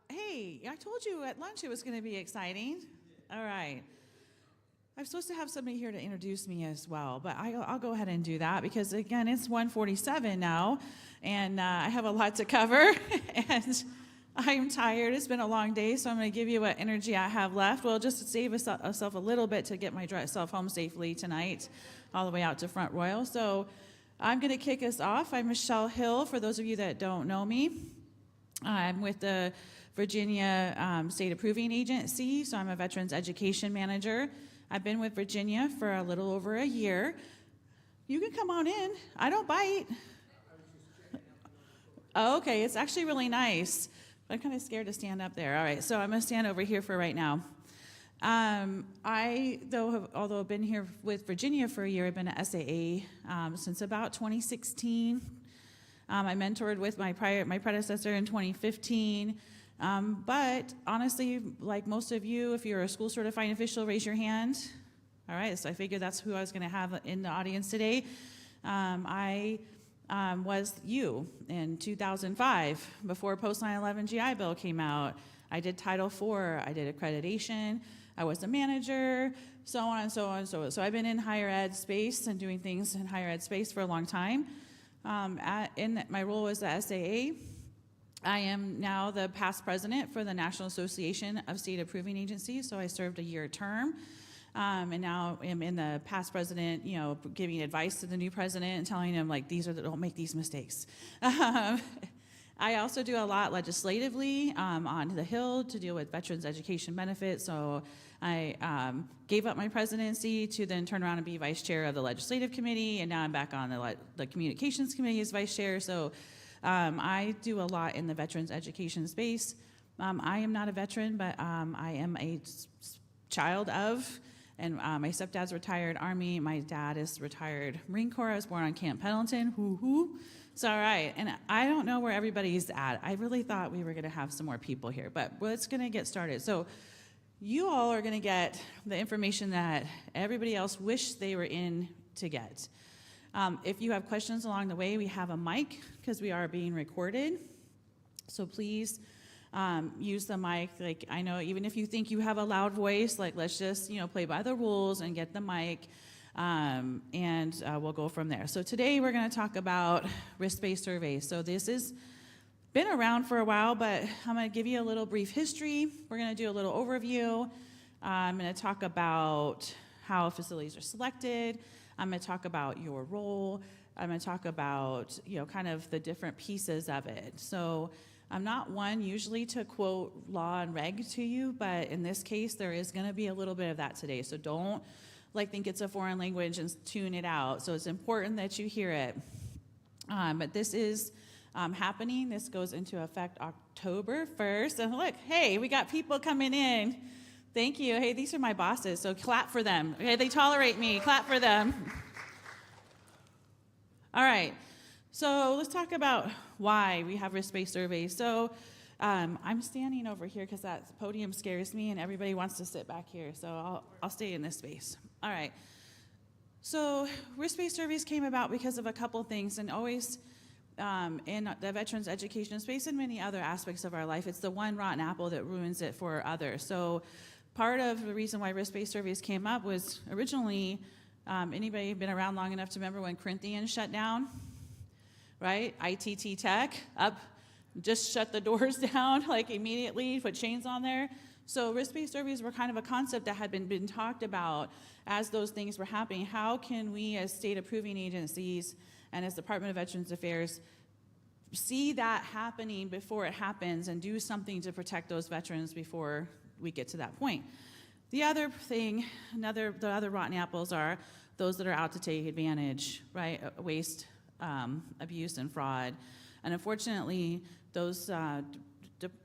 Hey, I told you at lunch it was going to be exciting. All right. I'm supposed to have somebody here to introduce me as well, but I'll go ahead and do that because, again, it's 1:47 now, and I have a lot to cover, and I'm tired. It's been a long day, so I'm going to give you what energy I have left. Well, just to save myself a little bit to get myself home safely tonight, all the way out to Front Royal. So I'm going to kick us off. I'm Michelle Hill, for those of you that don't know me. I'm with the Virginia State Approving Agency, so I'm a Veterans Education Manager. I've been with Virginia for a little over a year. You can come on in. I don't bite. Oh, okay, it's actually really nice. I'm kind of scared to stand up there. All right, so I'm going to stand over here for right now. Although I've been here with Virginia for a year, I've been at SAA since about 2016. I mentored with my predecessor in 2015. But honestly, like most of you, if you're a school certifying official, raise your hand. All right, so I figured that's who I was going to have in the audience today. I was you in 2005, before post 9/11 GI Bill came out. I did Title IV, I did accreditation, I was a manager, so on and so on and so on. So I've been in higher ed space and doing things in higher ed space for a long time. In my role as the SAA, I am now the past president for the National Association of State Approving Agencies, so I served a year term. And now I'm in the past president, giving advice to the new president and telling him, like, don't make these mistakes. I also do a lot legislatively on the Hill to deal with veterans education benefits. So I gave up my presidency to then turn around and be vice chair of the legislative committee, and now I'm back on the communications committee as vice chair. So I do a lot in the veterans education space. I am not a veteran, but I am a child of, and my stepdad's retired Army. My dad is retired Marine Corps. I was born on Camp Pendleton. Hoo-hoo. It's all right. And I don't know where everybody's at. I really thought we were going to have some more people here, but let's going to get started. So you all are going to get the information that everybody else wished they were in to get. If you have questions along the way, we have a mic because we are being recorded. So please use the mic. Like, I know even if you think you have a loud voice, like, let's just, play by the rules and get the mic, and we'll go from there. So today we're going to talk about risk-based surveys. So this has been around for a while, but I'm going to give you a little brief history. We're going to do a little overview. I'm going to talk about how facilities are selected. I'm going to talk about your role. I'm going to talk about, kind of the different pieces of it. So I'm not one usually to quote law and reg to you, but in this case, there is going to be a little bit of that today. So don't think it's a foreign language and tune it out. So it's important that you hear it. But this is happening. This goes into effect October 1st. And look, hey, we got people coming in. Thank you. Hey, these are my bosses, so clap for them. Okay, they tolerate me. Clap for them. All right. So let's talk about why we have risk-based surveys. So I'm standing over here because that podium scares me, and everybody wants to sit back here. So I'll stay in this space. All right. So risk-based surveys came about because of a couple things, and always in the veterans education space and many other aspects of our life, it's the one rotten apple that ruins it for others. So part of the reason why risk-based surveys came up was originally, anybody been around long enough to remember when Corinthians shut down? Right? ITT Tech, just shut the doors down, like immediately, put chains on there. So risk-based surveys were kind of a concept that had been talked about as those things were happening. How can we as state approving agencies and as Department of Veterans Affairs see that happening before it happens and do something to protect those veterans before we get to that point? The other thing, the other rotten apples are those that are out to take advantage, right? Waste, abuse, and fraud. And unfortunately, those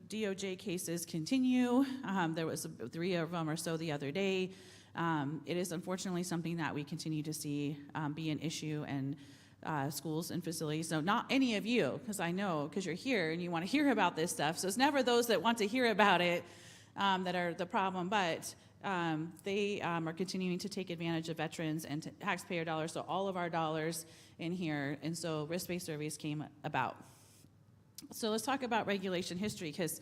DOJ cases continue. There was 3 of them or so the other day. It is unfortunately something that we continue to see be an issue in schools and facilities. So not any of you, because I know, because you're here and you want to hear about this stuff. So it's never those that want to hear about it that are the problem, but They are continuing to take advantage of veterans and taxpayer dollars, so all of our dollars in here, and so risk-based surveys came about. So let's talk about regulation history, because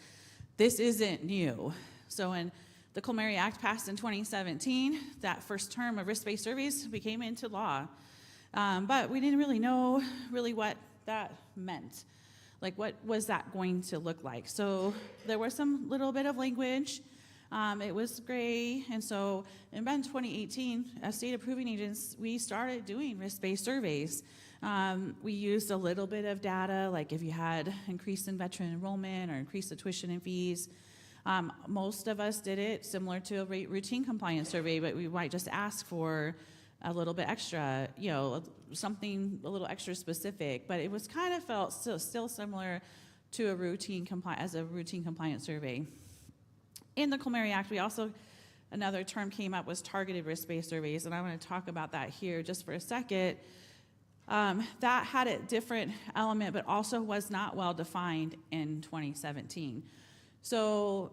this isn't new. So when the Colmary Act passed in 2017, that first term of risk-based surveys became into law. But we didn't really know what that meant. Like, what was that going to look like? So there was some little bit of language. It was gray, and so in 2018, as state approving agents, we started doing risk-based surveys. We used a little bit of data, like if you had increase in veteran enrollment or increase the tuition and fees. Most of us did it similar to a routine compliance survey, but we might just ask for a little bit extra, something a little extra specific, but it was kind of felt still similar to a routine compliance survey. In the Colmary Act, we also, another term came up was targeted risk-based surveys, and I want to talk about that here just for a second. That had a different element, but also was not well defined in 2017. So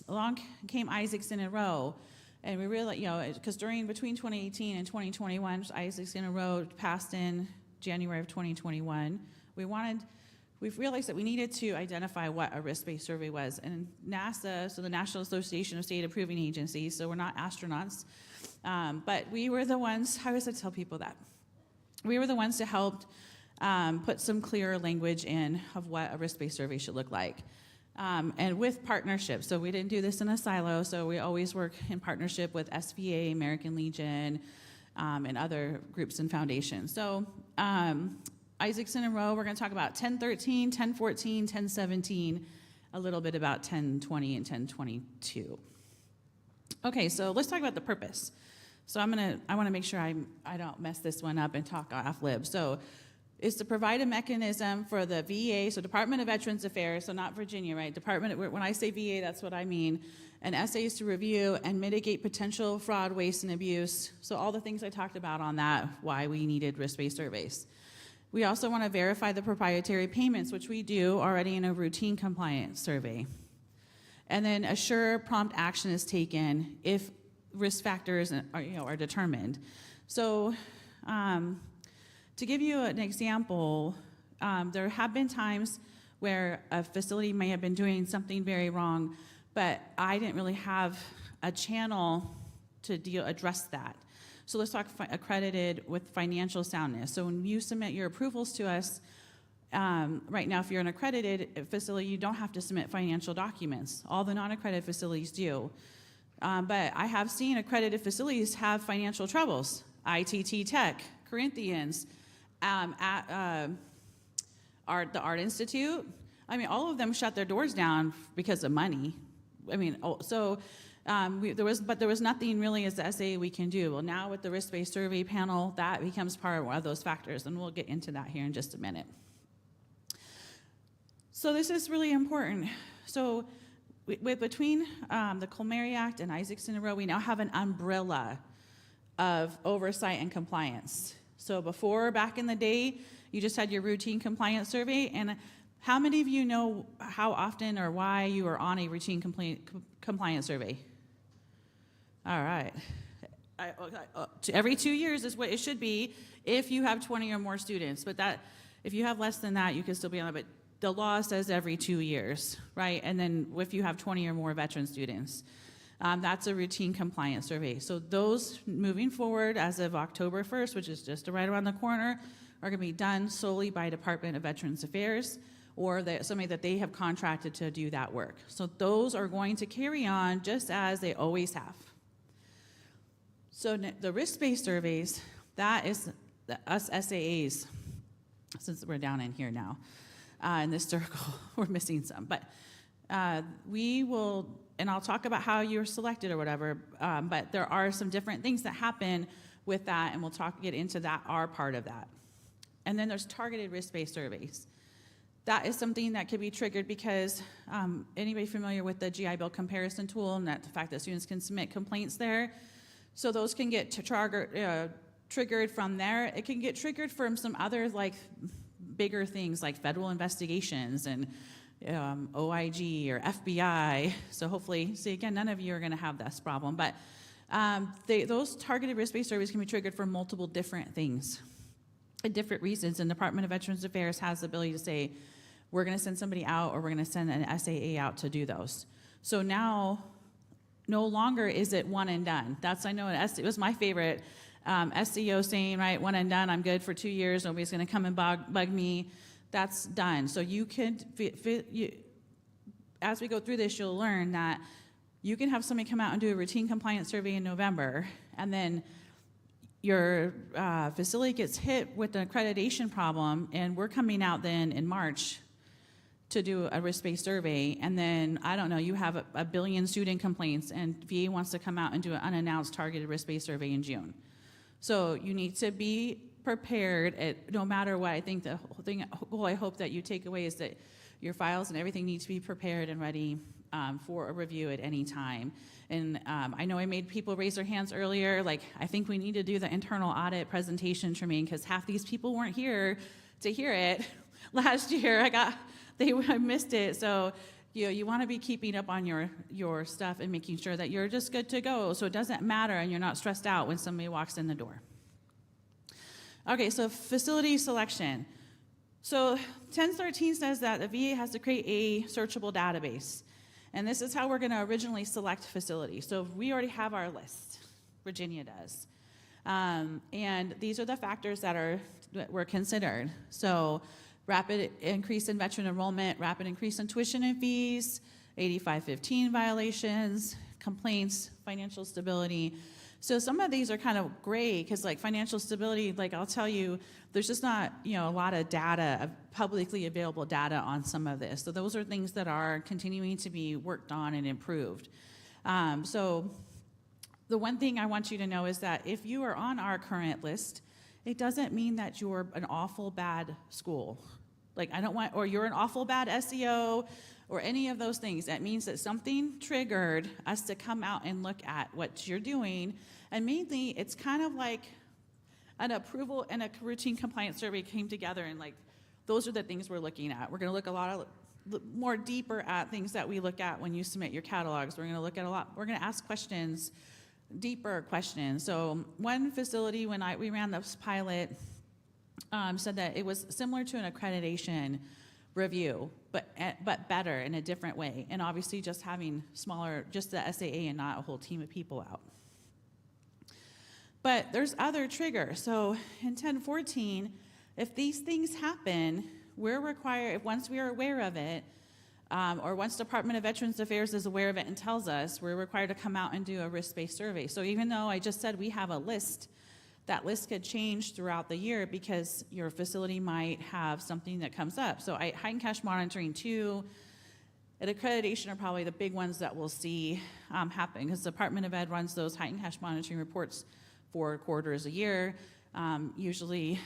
along came Isaacson and Rowe, and we really, because between 2018 and 2021, Isaacson and Rowe passed in January of 2021. We've realized that we needed to identify what a risk-based survey was. And NASA, so the National Association of State Approving Agencies, so we're not astronauts, but we were the ones, I always tell people that, we were the ones to help put some clearer language in of what a risk-based survey should look like. And with partnerships, so we didn't do this in a silo, so we always work in partnership with SVA, American Legion, and other groups and foundations. So Isaacson and Rowe, we're going to talk about 1013, 1014, 1017, a little bit about 1020 and 1022. Okay, so let's talk about the purpose. So I want to make sure I don't mess this one up and talk off lib. So is to provide a mechanism for the VA, so Department of Veterans Affairs, so not Virginia, right? When I say VA, that's what I mean. And essays to review and mitigate potential fraud, waste, and abuse. So all the things I talked about on that, why we needed risk-based surveys. We also want to verify the proprietary payments, which we do already in a routine compliance survey. And then assure prompt action is taken if risk factors are determined. So to give you an example, there have been times where a facility may have been doing something very wrong, but I didn't really have a channel to address that. So let's talk accredited with financial soundness. So when you submit your approvals to us, right now if you're an accredited facility, you don't have to submit financial documents. All the non-accredited facilities do. But I have seen accredited facilities have financial troubles. ITT Tech, Corinthians, the Art Institute. I mean, all of them shut their doors down because of money. I mean, there was nothing really as the SAA we can do. Well, now with the risk-based survey panel, that becomes part of those factors, and we'll get into that here in just a minute. So this is really important. So between the Colmary Act and Isaacson and Rowe, we now have an umbrella of oversight and compliance. So before, back in the day, you just had your routine compliance survey, and how many of you know how often or why you are on a routine compliance survey? All right. Every 2 years is what it should be if you have 20 or more students, but if you have less than that, you can still be on it, but the law says every 2 years, right? And then if you have 20 or more veteran students, that's a routine compliance survey. So those moving forward as of October 1st, which is just right around the corner, are going to be done solely by Department of Veterans Affairs or somebody that they have contracted to do that work. So those are going to carry on just as they always have. So the risk-based surveys, that is us SAAs, since we're down in here now. In this circle, we're missing some, but we will, and I'll talk about how you're selected or whatever, but there are some different things that happen with that, and we'll get into that, our part of that. And then there's targeted risk-based surveys. That is something that could be triggered because anybody familiar with the GI Bill comparison tool and the fact that students can submit complaints there? So those can get triggered from there. It can get triggered from some other bigger things like federal investigations and OIG or FBI. So hopefully, see again, none of you are going to have this problem, but those targeted risk-based surveys can be triggered for multiple different things and different reasons. And the Department of Veterans Affairs has the ability to say, we're going to send somebody out or we're going to send an SAA out to do those. So now, no longer is it one and done. That's, I know, it was my favorite SEO saying, right, one and done, I'm good for 2 years, nobody's going to come and bug me. That's done. So you can, as we go through this, you'll learn that you can have somebody come out and do a routine compliance survey in November, and then your facility gets hit with an accreditation problem, and we're coming out then in March to do a risk-based survey, and then, I don't know, you have a billion student complaints, and VA wants to come out and do an unannounced targeted risk-based survey in June. So you need to be prepared no matter what. I think the whole I hope that you take away is that your files and everything need to be prepared and ready for a review at any time. And I know I made people raise their hands earlier, like, I think we need to do the internal audit presentation, Tremaine, because half these people weren't here to hear it last year. I missed it. So you want to be keeping up on your stuff and making sure that you're just good to go, so it doesn't matter and you're not stressed out when somebody walks in the door. Okay, so facility selection. So 1013 says that the VA has to create a searchable database. And this is how we're going to originally select facilities. So we already have our list. Virginia does. And these are the factors that were considered. So rapid increase in veteran enrollment, rapid increase in tuition and fees, 8515 violations, complaints, financial stability. So some of these are kind of gray because, like, financial stability, like, I'll tell you, there's just not, a lot of data, publicly available data on some of this. So those are things that are continuing to be worked on and improved. So the one thing I want you to know is that if you are on our current list, it doesn't mean that you're an awful bad school. Like, or you're an awful bad SEO or any of those things. That means that something triggered us to come out and look at what you're doing. And mainly, it's kind of like an approval and a routine compliance survey came together, and, like, those are the things we're looking at. We're going to look more deeper at things that we look at when you submit your catalogs. We're going to look at we're going to ask questions, deeper questions. So one facility, when we ran this pilot, said that it was similar to an accreditation review, but better in a different way. And obviously just having just the SAA and not a whole team of people out. But there's other triggers. So in 1014, if these things happen, we're required, once we are aware of it, or once Department of Veterans Affairs is aware of it and tells us, we're required to come out and do a risk-based survey. So even though I just said we have a list, that list could change throughout the year because your facility might have something that comes up. So heightened cash monitoring too, and accreditation are probably the big ones that we'll see happen, because the Department of Ed runs those heightened cash monitoring reports 4 quarters a year. Usually,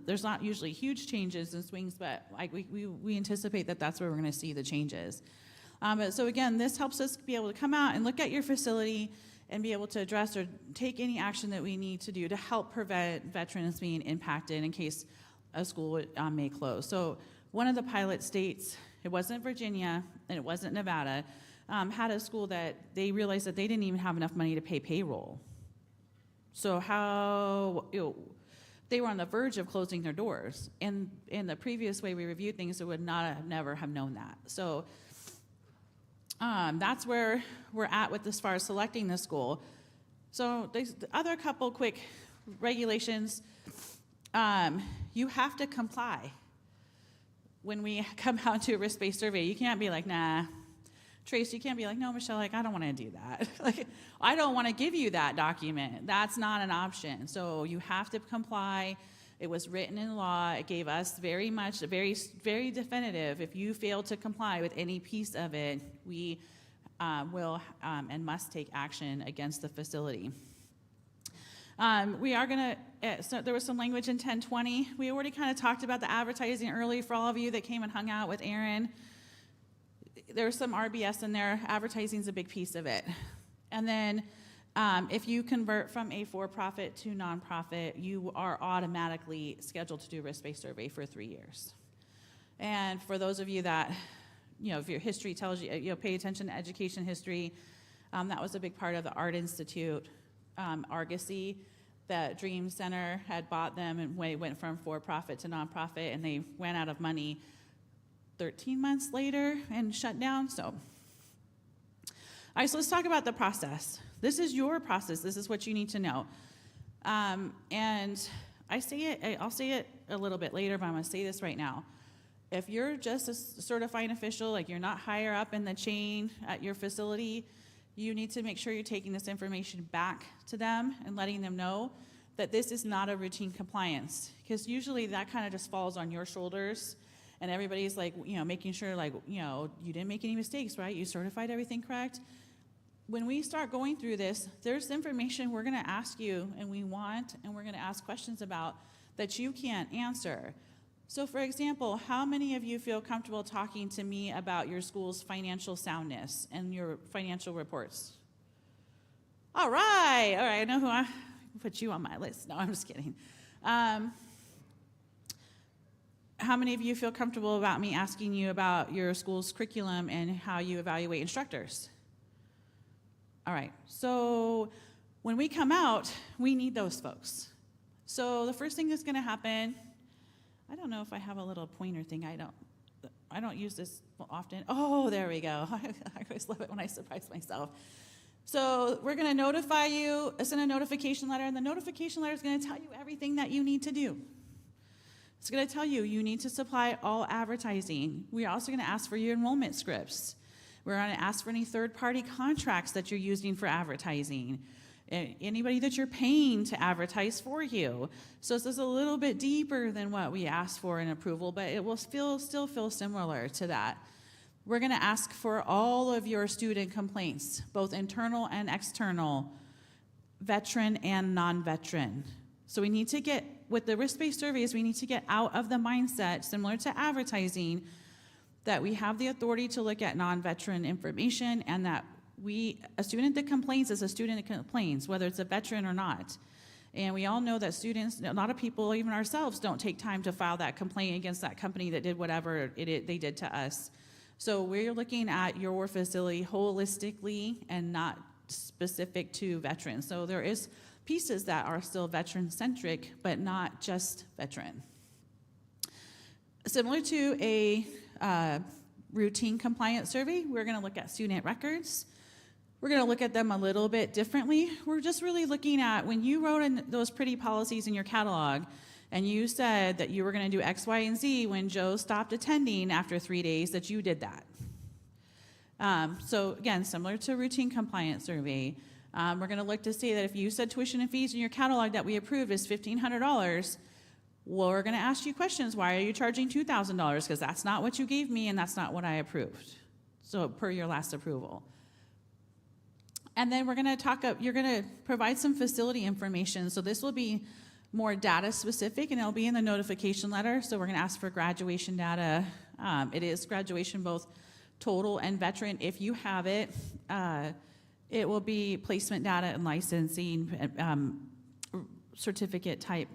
there's not usually huge changes and swings, but we anticipate that that's where we're going to see the changes. So again, this helps us be able to come out and look at your facility and be able to address or take any action that we need to do to help prevent veterans being impacted in case a school may close. So one of the pilot states, it wasn't Virginia and it wasn't Nevada, had a school that they realized that they didn't even have enough money to pay payroll. So they were on the verge of closing their doors. And in the previous way we reviewed things, they would never have known that. So that's where we're at with as far as selecting the school. So there's the other couple quick regulations. You have to comply when we come out to a risk-based survey. You can't be like, nah. Trace, you can't be like, no, Michelle, like, I don't want to do that. Like, I don't want to give you that document. That's not an option. So you have to comply. It was written in law. It gave us very definitive. If you fail to comply with any piece of it, we will and must take action against the facility. We are going to, so there was some language in 1020. We already kind of talked about the advertising early for all of you that came and hung out with Aaron. There's some RBS in there. Advertising is a big piece of it. And then if you convert from a for-profit to nonprofit, you are automatically scheduled to do a risk-based survey for 3 years. And for those of you that if your history tells you, pay attention to education history. That was a big part of the Art Institute. Argosy, that Dream Center had bought them and went from for-profit to nonprofit, and they ran out of money 13 months later and shut down. So, all right, so let's talk about the process. This is your process. This is what you need to know. And I'll say it a little bit later, but I'm going to say this right now. If you're just a certifying official, like you're not higher up in the chain at your facility, you need to make sure you're taking this information back to them and letting them know that this is not a routine compliance, because usually that kind of just falls on your shoulders, and everybody's like, making sure you didn't make any mistakes, right? You certified everything correct. When we start going through this, there's information we're going to ask you and we're going to ask questions about that you can't answer. So for example, how many of you feel comfortable talking to me about your school's financial soundness and your financial reports? All right, I know who I put you on my list. No, I'm just kidding. How many of you feel comfortable about me asking you about your school's curriculum and how you evaluate instructors? All right, so when we come out, we need those folks. So the first thing that's going to happen, I don't know if I have a little pointer thing. I don't use this often. Oh, there we go. I always love it when I surprise myself. So we're going to notify you, send a notification letter, and the notification letter is going to tell you everything that you need to do. It's going to tell you need to supply all advertising. We're also going to ask for your enrollment scripts. We're going to ask for any third-party contracts that you're using for advertising. Anybody that you're paying to advertise for you. So this is a little bit deeper than what we asked for in approval, but it will still feel similar to that. We're going to ask for all of your student complaints, both internal and external, veteran and non-veteran. So we need to get, with the risk-based surveys, we need to get out of the mindset, similar to advertising, that we have the authority to look at non-veteran information, and that a student that complains is a student that complains, whether it's a veteran or not. And we all know that students, a lot of people, even ourselves, don't take time to file that complaint against that company that did whatever they did to us. So we're looking at your facility holistically and not specific to veterans. So there is pieces that are still veteran-centric, but not just veteran. Similar to a routine compliance survey, we're going to look at student records. We're going to look at them a little bit differently. We're just really looking at when you wrote in those pretty policies in your catalog and you said that you were going to do X, Y, and Z when Joe stopped attending after 3 days, that you did that. So again, similar to a routine compliance survey, we're going to look to see that if you said tuition and fees in your catalog that we approved is $1,500, well, we're going to ask you questions. Why are you charging $2,000? Because that's not what you gave me and that's not what I approved. So per your last approval. And then we're going to you're going to provide some facility information. So this will be more data specific and it'll be in the notification letter. So we're going to ask for graduation data. It is graduation both total and veteran. If you have it, it will be placement data and licensing, certificate type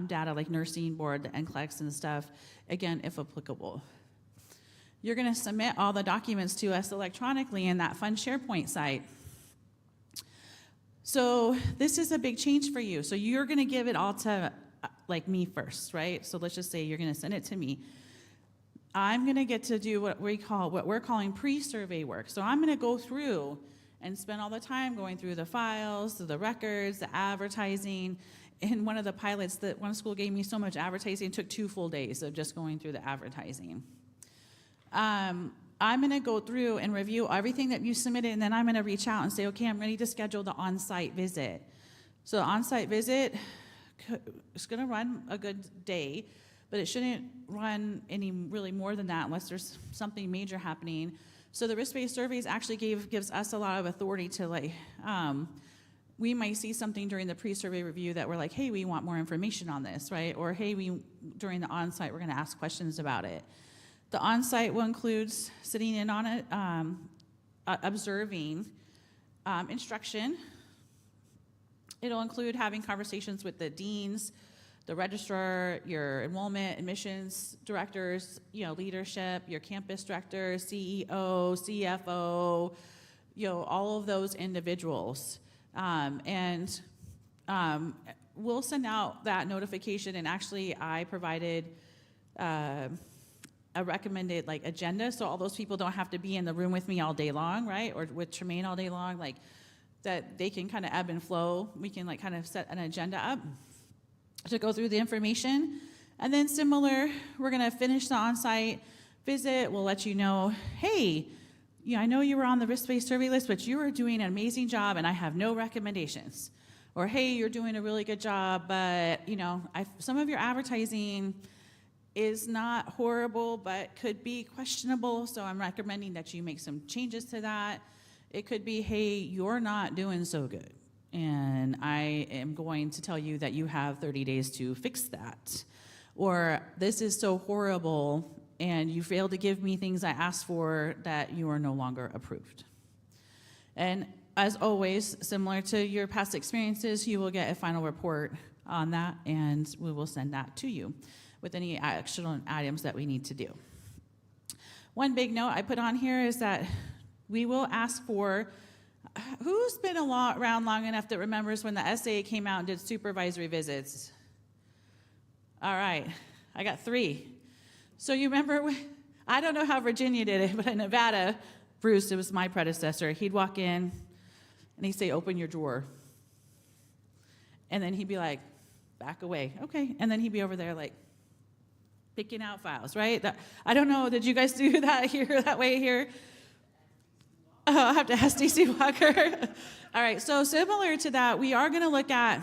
data like nursing board, the NCLEX and stuff, again, if applicable. You're going to submit all the documents to us electronically in that fun SharePoint site. So this is a big change for you. So you're going to give it all to like me first, right? So let's just say you're going to send it to me. I'm going to get to do what we're calling pre-survey work. So I'm going to go through and spend all the time going through the files, the records, the advertising. In one of the pilots, that one school gave me so much advertising, it took 2 full days of just going through the advertising. I'm going to go through and review everything that you submitted, and then I'm going to reach out and say, okay, I'm ready to schedule the on-site visit. So the on-site visit is going to run a good day, but it shouldn't run any really more than that unless there's something major happening. So the risk-based surveys actually gives us a lot of authority to we might see something during the pre-survey review that we're like, hey, we want more information on this, right? Or hey, during the on-site, we're going to ask questions about it. The on-site will include sitting in on it, observing instruction. It'll include having conversations with the deans, the registrar, your enrollment, admissions directors, leadership, your campus director, CEO, CFO, all of those individuals. We'll send out that notification, and actually I provided a recommended agenda, so all those people don't have to be in the room with me all day long, right? Or with Tremaine all day long, that they can kind of ebb and flow. We can kind of set an agenda up to go through the information. And then similar, we're gonna finish the on-site visit. We'll let you know, hey, I know you were on the risk-based survey list, but you are doing an amazing job and I have no recommendations. Or, hey, you're doing a really good job, but some of your advertising is not horrible, but could be questionable, so I'm recommending that you make some changes to that. It could be, hey, you're not doing so good, and I am going to tell you that you have 30 days to fix that. Or, this is so horrible, and you failed to give me things I asked for, that you are no longer approved. And as always, similar to your past experiences, you will get a final report on that, and we will send that to you with any action items that we need to do. One big note I put on here is that we will ask for, who's been around long enough that remembers when the SAA came out and did supervisory visits? All right, I got 3. So you remember, I don't know how Virginia did it, but in Nevada, Bruce, it was my predecessor, he'd walk in and he'd say, open your drawer. And then he'd be like, back away, okay. And then he'd be over there picking out files, right? I don't know, did you guys do that here, that way here? Oh, I'll have to ask DC Walker. All right, so similar to that, we are gonna look at,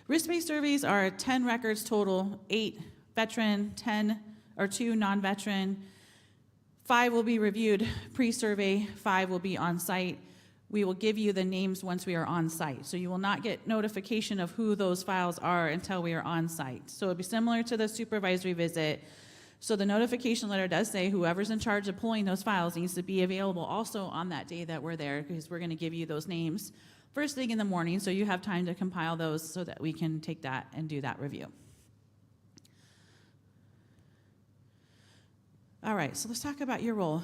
risk-based surveys are 10 records total, 8 veteran, 2 non-veteran. 5 will be reviewed pre-survey, 5 will be on site. We will give you the names once we are on site. So you will not get notification of who those files are until we are on site. So it'll be similar to the supervisory visit. So the notification letter does say whoever's in charge of pulling those files needs to be available also on that day that we're there, because we're gonna give you those names first thing in the morning, so you have time to compile those so that we can take that and do that review. All right, so let's talk about your role.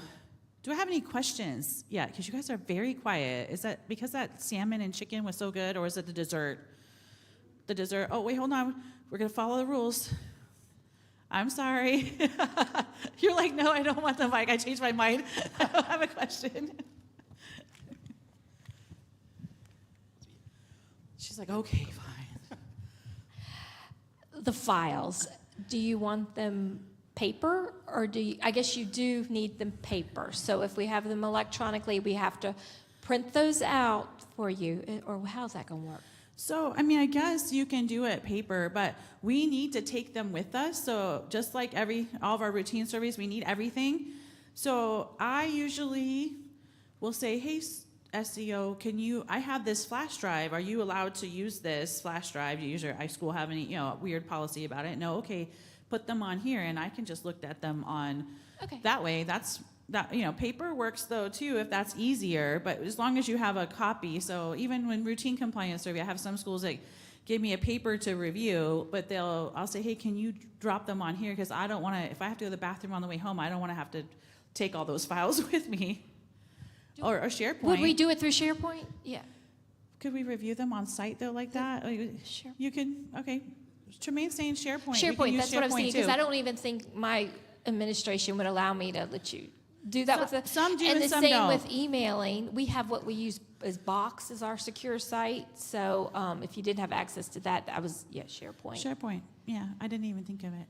Do I have any questions? Yeah, because you guys are very quiet. Is that because that salmon and chicken was so good, or is it the dessert? The dessert, oh wait, hold on. We're gonna follow the rules. I'm sorry. You're like, no, I don't want the mic. I changed my mind. I don't have a question. She's like, okay, fine. The files, do you want them paper, or I guess you do need them paper. So if we have them electronically, we have to print those out for you, or how's that gonna work? So, I guess you can do it paper, but we need to take them with us. So just like all of our routine surveys, we need everything. So I usually will say, hey, SEO, I have this flash drive. Are you allowed to use this flash drive? Do your school have any, weird policy about it? No, okay, put them on here, and I can just look at them on that way. Paper works though too if that's easier, but as long as you have a copy. So even when routine compliance survey, I have some schools that give me a paper to review, but I'll say, hey, can you drop them on here? Because I don't want to, if I have to go to the bathroom on the way home, I don't want to have to take all those files with me. Or SharePoint. Would we do it through SharePoint? Yeah. Could we review them on site though like that? Sure. You can, okay. Tremaine's saying SharePoint. SharePoint, that's what I was thinking, because I don't even think my administration would allow me to let you do that with some do and and the some same don't. with emailing. We have what we use as Box as our secure site. So if you didn't have access to that, SharePoint. SharePoint, yeah, I didn't even think of it.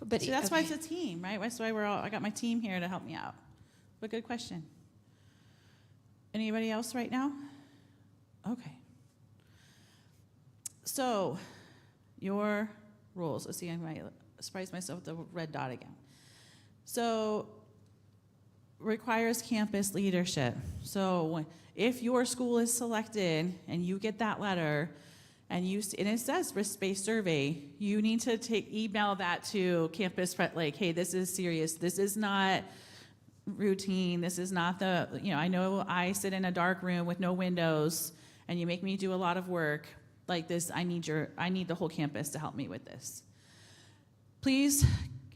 But so that's why it's a team, right? That's why I got my team here to help me out. But good question. Anybody else right now? Okay. So, your rules. Let's see, I might surprise myself with the red dot again. So, requires campus leadership. So, if your school is selected and you get that letter, and it says risk-based survey, you need to email that to campus, hey, this is serious. This is not routine. This is not I know I sit in a dark room with no windows and you make me do a lot of work. like this, I need the whole campus to help me with this. Please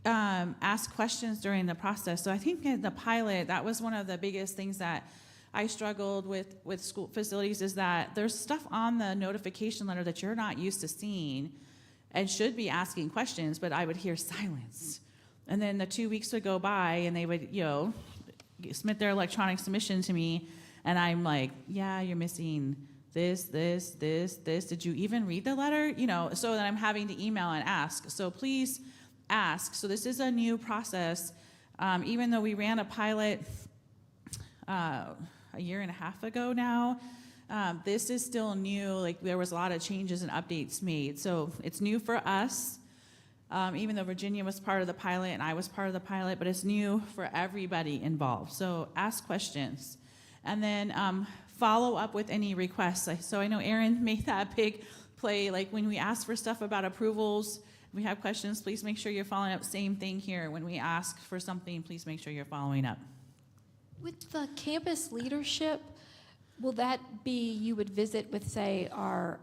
ask questions during the process. So I think in the pilot, that was one of the biggest things that I struggled with school facilities, is that there's stuff on the notification letter that you're not used to seeing and should be asking questions, but I would hear silence. And then the 2 weeks would go by and they would, submit their electronic submission to me, and I'm like, yeah, you're missing this. Did you even read the letter? So that I'm having to email and ask. So please ask. So this is a new process. Even though we ran a pilot a year and a half ago now, this is still new. Like, there was a lot of changes and updates made. So it's new for us, even though Virginia was part of the pilot and I was part of the pilot, but it's new for everybody involved. So ask questions. And then follow up with any requests. So I know Aaron made that big play, like when we ask for stuff about approvals, we have questions, please make sure you're following up. Same thing here. When we ask for something, please make sure you're following up. With the campus leadership, will that be, you would visit with, say, our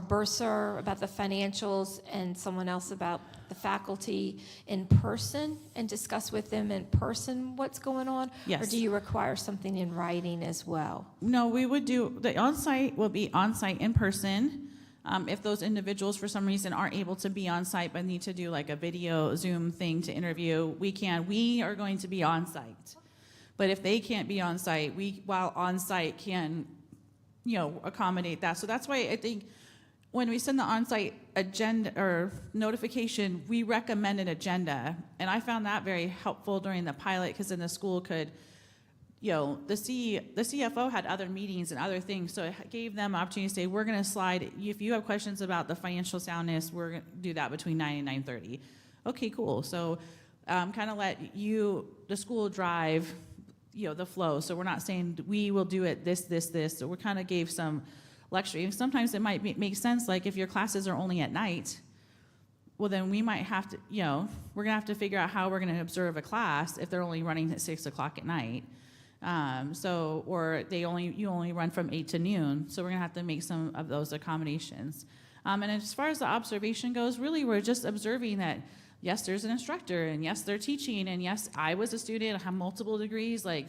bursar about the financials and someone else about the faculty in person and discuss with them in person what's going on? Yes. Or do you require something in writing as well? No, we would do, the on-site will be on-site in person. If those individuals for some reason aren't able to be on site but need to do like a video Zoom thing to interview, we are going to be on site. But if they can't be on site, we, while on site, can, accommodate that. So that's why I think when we send the on-site agenda or notification, we recommend an agenda. And I found that very helpful during the pilot, because then the school could, the CFO had other meetings and other things, so it gave them opportunity to say, we're going to slide, if you have questions about the financial soundness, we're going to do that between 9 and 9:30. Okay, cool. So kind of let the school drive, the flow. So we're not saying we will do it this. So we kind of gave some lecturing. Sometimes it might make sense, like if your classes are only at night, well then we might have to, we're going to have to figure out how we're going to observe a class if they're only running at 6 o'clock at night. Or you only run from 8 to noon, so we're gonna have to make some of those accommodations. And as far as the observation goes, really we're just observing that, yes, there's an instructor, and yes, they're teaching, and yes, I was a student, I have multiple degrees, I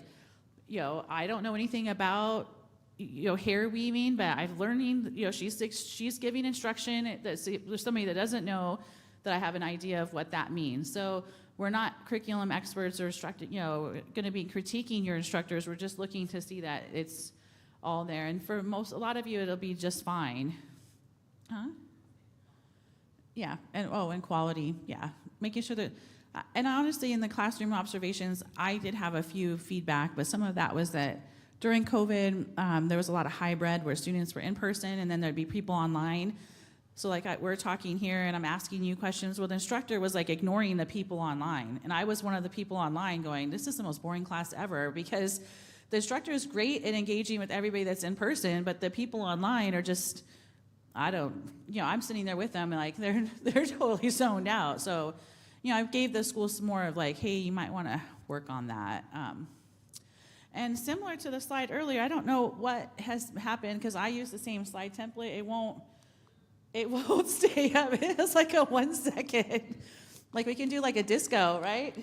don't know anything about, hair weaving, but I've learning, she's giving instruction, there's somebody that doesn't know that I have an idea of what that means. So we're not curriculum experts or going to be critiquing your instructors. We're just looking to see that it's all there. And for a lot of you, it'll be just fine. Huh? Yeah, and quality, yeah. Making sure that, and honestly, in the classroom observations, I did have a few feedback, but some of that was that during COVID, there was a lot of hybrid where students were in person and then there'd be people online. So we're talking here and I'm asking you questions. Well, the instructor was ignoring the people online. And I was one of the people online going, this is the most boring class ever, because the instructor is great at engaging with everybody that's in person, but the people online are just, I'm sitting there with them and they're totally zoned out. So, I gave the school some more of hey, you might want to work on that. And similar to the slide earlier, I don't know what has happened because I use the same slide template. It won't stay up. It's like a 1 second. We can do a disco, right?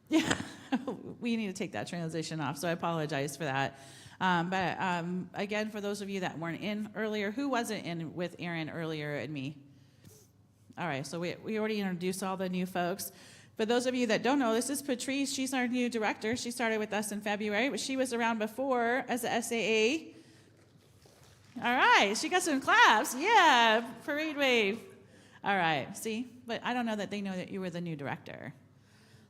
Yeah, we need to take that transition off, so I apologize for that. But again, for those of you that weren't in earlier, who wasn't in with Aaron earlier and me? All right, so we already introduced all the new folks. For those of you that don't know, this is Patrice. She's our new director. She started with us in February, but she was around before as a SAA. All right, she got some claps. Yeah, parade wave. All right, see? But I don't know that they know that you were the new director.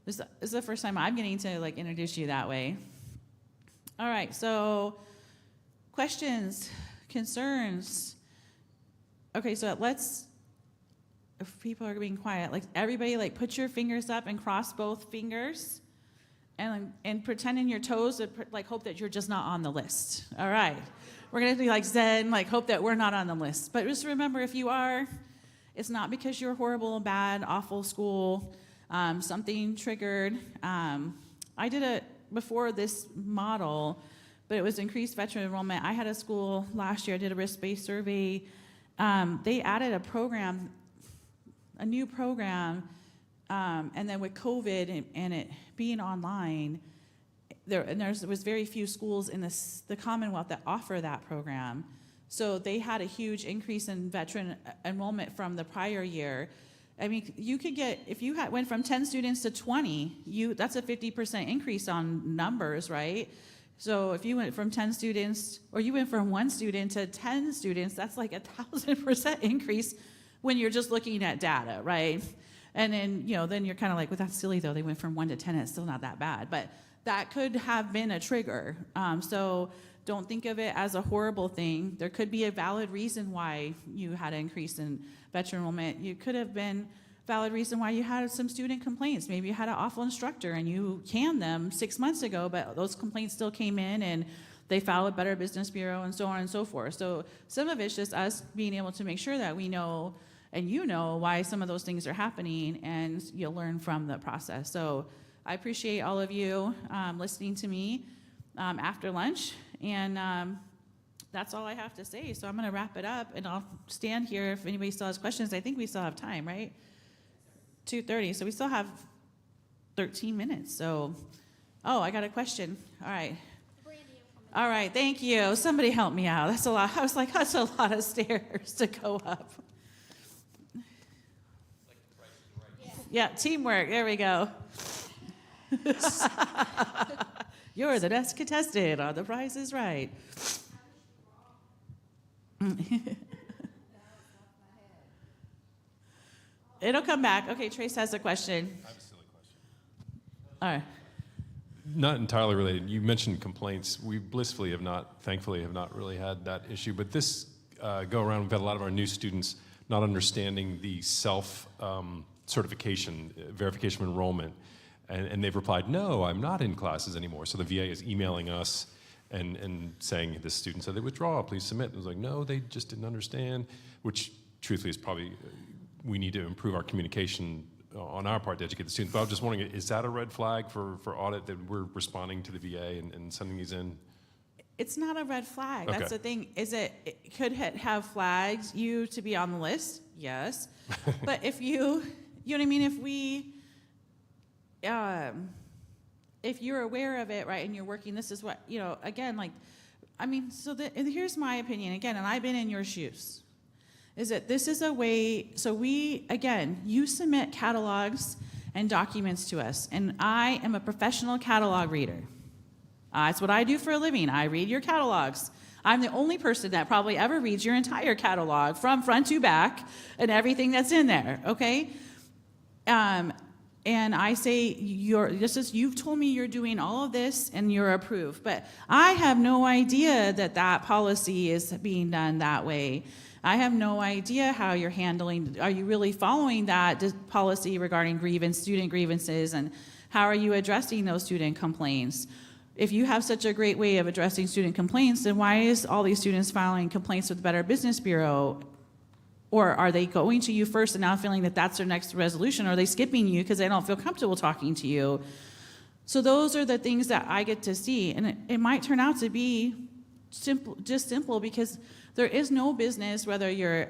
This is the first time I'm getting to introduce you that way. All right, so questions, concerns. Okay, so if people are being quiet, everybody put your fingers up and cross both fingers and pretend in your toes and hope that you're just not on the list. All right. We're going to do Zen, hope that we're not on the list. But just remember, if you are, it's not because you're horrible, bad, awful school, something triggered. I did it before this model, but it was increased veteran enrollment. I had a school last year, I did a risk-based survey. They added a new program, and then with COVID and it being online, there was very few schools in the Commonwealth that offer that program. So they had a huge increase in veteran enrollment from the prior year. I mean, you could get, if you went from 10 students to 20, that's a 50% increase on numbers, right? So if you went from 10 students, or you went from 1 student to 10 students, that's like 1,000% increase when you're just looking at data, right? And then, then you're kind of like, well, that's silly though. They went from 1 to 10, and it's still not that bad. But that could have been a trigger. So don't think of it as a horrible thing. There could be a valid reason why you had an increase in veteran enrollment. You could have been valid reason why you had some student complaints. Maybe you had an awful instructor and you canned them 6 months ago, but those complaints still came in and they filed with Better Business Bureau and so on and so forth. So some of it's just us being able to make sure that we know and you know why some of those things are happening, and you'll learn from the process. So I appreciate all of you listening to me after lunch, and that's all I have to say. So I'm going to wrap it up, and I'll stand here if anybody still has questions. I think we still have time, right? 2:30, so we still have 13 minutes. So, oh, I got a question. All right. All right, thank you. Somebody help me out. That's a lot. I was like, that's a lot of stairs to go up. Yeah, teamwork. There we go. You're the best contestant on The Price is Right. It'll come back. Okay, Trace has a question. I have a silly question. All right. Not entirely related. You mentioned complaints. We blissfully thankfully have not really had that issue. But this go around, we've had a lot of our new students not understanding the certification, verification of enrollment. And they've replied, no, I'm not in classes anymore. So the VA is emailing us and saying, this student said they withdraw, please submit. And it was like, no, they just didn't understand, which truthfully is probably, we need to improve our communication on our part to educate the students. But I was just wondering, is that a red flag for audit that we're responding to the VA and sending these in? It's not a red flag. Okay. That's the thing. Could it have flagged you to be on the list? Yes. But if you know what I mean? If you're aware of it, right, and you're working, this is what, again, here's my opinion, again, and I've been in your shoes, is that this is a way, so you submit catalogs and documents to us, and I am a professional catalog reader. That's what I do for a living. I read your catalogs. I'm the only person that probably ever reads your entire catalog from front to back and everything that's in there, okay? And I say, you've told me you're doing all of this and you're approved, but I have no idea that policy is being done that way. I have no idea how you're handling, are you really following that policy regarding student grievances, and how are you addressing those student complaints? If you have such a great way of addressing student complaints, then why is all these students filing complaints with the Better Business Bureau? Or are they going to you first and now feeling that that's their next resolution? Or are they skipping you because they don't feel comfortable talking to you? So those are the things that I get to see. And it might turn out to be simple because there is no business, whether you're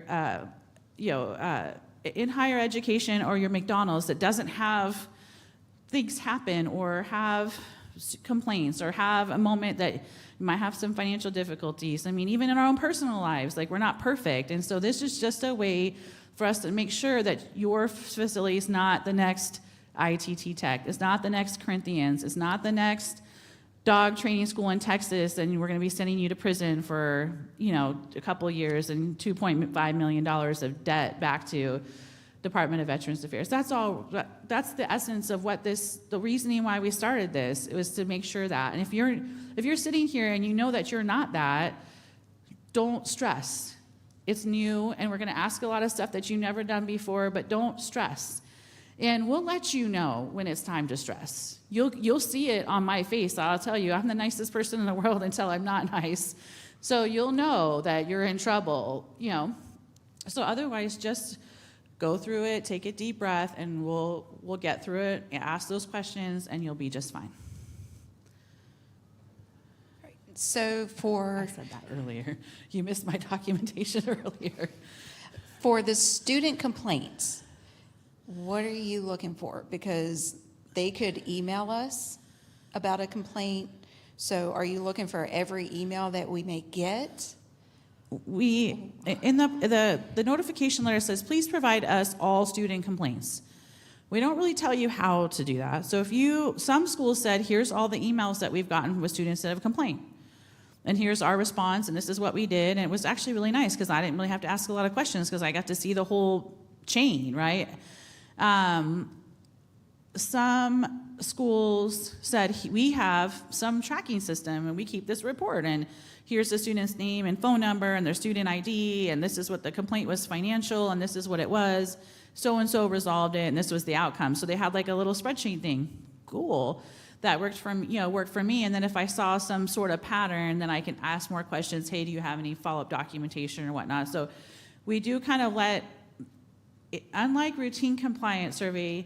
in higher education or you're McDonald's, that doesn't have things happen or have complaints or have a moment that you might have some financial difficulties. I mean, even in our own personal lives, we're not perfect. And so this is just a way for us to make sure that your facility is not the next ITT Tech. It's not the next Corinthians. It's not the next dog training school in Texas, and we're going to be sending you to prison for, a couple of years and $2.5 million of debt back to Department of Veterans Affairs. That's the essence of the reasoning why we started this. It was to make sure that. And if you're sitting here and you know that you're not that, don't stress. It's new, and we're going to ask a lot of stuff that you've never done before, but don't stress. And we'll let you know when it's time to stress. You'll see it on my face. I'll tell you, I'm the nicest person in the world until I'm not nice. So you'll know that you're in trouble, So otherwise, just go through it, take a deep breath, and we'll get through it, and ask those questions, and you'll be just fine. So I said that earlier. You missed my documentation earlier. for the student complaints, what are you looking for? Because they could email us about a complaint. So are you looking for every email that we may get? We, in the notification letter says, please provide us all student complaints. We don't really tell you how to do that. So some schools said, here's all the emails that we've gotten with students that have complained. And here's our response, and this is what we did. And it was actually really nice because I didn't really have to ask a lot of questions because I got to see the whole chain, right? Some schools said, we have some tracking system and we keep this report, and here's the student's name and phone number and their student ID, and this is what the complaint was financial, and this is what it was. So-and-so resolved it, and this was the outcome. So they had like a little spreadsheet thing. Cool. That worked for me. And then if I saw some sort of pattern, then I can ask more questions. Hey, do you have any follow-up documentation or whatnot? So we do kind of unlike routine compliance survey,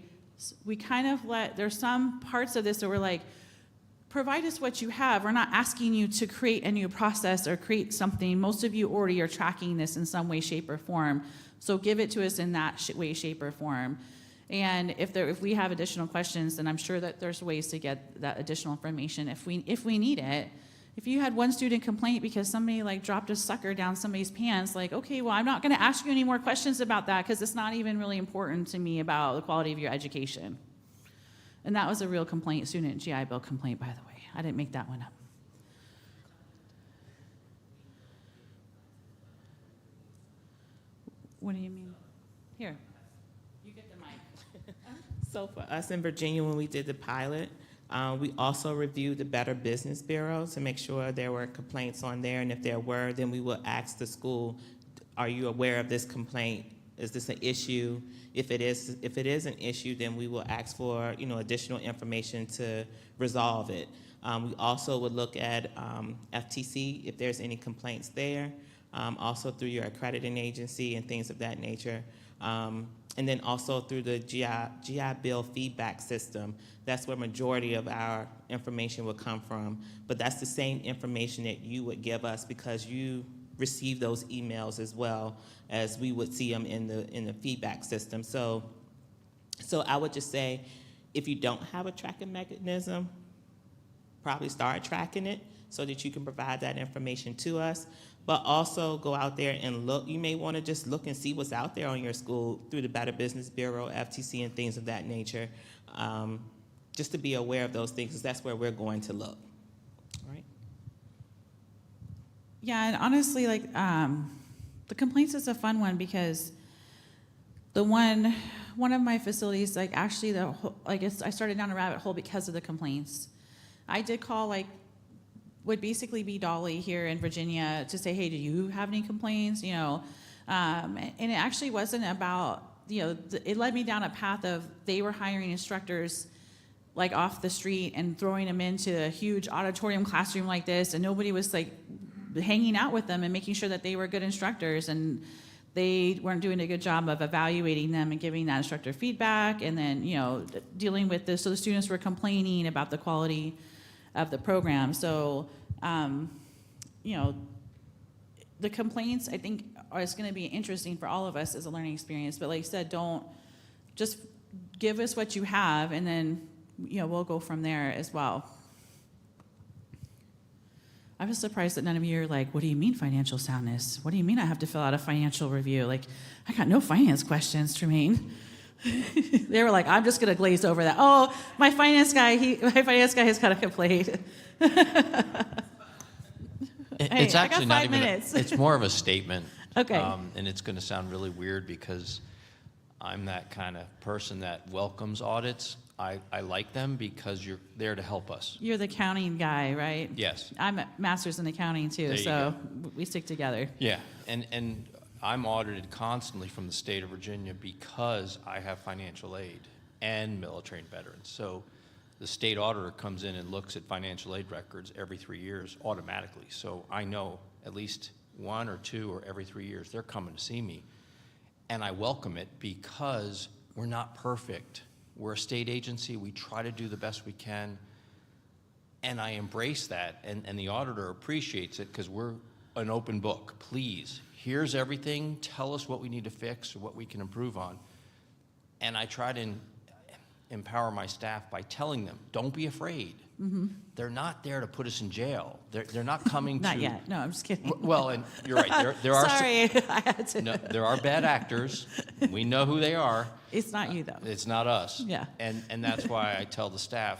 we kind of there's some parts of this that we're like, provide us what you have. We're not asking you to create a new process or create something. Most of you already are tracking this in some way, shape, or form. So give it to us in that way, shape, or form. And if we have additional questions, then I'm sure that there's ways to get that additional information if we need it. If you had one student complaint because somebody like dropped a sucker down somebody's pants, like, okay, well, I'm not going to ask you any more questions about that because it's not even really important to me about the quality of your education. And that was a real complaint, student GI Bill complaint, by the way. I didn't make that one up. What do you mean? Here. You get the mic. So for us in Virginia, when we did the pilot, we also reviewed the Better Business Bureau to make sure there were complaints on there, and if there were, then we would ask the school, are you aware of this complaint? Is this an issue? If it is an issue, then we will ask for additional information to resolve it. We also would look at FTC if there's any complaints there, also through your accrediting agency and things of that nature. And then also through the GI Bill feedback system. That's where majority of our information would come from. But that's the same information that you would give us because you receive those emails as well as we would see them in the feedback system. So I would just say, if you don't have a tracking mechanism, probably start tracking it so that you can provide that information to us. But also go out there and look. You may want to just look and see what's out there on your school through the Better Business Bureau, FTC, and things of that nature, just to be aware of those things, because that's where we're going to look. All right? Yeah, and honestly, like the complaints is a fun one because one of my facilities, like actually I started down a rabbit hole because of the complaints. I did call would basically be Dolly here in Virginia to say, hey, do you have any complaints? And it actually wasn't about, it led me down a path of they were hiring instructors like off the street and throwing them into a huge auditorium classroom like this, and nobody was like hanging out with them and making sure that they were good instructors, and they weren't doing a good job of evaluating them and giving that instructor feedback, and then dealing with this. So the students were complaining about the quality of the program. So, the complaints, I think, is going to be interesting for all of us as a learning experience. But like I said, don't just give us what you have, and then, we'll go from there as well. I was surprised that none of you are like, what do you mean financial soundness? What do you mean I have to fill out a financial review? Like, I got no finance questions, Tremaine. They were like, I'm just going to glaze over that. Oh, my finance guy has got a complaint. It's I actually got not 5 even, minutes. it's more of a statement. Okay. And it's going to sound really weird because I'm that kind of person that welcomes audits. I like them because you're there to help us. You're the accounting guy, right? Yes. I'm a master's in accounting too, There you so we stick together. Yeah, and I'm audited constantly from the state of Virginia because I have financial aid and military and veterans. So the state auditor comes in and looks at financial aid records every 3 years automatically. So I know at least 1 or 2 or every 3 years they're coming to see me. And I welcome it because we're not perfect. We're a state agency. We try to do the best we can. And I embrace that, and the auditor appreciates it because we're an open book. Please, here's everything. Tell us what we need to fix or what we can improve on. And I try to empower my staff by telling them, don't be afraid. Mm-hmm. They're not there to put us in jail. They're not coming Not to. yet. No, I'm just kidding. Well, and you're right. There are. Sorry, I had to. No, there are bad actors. We know who they are. It's not you, though. It's not us. Yeah. And that's why I tell the staff,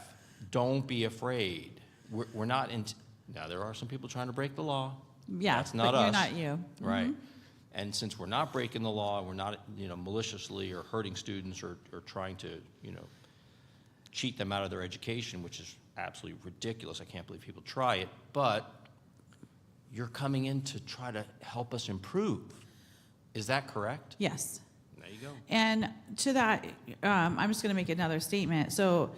don't be afraid. We're not in. Now, there are some people trying to break the law. Yeah, That's not but us. you're not you. Right. Mhm. And since we're not breaking the law, we're not, maliciously or hurting students or trying to, cheat them out of their education, which is absolutely ridiculous. I can't believe people try it. But you're coming in to try to help us improve. Is that correct? Yes. There you go. And to that, I'm just going to make another statement. So,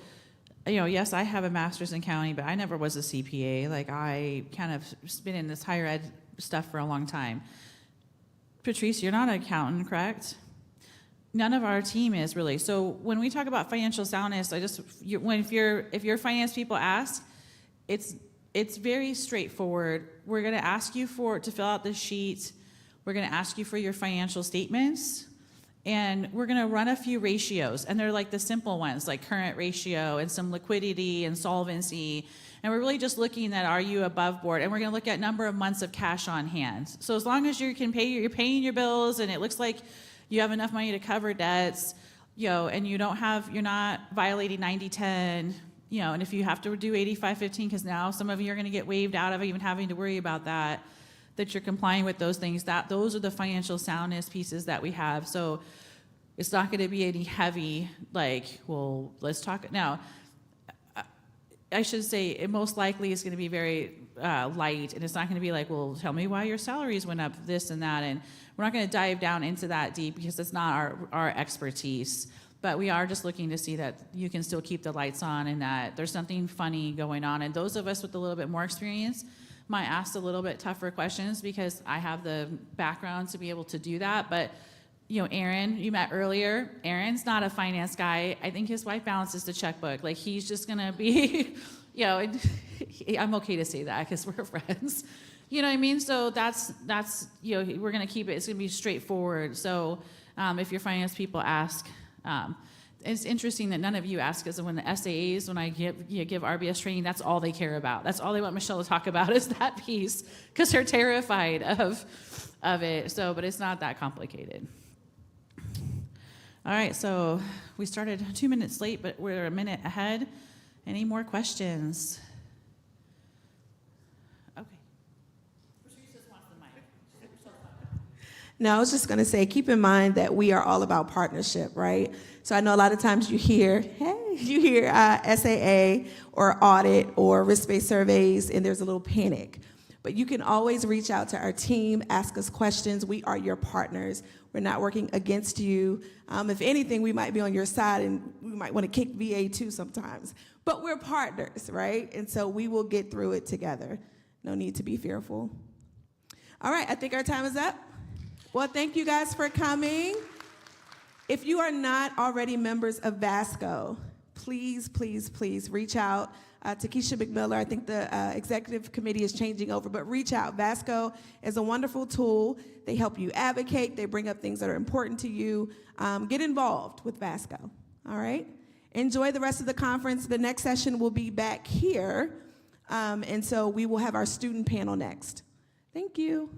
yes, I have a master's in accounting, but I never was a CPA. Like, I kind of been in this higher ed stuff for a long time. Patrice, you're not an accountant, correct? None of our team is really. So when we talk about financial soundness, if your finance people ask, it's very straightforward. We're going to ask you to fill out this sheet. We're going to ask you for your financial statements, and we're going to run a few ratios, and they're like the simple ones, like current ratio and some liquidity and solvency. And we're really just looking at, are you above board? And we're going to look at number of months of cash on hand. So as long as you're paying your bills, and it looks like you have enough money to cover debts, and you're not violating 90-10, and if you have to do 85-15, because now some of you are going to get waived out of even having to worry about that you're complying with those things, those are the financial soundness pieces that we have. So it's not going to be any heavy, well, let's talk. Now, I should say it most likely is going to be very light, and it's not going to be like, well, tell me why your salaries went up this and that, and we're not going to dive down into that deep because it's not our expertise. But we are just looking to see that you can still keep the lights on and that there's something funny going on. And those of us with a little bit more experience might ask a little bit tougher questions because I have the background to be able to do that. But Aaron, you met earlier. Aaron's not a finance guy. I think his wife balances the checkbook. Like, he's just going to be, I'm okay to say that because we're friends. You know what I mean? So that's we're going to keep it. It's going to be straightforward. So if your finance people ask, it's interesting that none of you ask, because when the SAAs, when I give RBS training, that's all they care about. That's all they want Michelle to talk about is that piece, because they're terrified of it. So, but it's not that complicated. All right, so we started 2 minutes late, but we're a minute ahead. Any more questions? Okay. No, I was just going to say, keep in mind that we are all about partnership, right? So I know a lot of times you hear SAA or audit or risk-based surveys, and there's a little panic. But you can always reach out to our team, ask us questions. We are your partners. We're not working against you. If anything, we might be on your side, and we might want to kick VA too sometimes. But we're partners, right? And so we will get through it together. No need to be fearful. All right, I think our time is up. Well, thank you guys for coming. If you are not already members of VASCO, please, please, please reach out to Keisha McMiller. I think the executive committee is changing over, but reach out. VASCO is a wonderful tool. They help you advocate. They bring up things that are important to you. Get involved with VASCO, all right? Enjoy the rest of the conference. The next session will be back here, and so we will have our student panel next. Thank you.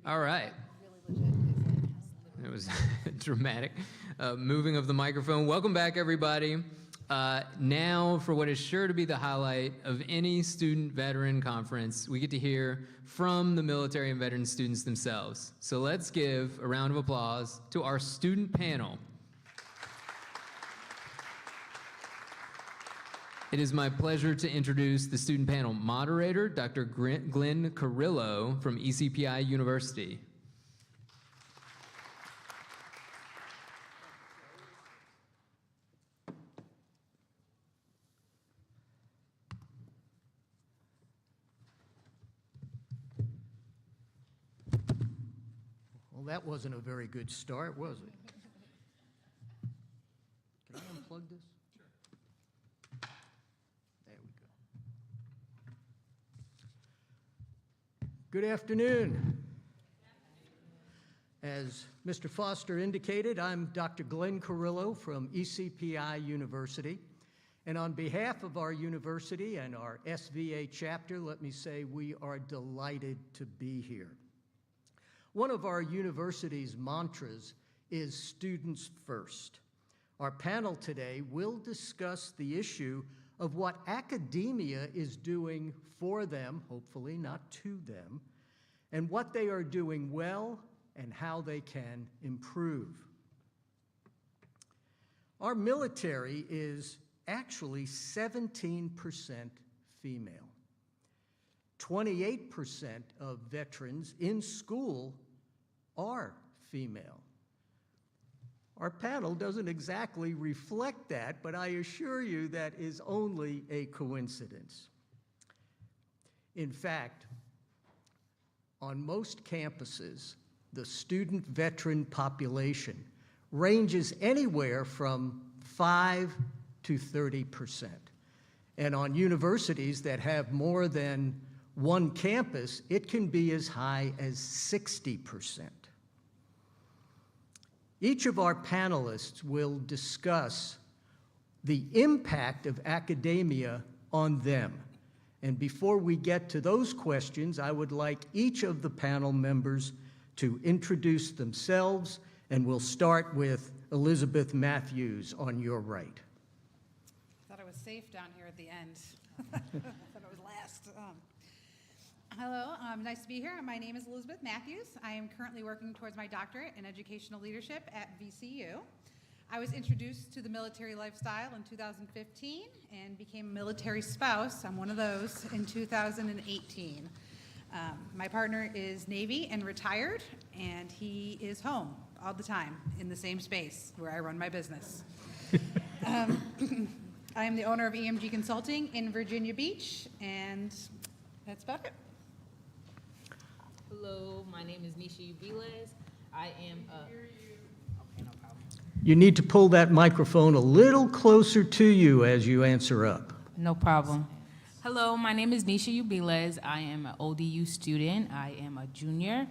All right. It was dramatic. Moving of the microphone. Welcome back, everybody. Now, for what is sure to be the highlight of any student veteran conference, we get to hear from the military and veteran students themselves. So let's give a round of applause to our student panel. It is my pleasure to introduce the student panel moderator, Dr. Glenn Carrillo from ECPI University. Well, that wasn't a very good start, was it? Can I unplug this? Sure. There we go. Good afternoon. As Mr. Foster indicated, I'm Dr. Glenn Carrillo from ECPI University. And on behalf of our university and our SVA chapter, let me say we are delighted to be here. One of our university's mantras is students first. Our panel today will discuss the issue of what academia is doing for them, hopefully not to them, and what they are doing well and how they can improve. Our military is actually 17% female. 28% of veterans in school are female. Our panel doesn't exactly reflect that, but I assure you that is only a coincidence. In fact, on most campuses, the student veteran population ranges anywhere from 5 to 30%. And on universities that have more than one campus, it can be as high as 60%. Each of our panelists will discuss the impact of academia on them. And before we get to those questions, I would like each of the panel members to introduce themselves, and we'll start with Elizabeth Matthews on your right. I thought I was safe down here at the end. I thought I was last. Hello, nice to be here. My name is Elizabeth Matthews. I am currently working towards my doctorate in educational leadership at VCU. I was introduced to the military lifestyle in 2015 and became a military spouse. I'm one of those in 2018. My partner is Navy and retired, and he is home all the time in the same space where I run my business. I am the owner of EMG Consulting in Virginia Beach, and that's about it. Hello, my name is Nisha Ubiles. I am a... Okay, no problem. You need to pull that microphone a little closer to you as you answer up. No problem. Hello, my name is Nisha Ubiles. I am an ODU student. I am a junior,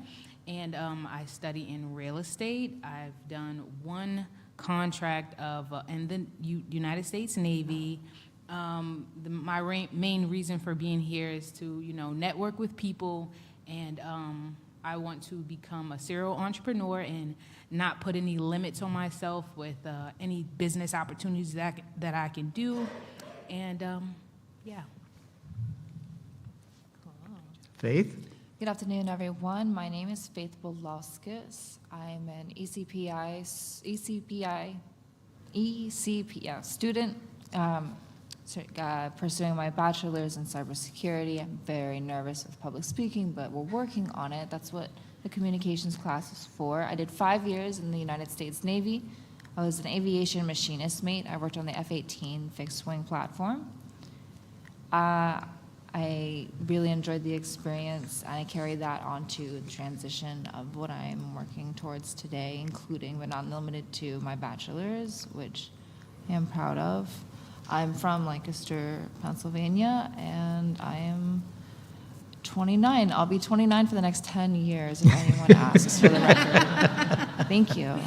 and I study in real estate. I've done one contract of in the United States Navy. My main reason for being here is to, network with people, and I want to become a serial entrepreneur and not put any limits on myself with any business opportunities that I can do, and yeah. Faith? Good afternoon, everyone. My name is Faith Bolauskas. I'm an ECPI student pursuing my bachelor's in cybersecurity. I'm very nervous with public speaking, but we're working on it. That's what the communications class is for. I did 5 years in the United States Navy. I was an aviation machinist mate. I worked on the F-18 fixed-wing platform. I really enjoyed the experience, and I carried that on to the transition of what I'm working towards today, including but not limited to my bachelor's, which I am proud of. I'm from Lancaster, Pennsylvania, and I am 29. I'll be 29 for the next 10 years if anyone asks for the record. Thank you.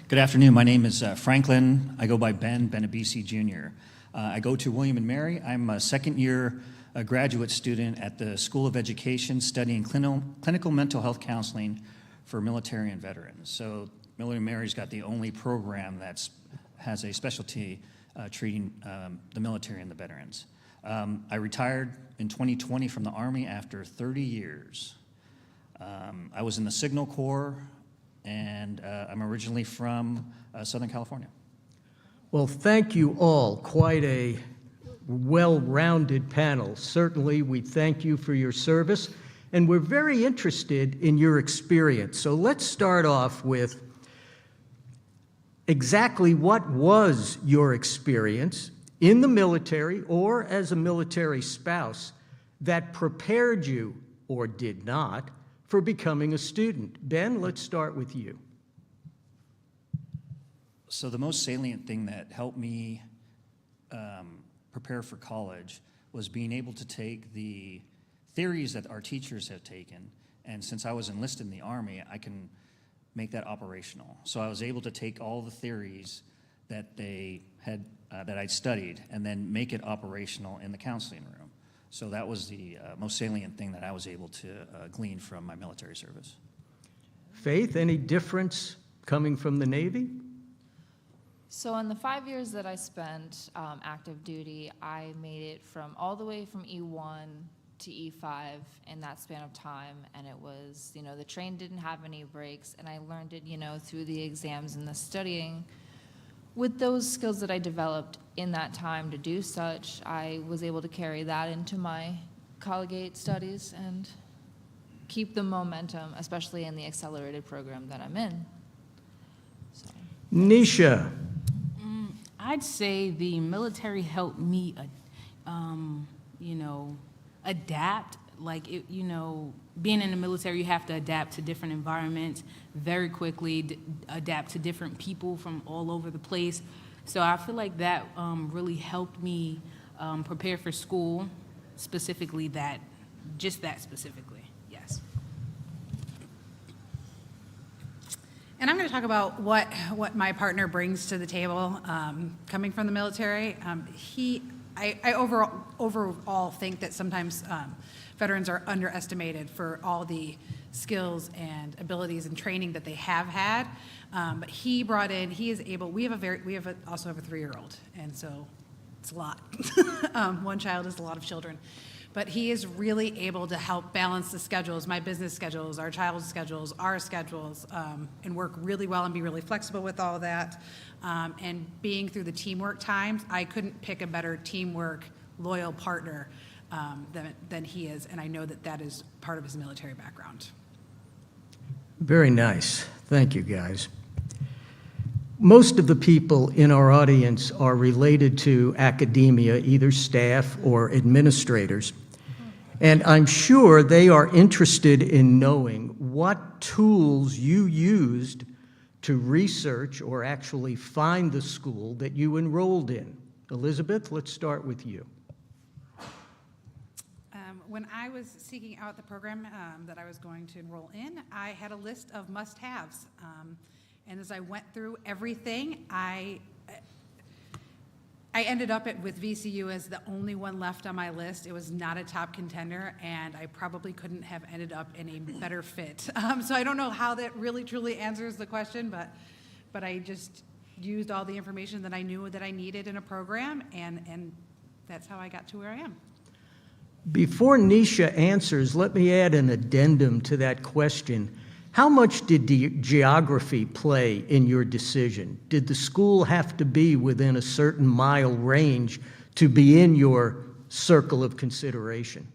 Good afternoon. My name is Franklin. I go by Ben Benabisi Jr. I go to William & Mary. I'm a second-year a graduate student at the School of Education studying clinical mental health counseling for military and veterans. So William & Mary's got the only program that has a specialty treating the military and the veterans. I retired in 2020 from the Army after 30 years. I was in the Signal Corps, and I'm originally from Southern California. Well, thank you all. Quite a well-rounded panel. Certainly, we thank you for your service, and we're very interested in your experience. So let's start off with exactly what was your experience in the military or as a military spouse that prepared you, or did not, for becoming a student. Ben, let's start with you. So the most salient thing that helped me prepare for college was being able to take the theories that our teachers have taken, and since I was enlisted in the Army, I can make that operational. So I was able to take all the theories that they had, that I'd studied, and then make it operational in the counseling room. So that was the most salient thing that I was able to glean from my military service. Faith, any difference coming from the Navy? So in the 5 years that I spent active duty, I made it from all the way from E1 to E5 in that span of time, and it was, you know, the train didn't have any breaks, and I learned it, you know, through the exams and the studying. With those skills that I developed in that time to do such, I was able to carry that into my collegiate studies and keep the momentum, especially in the accelerated program that I'm in. So. Nisha. I'd say the military helped me, you know, adapt. Like, you know, being in the military, you have to adapt to different environments very quickly, adapt to different people from all over the place. So I feel like that really helped me prepare for school, specifically that specifically, yes. And I'm going to talk about what my partner brings to the table coming from the military. I overall think that sometimes veterans are underestimated for all the skills and abilities and training that they have had. But he brought in, he is able, also have a 3-year-old, and so it's a lot. One child is a lot of children. But he is really able to help balance the schedules, my business schedules, our child's schedules, our schedules, and work really well and be really flexible with all that. And being through the teamwork times, I couldn't pick a better teamwork, loyal partner than he is, and I know that that is part of his military background. Very nice. Thank you, guys. Most of the people in our audience are related to academia, either staff or administrators. And I'm sure they are interested in knowing what tools you used to research or actually find the school that you enrolled in. Elizabeth, let's start with you. When I was seeking out the program that I was going to enroll in, I had a list of must-haves. And as I went through everything, I ended up with VCU as the only one left on my list. It was not a top contender, and I probably couldn't have ended up in a better fit. So I don't know how that really truly answers the question, but I just used all the information that I knew that I needed in a program, and that's how I got to where I am. Before Nisha answers, let me add an addendum to that question. How much did geography play in your decision? Did the school have to be within a certain mile range to be in your circle of consideration?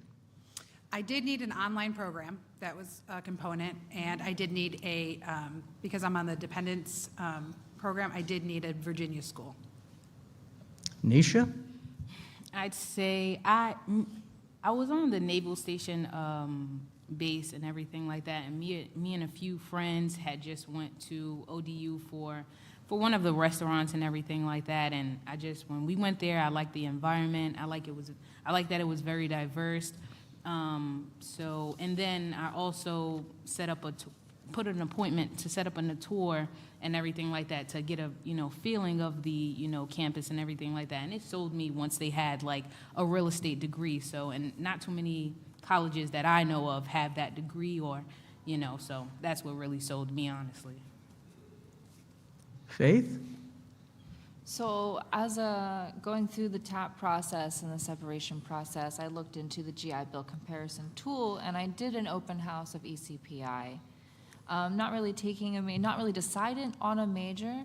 I did need an online program. That was a component. And I did need because I'm on the dependents program, I did need a Virginia school. Nisha? I'd say I was on the Naval Station base and everything like that, and me and a few friends had just went to ODU for one of the restaurants and everything like that, and when we went there, I liked the environment. I liked that it was very diverse. And then I also set up put an appointment to set up a tour and everything like that to get a, feeling of the, campus and everything like that. And it sold me once they had like a real estate degree. So, and not too many colleges that I know of have that degree or, so that's what really sold me, honestly. Faith? So as going through the TAP process and the separation process, I looked into the GI Bill comparison tool, and I did an open house of ECPI. Not really decided on a major,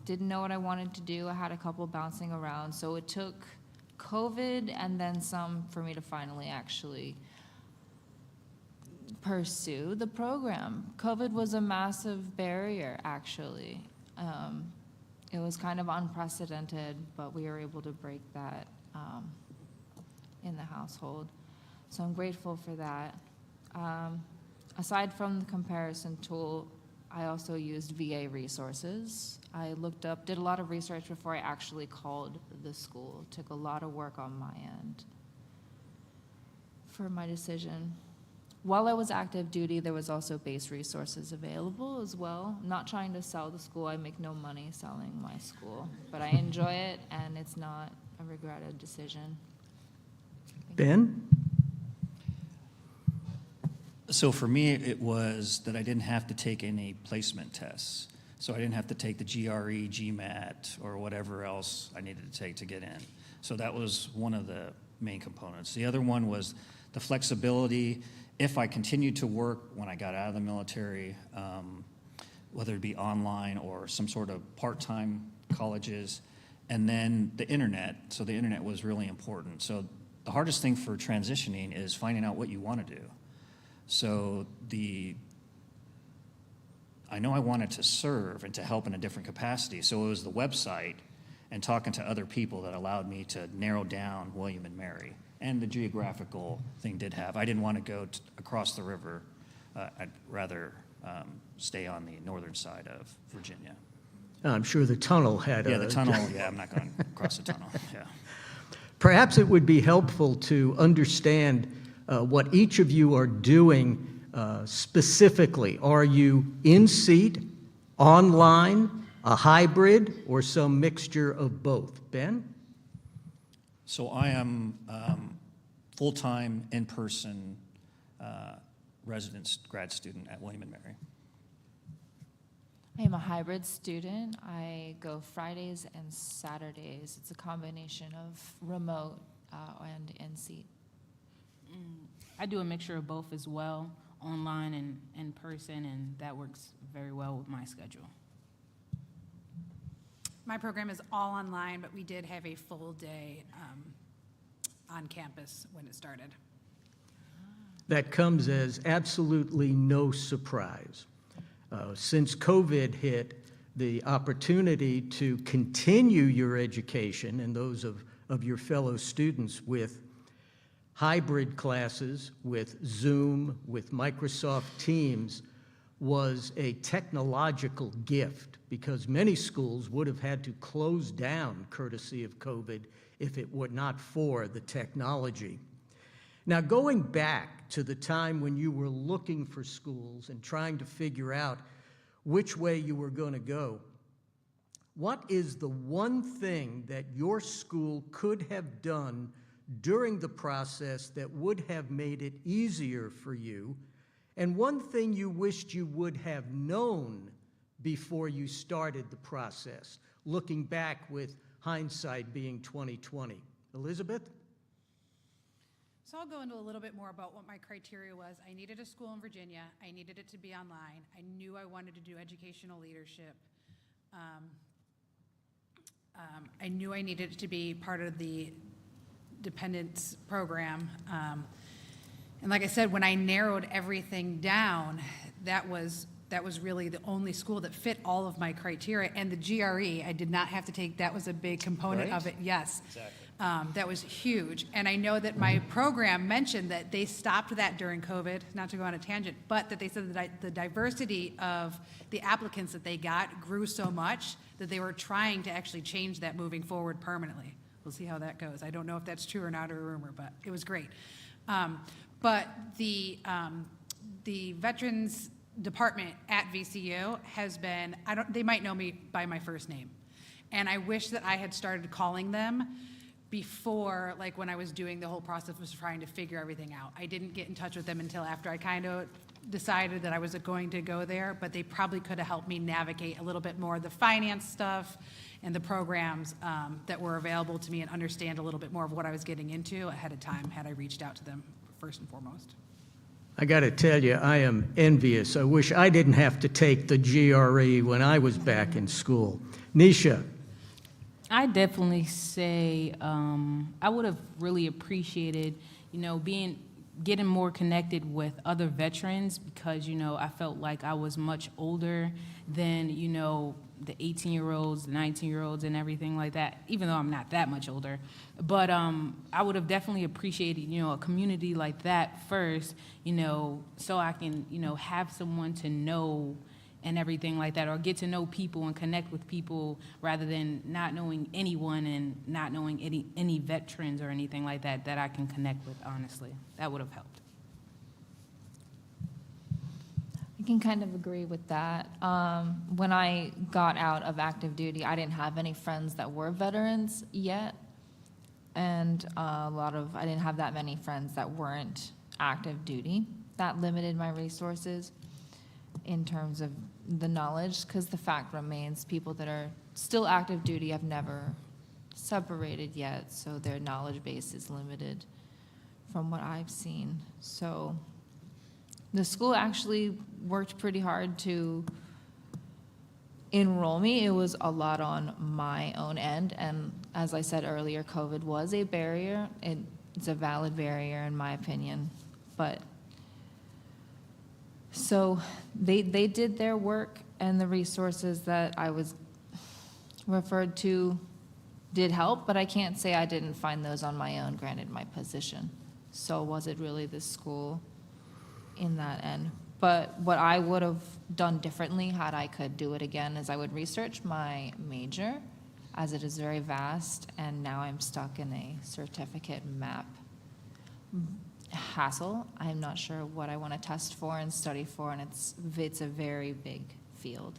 didn't know what I wanted to do. I had a couple bouncing around, so it took COVID and then some for me to finally actually pursue the program. COVID was a massive barrier, actually. It was kind of unprecedented, but we were able to break that in the household. So I'm grateful for that. Aside from the comparison tool, I also used VA resources. I did a lot of research before I actually called the school. Took a lot of work on my end for my decision. While I was active duty, there was also base resources available as well. I'm not trying to sell the school. I make no money selling my school, but I enjoy it, and it's not a regretted decision. Ben? So for me, it was that I didn't have to take any placement tests. So I didn't have to take the GRE, GMAT, or whatever else I needed to take to get in. So that was one of the main components. The other one was the flexibility. If I continued to work when I got out of the military, whether it be online or some sort of part-time colleges, and then the internet. So the internet was really important. So the hardest thing for transitioning is finding out what you want to do. So I know I wanted to serve and to help in a different capacity. So it was the website and talking to other people that allowed me to narrow down William and Mary. And the geographical thing did have. I didn't want to go across the river. I'd rather stay on the northern side of Virginia. I'm sure the tunnel had the tunnel, yeah, I'm not going across the tunnel, yeah. Perhaps it would be helpful to understand what each of you are doing specifically. Are you in-seat, online, a hybrid, or some mixture of both? Ben? So I am full-time, in-person residence grad student at William & Mary. I am a hybrid student. I go Fridays and Saturdays. It's a combination of remote and in-seat. I do a mixture of both as well, online and in person, and that works very well with my schedule. My program is all online, but we did have a full day on campus when it started. That comes as absolutely no surprise. Since COVID hit, the opportunity to continue your education and those of your fellow students with hybrid classes, with Zoom, with Microsoft Teams, was a technological gift because many schools would have had to close down courtesy of COVID if it were not for the technology. Now, going back to the time when you were looking for schools and trying to figure out which way you were going to go, what is the one thing that your school could have done during the process that would have made it easier for you, and one thing you wished you would have known before you started the process, looking back with hindsight being 20/20? Elizabeth? So I'll go into a little bit more about what my criteria was. I needed a school in Virginia. I needed it to be online. I knew I wanted to do educational leadership. I knew I needed it to be part of the dependence program. And like I said, when I narrowed everything down, that was really the only school that fit all of my criteria. And the GRE, I did not have to take, that was a big component of it, yes. Exactly. That was huge. And I know that my program mentioned that they stopped that during COVID, not to go on a tangent, but that they said that the diversity of the applicants that they got grew so much that they were trying to actually change that moving forward permanently. We'll see how that goes. I don't know if that's true or not, or a rumor, but it was great. But the veterans department at VCU has been, they might know me by my first name. And I wish that I had started calling them before, like when I was doing the whole process of trying to figure everything out. I didn't get in touch with them until after I kind of decided that I was going to go there, but they probably could have helped me navigate a little bit more of the finance stuff and the programs that were available to me, and understand a little bit more of what I was getting into ahead of time had I reached out to them first and foremost. I got to tell you, I am envious. I wish I didn't have to take the GRE when I was back in school. Nisha. I definitely say I would have really appreciated, getting more connected with other veterans, because, I felt like I was much older than, the 18-year-olds, the 19-year-olds and everything like that, even though I'm not that much older. But I would have definitely appreciated, a community like that first, so I can, have someone to know and everything like that, or get to know people and connect with people, rather than not knowing anyone and not knowing any veterans or anything like that I can connect with, honestly. That would have helped. I can kind of agree with that. When I got out of active duty, I didn't have any friends that were veterans yet, and I didn't have that many friends that weren't active duty. That limited my resources in terms of the knowledge, because the fact remains, people that are still active duty have never separated yet, so their knowledge base is limited from what I've seen. So the school actually worked pretty hard to enroll me. It was a lot on my own end, and as I said earlier, COVID was a barrier. It's a valid barrier in my opinion, but so they did their work, and the resources that I was referred to did help, but I can't say I didn't find those on my own, granted my position. So was it really the school in that end? But what I would have done differently had I could do it again is I would research my major, as it is very vast, and now I'm stuck in a certificate map hassle. I'm not sure what I want to test for and study for, and it's a very big field.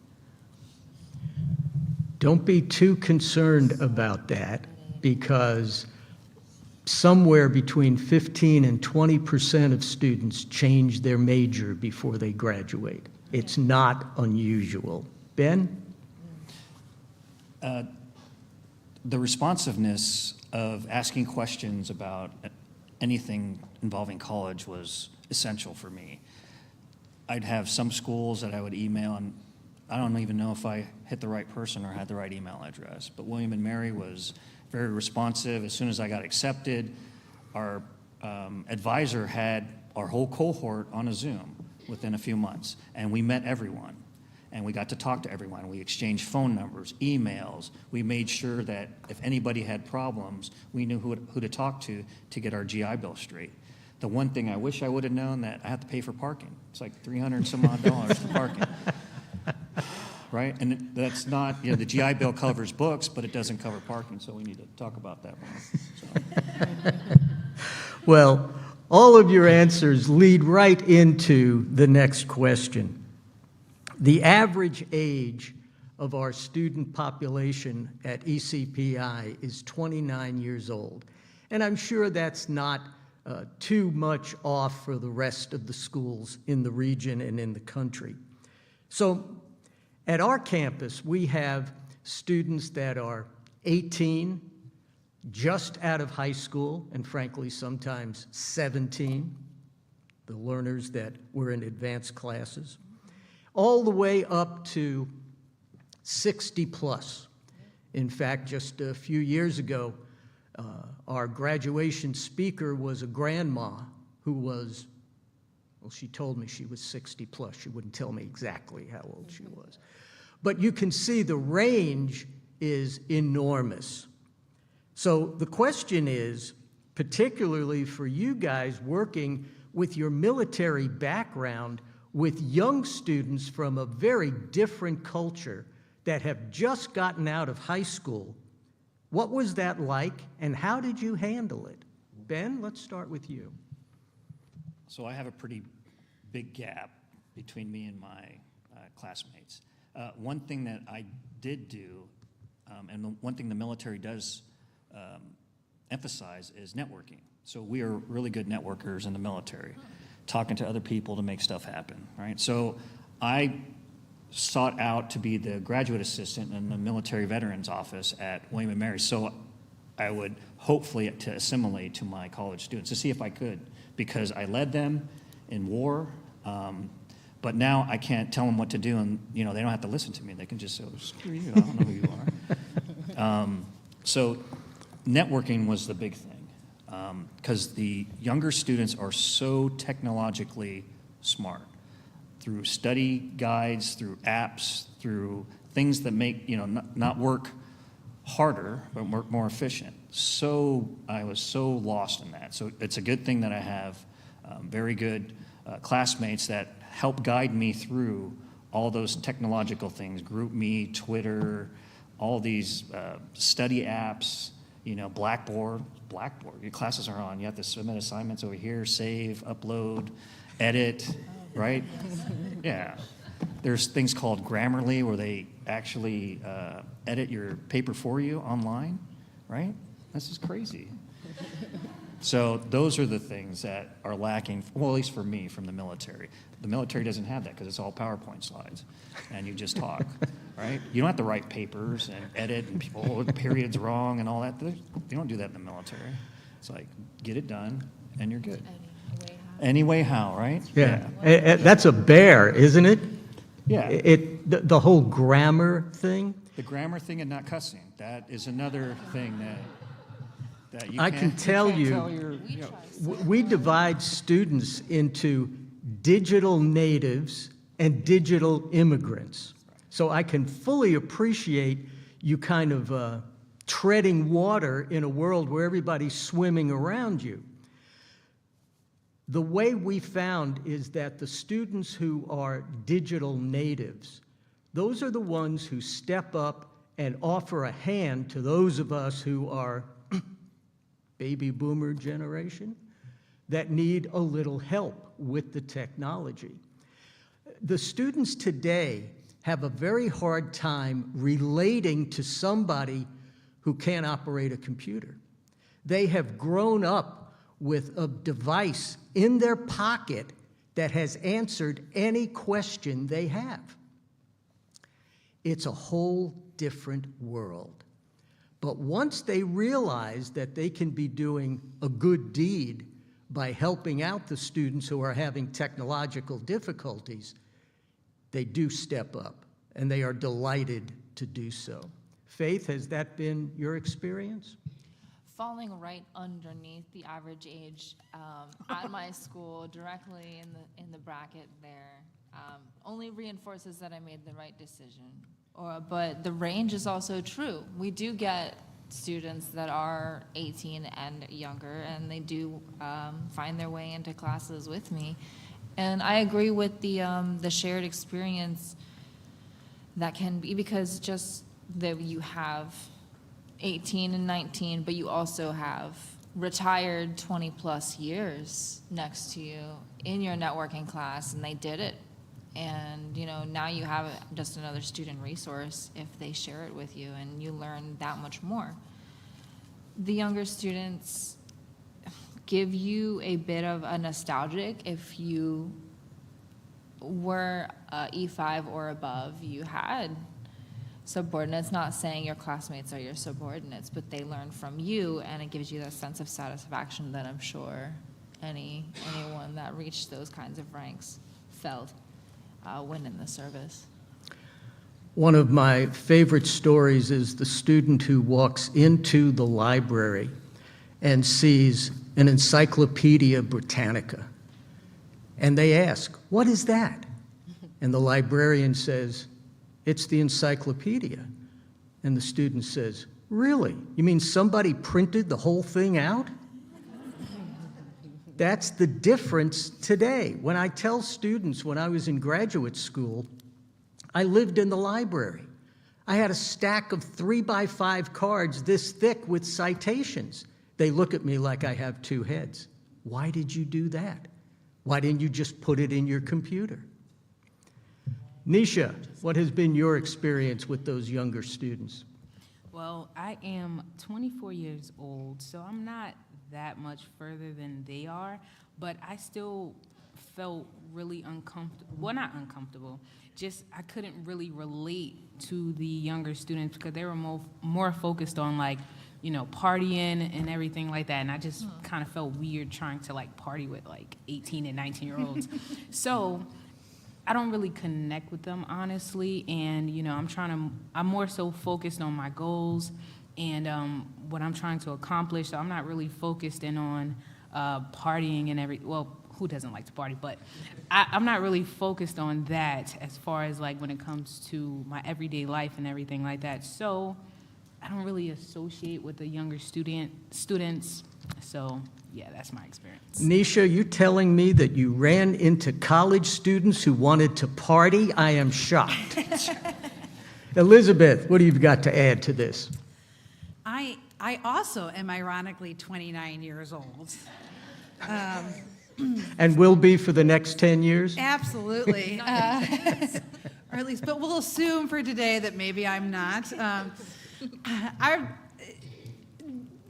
Don't be too concerned about that, because somewhere between 15 and 20% of students change their major before they graduate. It's not unusual. Ben? The responsiveness of asking questions about anything involving college was essential for me. I'd have some schools that I would email, and I don't even know if I hit the right person or had the right email address, but William and Mary was very responsive. As soon as I got accepted, our advisor had our whole cohort on a Zoom within a few months, and we met everyone, and we got to talk to everyone. We exchanged phone numbers, emails. We made sure that if anybody had problems, we knew who to talk to get our GI Bill straight. The one thing I wish I would have known, that I have to pay for parking. It's like $300 and some odd for parking. Right? And that's not, the GI Bill covers books, but it doesn't cover parking, so we need to talk about that more. Well, all of your answers lead right into the next question. The average age of our student population at ECPI is 29 years old. And I'm sure that's not too much off for the rest of the schools in the region and in the country. So at our campus, we have students that are 18, just out of high school, and frankly, sometimes 17, the learners that were in advanced classes, all the way up to 60 plus. In fact, just a few years ago, our graduation speaker was a grandma who was, well, she told me she was 60 plus. She wouldn't tell me exactly how old she was. But you can see the range is enormous. So the question is, particularly for you guys working with your military background, with young students from a very different culture that have just gotten out of high school, what was that like, and how did you handle it? Ben, let's start with you. So I have a pretty big gap between me and my classmates. One thing that I did do, and the one thing the military does emphasize is networking. So we are really good networkers in the military, talking to other people to make stuff happen, right? So I sought out to be the graduate assistant in the military veterans office at William & Mary, so I would hopefully to assimilate to my college students, to see if I could, because I led them in war, but now I can't tell them what to do, and they don't have to listen to me. They can just say, oh, screw you, I don't know who you are. So networking was the big thing, because the younger students are so technologically smart, through study guides, through apps, through things that make, not work harder, but work more efficient. So I was so lost in that. So it's a good thing that I have very good classmates that help guide me through all those technological things, GroupMe, Twitter, all these study apps, Blackboard, your classes are on, you have to submit assignments over here, save, upload, edit, right? Yeah. There's things called Grammarly where they actually edit your paper for you online, right? This is crazy. So those are the things that are lacking, well, at least for me, from the military. The military doesn't have that because it's all PowerPoint slides, and you just talk, right? You don't have to write papers and edit, and people, oh, the period's wrong and all that. You don't do that in the military. It's like, get it done, and you're good. Any way how, right? Yeah. That's a bear, isn't it? Yeah. The whole grammar thing. The grammar thing and not cussing, that is another thing that you I can't, can tell we divide students into digital natives and digital immigrants. So I can fully appreciate you kind of treading water in a world where everybody's swimming around you. The way we found is that the students who are digital natives, those are the ones who step up and offer a hand to those of us who are baby boomer generation that need a little help with the technology. The students today have a very hard time relating to somebody who can't operate a computer. They have grown up with a device in their pocket that has answered any question they have. It's a whole different world. But once they realize that they can be doing a good deed by helping out the students who are having technological difficulties, they do step up, and they are delighted to do so. Faith, has that been your experience? Falling right underneath the average age at my school, directly in the bracket there, only reinforces that I made the right decision. But the range is also true. We do get students that are 18 and younger, and they do find their way into classes with me. And I agree with the shared experience that can be, because just that you have 18 and 19, but you also have retired 20 plus years next to you in your networking class, and they did it. And now you have just another student resource if they share it with you, and you learn that much more. The younger students give you a bit of a nostalgic. If you were E5 or above, you had subordinates, not saying your classmates are your subordinates, but they learn from you, and it gives you that sense of satisfaction that I'm sure anyone that reached those kinds of ranks felt when in the service. One of my favorite stories is the student who walks into the library and sees an Encyclopedia Britannica. And they ask, "What is that?" And the librarian says, "It's the encyclopedia." And the student says, "Really? You mean somebody printed the whole thing out?" That's the difference today. When I tell students when I was in graduate school, I lived in the library. I had a stack of 3x5 cards this thick with citations. They look at me like I have two heads. Why did you do that? Why didn't you just put it in your computer? Nisha, what has been your experience with those younger students? Well, I am 24 years old, so I'm not that much further than they are, but I still felt really uncomfortable. Well, not uncomfortable, just I couldn't really relate to the younger students because they were more focused on like, you know, partying and everything like that, and I just kind of felt weird trying to like party with like 18 and 19-year-olds. So I don't really connect with them, honestly, and, you know, I'm more so focused on my goals and what I'm trying to accomplish, so I'm not really focused in on partying and well, who doesn't like to party, but I'm not really focused on that as far as like when it comes to my everyday life and everything like that, so I don't really associate with the younger students, so yeah, that's my experience. Nisha, you telling me that you ran into college students who wanted to party? I am shocked. Elizabeth, what do you got to add to this? I also am ironically 29 years old. And will be for the next 10 years? Absolutely. Or at least, but we'll assume for today that maybe I'm not.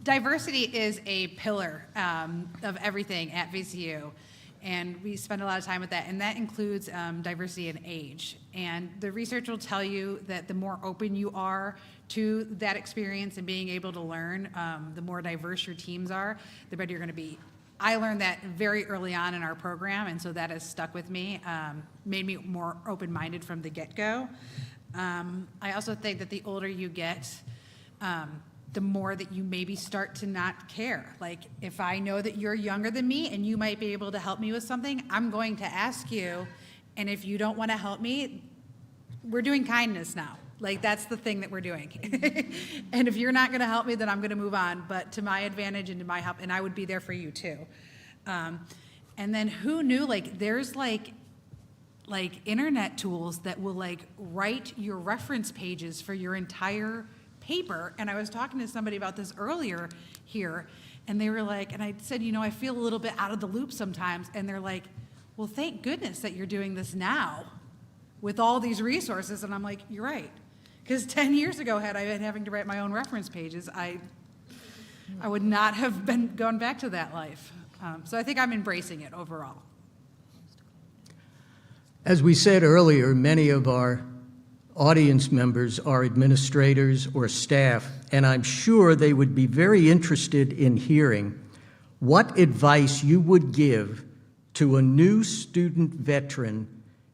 Diversity is a pillar of everything at VCU, and we spend a lot of time with that, and that includes diversity in age. And the research will tell you that the more open you are to that experience and being able to learn, the more diverse your teams are, the better you're going to be. I learned that very early on in our program, and so that has stuck with me, made me more open-minded from the get-go. I also think that the older you get, the more that you maybe start to not care. Like, if I know that you're younger than me and you might be able to help me with something, I'm going to ask you, and if you don't want to help me, we're doing kindness now. Like, that's the thing that we're doing. And if you're not going to help me, then I'm going to move on, but to my advantage and to my help, and I would be there for you too. And then who knew, like, there's like internet tools that will like write your reference pages for your entire paper. And I was talking to somebody about this earlier here, and they were like, and I said, you know, I feel a little bit out of the loop sometimes. And they're like, well, thank goodness that you're doing this now with all these resources. And I'm like, you're right. Because 10 years ago, had I been having to write my own reference pages, I would not have gone back to that life. So I think I'm embracing it overall. As we said earlier, many of our audience members are administrators or staff, and I'm sure they would be very interested in hearing what advice you would give to a new student veteran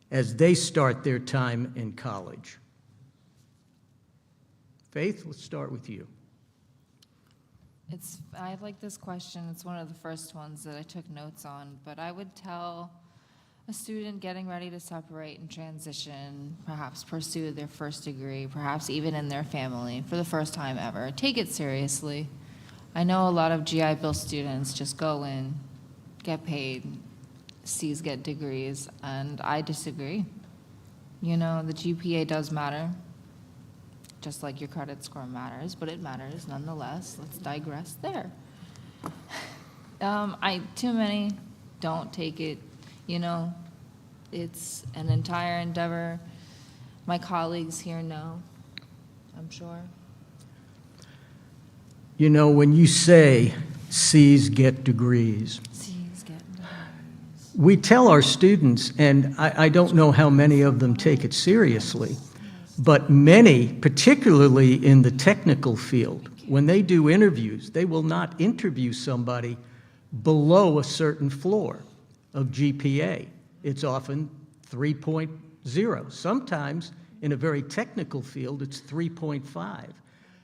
as they start their time in college. Faith, let's start with you. I like this question. It's one of the first ones that I took notes on, but I would tell a student getting ready to separate and transition, perhaps pursue their first degree, perhaps even in their family for the first time ever, take it seriously. I know a lot of GI Bill students just go in, get paid, C's get degrees, and I disagree. You know, the GPA does matter, just like your credit score matters, but it matters nonetheless. Let's digress there. Too many don't take it. You know, it's an entire endeavor. My colleagues here know, I'm sure. You know, when you say C's get degrees, we tell our students, and I don't know how many of them take it seriously, but many, particularly in the technical field, when they do interviews, they will not interview somebody below a certain floor of GPA. It's often 3.0. Sometimes, in a very technical field, it's 3.5.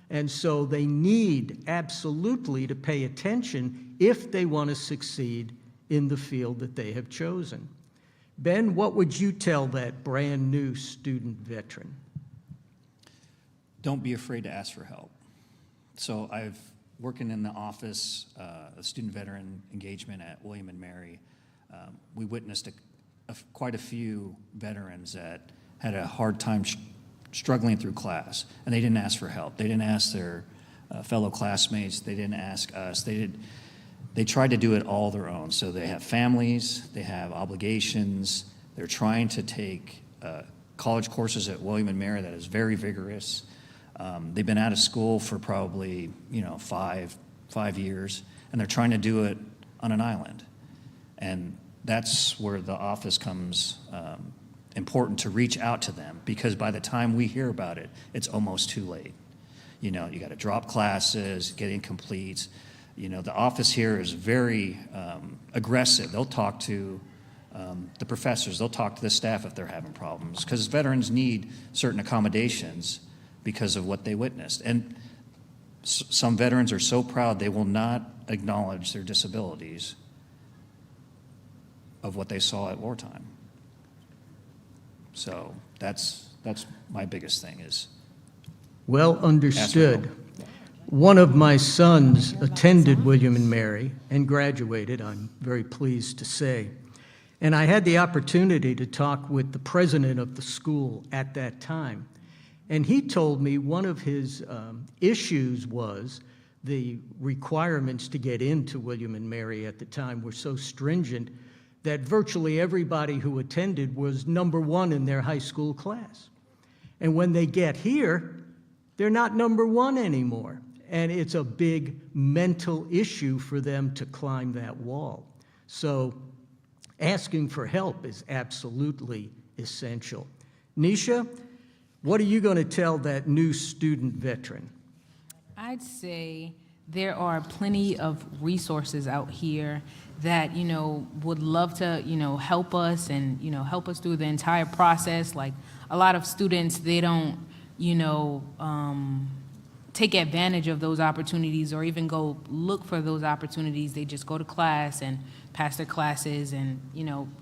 And so they need absolutely to pay attention if they want to succeed in the field that they have chosen. Ben, what would you tell that brand new student veteran? Don't be afraid to ask for help. So I've working in the office of student veteran engagement at William and Mary. We witnessed quite a few veterans that had a hard time struggling through class, and they didn't ask for help. They didn't ask their fellow classmates. They didn't ask us. They tried to do it all their own. So they have families. They have obligations. They're trying to take college courses at William and Mary that is very vigorous. They've been out of school for probably, 5 years, and they're trying to do it on an island. And that's where the office comes important, to reach out to them, because by the time we hear about it, it's almost too late. You got to drop classes, get incompletes. The office here is very aggressive. They'll talk to the professors, they'll talk to the staff if they're having problems, because veterans need certain accommodations because of what they witnessed. And some veterans are so proud they will not acknowledge their disabilities of what they saw at wartime. So that's my biggest thing is. Well understood. One of my sons attended William and Mary and graduated, I'm very pleased to say. And I had the opportunity to talk with the president of the school at that time. And he told me one of his issues was the requirements to get into William and Mary at the time were so stringent that virtually everybody who attended was #1 in their high school class. And when they get here, they're not #1 anymore. And it's a big mental issue for them to climb that wall. So asking for help is absolutely essential. Nisha, what are you going to tell that new student veteran? I'd say there are plenty of resources out here that, would love to, help us and, help us through the entire process. Like a lot of students, they don't, take advantage of those opportunities or even go look for those opportunities. They just go to class and pass their classes and,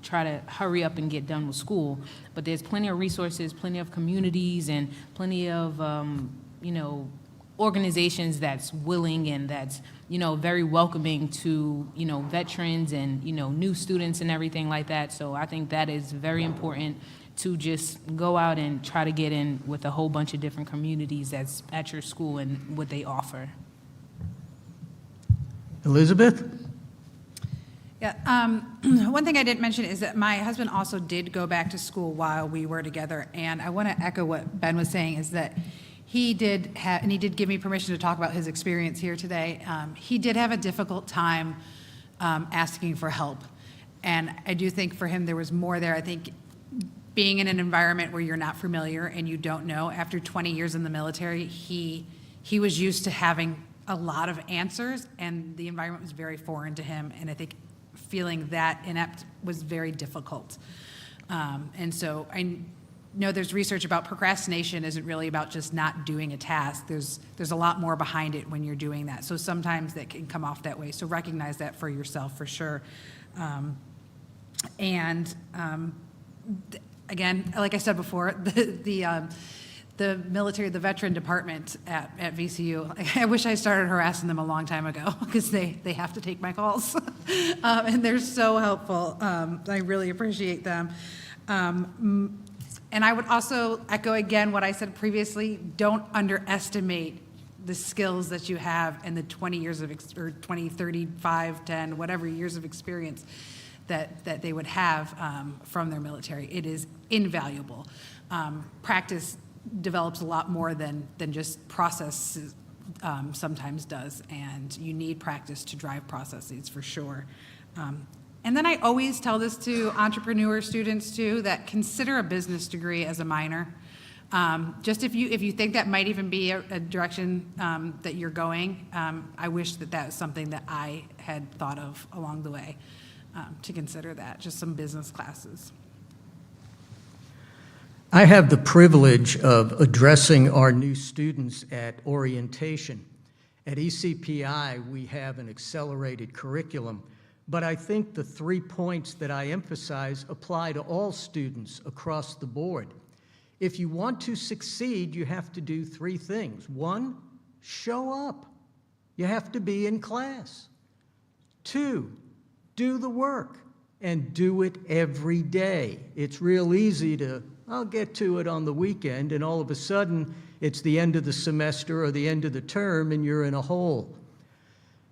try to hurry up and get done with school. But there's plenty of resources, plenty of communities, and plenty of, organizations that's willing and that's, very welcoming to, veterans and, new students and everything like that. So I think that is very important, to just go out and try to get in with a whole bunch of different communities that's at your school and what they offer. Elizabeth? Yeah, one thing I didn't mention is that my husband also did go back to school while we were together, and I want to echo what Ben was saying, is that he did have, and he did give me permission to talk about his experience here today. He did have a difficult time asking for help, and I do think for him there was more there. I think being in an environment where you're not familiar and you don't know, after 20 years in the military, he was used to having a lot of answers, and the environment was very foreign to him, and I think feeling that inept was very difficult. And so I know there's research about procrastination isn't really about just not doing a task. There's a lot more behind it when you're doing that. So sometimes that can come off that way. So recognize that for yourself for sure. Again, like I said before, the military, the veteran department at VCU, I wish I started harassing them a long time ago, because they have to take my calls. And they're so helpful. I really appreciate them. And I would also echo again what I said previously: don't underestimate the skills that you have and the 20 years of, or 20, 35, 10, whatever years of experience that they would have from their military. It is invaluable. Practice develops a lot more than just processes sometimes does, and you need practice to drive processes for sure. And then I always tell this to entrepreneur students too, that consider a business degree as a minor. Just if you think that might even be a direction that you're going, I wish that was something that I had thought of along the way, to consider that, just some business classes. I have the privilege of addressing our new students at orientation. At ECPI, we have an accelerated curriculum, but I think the 3 points that I emphasize apply to all students across the board. If you want to succeed, you have to do 3 things. 1, show up. You have to be in class. 2, do the work, and do it every day. It's real easy to, I'll get to it on the weekend, and all of a sudden, it's the end of the semester or the end of the term, and you're in a hole.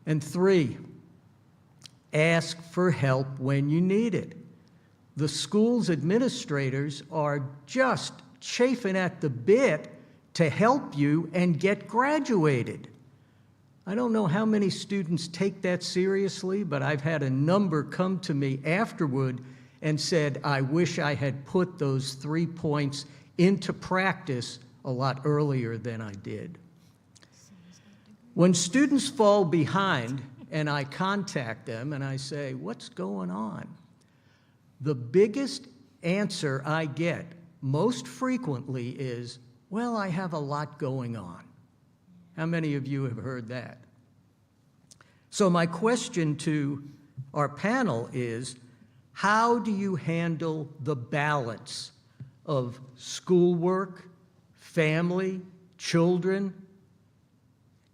And 3, ask for help when you need it. the school's administrators are just chafing at the bit to help you and get graduated. I don't know how many students take that seriously, but I've had a number come to me afterward and said, I wish I had put those 3 points into practice a lot earlier than I did. When students fall behind and I contact them and I say, what's going on? The biggest answer I get most frequently is, well, I have a lot going on. How many of you have heard that? So my question to our panel is, how do you handle the balance of schoolwork, family, children,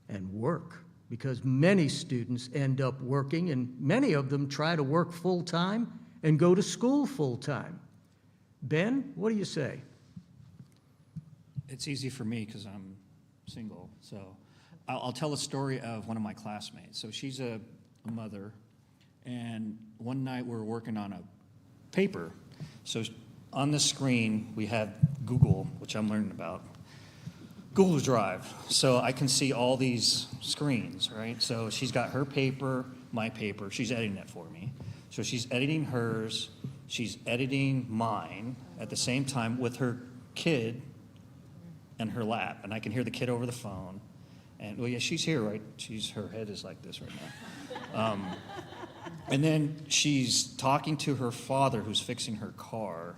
and work? Because many students end up working, and many of them try to work full-time and go to school full-time. Ben, what do you say? It's easy for me because I'm single. So I'll tell a story of one of my classmates. So she's a mother, and one night we were working on a paper. So on the screen we have Google, which I'm learning about, Google Drive. So I can see all these screens, right? So she's got her paper, my paper. She's editing it for me. So she's editing hers. She's editing mine at the same time with her kid in her lap, and I can hear the kid over the phone. And well, yeah, she's here, right? Her head is like this right now. And then she's talking to her father, who's fixing her car,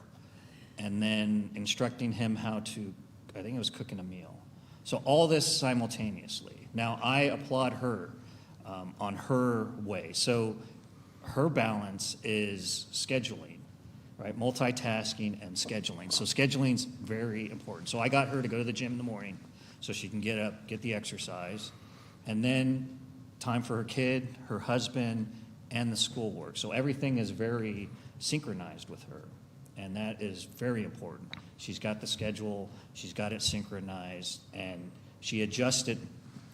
and then instructing him how to, I think it was cooking a meal. So all this simultaneously. Now I applaud her on her way. So her balance is scheduling, right? Multitasking and scheduling. So scheduling's very important. So I got her to go to the gym in the morning so she can get up, get the exercise, and then time for her kid, her husband, and the schoolwork. So everything is very synchronized with her, and that is very important. She's got the schedule, she's got it synchronized, and she adjusted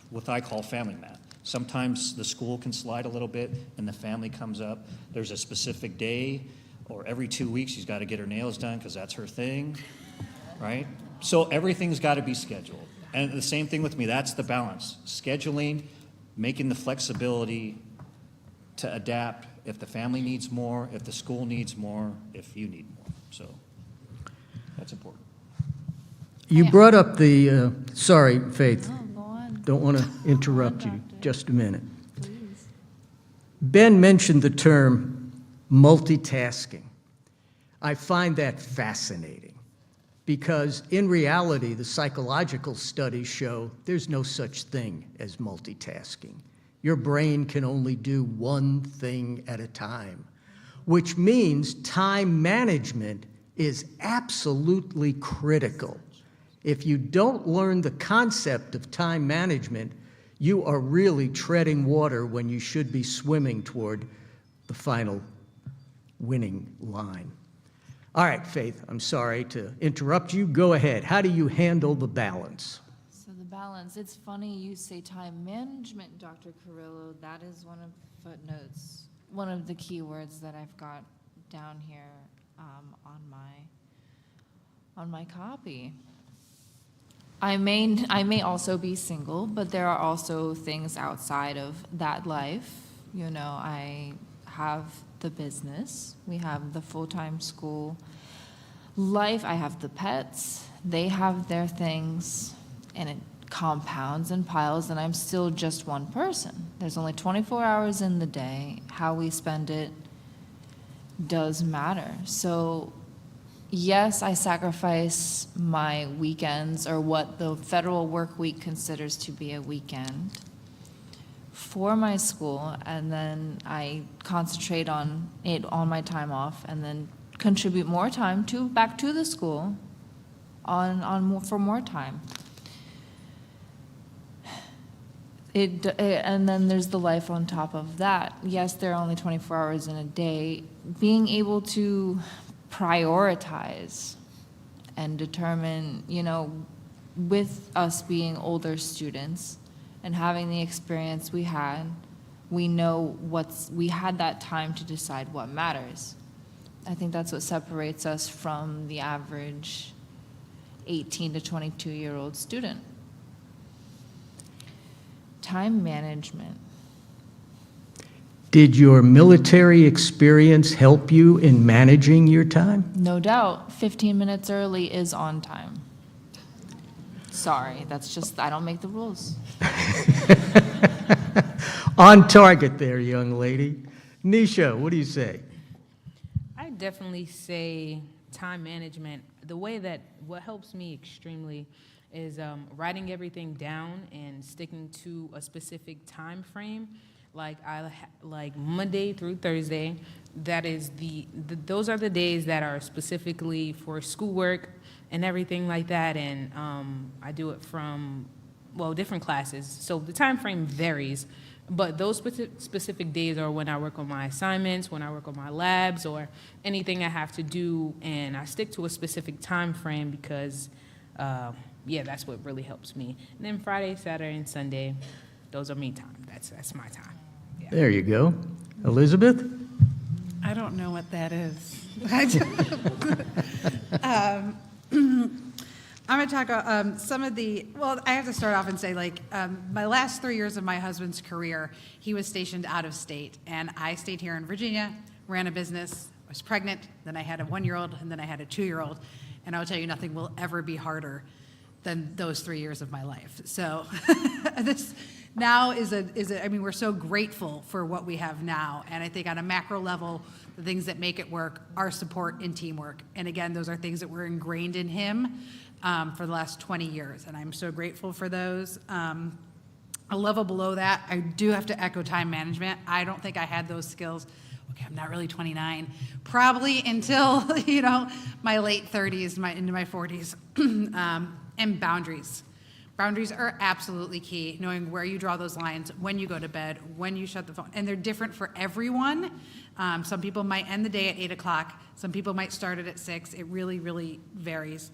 what I call family math. Sometimes the school can slide a little bit and the family comes up. There's a specific day, or every 2 weeks she's got to get her nails done because that's her thing, right? So everything's got to be scheduled. And the same thing with me, that's the balance. Scheduling, making the flexibility to adapt if the family needs more, if the school needs more, if you need more. So that's important. You brought up the, sorry, Faith. No, go on. Don't want to interrupt Go on, you. Doctor. Just a minute. Please. Ben mentioned the term multitasking. I find that fascinating because in reality, the psychological studies show there's no such thing as multitasking. Your brain can only do one thing at a time, which means time management is absolutely critical. If you don't learn the concept of time management, you are really treading water when you should be swimming toward the final winning line. All right, Faith, I'm sorry to interrupt you. Go ahead. How do you handle the balance? So the balance, it's funny you say time management, Dr. Carrillo. That is one of footnotes, one of the key words that I've got down here on my copy. I may also be single, but there are also things outside of that life. You know, I have the business, we have the full-time school life, I have the pets, they have their things, and it compounds and piles, and I'm still just one person. There's only 24 hours in the day. How we spend it does matter. So yes, I sacrifice my weekends, or what the federal work week considers to be a weekend, for my school, and then I concentrate on it on my time off, and then contribute more time back to the school for more time. And then there's the life on top of that. Yes, there are only 24 hours in a day. Being able to prioritize and determine, you know, with us being older students and having the experience we had, we know we had that time to decide what matters. I think that's what separates us from the average 18 to 22-year-old student. Time management. Did your military experience help you in managing your time? No doubt, 15 minutes early is on time. Sorry, that's just, I don't make the rules. On target there, young lady. Nisha, what do you say? I definitely say time management. The way that what helps me extremely is writing everything down and sticking to a specific time frame. Like like Monday through Thursday, that is those are the days that are specifically for schoolwork and everything like that. And I do it from, well, different classes. So the time frame varies, but those specific days are when I work on my assignments, when I work on my labs, or anything I have to do, and I stick to a specific time frame because, yeah, that's what really helps me. And then Friday, Saturday, and Sunday, those are me time. That's my time. Yeah. There you go. Elizabeth? I don't know what that is. I'm going to talk about some of the, well, I have to start off and say, like, my last 3 years of my husband's career, he was stationed out of state, and I stayed here in Virginia, ran a business, was pregnant, then I had a 1-year-old, and then I had a 2-year-old, and I will tell you, nothing will ever be harder than those 3 years of my life. So this now is I mean, we're so grateful for what we have now, and I think on a macro level, the things that make it work are support and teamwork, and again, those are things that were ingrained in him for the last 20 years, and I'm so grateful for those. A level below that, I do have to echo time management. I don't think I had those skills. Okay, I'm not really 29. Probably until, you know, my late 30s, into my 40s. And boundaries. Boundaries are absolutely key, knowing where you draw those lines, when you go to bed, when you shut the phone. And they're different for everyone. Some people might end the day at 8 o'clock. Some people might start it at 6. It really, really varies.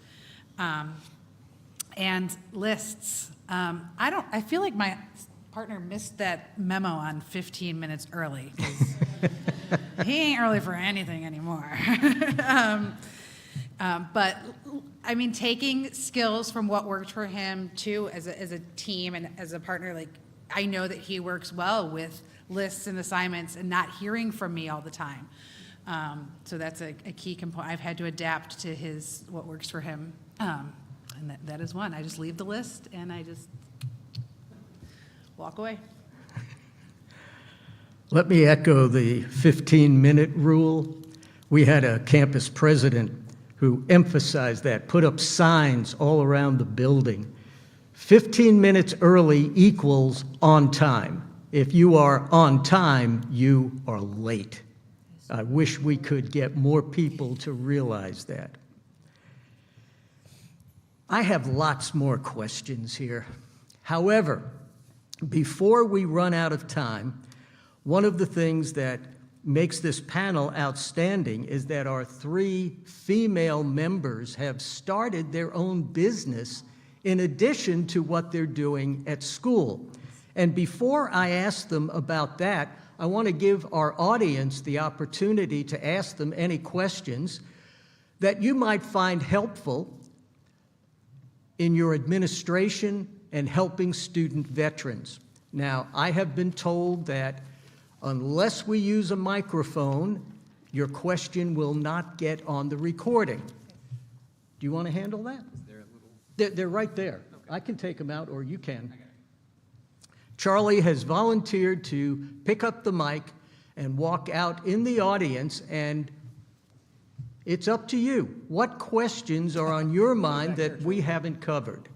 And lists. I feel like my partner missed that memo on 15 minutes early, 'cause he ain't early for anything anymore. But I mean, taking skills from what worked for him too, as a team and as a partner, like, I know that he works well with lists and assignments and not hearing from me all the time. So that's a key component. I've had to adapt to what works for him. And that is one. I just leave the list and I just walk away. Let me echo the 15-minute rule. We had a campus president who emphasized that, put up signs all around the building. 15 minutes early equals on time. If you are on time, you are late. I wish we could get more people to realize that. I have lots more questions here. However, before we run out of time, one of the things that makes this panel outstanding is that our 3 female members have started their own business in addition to what they're doing at school. And before I ask them about that, I want to give our audience the opportunity to ask them any questions that you might find helpful in your administration and helping student veterans. Now, I have been told that unless we use a microphone, your question will not get on the recording. Do you want to handle that? They're right there. Okay. I can take them out, or you can. Okay. Charlie has volunteered to pick up the mic and walk out in the audience, and it's up to you. What questions are on your mind that we haven't covered?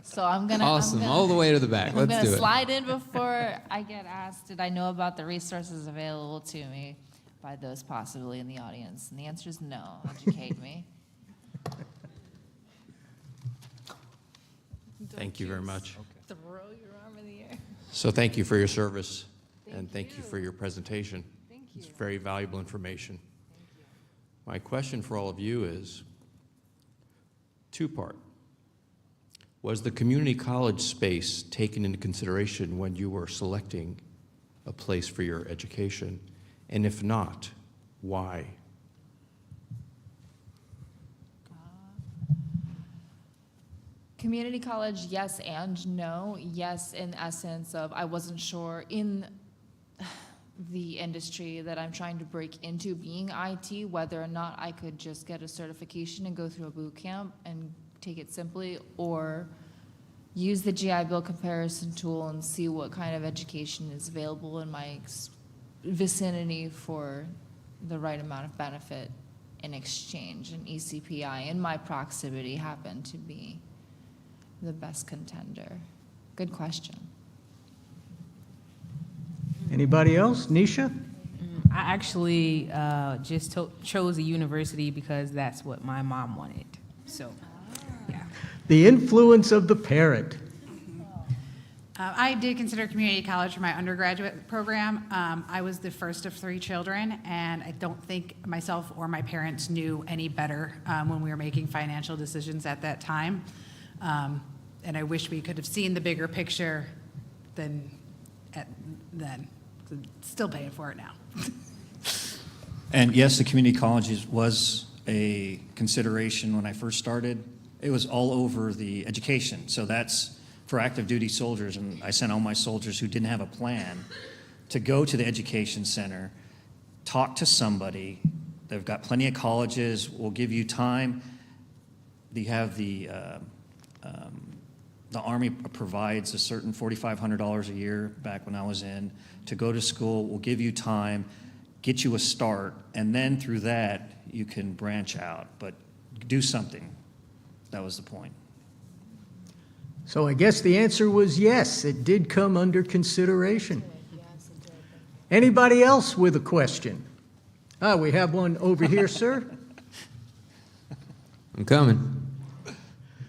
So I'm gonna Awesome, all the way to the back. I'm Let's gonna do it. slide in before I get asked, did I know about the resources available to me by those possibly in the audience? And the answer is no. Educate me. Thank you very much. Throw your arm in the air. So thank you for your service, and thank you for your presentation. Thank you. It's very valuable information. My question for all of you is two-part. Was the community college space taken into consideration when you were selecting a place for your education? And if not, why? Community college, yes and no. Yes, in essence of I wasn't sure in the industry that I'm trying to break into, being IT, whether or not I could just get a certification and go through a boot camp and take it simply, or use the GI Bill comparison tool and see what kind of education is available in my vicinity for the right amount of benefit in exchange. And ECPI in my proximity happened to be the best contender. Good question. Anybody else? Nisha? I actually just chose a university because that's what my mom wanted. So, yeah. The influence of the parent. I did consider community college for my undergraduate program. I was the first of 3 children, and I don't think myself or my parents knew any better when we were making financial decisions at that time. And I wish we could have seen the bigger picture then. Still paying for it now. And yes, the community colleges was a consideration when I first started. It was all over the education. So that's for active duty soldiers. And I sent all my soldiers who didn't have a plan to go to the education center, talk to somebody. They've got plenty of colleges. We'll give you time. They have the Army provides a certain $4,500 a year back when I was in to go to school. We'll give you time, get you a start, and then through that you can branch out. But do something. That was the point. So I guess the answer was yes, it did come under consideration. Anybody else with a question? We have one over here, sir. I'm coming.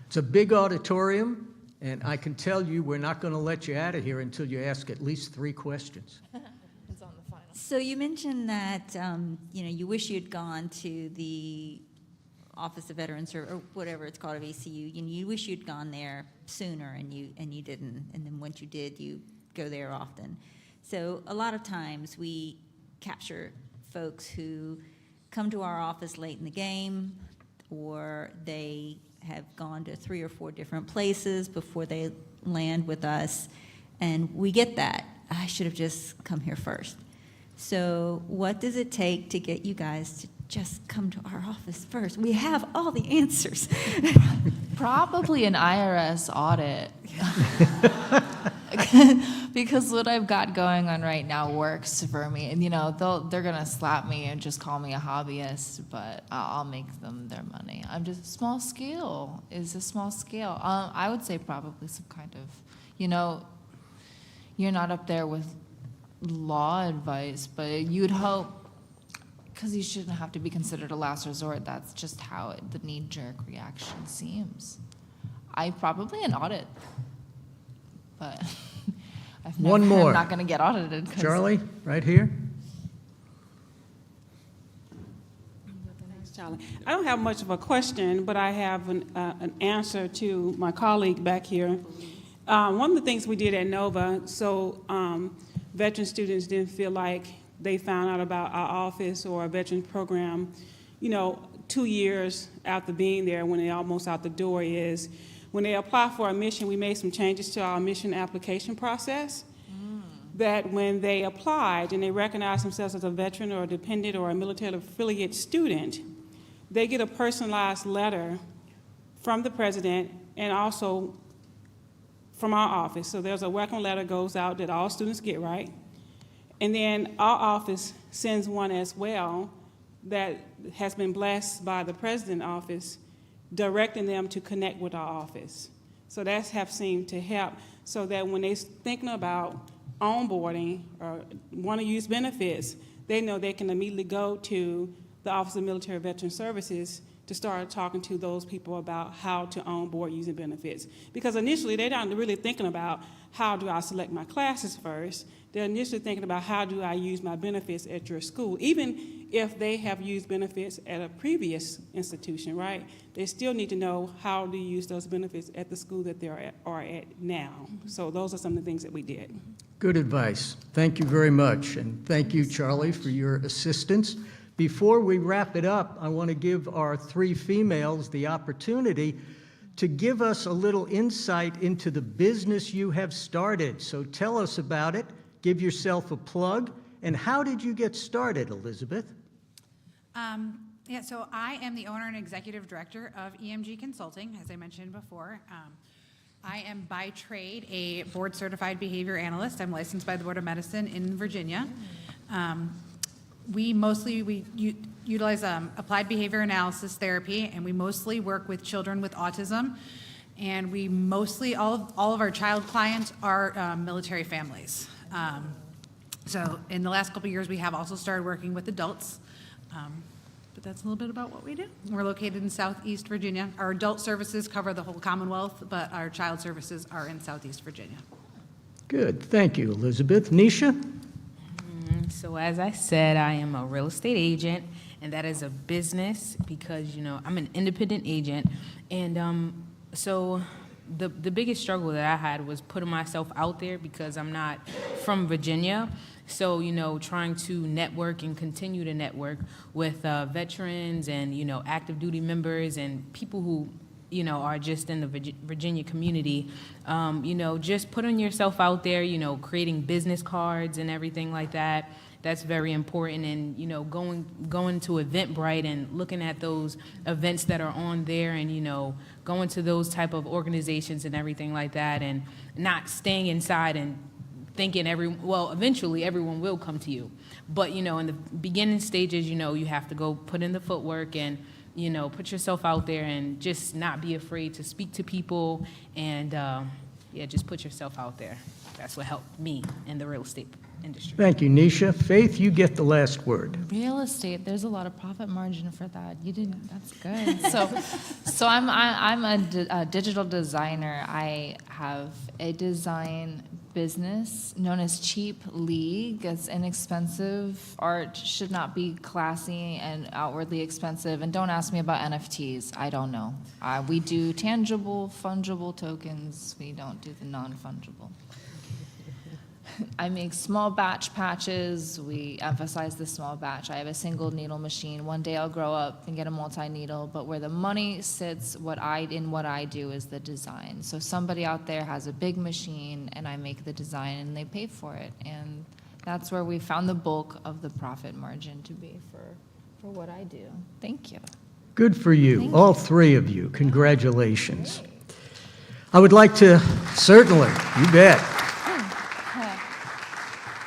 It's a big auditorium. And I can tell you, we're not going to let you out of here until you ask at least 3 questions. So you mentioned that you wish you'd gone to the Office of Veterans or whatever it's called, of ACU, and you wish you'd gone there sooner, and you didn't. And then once you did, you go there often. So a lot of times we capture folks who come to our office late in the game, or they have gone to 3 or 4 different places before they land with us, and we get that. I should have just come here first. So what does it take to get you guys to just come to our office first? We have all the answers. Probably an IRS audit. Because what I've got going on right now works for me. And, they're going to slap me and just call me a hobbyist, but I'll make them their money. I'm just small scale. Is a small scale. I would say probably some kind of, you're not up there with law advice, but you'd hope, because you shouldn't have to be considered a last resort. That's just how the knee-jerk reaction seems. Probably an audit, but One more. I'm not going to get audited. Charlie, right here. Thanks, Charlie. I don't have much of a question, but I have an answer to my colleague back here. One of the things we did at NOVA, so veteran students didn't feel like they found out about our office or a veteran program, 2 years after being there, when they're almost out the door, is when they apply for a mission, we made some changes to our mission application process. That when they applied and they recognize themselves as a veteran or a dependent or a military affiliate student, they get a personalized letter from the president and also from our office. So there's a welcome letter goes out that all students get, right? And then our office sends one as well that has been blessed by the president's office, directing them to connect with our office. So that's have seemed to help, so that when they're thinking about onboarding or want to use benefits, they know they can immediately go to the Office of Military Veteran Services to start talking to those people about how to onboard using benefits. Because initially, they're not really thinking about how do I select my classes first. They're initially thinking about how do I use my benefits at your school. Even if they have used benefits at a previous institution, right? They still need to know how to use those benefits at the school that they are at now. So those are some of the things that we did. Good advice. Thank you very much. And thank you, Charlie, for your assistance. Before we wrap it up, I want to give our 3 females the opportunity to give us a little insight into the business you have started. So tell us about it, give yourself a plug, and how did you get started, Elizabeth? Yeah, so I am the owner and executive director of EMG Consulting, as I mentioned before. I am by trade a board certified behavior analyst. I'm licensed by the Board of Medicine in Virginia. We utilize applied behavior analysis therapy, and we mostly work with children with autism. And we mostly, all of our child clients are military families. So in the last couple of years, we have also started working with adults. But that's a little bit about what we do. We're located in Southeast Virginia. Our adult services cover the whole Commonwealth, but our child services are in Southeast Virginia. Good, thank you, Elizabeth. Nisha? So as I said, I am a real estate agent, and that is a business because, I'm an independent agent. And so the biggest struggle that I had was putting myself out there because I'm not from Virginia. So, trying to network and continue to network with veterans and, active duty members and people who, are just in the Virginia community, just putting yourself out there, creating business cards and everything like that. That's very important. And, going to Eventbrite and looking at those events that are on there and, going to those type of organizations and everything like that and not staying inside and thinking eventually everyone will come to you. But, in the beginning stages, you have to go put in the footwork and, put yourself out there and just not be afraid to speak to people and, just put yourself out there. That's what helped me in the real estate industry. Thank you, Nisha. Faith, you get the last word. Real estate, there's a lot of profit margin for that. That's good. So I'm a digital designer. I have a design business known as Cheap League. It's inexpensive. Art should not be classy and outwardly expensive. And don't ask me about NFTs. I don't know. We do tangible, fungible tokens. We don't do the non-fungible. I make small batch patches. We emphasize the small batch. I have a single needle machine. One day I'll grow up and get a multi-needle, but where the money sits, what I do is the design. So somebody out there has a big machine and I make the design and they pay for it. And that's where we found the bulk of the profit margin to be for what I do. Thank you. Good for you, all three of you. Congratulations. I would like to, certainly, you bet.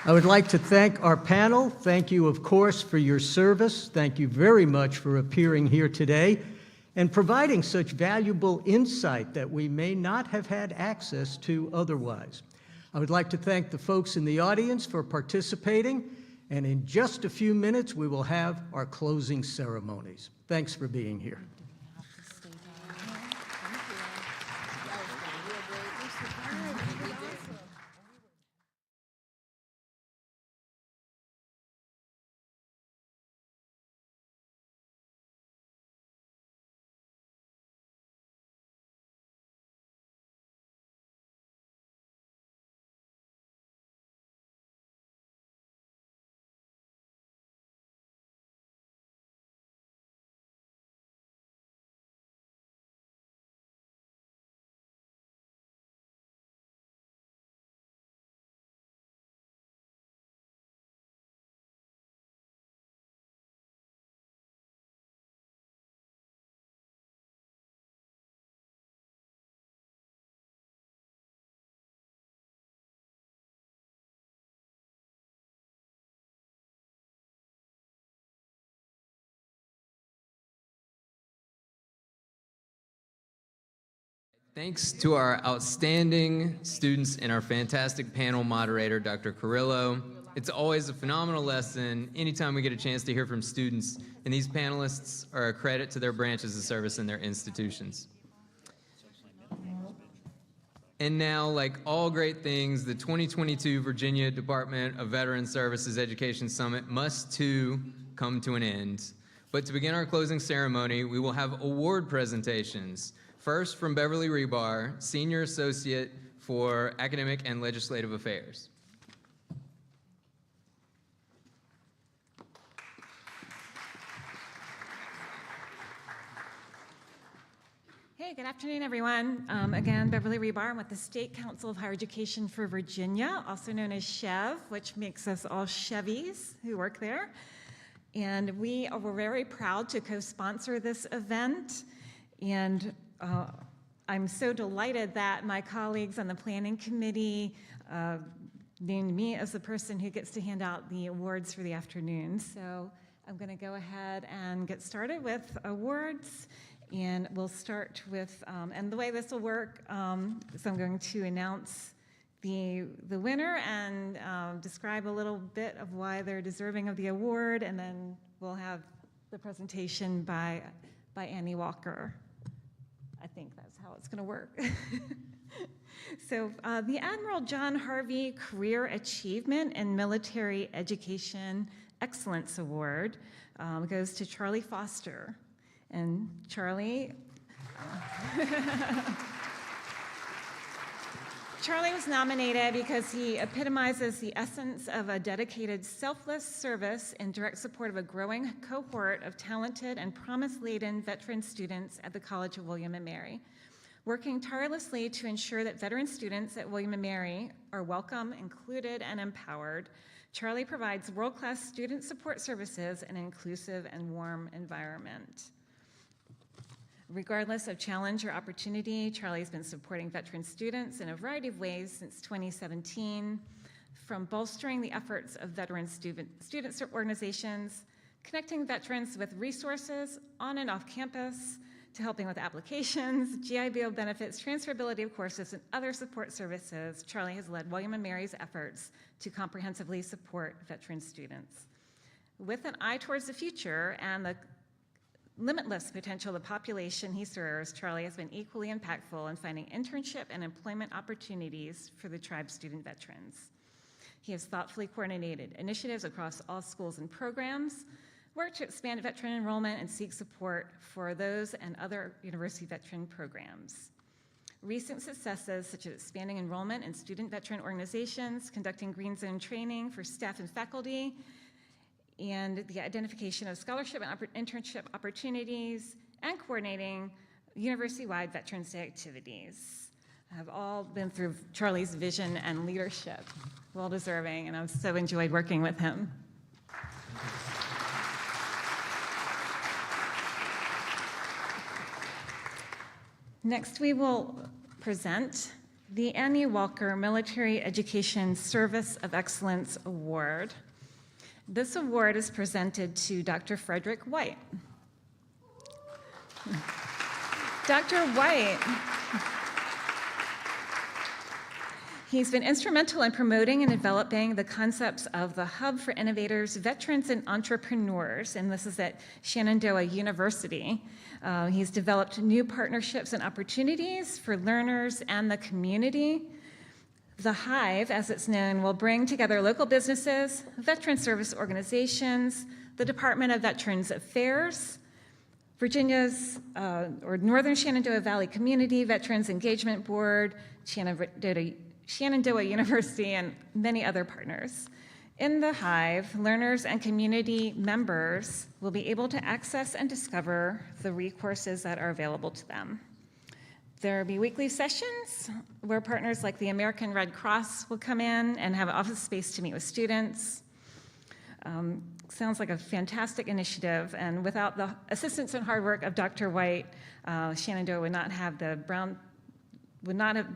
I would like to thank our panel. Thank you, of course, for your service. Thank you very much for appearing here today and providing such valuable insight that we may not have had access to otherwise. I would like to thank the folks in the audience for participating, and in just a few minutes, we will have our closing ceremonies. Thanks for being here. Thanks to our outstanding students and our fantastic panel moderator, Dr. Carrillo. It's always a phenomenal lesson anytime we get a chance to hear from students, and these panelists are a credit to their branches of service and their institutions. And now, like all great things, the 2022 Virginia Department of Veterans Services Education Summit must too come to an end. But to begin our closing ceremony, we will have award presentations. First, from Beverly Rebar, Senior Associate for Academic and Legislative Affairs. Hey Hey, good afternoon, everyone. Again, Beverly Rebar. I'm with the State Council of Higher Education for Virginia, also known as SCHEV, which makes us all Chevies who work there. And we're very proud to co-sponsor this event. And I'm so delighted that my colleagues on the planning committee named me as the person who gets to hand out the awards for the afternoon. So I'm going to go ahead and get started with awards. And we'll start with, and the way this will work is I'm going to announce the winner and describe a little bit of why they're deserving of the award, and then we'll have the presentation by Annie Walker. I think that's how it's going to work. So the Admiral John Harvey Career Achievement and Military Education Excellence Award goes to Charlie Foster. And Charlie, Charlie was nominated because he epitomizes the essence of a dedicated, selfless service in direct support of a growing cohort of talented and promise-laden veteran students at the College of William & Mary. Working tirelessly to ensure that veteran students at William & Mary are welcome, included, and empowered, Charlie provides world-class student support services in an inclusive and warm environment. Regardless of challenge or opportunity, Charlie's been supporting veteran students in a variety of ways since 2017, from bolstering the efforts of veteran student organizations, connecting veterans with resources on and off campus, to helping with applications, GI Bill benefits, transferability of courses, and other support services. Charlie has led William & Mary's efforts to comprehensively support veteran students. With an eye towards the future and the limitless potential of the population he serves, Charlie has been equally impactful in finding internship and employment opportunities for the tribe's student veterans. He has thoughtfully coordinated initiatives across all schools and programs, worked to expand veteran enrollment, and seek support for those and other university veteran programs. Recent successes, such as expanding enrollment in student veteran organizations, conducting Green Zone training for staff and faculty, and the identification of scholarship and internship opportunities, and coordinating university-wide Veterans Day activities, have all been through Charlie's vision and leadership. Well-deserving, and I've so enjoyed working with him. Next, we will present the Annie Walker Military Education Service of Excellence Award. This award is presented to Dr. Frederick White. Dr. White, he's been instrumental in promoting and developing the concepts of the Hub for Innovators, Veterans, and Entrepreneurs, and this is at Shenandoah University. He's developed new partnerships and opportunities for learners and the community. The Hive, as it's known, will bring together local businesses, veteran service organizations, the Department of Veterans Affairs, Virginia's or Northern Shenandoah Valley Community Veterans Engagement Board, Shenandoah University, and many other partners. In the Hive, learners and community members will be able to access and discover the resources that are available to them. There will be weekly sessions where partners like the American Red Cross will come in and have office space to meet with students. Sounds like a fantastic initiative, and without the assistance and hard work of Dr. White, Shenandoah would not have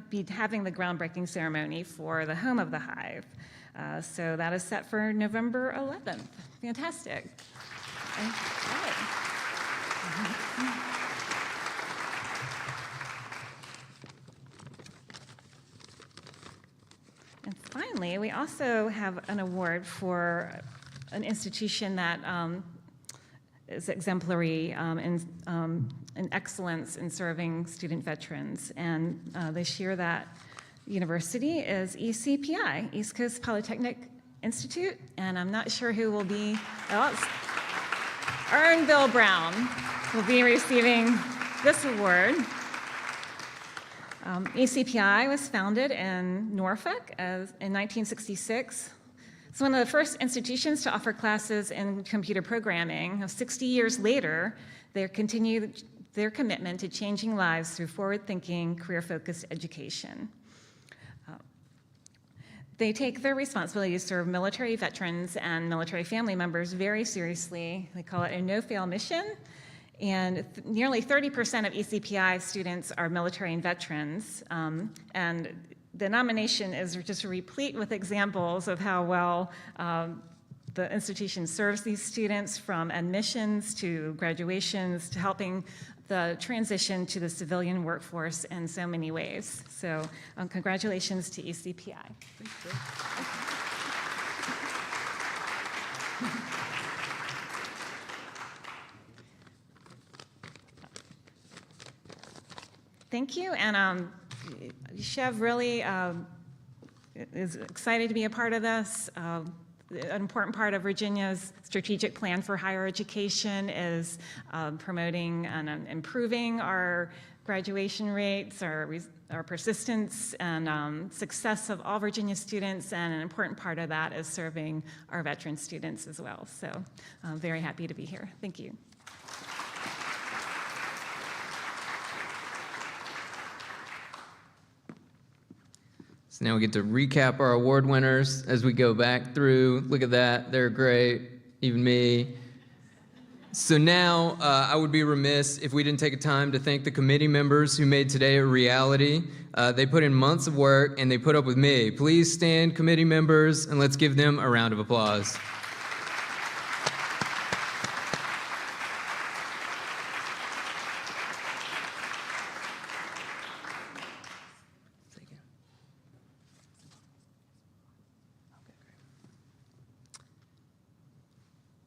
be having the groundbreaking ceremony for the home of the Hive. So that is set for November 11th. Fantastic. All right. And finally, we also have an award for an institution that is exemplary in excellence in serving student veterans. And this year that university is ECPI, East Coast Polytechnic Institute, and I'm not sure who will be, Bill Brown will be receiving this award. ECPI was founded in Norfolk in 1966. It's one of the first institutions to offer classes in computer programming. 60 years later, they continue their commitment to changing lives through forward-thinking, career-focused education. They take their responsibility to serve military veterans and military family members very seriously. They call it a no-fail mission. And nearly 30% of ECPI students are military and veterans. And the nomination is just replete with examples of how well the institution serves these students, from admissions to graduations to helping the transition to the civilian workforce in so many ways. So congratulations to ECPI. Thank you, and SCHEV really is excited to be a part of this. An important part of Virginia's strategic plan for higher education is promoting and improving our graduation rates, our persistence and success of all Virginia students, and an important part of that is serving our veteran students as well. So I'm very happy to be here. Thank you. So now we get to recap our award winners as we go back through. Look at that, they're great, even me. So now I would be remiss if we didn't take a time to thank the committee members who made today a reality. They put in months of work and they put up with me. Please stand, committee members, and let's give them a round of applause.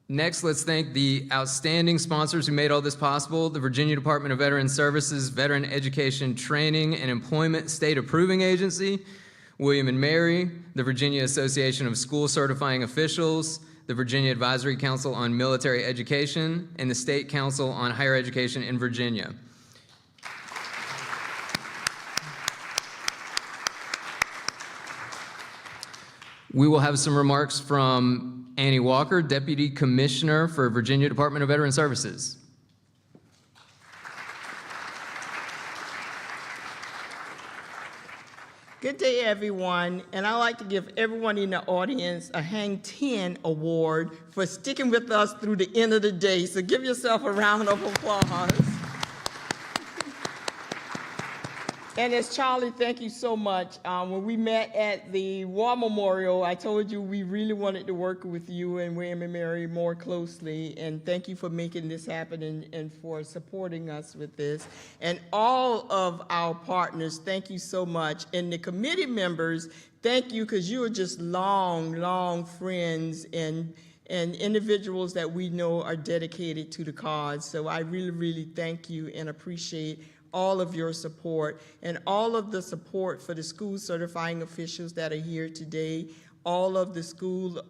Next, let's thank the outstanding sponsors who made all this possible: the Virginia Department of Veteran Services, Veteran Education Training and Employment State Approving Agency, William & Mary, the Virginia Association of School Certifying Officials, the Virginia Advisory Council on Military Education, and the State Council on Higher Education in Virginia. We will have some remarks from Annie Walker, Deputy Commissioner for Virginia Department of Veteran Services. Good day, everyone, and I'd like to give everyone in the audience a Hang 10 award for sticking with us through the end of the day, so give yourself a round of applause. And as Charlie, thank you so much. When we met at the War Memorial, I told you we really wanted to work with you and William & Mary more closely, and thank you for making this happen and for supporting us with this. And all of our partners, thank you so much. And the committee members, thank you, because you are just long friends and individuals that we know are dedicated to the cause. So I really thank you and appreciate all of your support, and all of the support for the school certifying officials that are here today, all of the school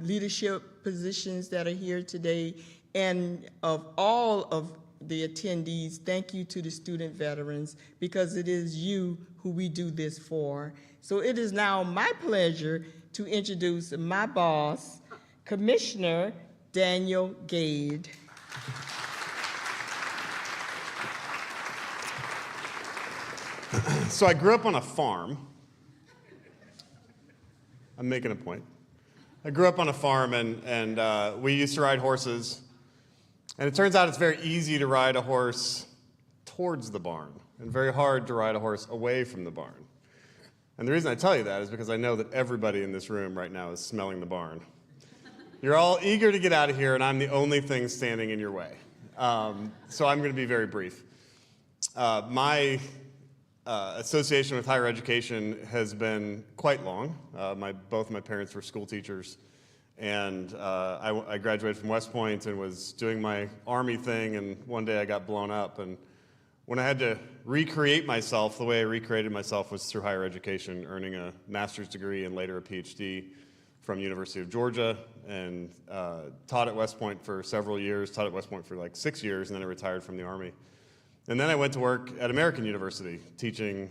leadership positions that are here today, and of all of the attendees, thank you to the student veterans, because it is you who we do this for. So it is now my pleasure to introduce my boss, Commissioner Daniel Gade. So I grew up on a farm. I'm making a point. I grew up on a farm, and we used to ride horses. And it turns out it's very easy to ride a horse towards the barn and very hard to ride a horse away from the barn. And the reason I tell you that is because I know that everybody in this room right now is smelling the barn. You're all eager to get out of here, and I'm the only thing standing in your way. So I'm going to be very brief. My association with higher education has been quite long. Both my parents were school teachers, and I graduated from West Point and was doing my Army thing, and one day I got blown up. And when I had to recreate myself, the way I recreated myself was through higher education, earning a master's degree and later a PhD from University of Georgia, and taught at West Point for several years, taught at West Point for like 6 years, and then I retired from the Army. And then I went to work at American University, teaching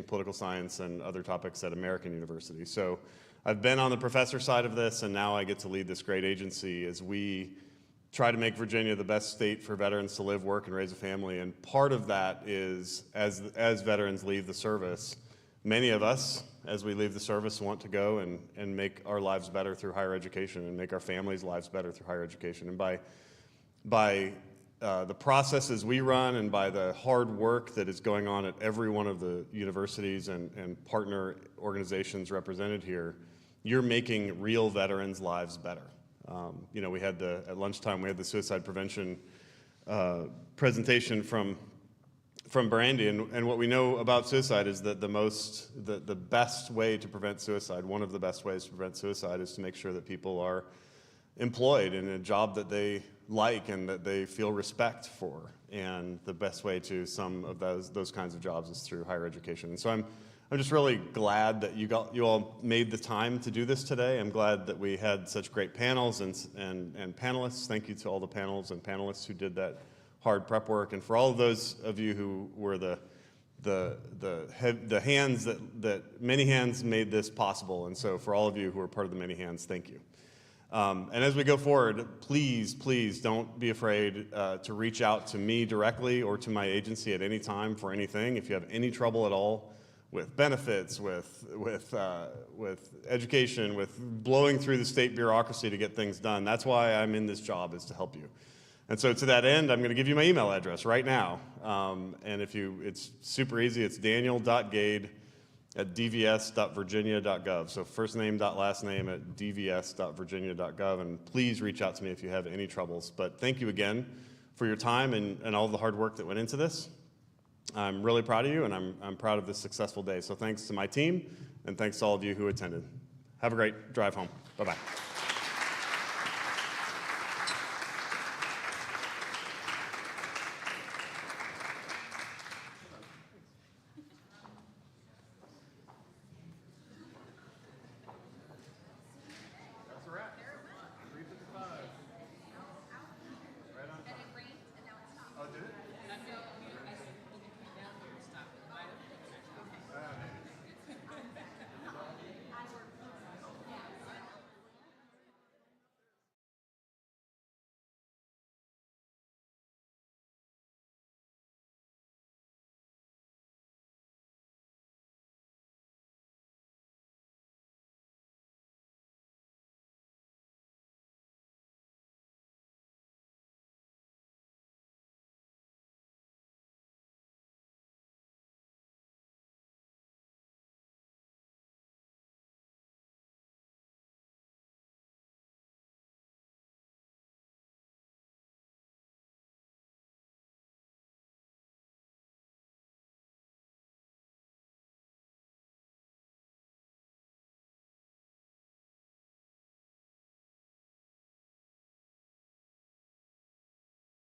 political science and other topics at American University. So I've been on the professor side of this, and now I get to lead this great agency as we try to make Virginia the best state for veterans to live, work, and raise a family. And part of that is, as veterans leave the service, many of us, as we leave the service, want to go and make our lives better through higher education and make our families' lives better through higher education. And by the processes we run and by the hard work that is going on at every one of the universities and partner organizations represented here, you're making real veterans' lives better. You know, at lunchtime, we had the suicide prevention presentation from Brandy, and what we know about suicide is that the best way to prevent suicide, one of the best ways to prevent suicide, is to make sure that people are employed in a job that they like and that they feel respect for. And the best way to some of those kinds of jobs is through higher education. And so I'm just really glad that you all made the time to do this today. I'm glad that we had such great panels and panelists. Thank you to all the panels and panelists who did that hard prep work, and for all of those of you who were the hands that many hands made this possible. And so for all of you who are part of the many hands, thank you. And as we go forward, please don't be afraid to reach out to me directly or to my agency at any time for anything. If you have any trouble at all with benefits, with education, with blowing through the state bureaucracy to get things done, that's why I'm in this job, is to help you. And so to that end, I'm going to give you my email address right now. And it's super easy. It's daniel.gade@dvs.virginia.gov. So first name, last name at dvs.virginia.gov. And please reach out to me if you have any troubles. But thank you again for your time and all the hard work that went into this. I'm really proud of you, and I'm proud of this successful day. So thanks to my team, and thanks to all of you who attended. Have a great drive home. Bye-bye.